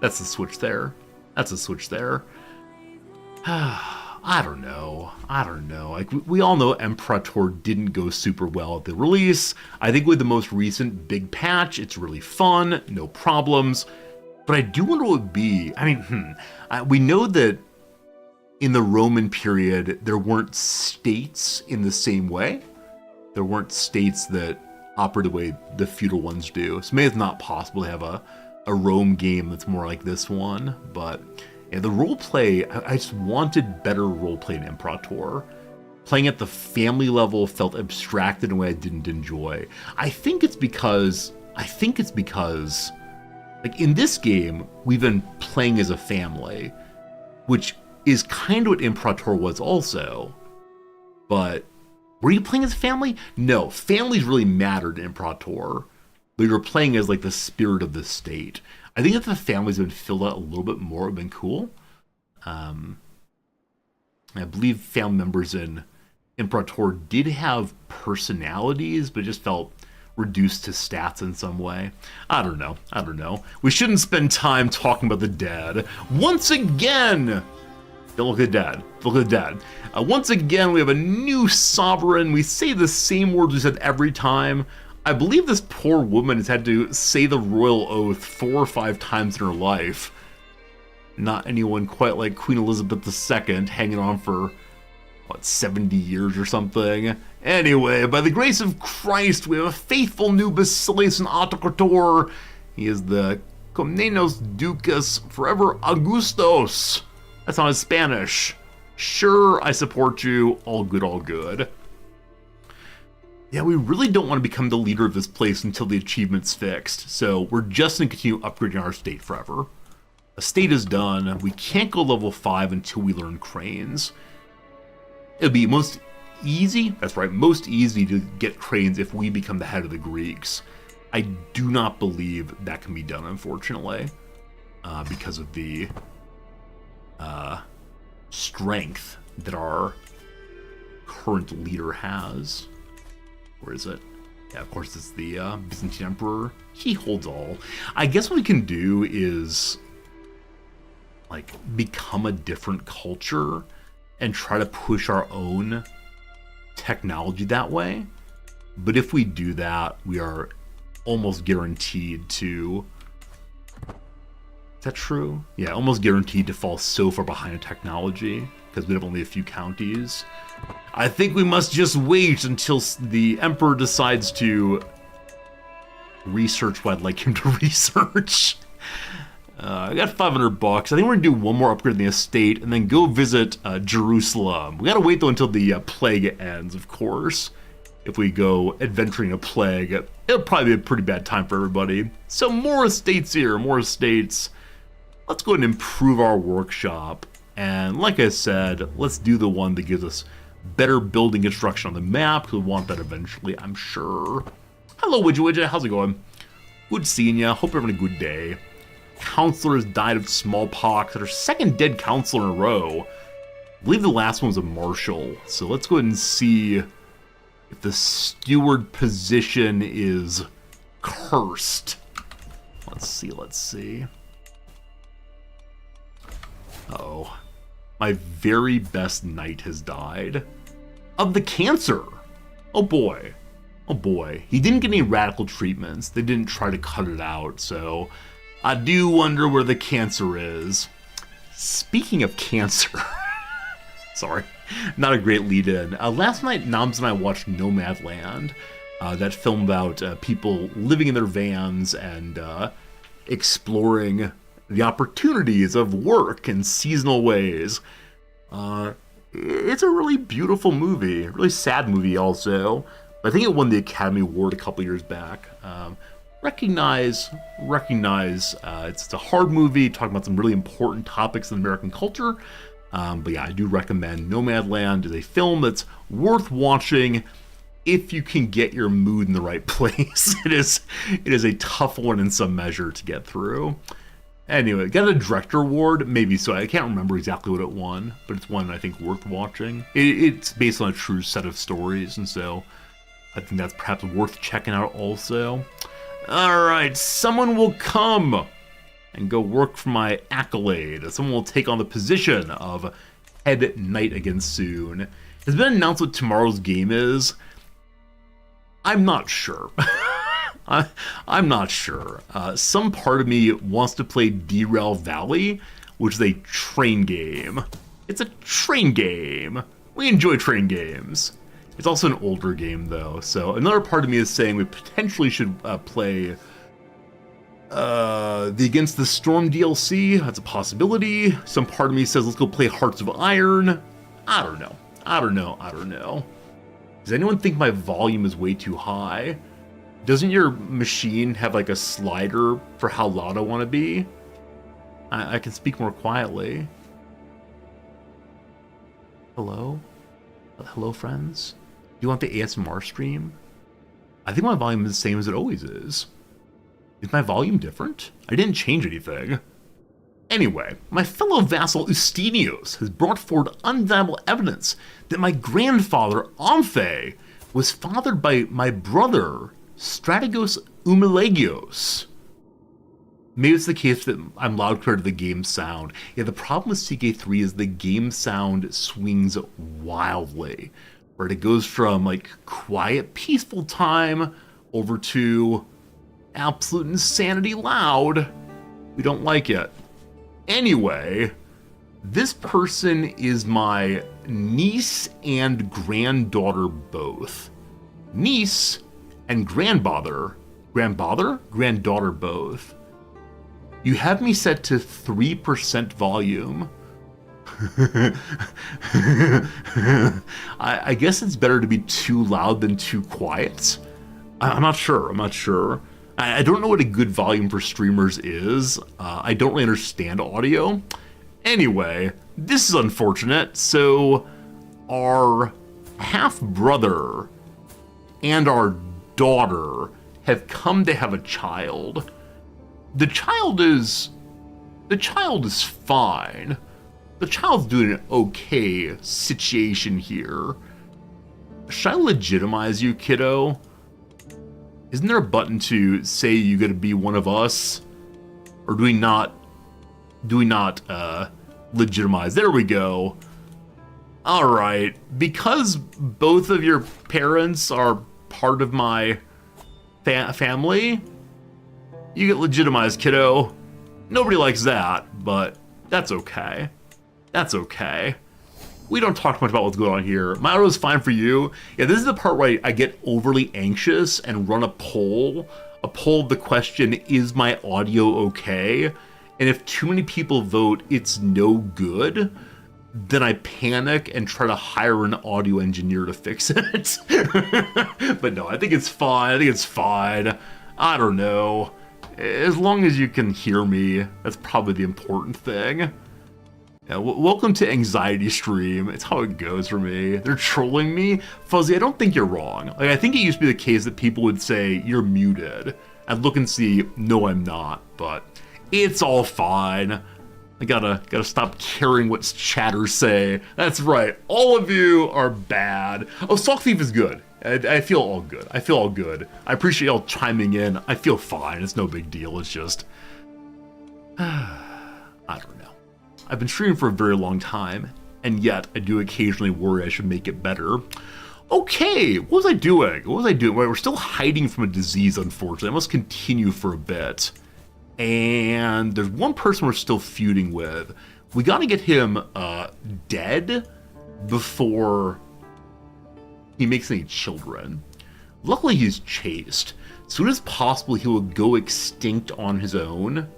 That's the switch there. That's the switch there. I don't know. Like, we all know Imperator didn't go super well at the release. I think with the most recent big patch, it's really fun, no problems. But I do wonder what it would be. I mean, we know that in the Roman period, there weren't states in the same way. There weren't states that operate the way the feudal ones do. So maybe it's not possible to have a Rome game that's more like this one, but yeah, the roleplay, I just wanted better roleplay in Imperator. Playing at the family level felt abstracted in a way I didn't enjoy. I think it's because, like, in this game, we've been playing as a family, which is kind of what Imperator was also. But were you playing as a family? No, families really mattered in Imperator, but you were playing as, like, the spirit of the state. I think if the family's been filled out a little bit more, it would have been cool. I believe family members in Imperator did have personalities, but it just felt reduced to stats in some way. I don't know. We shouldn't spend time talking about the dead. Once again, don't look at the dead. Once again, we have a new sovereign. We say the same words we said every time. I believe this poor woman has had to say the royal oath 4 or 5 times in her life. Not anyone quite like Queen Elizabeth II, hanging on for, what, 70 years or something? Anyway, by the grace of Christ, we have a faithful new Basileus and Autocrator. He is the Comnenos Ducas Forever Augustos. That's not his Spanish. Sure, I support you. All good, all good. Yeah, we really don't want to become the leader of this place until the achievement's fixed, so we're just going to continue upgrading our state forever. A state is done. We can't go level 5 until we learn cranes. It'll be most easy to get cranes if we become the head of the Greeks. I do not believe that can be done, unfortunately, because of the strength that our current leader has. Where is it? Yeah, of course it's the Byzantine Emperor. He holds all. I guess what we can do is like become a different culture and try to push our own technology that way. But if we do that, we are almost guaranteed to... Is that true? Yeah, almost guaranteed to fall so far behind in technology because we have only a few counties. I think we must just wait until the Emperor decides to research what I'd like him to research. I got 500 bucks. I think we're gonna do one more upgrade in the estate and then go visit Jerusalem. We gotta wait though until the plague ends, of course. If we go adventuring a plague, it'll probably be a pretty bad time for everybody. So more estates here, more estates. Let's go ahead and improve our workshop. And like I said, let's do the one that gives us better building construction on the map, because we want that eventually, I'm sure. Hello, Widget. How's it going? Good seeing ya. Hope you're having a good day. Counselor has died of smallpox. That's our second dead counselor in a row. I believe the last one was a marshal. So let's go ahead and see if the steward position is cursed. Let's see. Uh-oh. My very best knight has died. Of the cancer! Oh boy. Oh boy. He didn't get any radical treatments. They didn't try to cut it out, so I do wonder where the cancer is. Speaking of cancer... Sorry. Not a great lead-in. Last night, Noms and I watched Nomadland. That film about people living in their vans and exploring the opportunities of work in seasonal ways. It's a really beautiful movie, really sad movie also. But I think it won the Academy Award a couple years back. Recognize it's a hard movie talking about some really important topics in American culture. But yeah, I do recommend Nomadland is a film that's worth watching if you can get your mood in the right place. It is a tough one in some measure to get through. Anyway, it got a director award, maybe so. I can't remember exactly what it won, but it's one I think worth watching. It's based on a true set of stories, and so I think that's perhaps worth checking out also. Alright, someone will come and go work for my accolade. Someone will take on the position of head knight again soon. It's been announced what tomorrow's game is. I'm not sure. I'm not sure. Some part of me wants to play Derail Valley, which is a train game. It's a train game. We enjoy train games. It's also an older game, though. So another part of me is saying we potentially should play the Against the Storm DLC. That's a possibility. Some part of me says let's go play Hearts of Iron. I don't know. Does anyone think my volume is way too high? Doesn't your machine have like a slider for how loud I want to be? I can speak more quietly. Hello? Hello, friends? Do you want the ASMR stream? I think my volume is the same as it always is. Is my volume different? I didn't change anything. Anyway, my fellow vassal Ustinios has brought forward undeniable evidence that my grandfather Omphe was fathered by my brother Strategos Umelegios. Maybe it's the case that I'm loud compared to the game sound. Yeah, the problem with CK3 is the game sound swings wildly. Right? It goes from like quiet, peaceful time over to absolute insanity loud. We don't like it. Anyway, this person is my niece and granddaughter both. Niece and granddaughter both. You have me set to 3% volume. I guess it's better to be too loud than too quiet. I'm not sure. I don't know what a good volume for streamers is. I don't really understand audio. Anyway, this is unfortunate. So our half-brother and our daughter have come to have a child. The child is fine. The child's doing an okay situation here. Should I legitimize you, kiddo? Isn't there a button to say you gotta be one of us? Or do we not legitimize? There we go. Alright, because both of your parents are part of my family, you get legitimized, kiddo. Nobody likes that, but that's okay. That's okay. We don't talk much about what's going on here. My audio is fine for you. Yeah, this is the part where I get overly anxious and run a poll. A poll of the question, is my audio okay? And if too many people vote it's no good, then I panic and try to hire an audio engineer to fix it. But no, I think it's fine. I don't know. As long as you can hear me, that's probably the important thing. Yeah, welcome to Anxiety Stream. It's how it goes for me. They're trolling me. Fuzzy, I don't think you're wrong. Like, I think it used to be the case that people would say, you're muted. I'd look and see, no, I'm not. But it's all fine. I gotta stop caring what chatters say. That's right. All of you are bad. Oh, Sock Thief is good. I feel all good. I appreciate y'all chiming in. I feel fine. It's no big deal. It's just... I don't know. I've been streaming for a very long time, and yet I do occasionally worry I should make it better. Okay, what was I doing? We're still hiding from a disease, unfortunately. I must continue for a bit. And there's one person we're still feuding with. We gotta get him dead before he makes any children. Luckily he's chaste. As soon as possible he will go extinct on his own.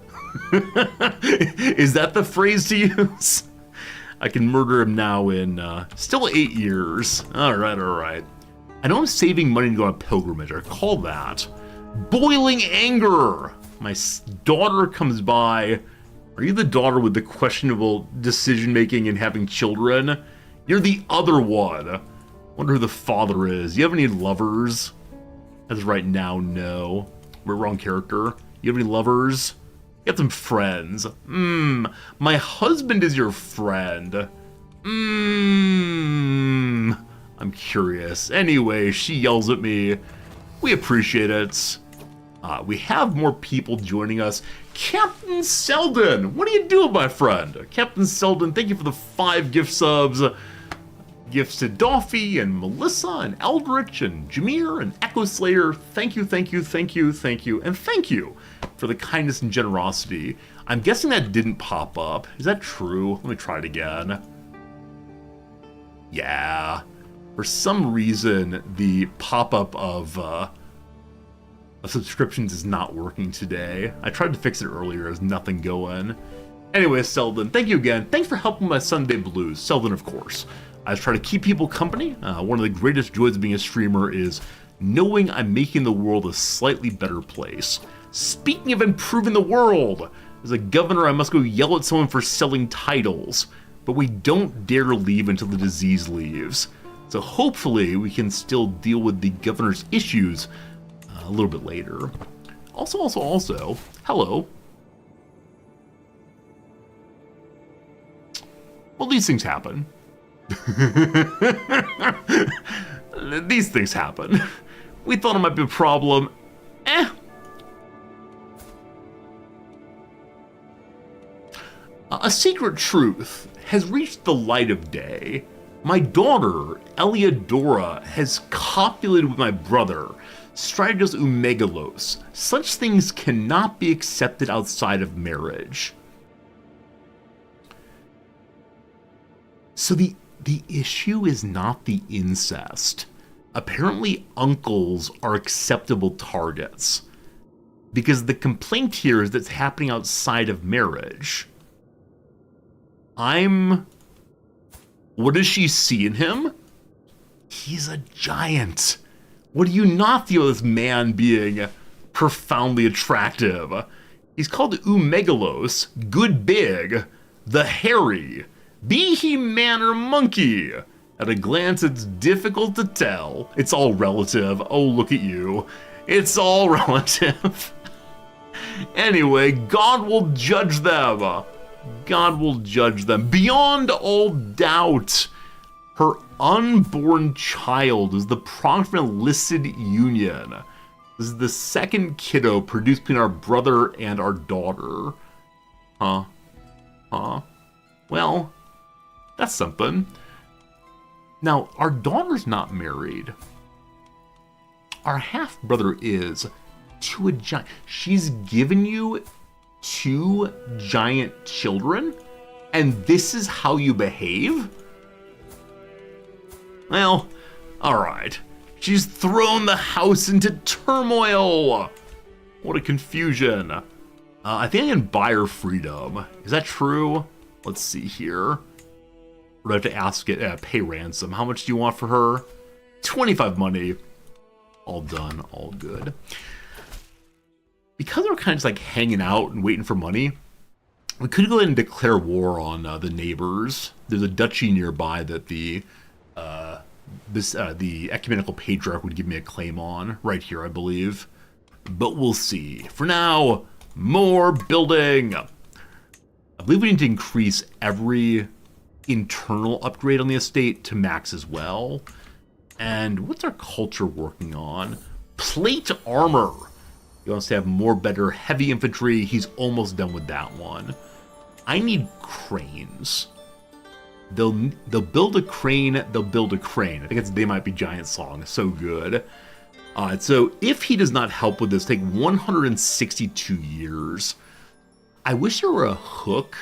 Is that the phrase to use? I can murder him now in still 8 years. Alright. I know I'm saving money to go on a pilgrimage. I recall that. Boiling anger! My daughter comes by. Are you the daughter with the questionable decision-making and having children? You're the other one. Wonder who the father is. You have any lovers? As of right now, no. We're wrong character. You have any lovers? You got some friends. My husband is your friend. I'm curious. Anyway, she yells at me. We appreciate it. We have more people joining us. Captain Selden, what are you doing, my friend? Captain Selden, thank you for the 5 gift subs. Gifts to Doffy and Melissa and Eldritch and Jameer and Echo Slayer. Thank you. And thank you for the kindness and generosity. I'm guessing that didn't pop up. Is that true? Let me try it again. Yeah. For some reason, the pop-up of subscriptions is not working today. I tried to fix it earlier. There's nothing going. Anyway, Selden, thank you again. Thanks for helping my Sunday blues. Selden, of course. I try to keep people company. One of the greatest joys of being a streamer is knowing I'm making the world a slightly better place. Speaking of improving the world, as a governor, I must go yell at someone for selling titles, but we don't dare leave until the disease leaves. So hopefully we can still deal with the governor's issues a little bit later. Also, hello. these things happen. These things happen. We thought it might be a problem. A secret truth has reached the light of day. My daughter, Eliodora, has copulated with my brother, Strategos Umegalos. Such things cannot be accepted outside of marriage. So the issue is not the incest. Apparently uncles are acceptable targets. Because the complaint here is that it's happening outside of marriage. What does she see in him? He's a giant. What do you not feel this man being profoundly attractive? He's called Umegalos, good big, the hairy. Be he man or monkey? At a glance, it's difficult to tell. It's all relative. Oh, look at you. It's all relative. Anyway, God will judge them. God will judge them. Beyond all doubt, her unborn child is the product of an illicit union. This is the second kiddo produced between our brother and our daughter. Huh? Well, that's something. Now, our daughter's not married. Our half-brother is to a giant. She's given you 2 giant children, and this is how you behave? Well, alright. She's thrown the house into turmoil! What a confusion. I think I can buy her freedom. Is that true? Let's see here. We're going to have to ask it, pay ransom. How much do you want for her? 25 money. All done, all good. Because we're kind of just like hanging out and waiting for money, we could go ahead and declare war on the neighbors. There's a duchy nearby that the ecumenical patriarch would give me a claim on, right here, I believe. But we'll see. For now, more building. I believe we need to increase every internal upgrade on the estate to max as well. And what's our culture working on? Plate armor. He wants to have more better heavy infantry. He's almost done with that one. I need cranes. They'll build a crane, they'll build a crane. I think it's They Might Be Giant song. So good. So if he does not help with this, take 162 years. I wish there were a hook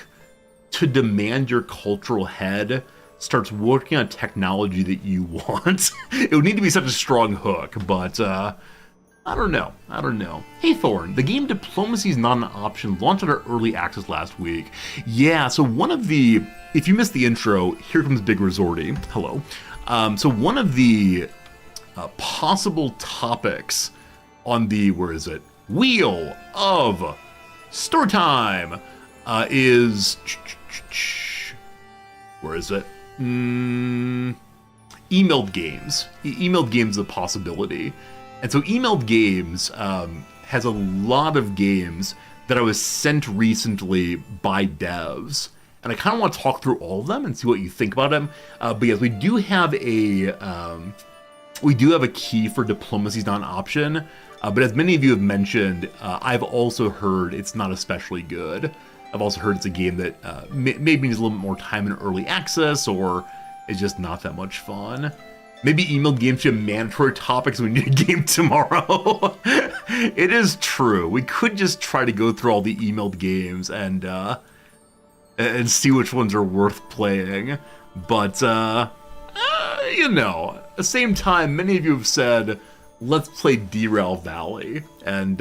to demand your cultural head starts working on technology that you want. It would need to be such a strong hook, but I don't know. Hey Thorn, the game Diplomacy is not an option launched under early access last week. Yeah, so one of the, if you missed the intro, here comes Big Resorty. Hello. So one of the possible topics on the, where is it? Wheel of Story Time is, where is it? Emailed games. Emailed games is a possibility. And so emailed games has a lot of games that I was sent recently by devs. And I kind of want to talk through all of them and see what you think about them. But yes, we do have a key for Diplomacy is not an option. But as many of you have mentioned, I've also heard it's not especially good. I've also heard it's a game that maybe needs a little bit more time in early access, or is just not that much fun. Maybe emailed games should have mandatory topics when we need a game tomorrow. It is true. We could just try to go through all the emailed games and see which ones are worth playing. But, you know, at the same time, many of you have said, let's play Derail Valley. And,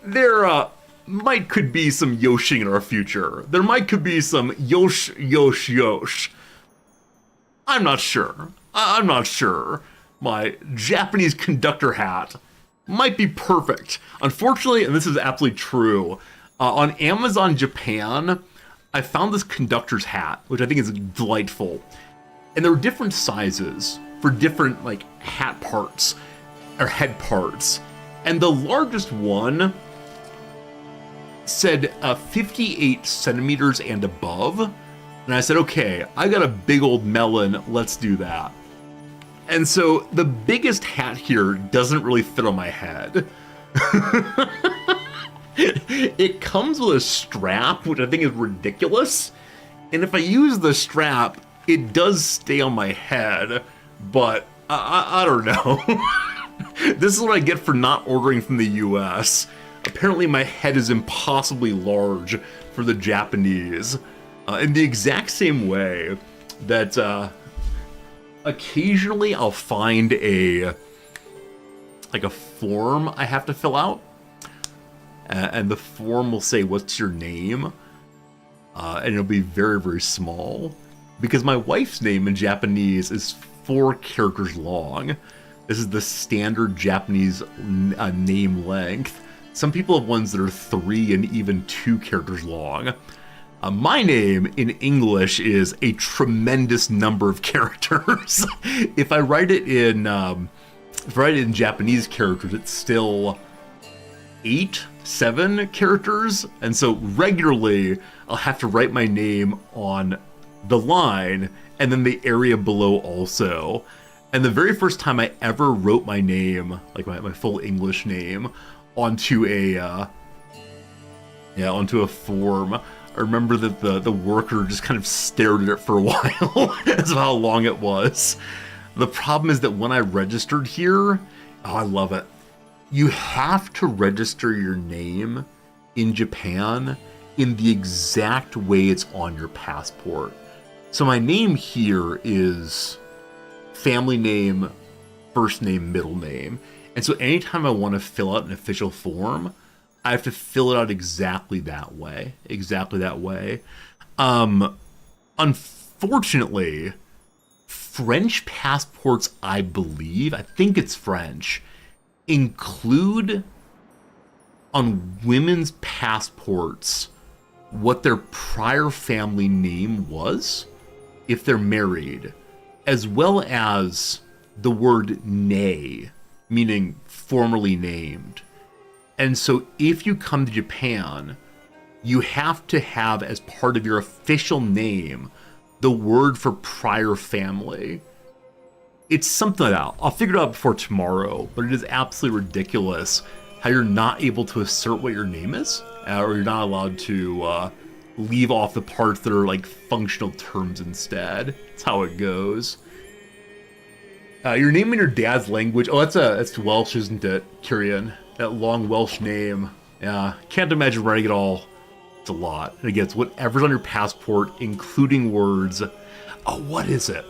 there could be some yoshing in our future. Could be some yosh. I'm not sure. I'm not sure. My Japanese conductor hat might be perfect. Unfortunately, and this is absolutely true, on Amazon Japan, I found this conductor's hat, which I think is delightful. And there are different sizes for different, like, hat parts, or head parts. And the largest one said 58 centimeters and above. And I said, okay, I got a big old melon, let's do that. And so the biggest hat here doesn't really fit on my head. It comes with a strap, which I think is ridiculous. And if I use the strap, it does stay on my head, but I don't know. This is what I get for not ordering from the US. Apparently my head is impossibly large for the Japanese. In the exact same way that occasionally I'll find a form I have to fill out. And the form will say, what's your name? And it'll be very, very small. Because my wife's name in Japanese is 4 characters long. This is the standard Japanese name length. Some people have ones that are 3 and even 2 characters long. My name in English is a tremendous number of characters. If I write it in Japanese characters, it's still 7 characters, and so regularly I'll have to write my name on the line and then the area below also. And the very first time I ever wrote my name, like my full English name, onto a form, I remember that the worker just kind of stared at it for a while as of how long it was. The problem is that when I registered here, I love it. You have to register your name in Japan in the exact way it's on your passport. So my name here is family name, first name, middle name. And so anytime I want to fill out an official form, I have to fill it out exactly that way. Unfortunately, French passports, I think it's French, include on women's passports what their prior family name was if they're married, as well as the word "ne," meaning formerly named. And so if you come to Japan, you have to have as part of your official name the word for prior family. It's something like that. I'll figure it out before tomorrow, but it is absolutely ridiculous how you're not able to assert what your name is, or you're not allowed to leave off the parts that are like functional terms instead. That's how it goes. Your name in your dad's language. Oh, that's Welsh, isn't it, Kyrian? That long Welsh name. Yeah, can't imagine writing it all. It's a lot. And again, it's whatever's on your passport, including words. Oh, what is it?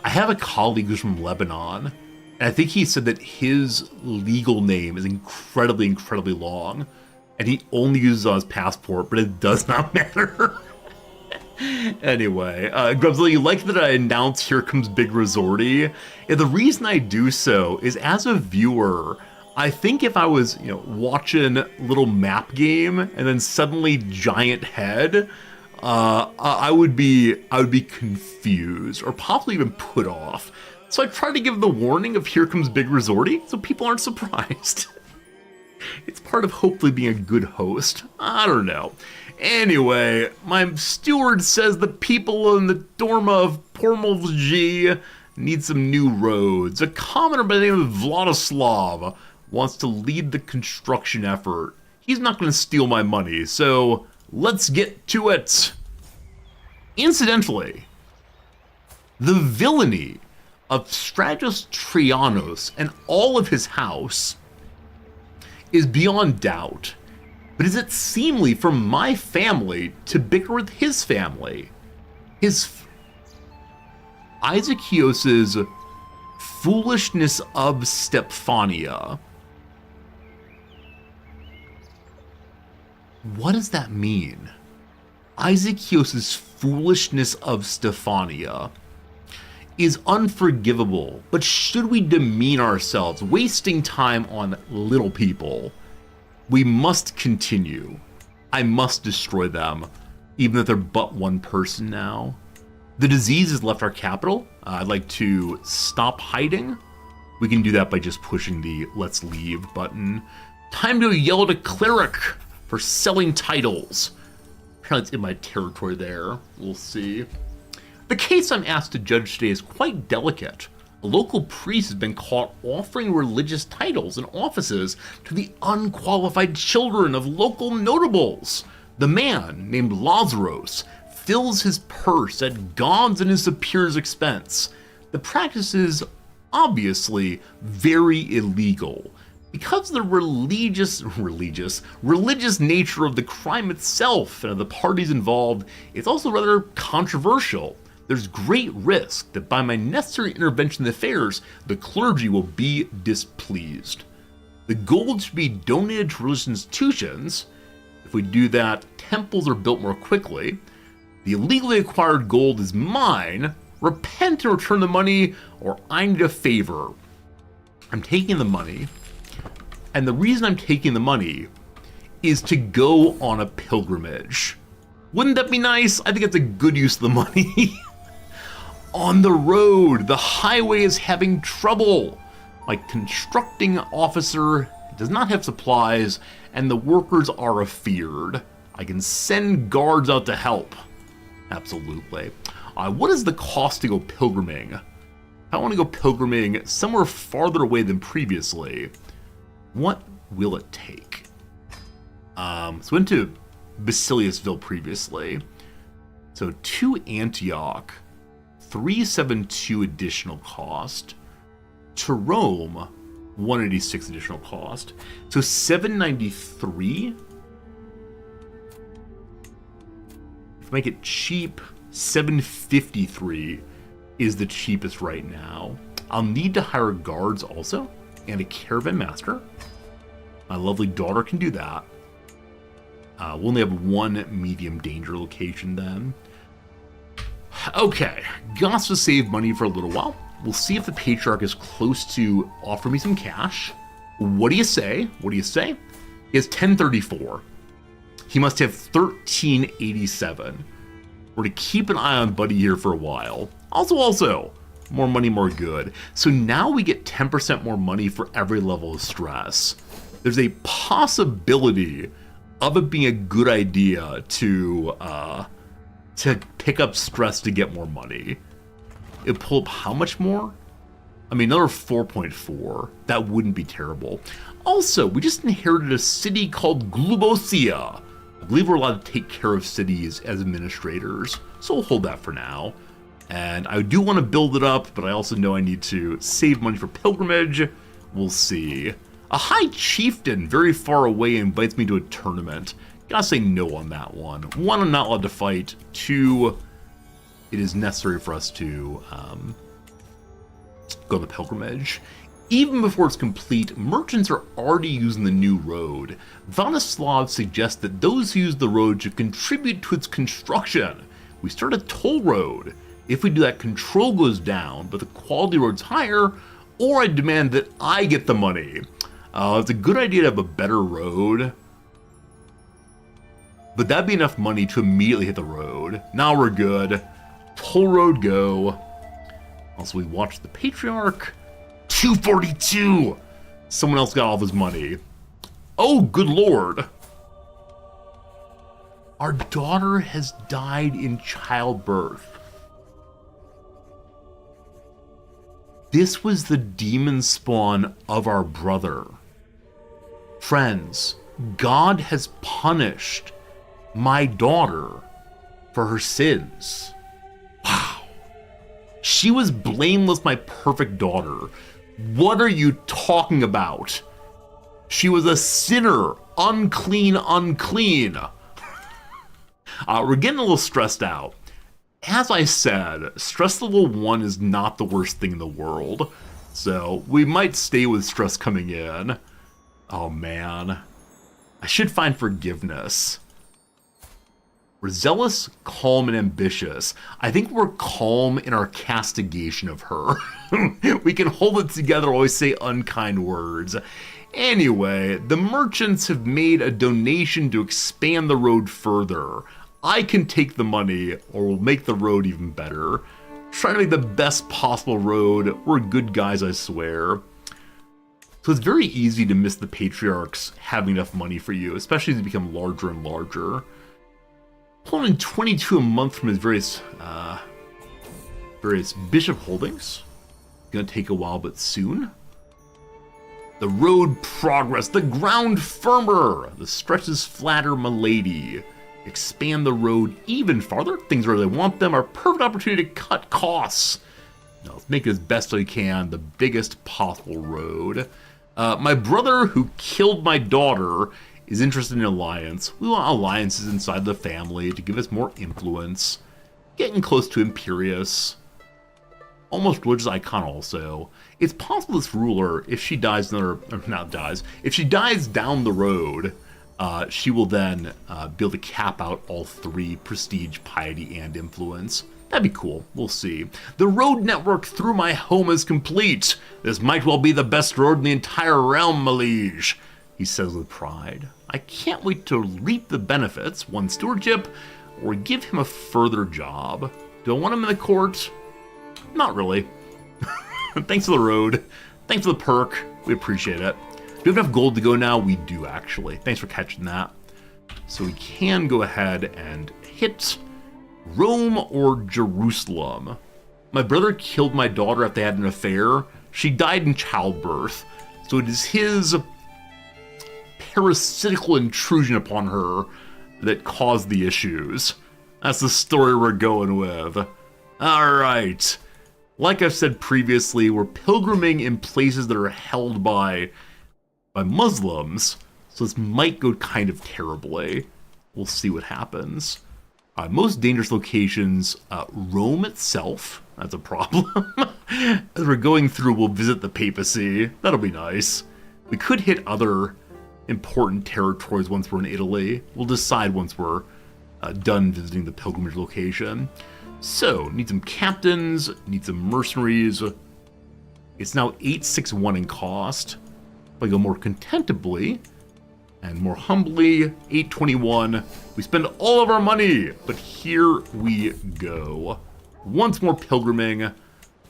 I have a colleague who's from Lebanon, and I think he said that his legal name is incredibly, incredibly long, and he only uses it on his passport, but it does not matter. Anyway, Grubzilla, you like that I announced Here Comes Big Resorty? Yeah, the reason I do so is as a viewer, I think if I was, watching little map game and then suddenly giant head, I would be confused or possibly even put off. So I try to give the warning of Here Comes Big Resorty so people aren't surprised. It's part of hopefully being a good host. I don't know. Anyway, my steward says the people in the Dorma of Pormovji need some new roads. A commoner by the name of Vladislav wants to lead the construction effort. He's not going to steal my money, so let's get to it. Incidentally, the villainy of Stratos Trianos and all of his house is beyond doubt. But is it seemly for my family to bicker with his family? Isaacos's foolishness of Stephania. What does that mean? Isaacos's foolishness of Stephania is unforgivable, but should we demean ourselves, wasting time on little people? We must continue. I must destroy them, even if they're but one person now. The disease has left our capital. I'd like to stop hiding. We can do that by just pushing the Let's Leave button. Time to yell at a cleric. for selling titles. Apparently it's in my territory there. We'll see. The case I'm asked to judge today is quite delicate. A local priest has been caught offering religious titles and offices to the unqualified children of local notables. The man, named Lazarus, fills his purse at God's and his superior's expense. The practice is obviously very illegal. Because of the religious nature of the crime itself and of the parties involved, it's also rather controversial. There's great risk that by my necessary intervention in the affairs, the clergy will be displeased. The gold should be donated to religious institutions. If we do that, temples are built more quickly. The illegally acquired gold is mine. Repent and return the money, or I need a favor. I'm taking the money, and the reason I'm taking the money is to go on a pilgrimage. Wouldn't that be nice? I think it's a good use of the money. On the road, the highway is having trouble. My constructing officer does not have supplies, and the workers are afeared. I can send guards out to help. Absolutely. What is the cost to go pilgriming? If I want to go pilgriming somewhere farther away than previously, what will it take? So went to Basiliusville previously. So to Antioch, 372 additional cost. To Rome, 186 additional cost. So 793. If I make it cheap, 753 is the cheapest right now. I'll need to hire guards also, and a caravan master. My lovely daughter can do that. We'll only have one medium danger location then. Okay, got to save money for a little while. We'll see if the Patriarch is close to offer me some cash. What do you say? What do you say? He has 1034. He must have 1387. We're to keep an eye on Buddy here for a while. Also, more money, more good. So now we get 10% more money for every level of stress. There's a possibility of it being a good idea to pick up stress to get more money. It'll pull up how much more? I mean, another 4.4. That wouldn't be terrible. Also, we just inherited a city called Glubosia. I believe we're allowed to take care of cities as administrators, so we'll hold that for now. And I do want to build it up, but I also know I need to save money for pilgrimage. We'll see. A high chieftain very far away invites me to a tournament. Gotta say no on that one. One, I'm not allowed to fight. Two, it is necessary for us to go on the pilgrimage. Even before it's complete, merchants are already using the new road. Vanislav suggests that those who use the road should contribute to its construction. We start a toll road. If we do that, control goes down, but the quality road's higher, or I demand that I get the money. It's a good idea to have a better road, but that'd be enough money to immediately hit the road. Now we're good. Toll road go. Also, we watched the Patriarch. 242! Someone else got all of his money. Oh, good lord. Our daughter has died in childbirth. This was the demon spawn of our brother. Friends, God has punished my daughter for her sins. Wow. She was blameless, my perfect daughter. What are you talking about? She was a sinner. Unclean, unclean. We're getting a little stressed out. As I said, stress level 1 is not the worst thing in the world. So we might stay with stress coming in. Oh man. I should find forgiveness. We're zealous, calm, and ambitious. I think we're calm in our castigation of her. We can hold it together, always say unkind words. Anyway, the merchants have made a donation to expand the road further. I can take the money, or we'll make the road even better. Trying to make the best possible road. We're good guys, I swear. So it's very easy to miss the patriarchs having enough money for you, especially as they become larger and larger. Pulling 22 a month from his various bishop holdings. Gonna take a while, but soon. The road progress, the ground firmer, the stretches flatter, milady. Expand the road even farther. Things where they want them are perfect opportunity to cut costs. Now let's make it as best I can, the biggest possible road. My brother who killed my daughter is interested in alliance. We want alliances inside the family to give us more influence. Getting close to Imperius. Almost religious icon also. It's possible this ruler, if she dies if she dies down the road, she will then be able to cap out all three: prestige, piety, and influence. That'd be cool. We'll see. The road network through my home is complete. This might well be the best road in the entire realm, my liege, he says with pride. I can't wait to reap the benefits, one stewardship, or give him a further job. Do I want him in the court? Not really. Thanks for the road. Thanks for the perk. We appreciate it. Do we have enough gold to go now? We do, actually. Thanks for catching that. So we can go ahead and hit Rome or Jerusalem. My brother killed my daughter after they had an affair. She died in childbirth. So it is his parasitical intrusion upon her that caused the issues. That's the story we're going with. Alright. Like I've said previously, we're pilgriming in places that are held by Muslims, so this might go kind of terribly. We'll see what happens. Most dangerous locations, Rome itself. That's a problem. As we're going through, we'll visit the papacy. That'll be nice. We could hit other important territories once we're in Italy. We'll decide once we're done visiting the pilgrimage location. So, need some captains, need some mercenaries. It's now 861 in cost. If I go more contentably and more humbly, 821. We spend all of our money, but here we go. Once more pilgriming.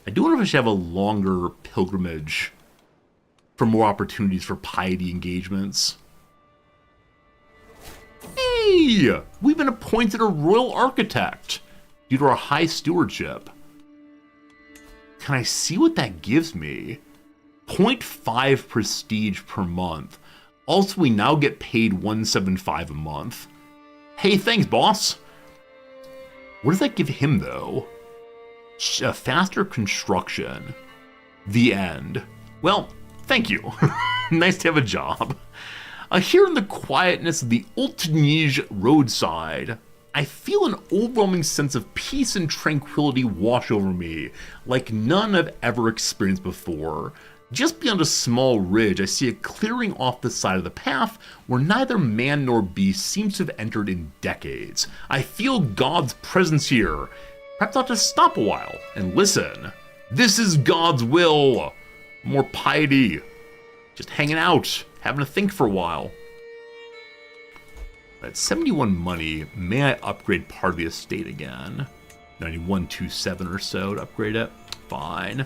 I do wonder if I should have a longer pilgrimage for more opportunities for piety engagements. Hey! We've been appointed a royal architect due to our high stewardship. Can I see what that gives me? 0.5 prestige per month. Also, we now get paid 175 a month. Hey, thanks, boss. What does that give him, though? Faster construction. The end. Well, thank you. Nice to have a job. Here in the quietness of the Ultenige roadside, I feel an overwhelming sense of peace and tranquility wash over me, like none I've ever experienced before. Just beyond a small ridge, I see a clearing off the side of the path where neither man nor beast seems to have entered in decades. I feel God's presence here. Perhaps I'll just stop a while and listen. This is God's will. More piety. Just hanging out, having to think for a while. At 71 money, may I upgrade part of the estate again? 9127 or so to upgrade it. Fine.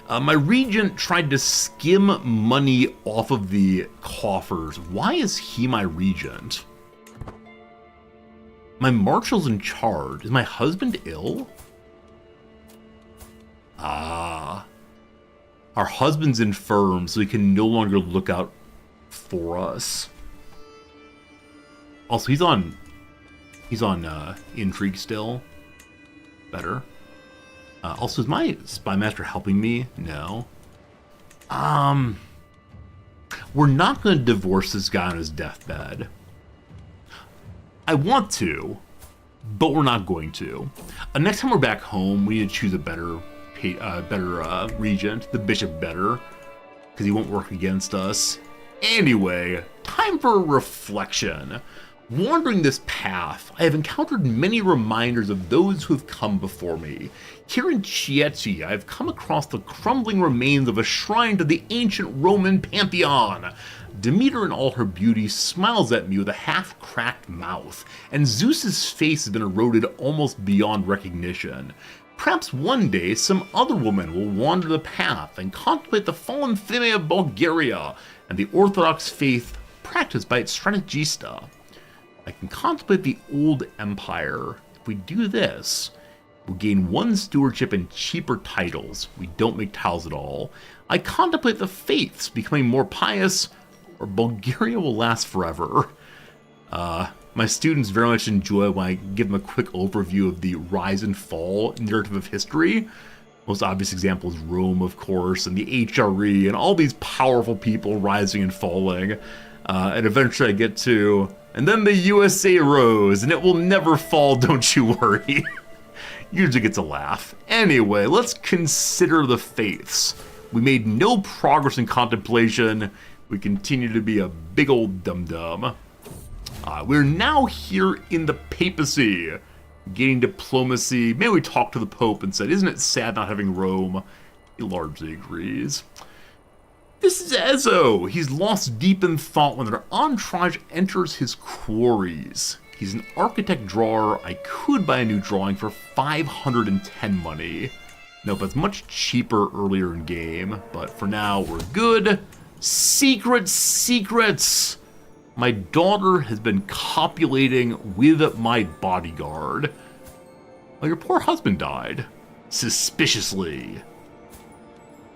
My regent tried to skim money off of the coffers. Why is he my regent? My marshal's in charge. Is my husband ill? Ah. Our husband's infirm, so he can no longer look out for us. Also, he's on intrigue still. Better. Also, is my spy master helping me? No. We're not going to divorce this guy on his deathbed. I want to, but we're not going to. Next time we're back home, we need to choose a better regent, the bishop better, because he won't work against us. Anyway, time for reflection. Wandering this path, I have encountered many reminders of those who have come before me. Here in Chieti, I have come across the crumbling remains of a shrine to the ancient Roman pantheon. Demeter in all her beauty smiles at me with a half-cracked mouth, and Zeus's face has been eroded almost beyond recognition. Perhaps one day some other woman will wander the path and contemplate the fallen Theme of Bulgaria and the Orthodox faith practiced by its strategista. I can contemplate the old empire. If we do this, we'll gain one stewardship and cheaper titles. We don't make tiles at all. I contemplate the faiths becoming more pious, or Bulgaria will last forever. My students very much enjoy when I give them a quick overview of the rise and fall narrative of history. Most obvious example is Rome, of course, and the HRE, and all these powerful people rising and falling. And eventually I get to, and then the USA rose, and it will never fall, don't you worry. Usually gets a laugh. Anyway, let's consider the faiths. We made no progress in contemplation. We continue to be a big old dum-dum. We're now here in the papacy, gaining diplomacy. Maybe we talked to the Pope and said, isn't it sad not having Rome? He largely agrees. This is Ezzo. He's lost deep in thought when their entourage enters his quarries. He's an architect drawer. I could buy a new drawing for 510 money. Nope, it's much cheaper earlier in game, but for now we're good. Secrets! My daughter has been copulating with my bodyguard. Oh, your poor husband died. Suspiciously.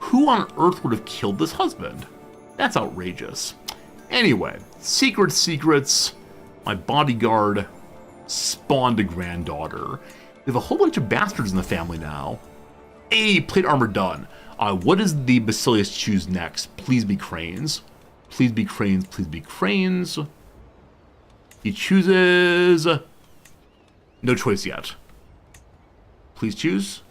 Who on earth would have killed this husband? That's outrageous. Anyway, secrets. My bodyguard spawned a granddaughter. We have a whole bunch of bastards in the family now. Hey, plate armor done. What does the Basilius choose next? Please be cranes. Please be cranes, please be cranes. He chooses... No choice yet. Please choose.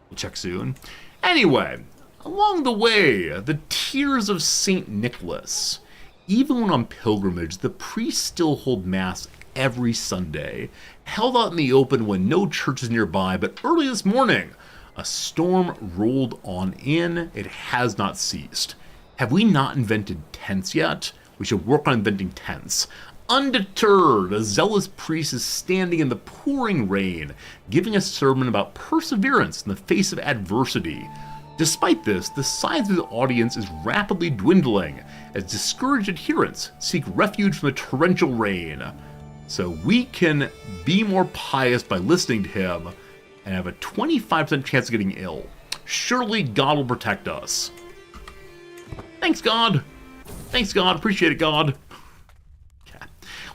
We'll check soon. Anyway, along the way, the tears of St. Nicholas. Even when on pilgrimage, the priests still hold mass every Sunday, held out in the open when no church is nearby, but early this morning, a storm rolled on in. It has not ceased. Have we not invented tents yet? We should work on inventing tents. Undeterred, a zealous priest is standing in the pouring rain, giving a sermon about perseverance in the face of adversity. Despite this, the size of the audience is rapidly dwindling as discouraged adherents seek refuge from the torrential rain. So we can be more pious by listening to him and have a 25% chance of getting ill. Surely God will protect us. Thanks, God. Thanks, God. Appreciate it, God. Okay.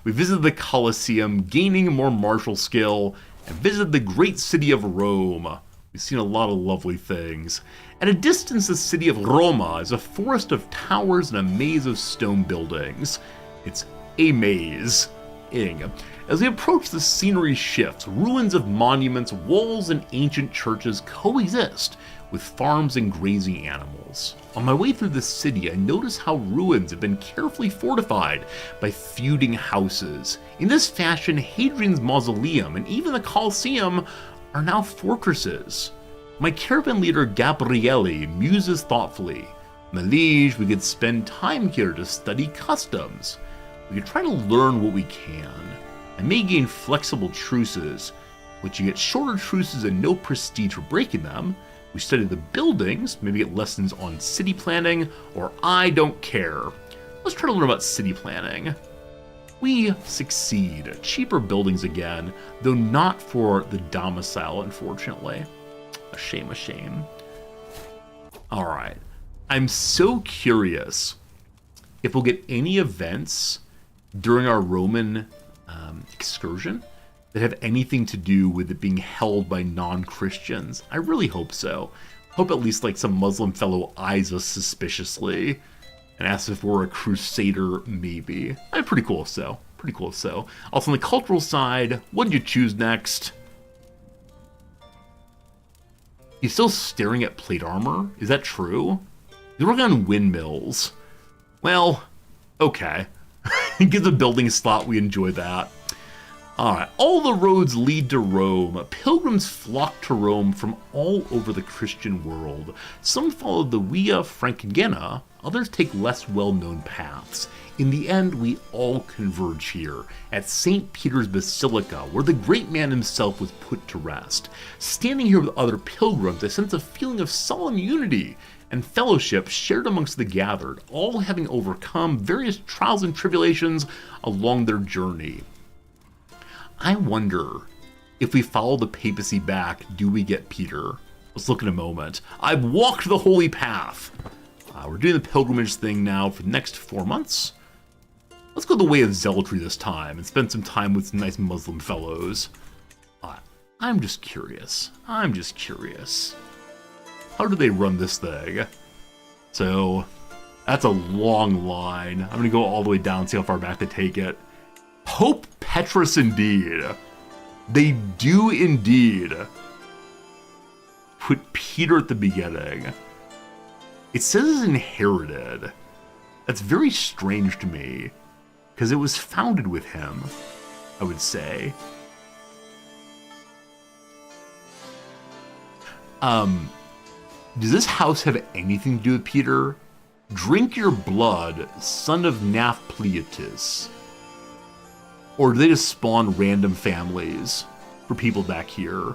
We visited the Colosseum, gaining more martial skill, and visited the great city of Rome. We've seen a lot of lovely things. At a distance, the city of Roma is a forest of towers and a maze of stone buildings. It's a maze. As we approach, the scenery shifts. Ruins of monuments, walls, and ancient churches coexist with farms and grazing animals. On my way through the city, I notice how ruins have been carefully fortified by feuding houses. In this fashion, Hadrian's mausoleum and even the Colosseum are now fortresses. My caravan leader Gabriele muses thoughtfully. Malige, we could spend time here to study customs. We could try to learn what we can. I may gain flexible truces, which you get shorter truces and no prestige for breaking them. We study the buildings, maybe get lessons on city planning, or I don't care. Let's try to learn about city planning. We succeed. Cheaper buildings again, though not for the domicile, unfortunately. A shame, a shame. Alright. I'm so curious if we'll get any events during our Roman excursion that have anything to do with it being held by non-Christians. I really hope so. Hope at least like some Muslim fellow eyes us suspiciously and asks if we're a crusader, maybe. Pretty cool if so. Pretty cool if so. Also on the cultural side, what did you choose next? He's still staring at plate armor? Is that true? He's working on windmills. Well, okay. He gives a building slot, we enjoy that. Alright, all the roads lead to Rome. Pilgrims flock to Rome from all over the Christian world. Some follow the Via Francigena, Others take less well-known paths. In the end, we all converge here, at St. Peter's Basilica, where the great man himself was put to rest. Standing here with other pilgrims, I sense a feeling of solemn unity and fellowship shared amongst the gathered, all having overcome various trials and tribulations along their journey. I wonder, if we follow the papacy back, do we get Peter? Let's look in a moment. I've walked the holy path. We're doing the pilgrimage thing now for the next 4 months. Let's go the way of zealotry this time and spend some time with some nice Muslim fellows. I'm just curious. How do they run this thing? So, that's a long line. I'm gonna go all the way down, see how far back they take it. Pope Petrus indeed. They do indeed put Peter at the beginning. It says inherited. That's very strange to me, because it was founded with him, I would say. Does this house have anything to do with Peter? Drink your blood, son of Naphtalitus. Or do they just spawn random families for people back here?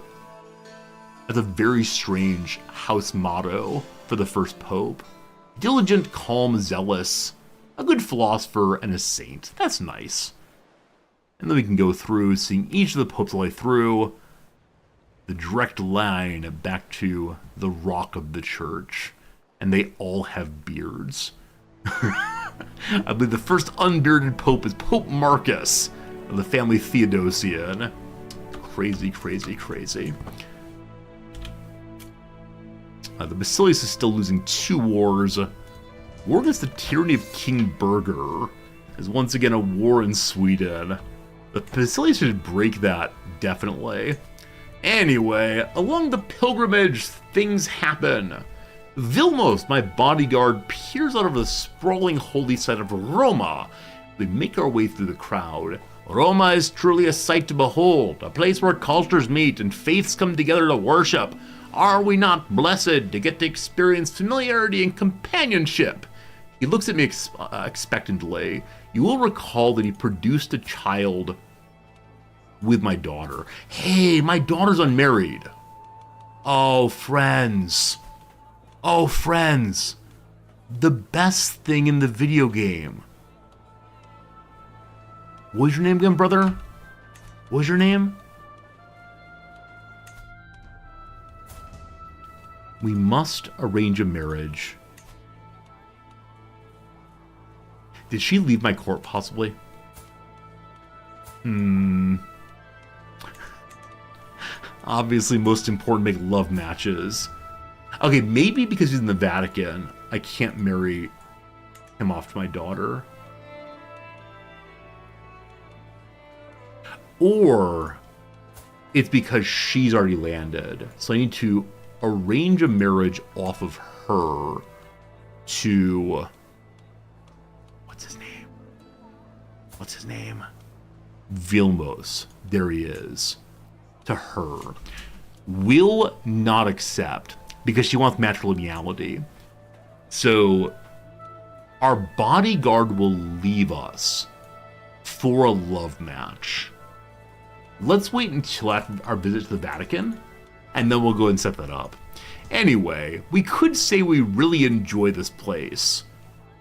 That's a very strange house motto for the first pope. Diligent, calm, zealous, a good philosopher, and a saint. That's nice. And then we can go through, seeing each of the popes all the way through, the direct line back to the rock of the church. And they all have beards. I believe the first unbearded pope is Pope Marcus of the family Theodosian. Crazy, crazy, crazy. The Basilius is still losing 2 wars. War against the tyranny of King Birger is once again a war in Sweden. The Basilius should break that, definitely. Anyway, along the pilgrimage, things happen. Vilmos, my bodyguard, peers out of the sprawling holy site of Roma. We make our way through the crowd. Roma is truly a sight to behold, a place where cultures meet and faiths come together to worship. Are we not blessed to get to experience familiarity and companionship? He looks at me expectantly. You will recall that he produced a child with my daughter. Hey, my daughter's unmarried. Oh, friends. Oh, friends. The best thing in the video game. What's your name again, brother? What's your name? We must arrange a marriage. Did she leave my court, possibly? Obviously, most important, make love matches. Okay, maybe because he's in the Vatican, I can't marry him off to my daughter. Or it's because she's already landed. So I need to arrange a marriage off of her to... What's his name? Vilmos. There he is. To her. Will not accept, because she wants matrilineality. So our bodyguard will leave us for a love match. Let's wait until after our visit to the Vatican, and then we'll go and set that up. Anyway, we could say we really enjoy this place.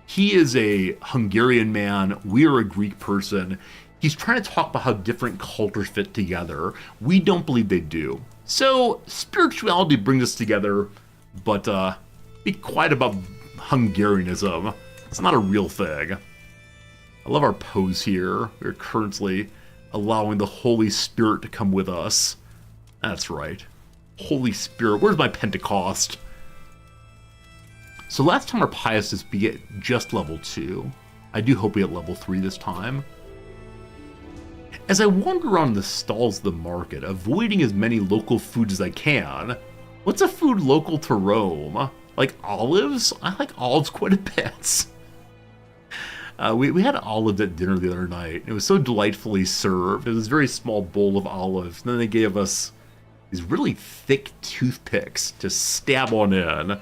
He is a Hungarian man, we are a Greek person. He's trying to talk about how different cultures fit together. We don't believe they do. So, spirituality brings us together, but be quiet about Hungarianism. It's not a real thing. I love our pose here. We're currently allowing the Holy Spirit to come with us. That's right. Holy Spirit, where's my Pentecost? So last time our piousness be at just level 2. I do hope we get level 3 this time. As I wander around the stalls of the market, avoiding as many local foods as I can, what's a food local to Rome? Like olives? I like olives quite a bit. We had olives at dinner the other night. It was so delightfully served. It was a very small bowl of olives. And then they gave us these really thick toothpicks to stab on in.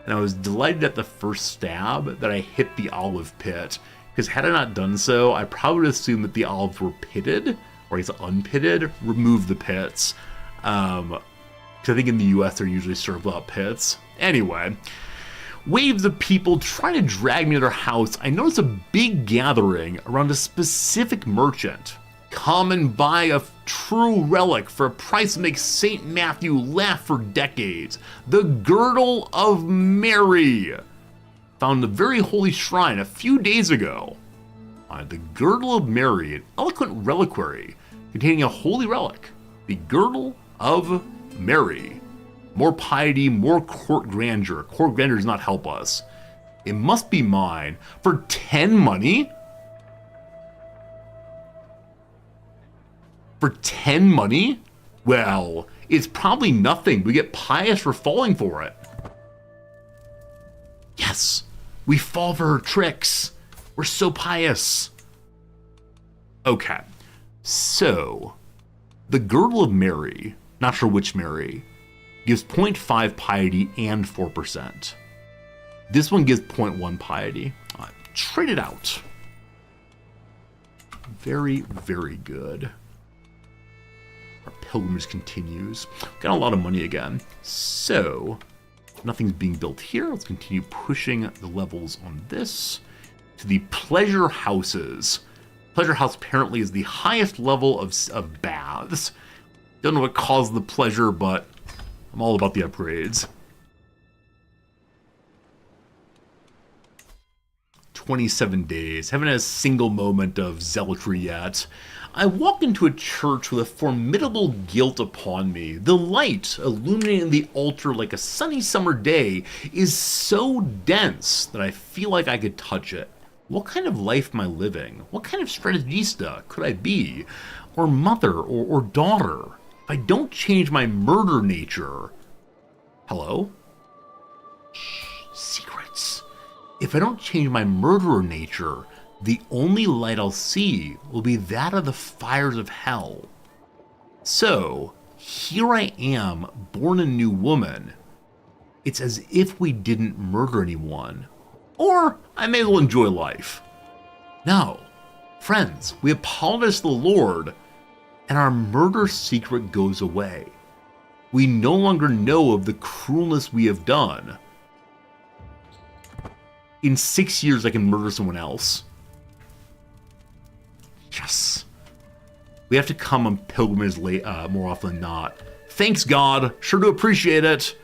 And I was delighted at the first stab that I hit the olive pit, because had I not done so, I probably would assume that the olives were pitted, or I guess unpitted. Remove the pits. Because I think in the US they're usually served without pits. Anyway, waves of people trying to drag me to their house. I noticed a big gathering around a specific merchant. Come and buy a true relic for a price that makes St. Matthew laugh for decades. The Girdle of Mary. Found a very holy shrine a few days ago. The Girdle of Mary, an eloquent reliquary containing a holy relic. The Girdle of Mary. More piety, more court grandeur. Court grandeur does not help us. It must be mine. For 10 money? For 10 money? Well, it's probably nothing. We get pious for falling for it. Yes, we fall for her tricks. We're so pious. Okay, so the Girdle of Mary, not sure which Mary, gives 0.5 piety and 4%. This one gives 0.1 piety. Trade it out. Very, very good. Our pilgrimage continues. Got a lot of money again. So, nothing's being built here. Let's continue pushing the levels on this to the pleasure houses. Pleasure house apparently is the highest level of baths. Don't know what caused the pleasure, but I'm all about the upgrades. 27 days. Haven't had a single moment of zealotry yet. I walk into a church with a formidable guilt upon me. The light illuminating the altar like a sunny summer day is so dense that I feel like I could touch it. What kind of life am I living? What kind of strategista could I be? Or mother, or daughter? If I don't change my murder nature... Hello? Shh, secrets. If I don't change my murderer nature, the only light I'll see will be that of the fires of hell. So, here I am, born a new woman. It's as if we didn't murder anyone. Or I may as well enjoy life. No. Friends, we apologize to the Lord, and our murder secret goes away. We no longer know of the cruelness we have done. In 6 years, I can murder someone else. Yes. We have to come on pilgrimage more often than not. Thanks, God. Sure do appreciate it.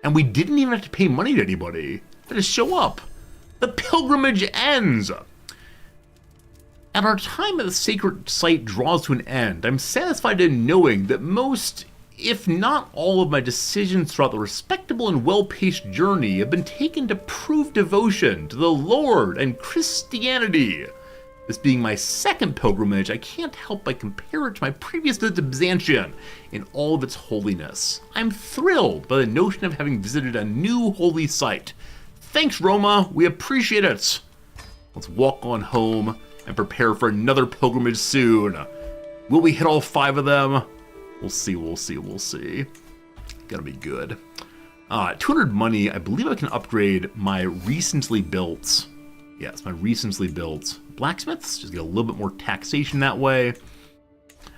And we didn't even have to pay money to anybody. They just show up. The pilgrimage ends. And our time at the sacred site draws to an end. I'm satisfied in knowing that most, if not all, of my decisions throughout the respectable and well-paced journey have been taken to prove devotion to the Lord and Christianity. This being my second pilgrimage, I can't help but compare it to my previous visit to Byzantium in all of its holiness. I'm thrilled by the notion of having visited a new holy site. Thanks, Roma. We appreciate it. Let's walk on home and prepare for another pilgrimage soon. Will we hit all 5 of them? We'll see, we'll see, we'll see. Gotta be good. 200 money. I believe I can upgrade my recently built... Yes, my recently built blacksmiths. Just get a little bit more taxation that way.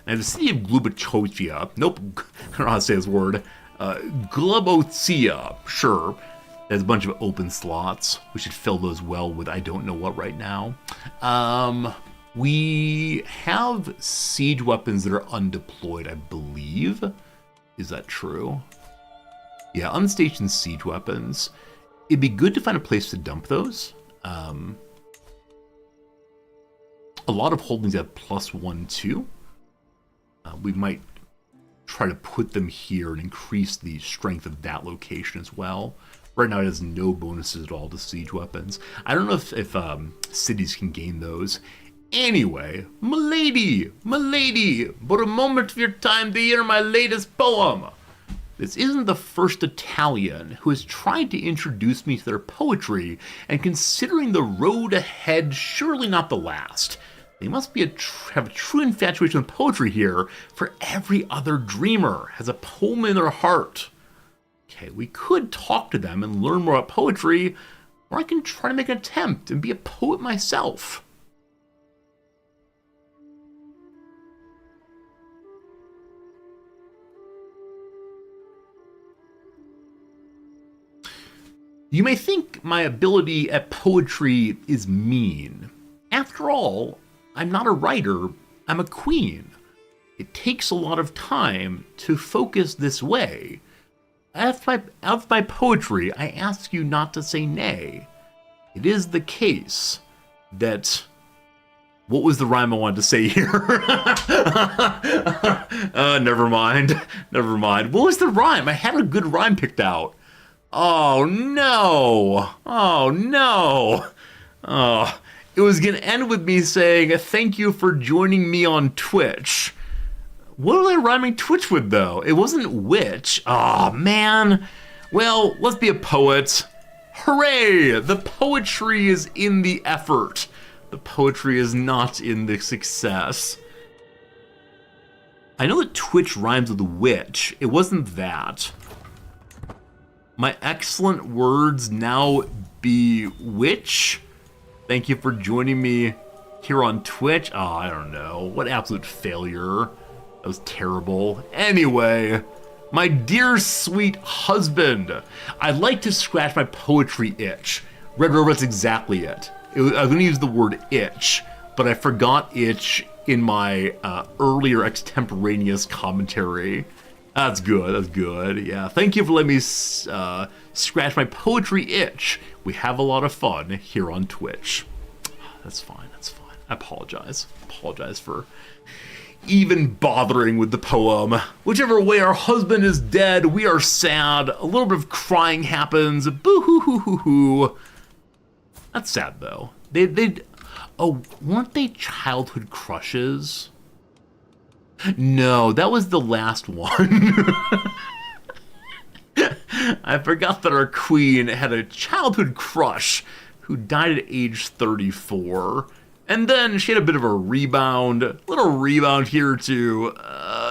And the city of Glubachovia. Nope, I don't know how to say this word. Globotia, sure. There's a bunch of open slots. We should fill those well with I don't know what right now. We have siege weapons that are undeployed, I believe. Is that true? Yeah, unstationed siege weapons. It'd be good to find a place to dump those. A lot of holdings have +1/2. We might try to put them here and increase the strength of that location as well. Right now it has no bonuses at all to siege weapons. I don't know if cities can gain those. Anyway, milady, but a moment of your time to hear my latest poem. This isn't the first Italian who has tried to introduce me to their poetry, and considering the road ahead, surely not the last. They must be have a true infatuation with poetry here, for every other dreamer has a poem in their heart. Okay, we could talk to them and learn more about poetry, or I can try to make an attempt and be a poet myself. You may think my ability at poetry is mean. After all, I'm not a writer, I'm a queen. It takes a lot of time to focus this way. Out of my poetry, I ask you not to say nay. It is the case that... What was the rhyme I wanted to say here? Never mind. Never mind. What was the rhyme? I had a good rhyme picked out. Oh no! Oh no! Oh, it was gonna end with me saying, thank you for joining me on Twitch. What was I rhyming Twitch with though? It wasn't witch. Oh man. Well, let's be a poet. Hooray! The poetry is in the effort. The poetry is not in the success. I know that Twitch rhymes with witch. It wasn't that. My excellent words now bewitch. Thank you for joining me here on Twitch. Oh, I don't know. What absolute failure. That was terrible. Anyway, my dear sweet husband, I'd like to scratch my poetry itch. Red Rover, that's exactly it. I was going to use the word itch, but I forgot itch in my earlier extemporaneous commentary. That's good, that's good. Yeah, thank you for letting me scratch my poetry itch. We have a lot of fun here on Twitch. That's fine, that's fine. I apologize. Apologize for even bothering with the poem. Whichever way our husband is dead, we are sad. A little bit of crying happens. Boo-hoo-hoo-hoo-hoo. That's sad, though. Oh, weren't they childhood crushes? No, that was the last one. I forgot that our queen had a childhood crush who died at age 34. And then she had a bit of a rebound, little rebound here to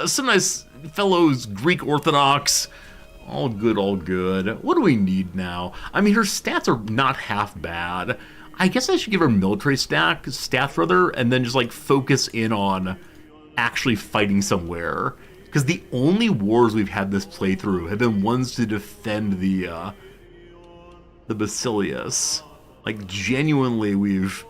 some nice fellows, Greek Orthodox. All good, all good. What do we need now? I mean, her stats are not half bad. I guess I should give her military stats rather, and then just like focus in on actually fighting somewhere. Because the only wars we've had this playthrough have been ones to defend the Basilius. Like, genuinely, we've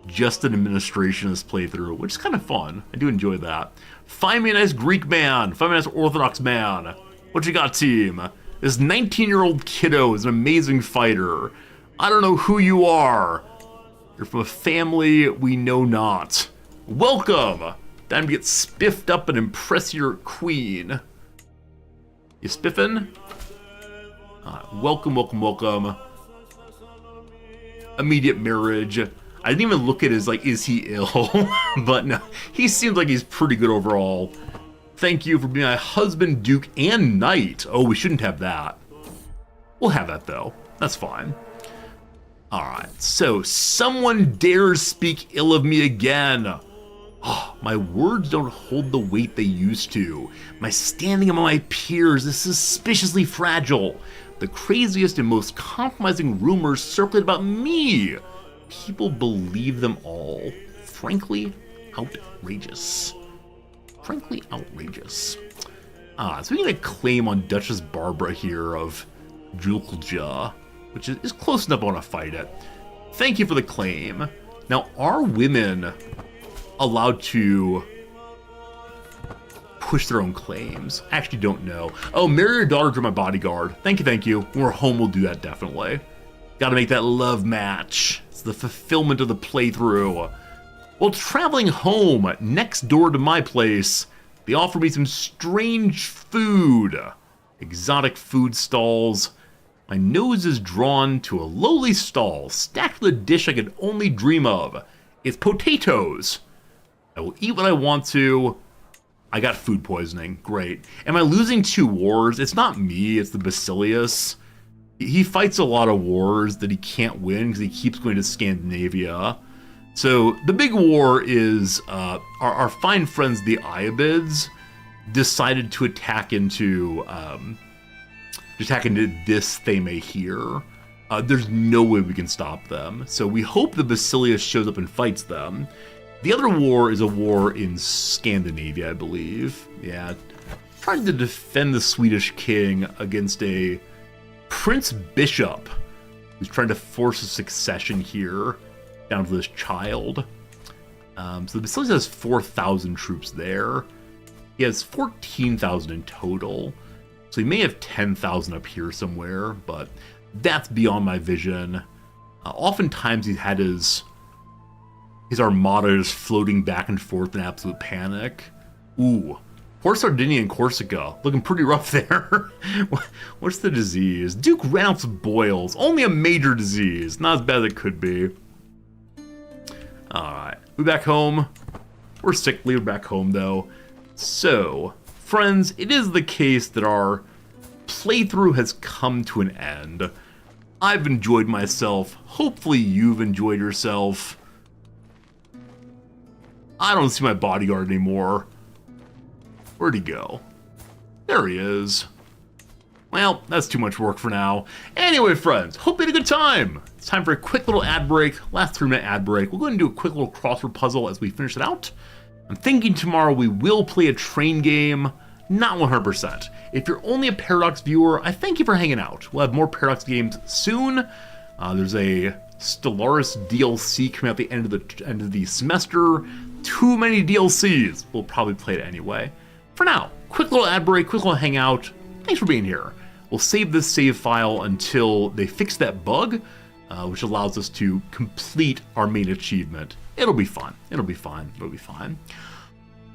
just an administration this playthrough, which is kind of fun. I do enjoy that. Find me a nice Greek man. Find me a nice Orthodox man. What you got, team? This 19-year-old kiddo is an amazing fighter. I don't know who you are. You're from a family we know not. Welcome. Time to get spiffed up and impress your queen. You spiffin'? Welcome, welcome, welcome. Immediate marriage. I didn't even look at his, like, is he ill? But no, he seems like he's pretty good overall. Thank you for being my husband, duke, and knight. Oh, we shouldn't have that. We'll have that, though. That's fine. Alright, so someone dares speak ill of me again. Oh, my words don't hold the weight they used to. My standing among my peers is suspiciously fragile. The craziest and most compromising rumors circulate about me. People believe them all. Frankly, outrageous. Frankly, outrageous. So we get a claim on Duchess Barbara here of Julja, which is close enough I want to fight it. Thank you for the claim. Now, are women allowed to push their own claims? I actually don't know. Oh, marry your daughter to my bodyguard. Thank you, thank you. When we're home, we'll do that definitely. Gotta make that love match. It's the fulfillment of the playthrough. While traveling home, next door to my place, they offer me some strange food. Exotic food stalls. My nose is drawn to a lowly stall, stacked with a dish I could only dream of. It's potatoes. I will eat what I want to. I got food poisoning. Great. Am I losing 2 wars? It's not me, it's the Basilius. He fights a lot of wars that he can't win because he keeps going to Scandinavia. So the big war is our fine friends, the Iabids, decided to attack into attacking this theme here. There's no way we can stop them. So we hope the Basilius shows up and fights them. The other war is a war in Scandinavia, I believe. Yeah, trying to defend the Swedish king against a Prince Bishop who's trying to force a succession here down to this child. So the Basilius has 4,000 troops there. He has 14,000 in total. So he may have 10,000 up here somewhere, but that's beyond my vision. Oftentimes he's had his armada just floating back and forth in absolute panic. Ooh, poor Sardinia and Corsica, looking pretty rough there. What's the disease? Duke Ralph's boils, only a major disease, not as bad as it could be. Alright, we back home. We're sickly, we're back home though. So, friends, it is the case that our playthrough has come to an end. I've enjoyed myself, hopefully you've enjoyed yourself. I don't see my bodyguard anymore. Where'd he go? There he is. Well, that's too much work for now. Anyway, friends, hope you had a good time. It's time for a quick little ad break, last 3-minute ad break. We'll go ahead and do a quick little crossword puzzle as we finish it out. I'm thinking tomorrow we will play a train game, not 100%. If you're only a Paradox viewer, I thank you for hanging out. We'll have more Paradox games soon. There's a Stellaris DLC coming out at the end of the semester. Too many DLCs. We'll probably play it anyway. For now, quick little ad break, quick little hangout. Thanks for being here. We'll save this save file until they fix that bug, which allows us to complete our main achievement. It'll be fun. It'll be fine. It'll be fine.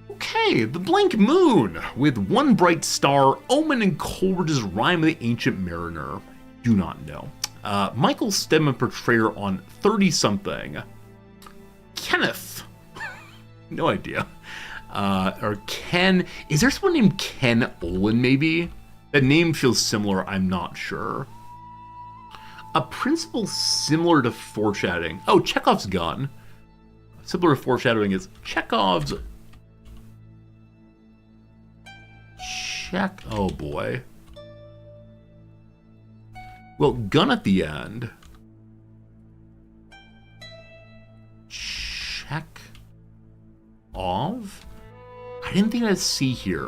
Okay, the Blank Moon with one bright star, Omen and Coleridge's Rime of the Ancient Mariner. Do not know. Michael Stedman portrayer on 30-something. Kenneth. No idea. Or Ken. Is there someone named Ken Olin, maybe? That name feels similar, I'm not sure. A principle similar to foreshadowing. Oh, Chekhov's gun. Similar to foreshadowing is Chekhov's... Oh boy. Well, gun at the end. Check off? I didn't think I'd see here.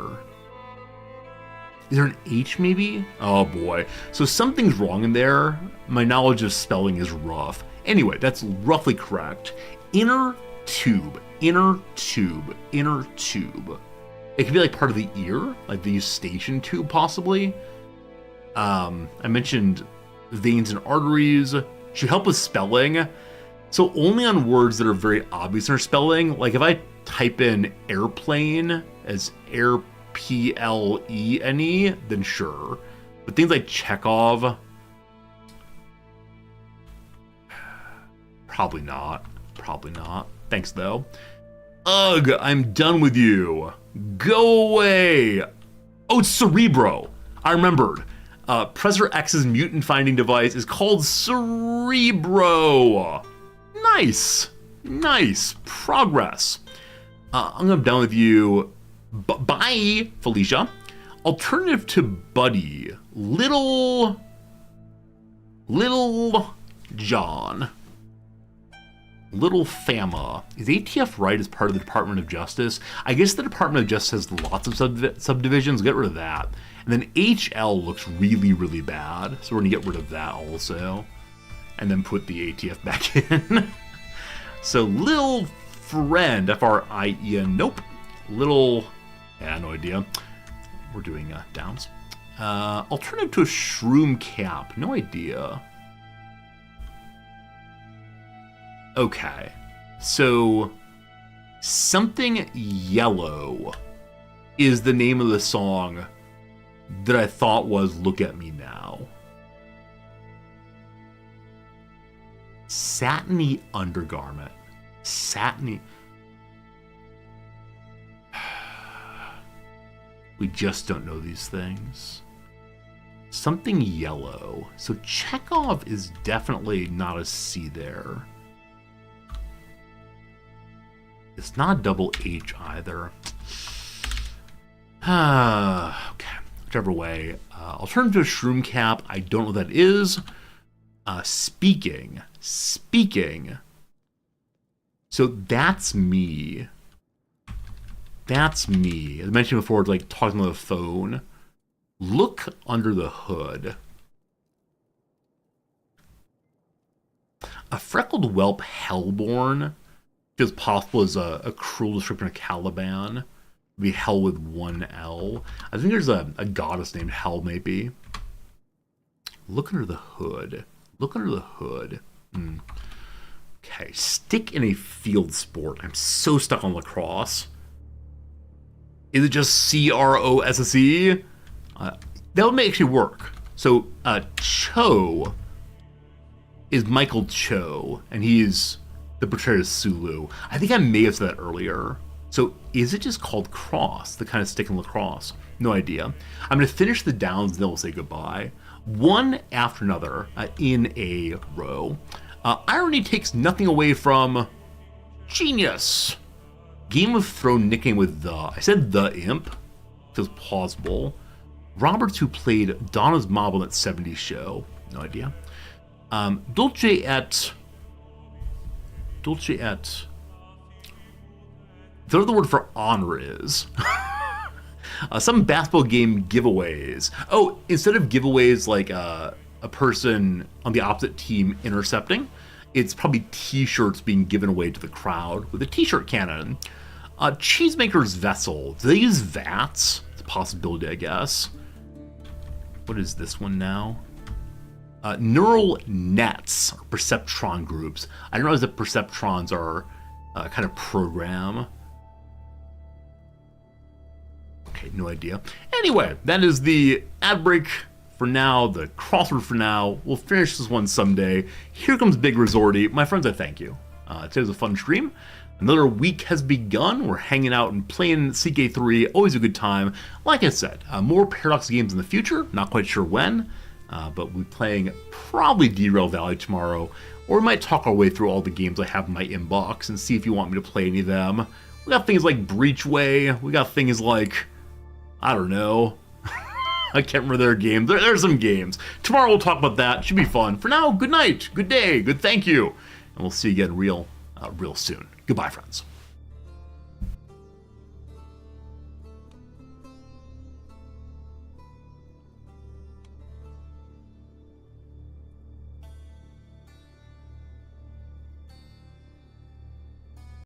Is there an H maybe? Oh boy. So something's wrong in there. My knowledge of spelling is rough. Anyway, that's roughly correct. Inner tube, inner tube, inner tube. It could be like part of the ear, like the eustachian tube possibly. I mentioned veins and arteries. Should help with spelling. So only on words that are very obvious in their spelling. Like if I type in airplane as air P-L-E-N-E, then sure. But things like Chekhov, probably not. Probably not. Thanks though. Ugh, I'm done with you. Go away. Oh, it's Cerebro. I remembered. Professor X's mutant finding device is called Cerebro. Nice. Nice. Progress. I'm done with you. Bye, Felicia. Alternative to Buddy. Little John. Little Fama. Is ATF right as part of the Department of Justice? I guess the Department of Justice has lots of subdivisions. Get rid of that. And then HL looks really, really bad. So we're going to get rid of that also. And then put the ATF back in. So Lil Friend. F-R-I-E-N. Nope. Little... Yeah, no idea. We're doing downs. Alternative to a Shroom Cap. No idea. Okay, so Something Yellow is the name of the song that I thought was Look at Me Now. Satiny undergarment. Satiny. We just don't know these things. Something yellow. So Chekhov is definitely not a C there. It's not double H either. Okay. Which whichever way. Alternative shroom cap, I don't know what that is. Speaking. So that's me. That's me. As I mentioned before, like talking on the phone. Look under the hood. A freckled whelp hellborn feels possible as a cruel description of Caliban. Be hell with one L. I think there's a goddess named Hell, maybe. Look under the hood. Look under the hood. Okay, stick in a field sport. I'm so stuck on lacrosse. Is it just CROSSE? That would actually work. So, Cho is Michael Cho, and he's the portrayal of Sulu. I think I may have said that earlier. So is it just called cross, the kind of stick in lacrosse? No idea. I'm going to finish the downs and then we'll say goodbye. One after another in a row. Irony takes nothing away from genius. Game of Thrones nickname with the. I said the imp. Feels plausible. Roberts, who played Donna's mom on that 70s show. No idea. Dulce et. The other word for honor is. Some basketball game giveaways. Oh, instead of giveaways like a person on the opposite team intercepting, it's probably t-shirts being given away to the crowd with a t-shirt cannon. Cheesemaker's vessel. Do they use vats? It's a possibility, I guess. What is this one now? Neural nets, or perceptron groups. I don't know if the perceptrons are kind of program. Okay, no idea. Anyway, that is the ad break for now, the crossword for now. We'll finish this one someday. Here comes Big Resorty. My friends, I thank you. Today was a fun stream. Another week has begun. We're hanging out and playing CK3. Always a good time. Like I said, more Paradox games in the future. Not quite sure when, but we'll be playing probably Derail Valley tomorrow. Or we might talk our way through all the games I have in my inbox and see if you want me to play any of them. We got things like Breachway. We got things like, I don't know. I can't remember their games. There's some games. Tomorrow we'll talk about that. Should be fun. For now, good night, good day, good thank you. And we'll see you again real soon. Goodbye, friends.